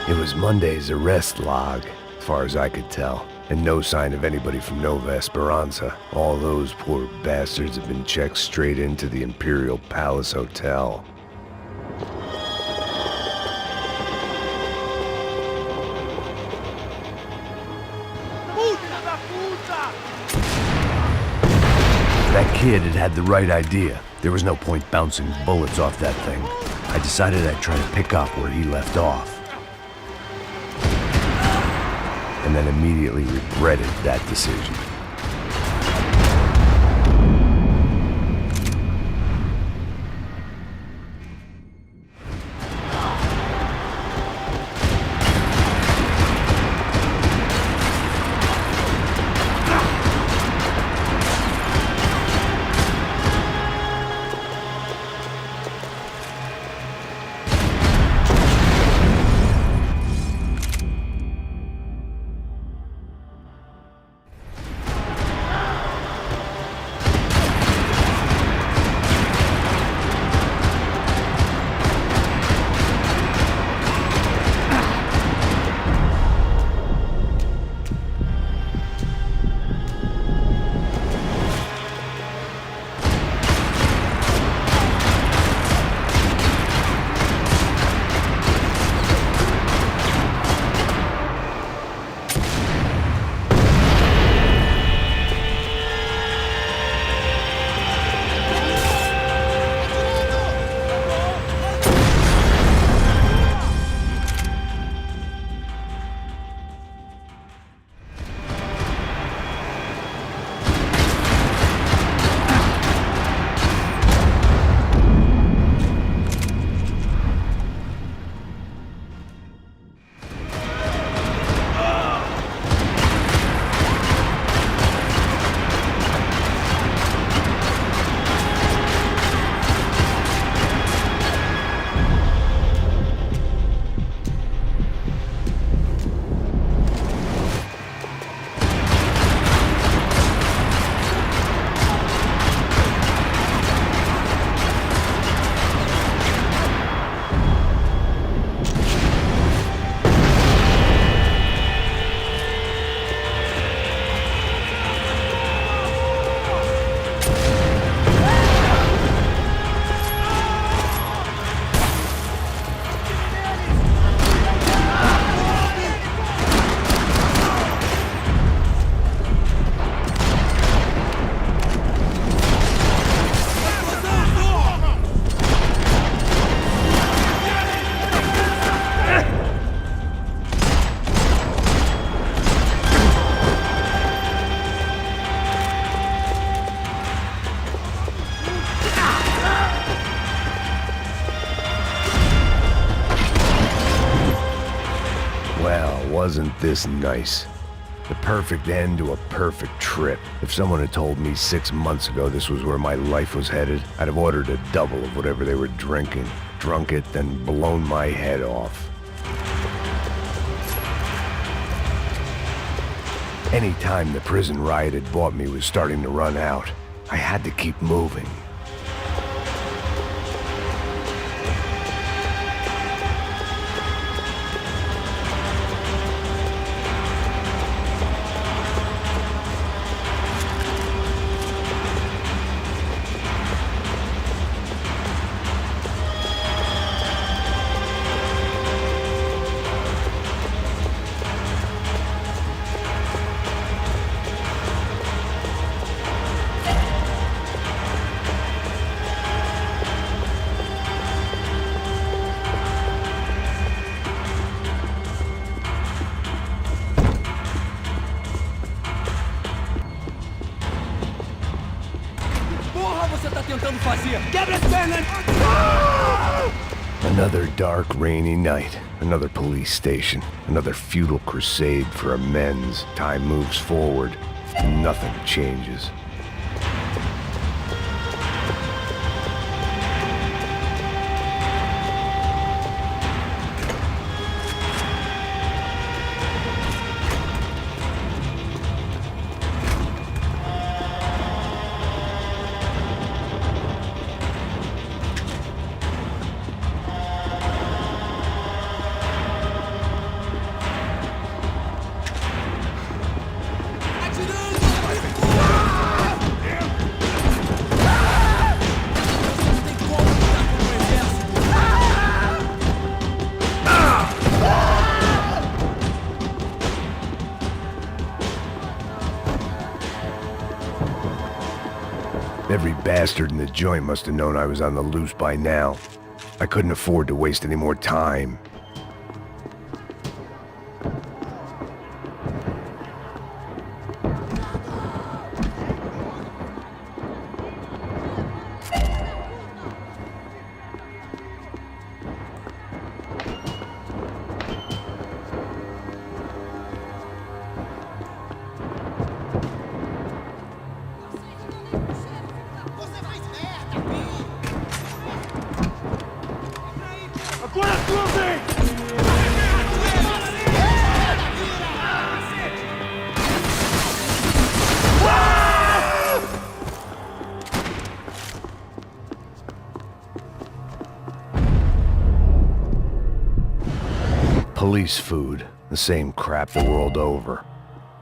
It was Monday's arrest log, as far as I could tell, and no sign of anybody from Nova Esperanza. All those poor bastards have been checked straight into the Imperial Palace Hotel. That kid had the right idea. There was no point bouncing bullets off that thing. I decided I'd try to pick up where he left off. And then immediately regretted that decision. Wasn't this nice? The perfect end to a perfect trip. If someone had told me 6 months ago this was where my life was headed, I'd have ordered a double of whatever they were drinking, drunk it, then blown my head off. Any time the prison riot had bought me was starting to run out, I had to keep moving. Another dark, rainy night. Another police station. Another futile crusade for amends. Time moves forward, and nothing changes. Every bastard in the joint must have known I was on the loose by now. I couldn't afford to waste any more time. Police food, the same crap the world over.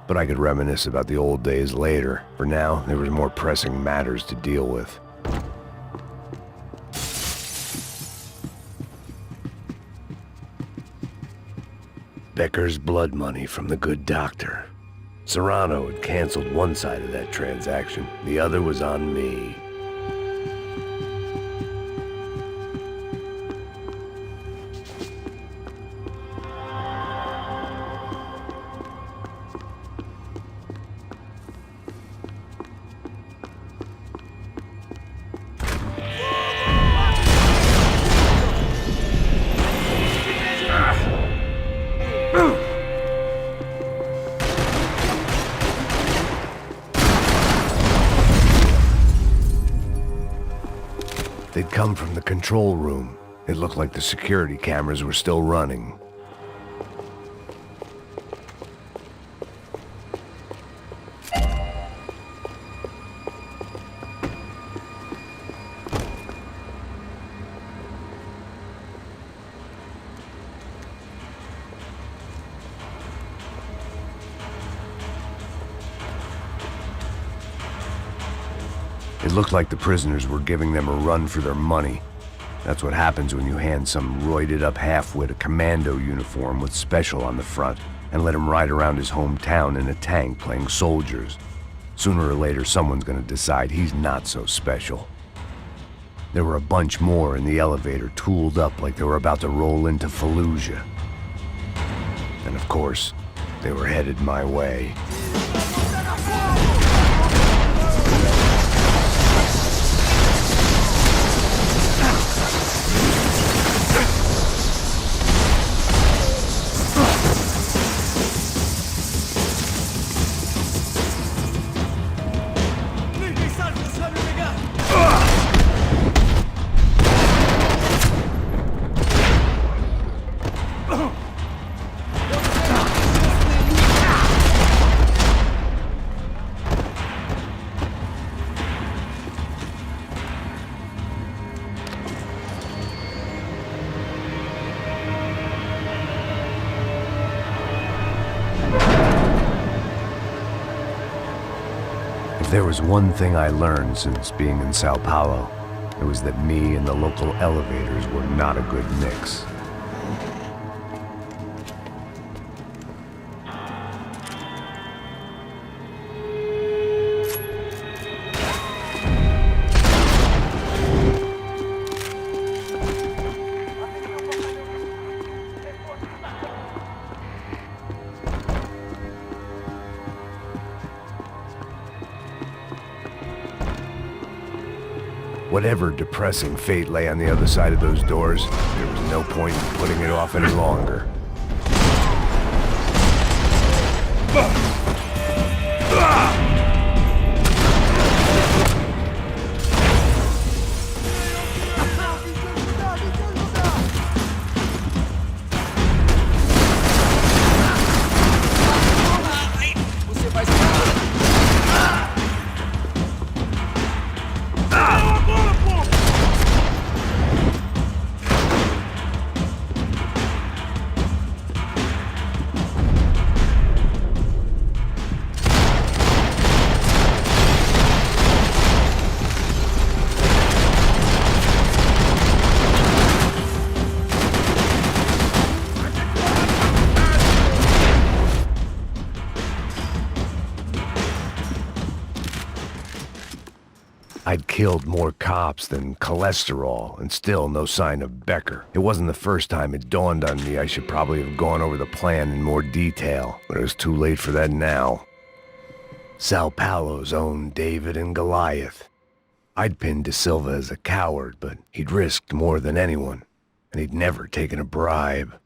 But I could reminisce about the old days later. For now, there was more pressing matters to deal with. Becker's blood money from the good doctor. Serrano had canceled one side of that transaction. The other was on me. They'd come from the control room. It looked like the security cameras were still running. It looked like the prisoners were giving them a run for their money. That's what happens when you hand some roided-up halfwit a commando uniform with special on the front and let him ride around his hometown in a tank playing soldiers. Sooner or later, someone's gonna decide he's not so special. There were a bunch more in the elevator, tooled up like they were about to roll into Fallujah. And of course, they were headed my way. there was one thing I learned since being in Sao Paulo, it was that me and the local elevators were not a good mix. Whatever depressing fate lay on the other side of those doors, there was no point in putting it off any longer. I'd killed more cops than cholesterol, and still no sign of Becker. It wasn't the first time it dawned on me I should probably have gone over the plan in more detail, but it was too late for that now. Sao Paulo's own David and Goliath. I'd pinned De Silva as a coward, but he'd risked more than anyone, and he'd never taken a bribe.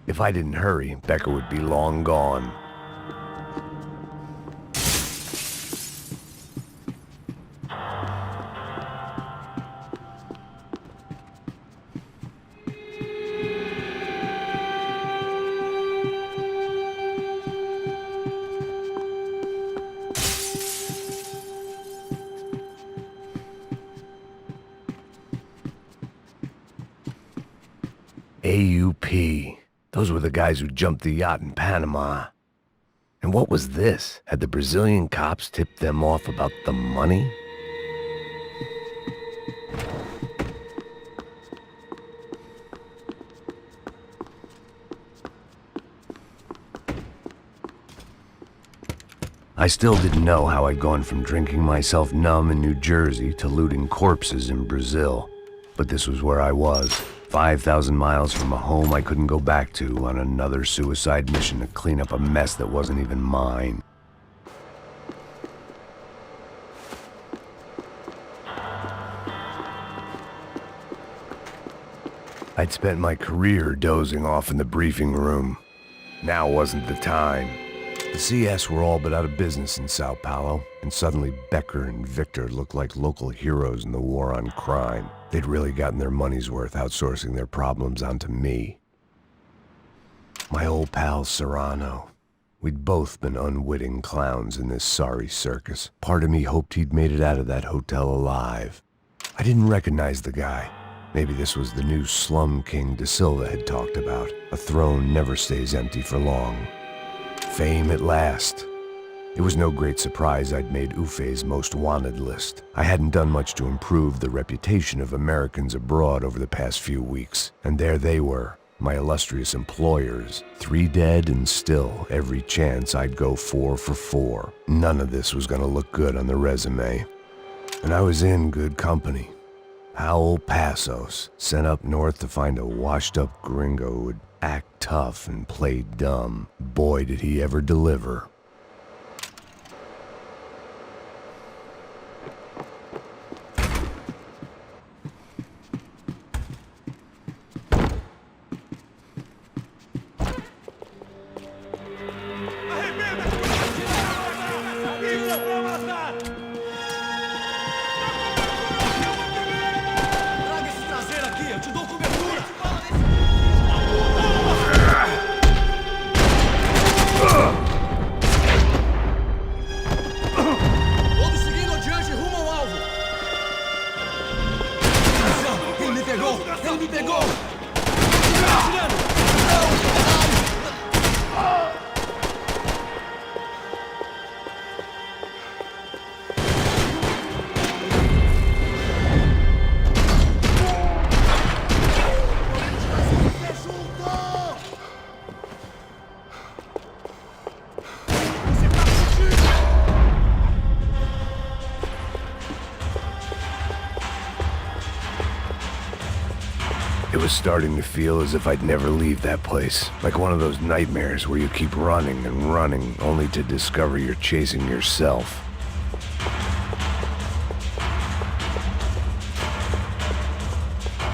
If I didn't hurry, Becker would be long gone. AUP. Those were the guys who jumped the yacht in Panama. And what was this? Had the Brazilian cops tipped them off about the money? I still didn't know how I'd gone from drinking myself numb in New Jersey to looting corpses in Brazil. But this was where I was. 5,000 miles from a home I couldn't go back to on another suicide mission to clean up a mess that wasn't even mine. I'd spent my career dozing off in the briefing room. Now wasn't the time. The CS were all but out of business in Sao Paulo, and suddenly Becker and Victor looked like local heroes in the war on crime. They'd really gotten their money's worth outsourcing their problems onto me. My old pal Serrano. We'd both been unwitting clowns in this sorry circus. Part of me hoped he'd made it out of that hotel alive. I didn't recognize the guy. Maybe this was the new slum king De Silva had talked about. A throne never stays empty for long. Fame at last. It was no great surprise I'd made Ufe's most wanted list. I hadn't done much to improve the reputation of Americans abroad over the past few weeks, and there they were, my illustrious employers, 3 dead and still every chance I'd go 4 for 4. None of this was gonna look good on the resume. And I was in good company. Howell Passos, sent up north to find a washed-up gringo who would act tough and play dumb. Boy, did he ever deliver. was starting to feel as if I'd never leave that place. Like one of those nightmares where you keep running and running, only to discover you're chasing yourself.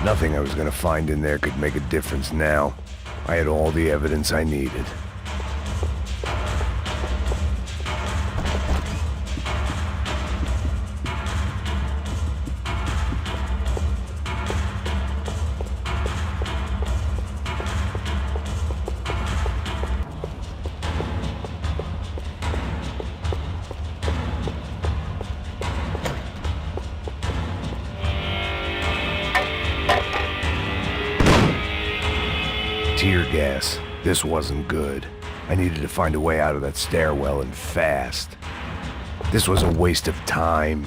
Nothing I was gonna find in there could make a difference now. I had all the evidence I needed. Tear gas. This wasn't good. I needed to find a way out of that stairwell and fast. This was a waste of time.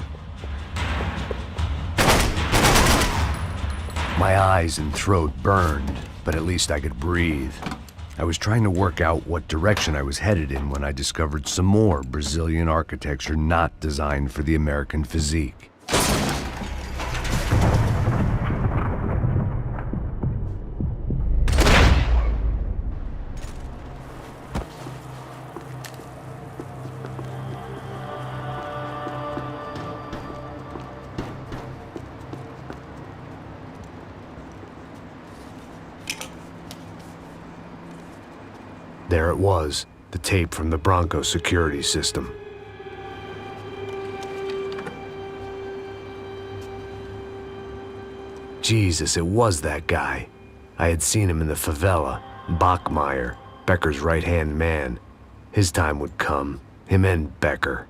My eyes and throat burned, but at least I could breathe. I was trying to work out what direction I was headed in when I discovered some more Brazilian architecture not designed for the American physique. There it was, the tape from the Bronco security system. Jesus, it was that guy. I had seen him in the favela, Bachmeyer, Becker's right-hand man. His time would come, him and Becker.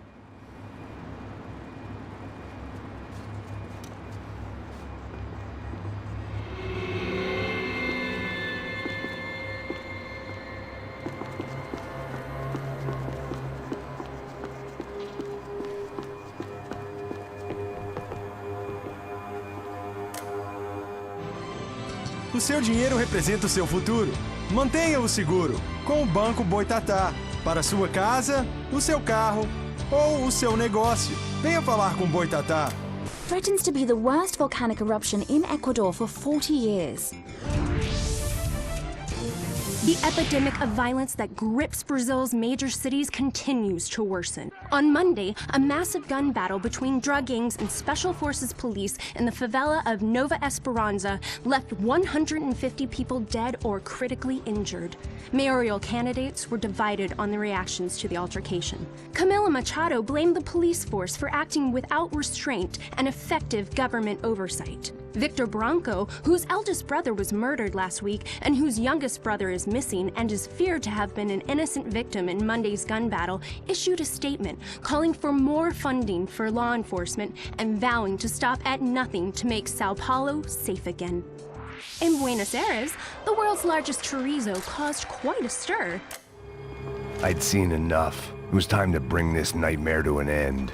O seu dinheiro representa o seu futuro. Mantenha-o seguro com o Banco Boitatá. Para sua casa, o seu carro ou o seu negócio. Venha falar com Boitatá. Threatens to be the worst volcanic eruption in Ecuador for 40 years. The epidemic of violence that grips Brazil's major cities continues to worsen. On Monday, a massive gun battle between drug gangs and special forces police in the favela of Nova Esperança left 150 people dead or critically injured. Mayoral candidates were divided on the reactions to the altercation. Camila Machado blamed the police force for acting without restraint and effective government oversight. Victor Branco, whose eldest brother was murdered last week and whose youngest brother is missing and is feared to have been an innocent victim in Monday's gun battle, issued a statement calling for more funding for law enforcement and vowing to stop at nothing to make Sao Paulo safe again. In Buenos Aires, the world's largest chorizo caused quite a stir. I'd seen enough. It was time to bring this nightmare to an end.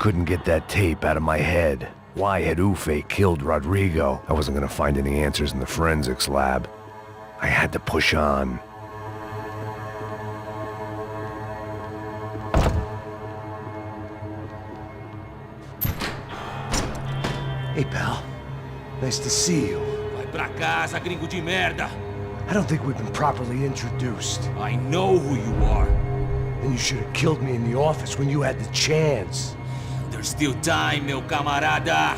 couldn't get that tape out of my head. Why had Ufe killed Rodrigo? I wasn't gonna find any answers in the forensics lab. I had to push on. Hey, pal. Nice to see you. Vai pra casa, gringo de merda. I don't think we've been properly introduced. I know who you are. Then you should have killed me in the office when you had the chance. There's still time, meu camarada.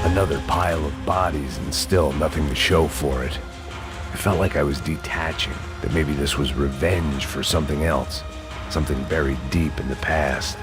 Another pile of bodies and still nothing to show for it. I felt like I was detaching, that maybe this was revenge for something else, something buried deep in the past.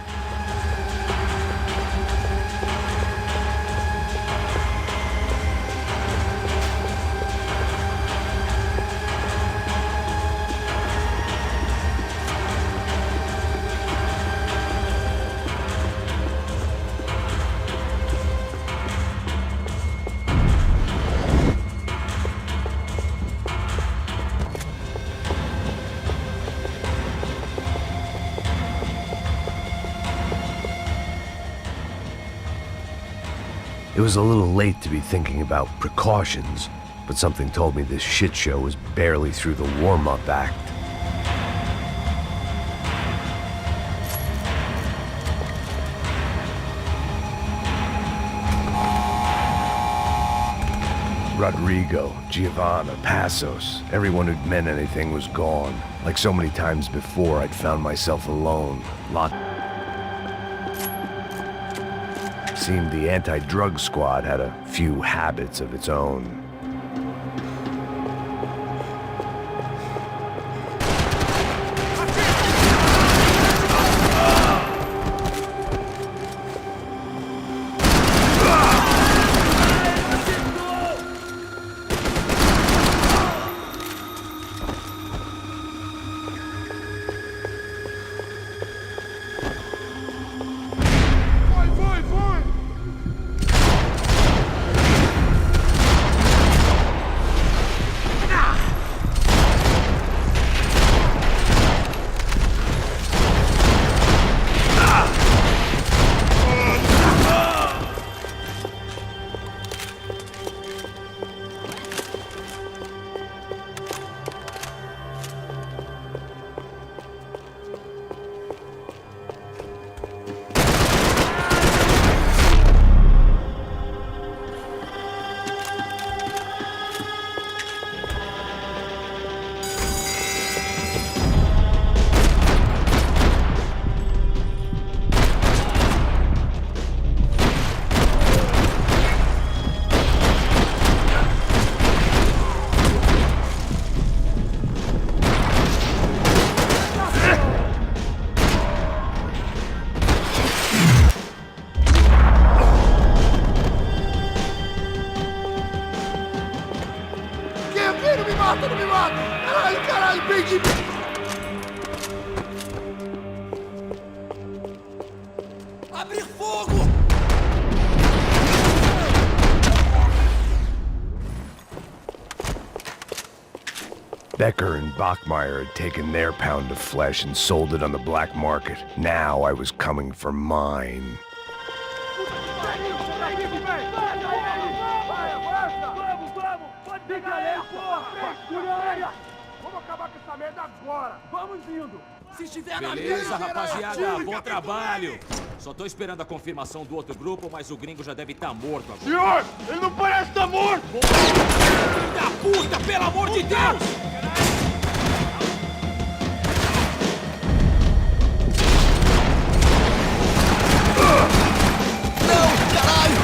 It was a little late to be thinking about precautions, but something told me this shit show was barely through the warm-up act. Rodrigo, Giovanna, Passos, everyone who'd meant anything was gone. Like so many times before, I'd found myself alone, locked. Seemed the anti-drug squad had a few habits of its own. Não me mata! Caralho, perdi! Abrir fogo! Becker and Bachmeyer had taken their pound of flesh and sold it on the black market. Now I was coming for mine. Beleza, rapaziada, bom trabalho. Só tô esperando a confirmação do outro grupo, mas o gringo já deve estar morto agora. Senhor, ele não parece estar morto! Filho da puta, pelo amor de Deus! Não, caralho!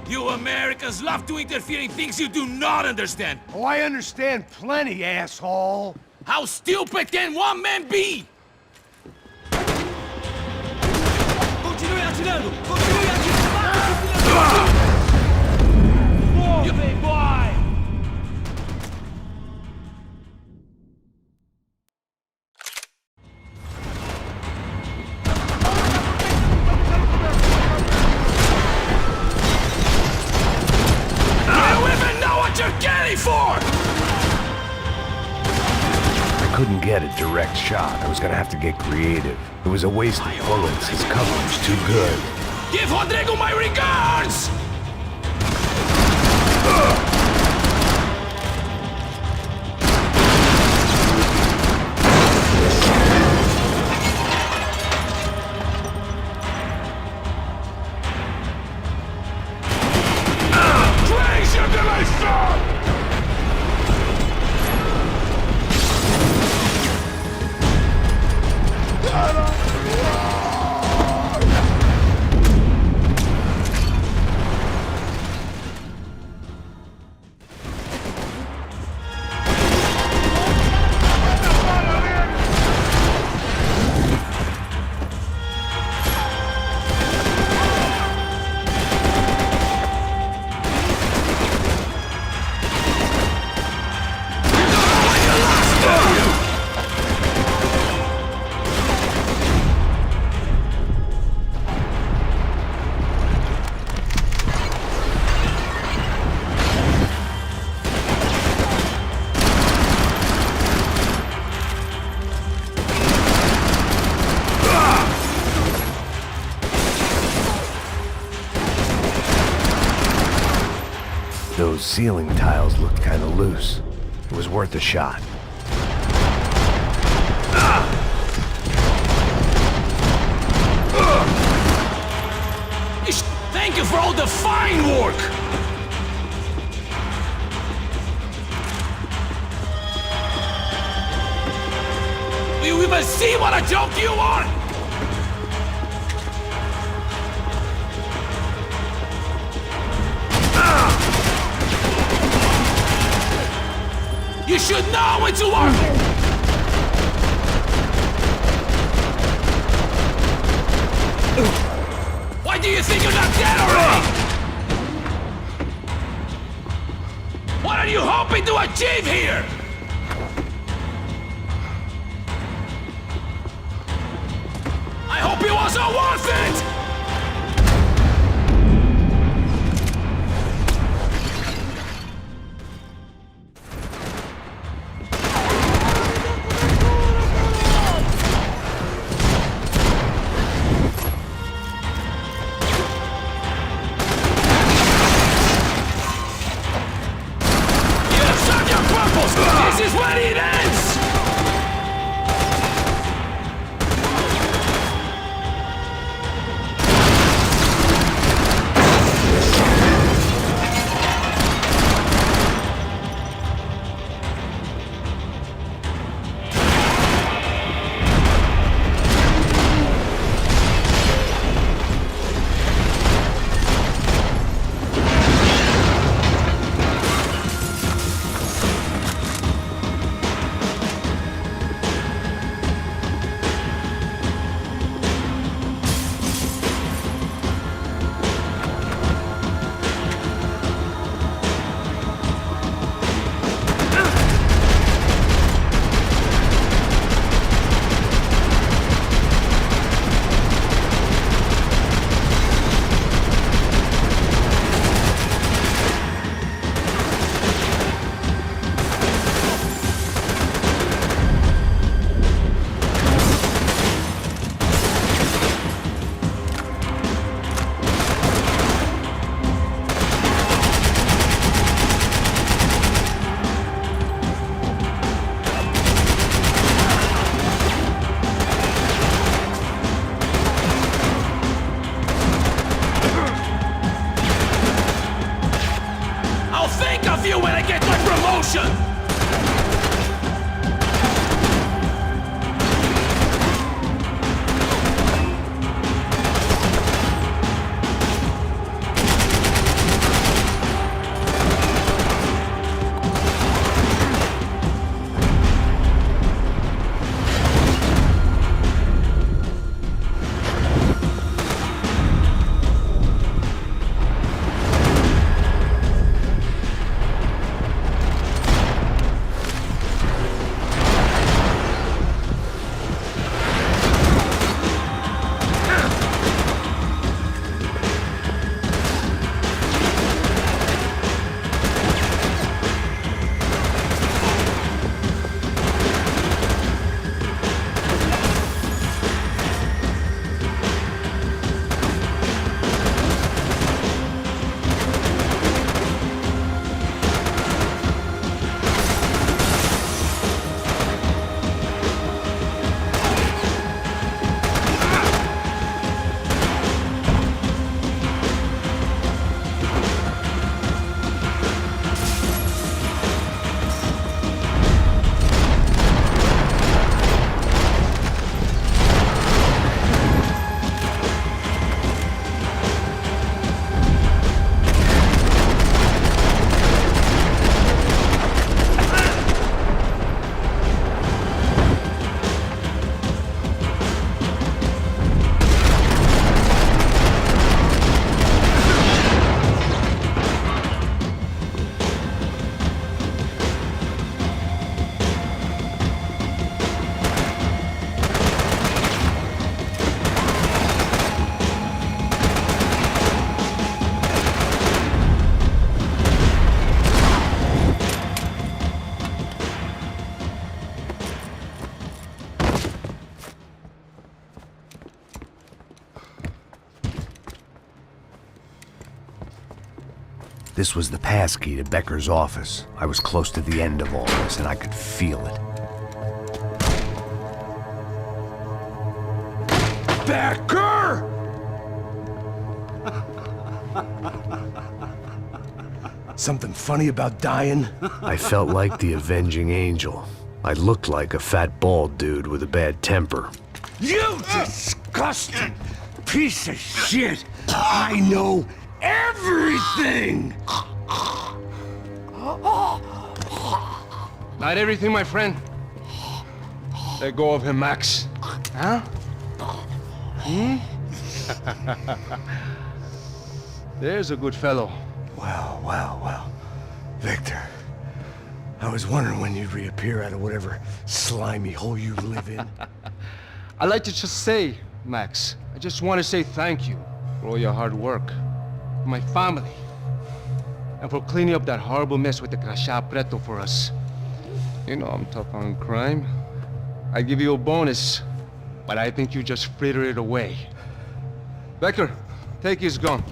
You Americans love to interfere in things you do not understand. Oh, I understand plenty, asshole. How stupid can one man be? Continue atirando! Continue atirando! You big boy! You're getting for? I couldn't get a direct shot. I was gonna have to get creative. It was a waste of bullets. His cover was too good. Give Rodrigo my regards! Those ceiling tiles looked kind of loose. It was worth a shot. Thank you for all the fine work! Do you even see what a joke you are? You should know when to work! Why do you think you're not dead already? What are you hoping to achieve here? I hope it was all worth it! Suck your of you when I get my promotion! This was the passkey to Becker's office. I was close to the end of all this, and I could feel it. Becker! Something funny about dying? I felt like the avenging angel. I looked like a fat bald dude with a bad temper. You disgusting piece of shit! I know everything! Not everything, my friend. Let go of him, Max. Huh? There's a good fellow. Well. Victor, I was wondering when you'd reappear out of whatever slimy hole you live in. I'd like to just say, Max, I just want to say thank you for all your hard work, for my family, and for cleaning up that horrible mess with the Crachá Preto for us. You know I'm tough on crime. I'd give you a bonus, but I think you just fritter it away. Becker, take his gun.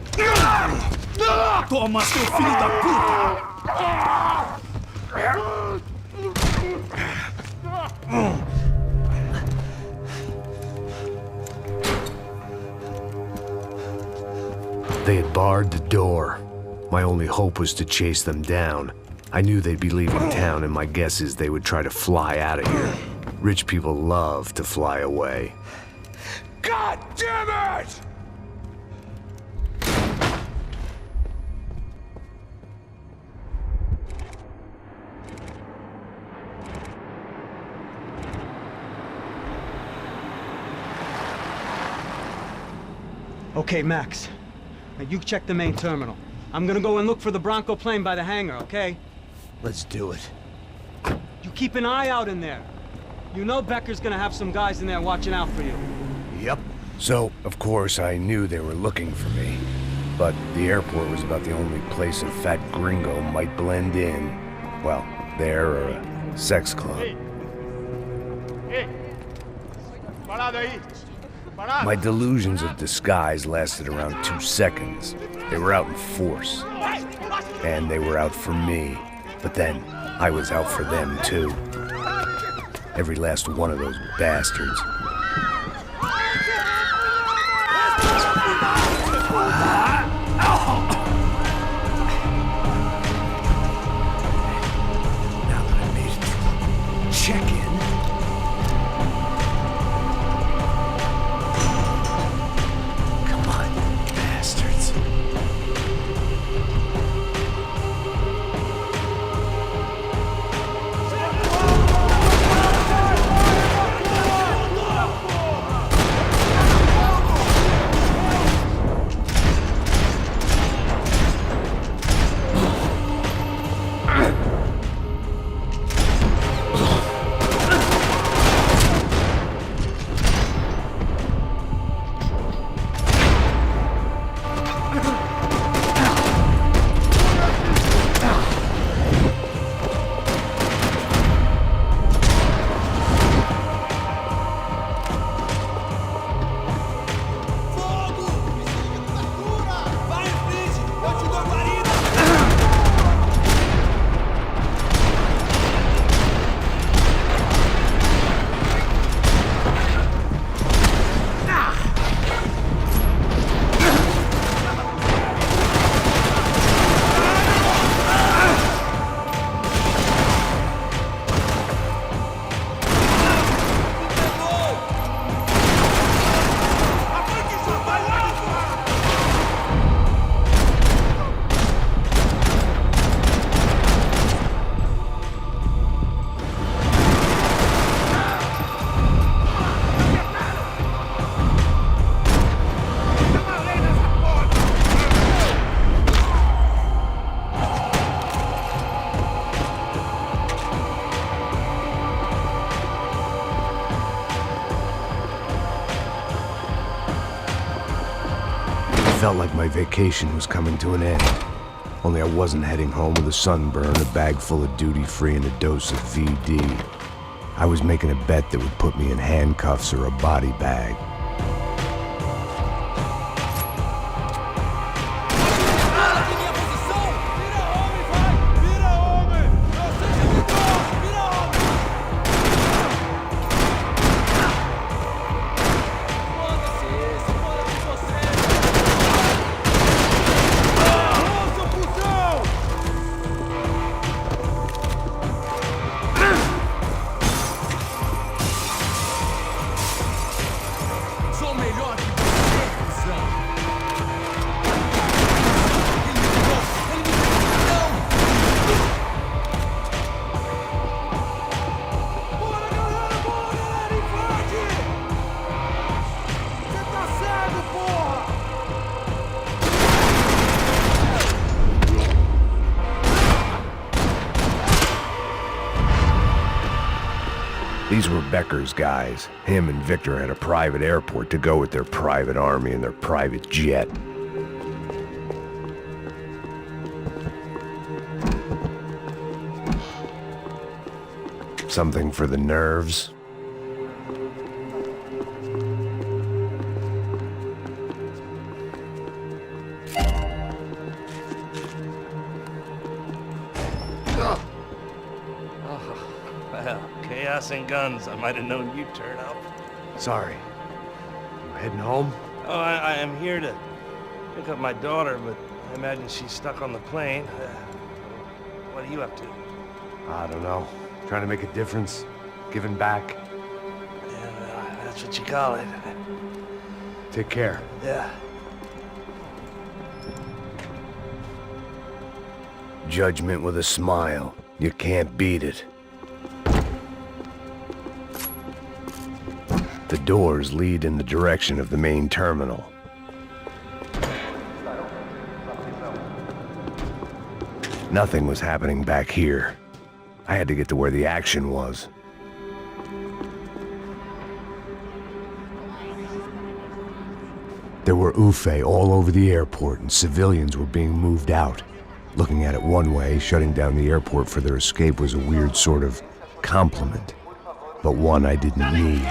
Toma, seu filho da puta! They had barred the door. My only hope was to chase them down. I knew they'd be leaving town, and my guess is they would try to fly out of here. Rich people love to fly away. God damn it! Okay, Max. Now you check the main terminal. I'm gonna go and look for the Bronco plane by the hangar, okay? Let's do it. You keep an eye out in there. You know Becker's gonna have some guys in there watching out for you. Yep. So, of course, I knew they were looking for me. But the airport was about the only place a fat gringo might blend in. Well, there or a sex club. My delusions of disguise lasted around 2 seconds. They were out in force. And they were out for me. But then, I was out for them too. Every last one of those bastards. felt like my vacation was coming to an end. Only I wasn't heading home with a sunburn, a bag full of duty-free, and a dose of VD. I was making a bet that would put me in handcuffs or a body bag. These were Becker's guys. Him and Victor had a private airport to go with their private army and their private jet. Something for the nerves. Well, chaos and guns. I might have known you'd turn up. Sorry. You heading home? Oh, I am here to pick up my daughter, but I imagine she's stuck on the plane. What are you up to? I don't know. Trying to make a difference. Giving back. Yeah, that's what you call it. Take care. Yeah. Judgment with a smile. You can't beat it. The doors lead in the direction of the main terminal. Nothing was happening back here. I had to get to where the action was. There were UFE all over the airport, and civilians were being moved out. Looking at it one way, shutting down the airport for their escape was a weird sort of compliment, but one I didn't need.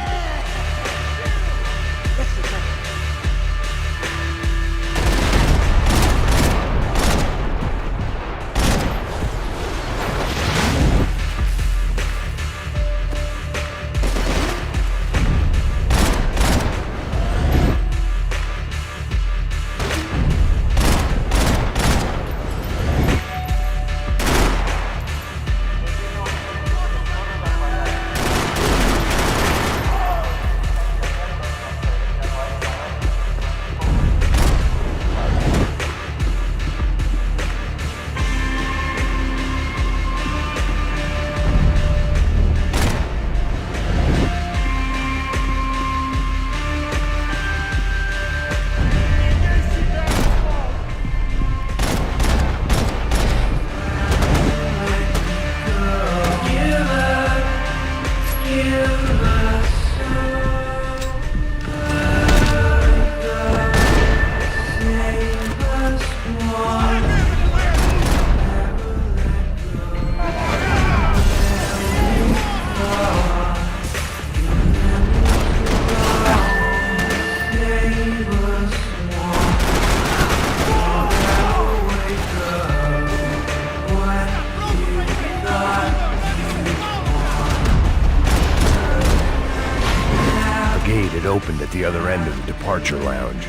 Opened at the other end of the departure lounge.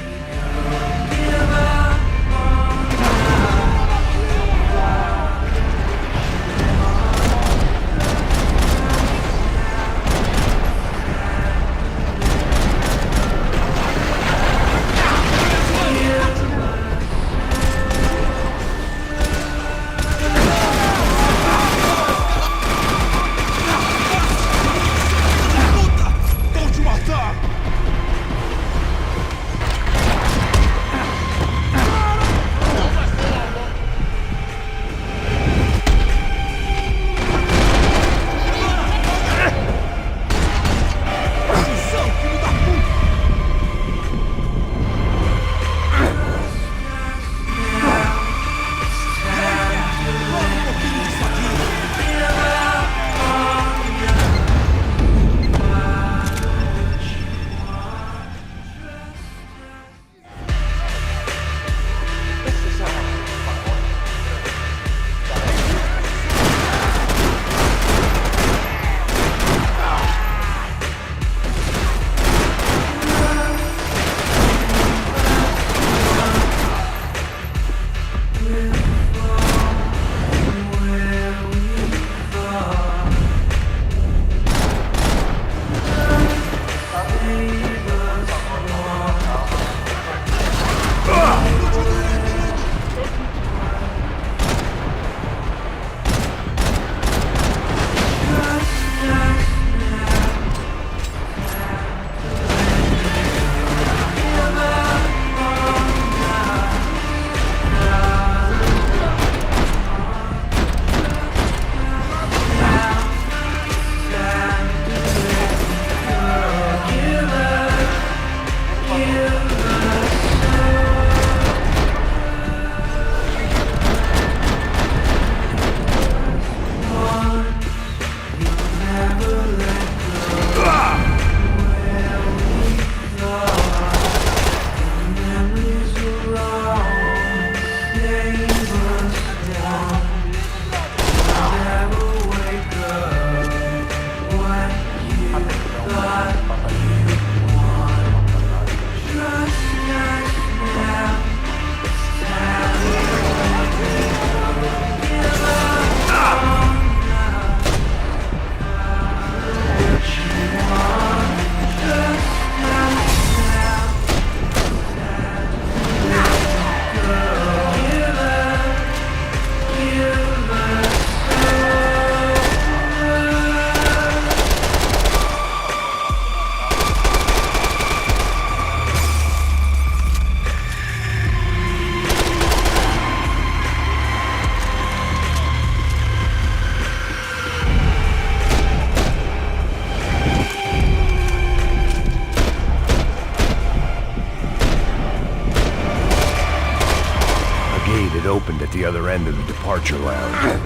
the other end of the departure lounge.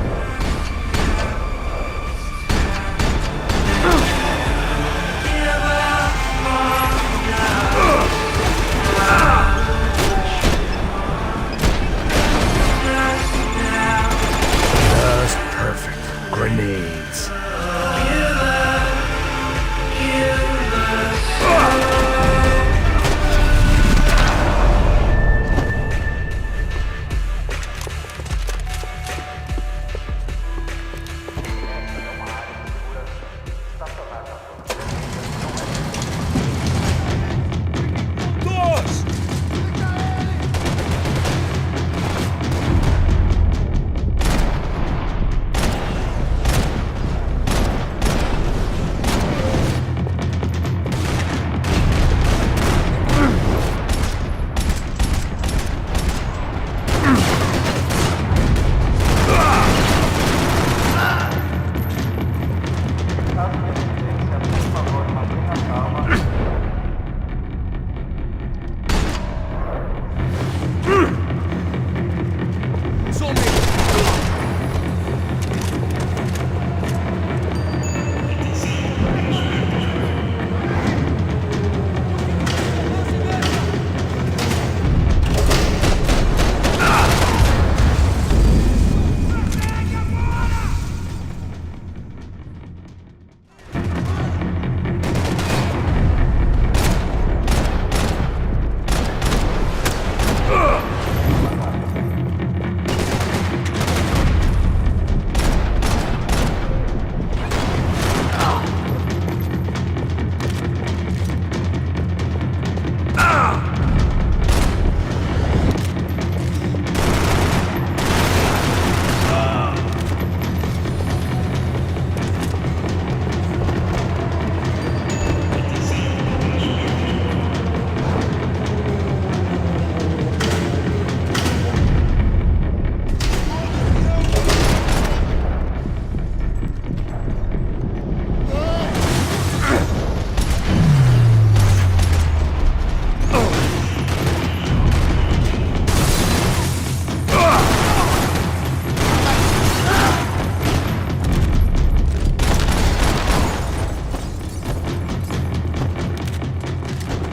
Just perfect. Grenades.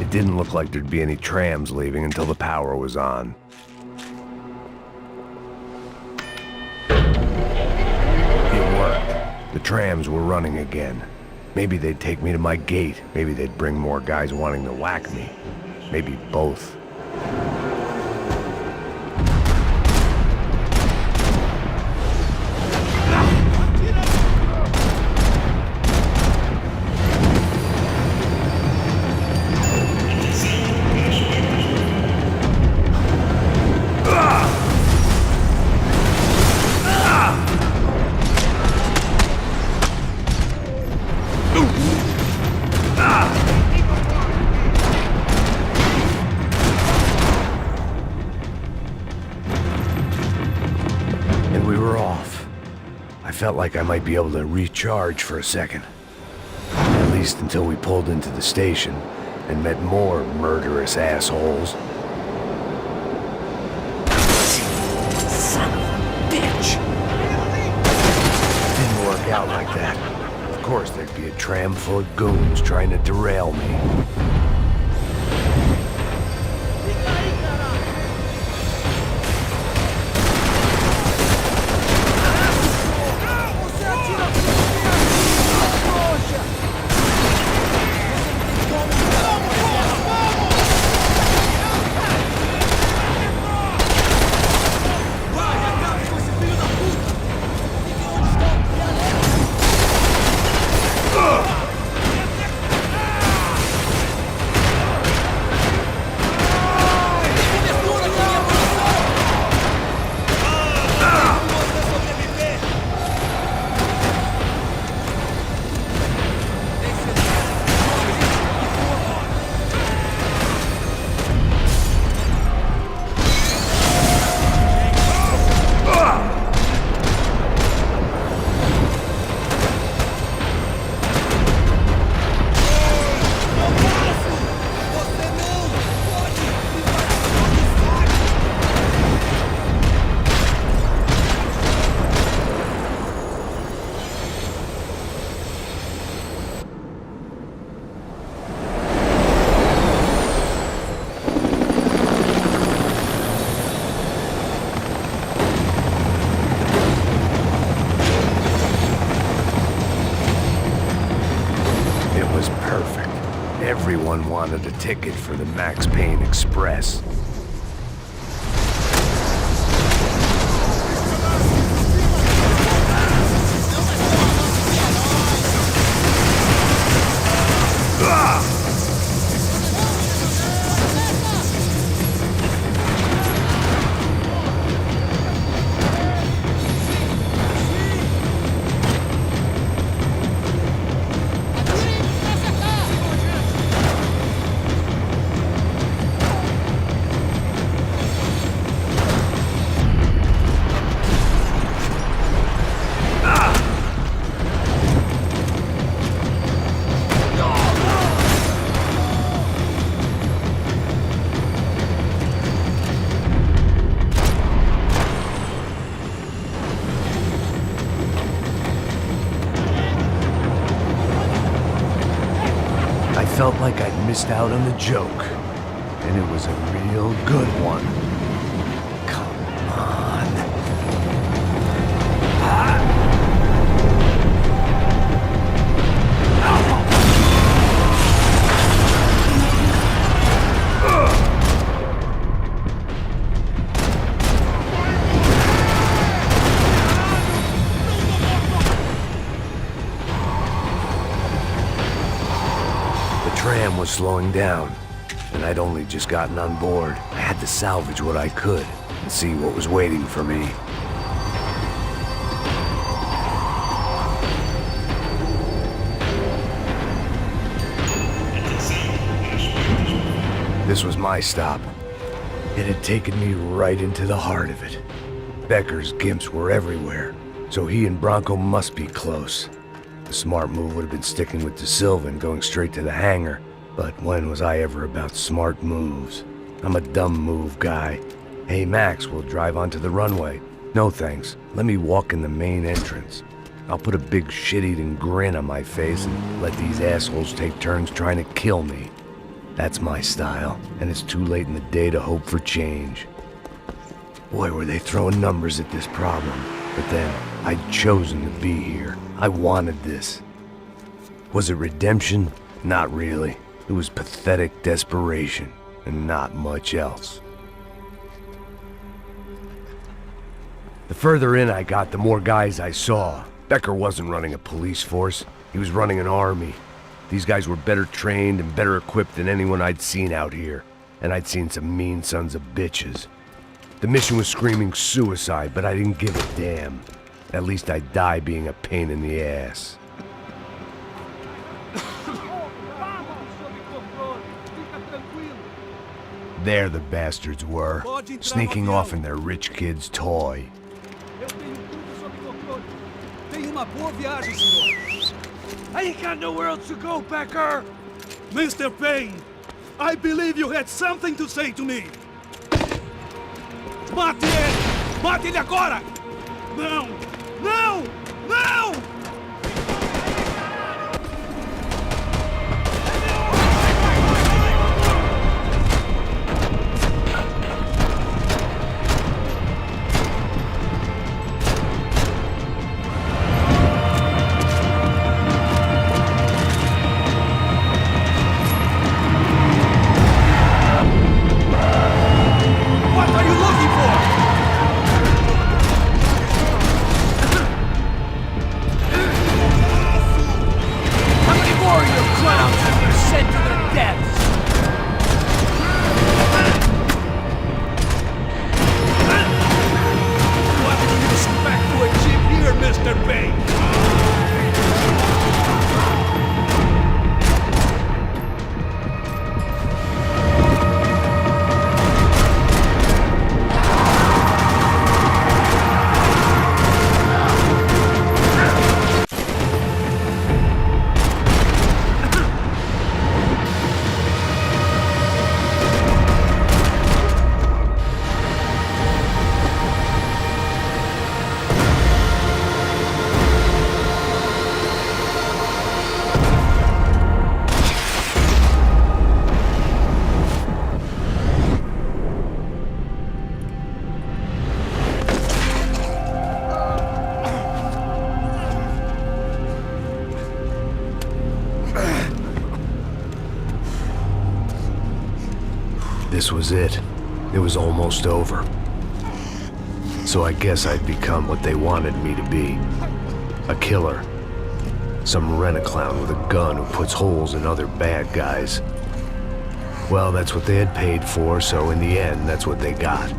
It didn't look like there'd be any trams leaving until the power was on. It worked. The trams were running again. Maybe they'd take me to my gate. Maybe they'd bring more guys wanting to whack me. Maybe both. Felt like I might be able to recharge for a second. At least until we pulled into the station and met more murderous assholes. Son of a bitch! Didn't work out like that. Of course there'd be a tram full of goons trying to derail me. Everyone wanted a ticket for the Max Payne Express. I felt like I'd missed out on the joke, and it was a real good one. Come on. The tram was slowing down, and I'd only just gotten on board. I had to salvage what I could and see what was waiting for me. This was my stop. It had taken me right into the heart of it. Becker's gimps were everywhere, so he and Bronco must be close. The smart move would have been sticking with De Silva and going straight to the hangar, but when was I ever about smart moves? I'm a dumb move guy. Hey Max, we'll drive onto the runway. No thanks, let me walk in the main entrance. I'll put a big shit-eating grin on my face and let these assholes take turns trying to kill me. That's my style, and it's too late in the day to hope for change. Boy, were they throwing numbers at this problem. But then, I'd chosen to be here. I wanted this. Was it redemption? Not really. It was pathetic desperation, and not much else. The further in I got, the more guys I saw. Becker wasn't running a police force. He was running an army. These guys were better trained and better equipped than anyone I'd seen out here. And I'd seen some mean sons of bitches. The mission was screaming suicide, but I didn't give a damn. At least I'd die being a pain in the ass. There the bastards were, sneaking off in their rich kid's toy. I ain't got nowhere else to go, Becker! Mr. Payne, I believe you had something to say to me! Mate ele! Mate ele agora! Não! Não! Não! This was it. It was almost over. So I guess I'd become what they wanted me to be. A killer. Some rent-a-clown with a gun who puts holes in other bad guys. Well, that's what they had paid for, so in the end, that's what they got.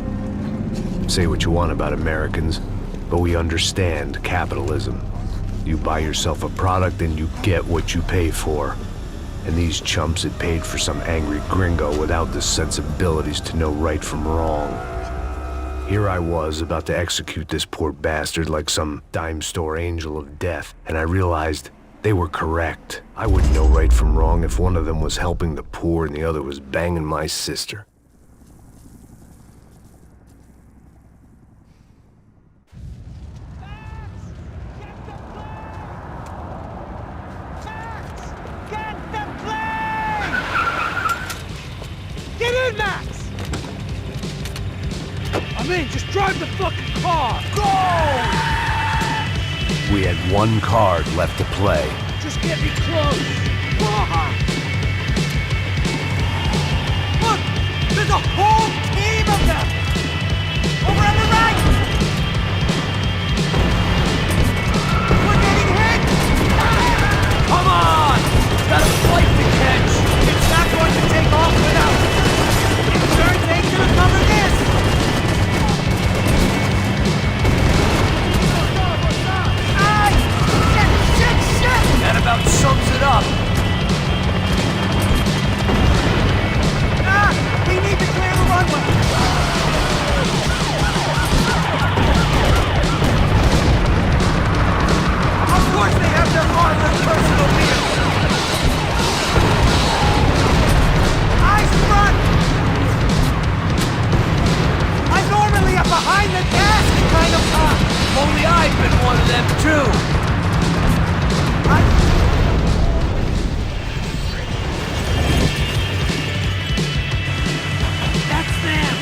Say what you want about Americans, but we understand capitalism. You buy yourself a product and you get what you pay for. And these chumps had paid for some angry gringo without the sensibilities to know right from wrong. Here I was about to execute this poor bastard like some dime store angel of death, and I realized they were correct. I wouldn't know right from wrong if one of them was helping the poor and the other was banging my sister. Get in, Max! I'm in, just drive the fucking car! Go! We had one card left to play. Just get me close! Look! There's a whole team of them! Over on the right! We're getting hit! Come on! Got a flight to catch! It's not going to take off without... Turns ain't gonna cover this! Aye! Shit! That about sums it up. We need to clear the runway! Of course they have their armored personal vehicles! Eyes front! I'm normally a behind the desk kind of cop! Only I've been one of them too! That's them!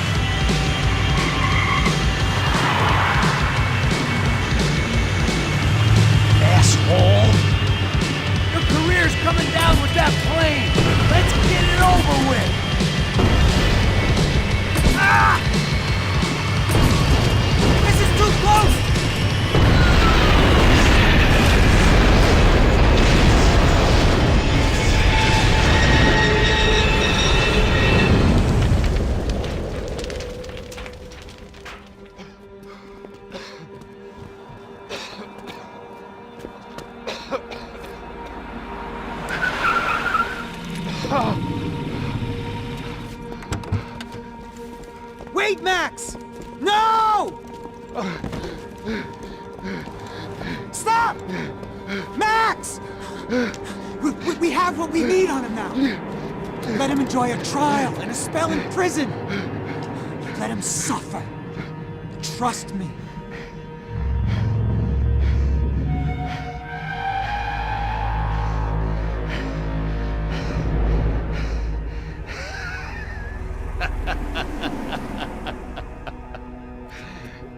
Asshole! Your career's coming down with that plane! Let's get it over with! Ah! This is too close! Wait, Max! No! Stop! Max! We have what we need on him now. Let him enjoy a trial and a spell in prison. Let him suffer. Trust me.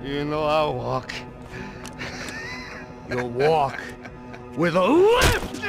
You know I'll walk. You'll walk with a lift!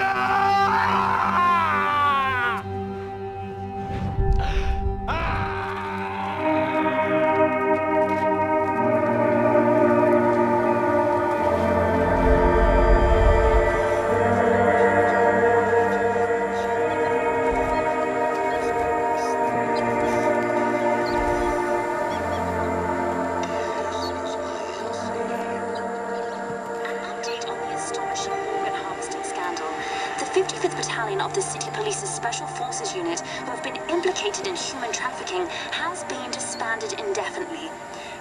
Of the City Police's Special Forces Unit, who have been implicated in human trafficking, has been disbanded indefinitely.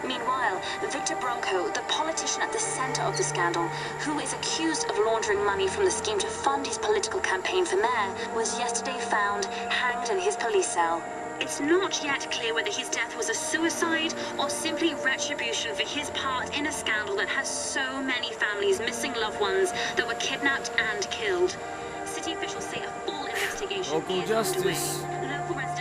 Meanwhile, Victor Bronco, the politician at the center of the scandal, who is accused of laundering money from the scheme to fund his political campaign for mayor, was yesterday found hanged in his police cell. It's not yet clear whether his death was a suicide or simply retribution for his part in a scandal that has so many families missing loved ones that were kidnapped and killed. City officials say a full investigation is underway. Local residents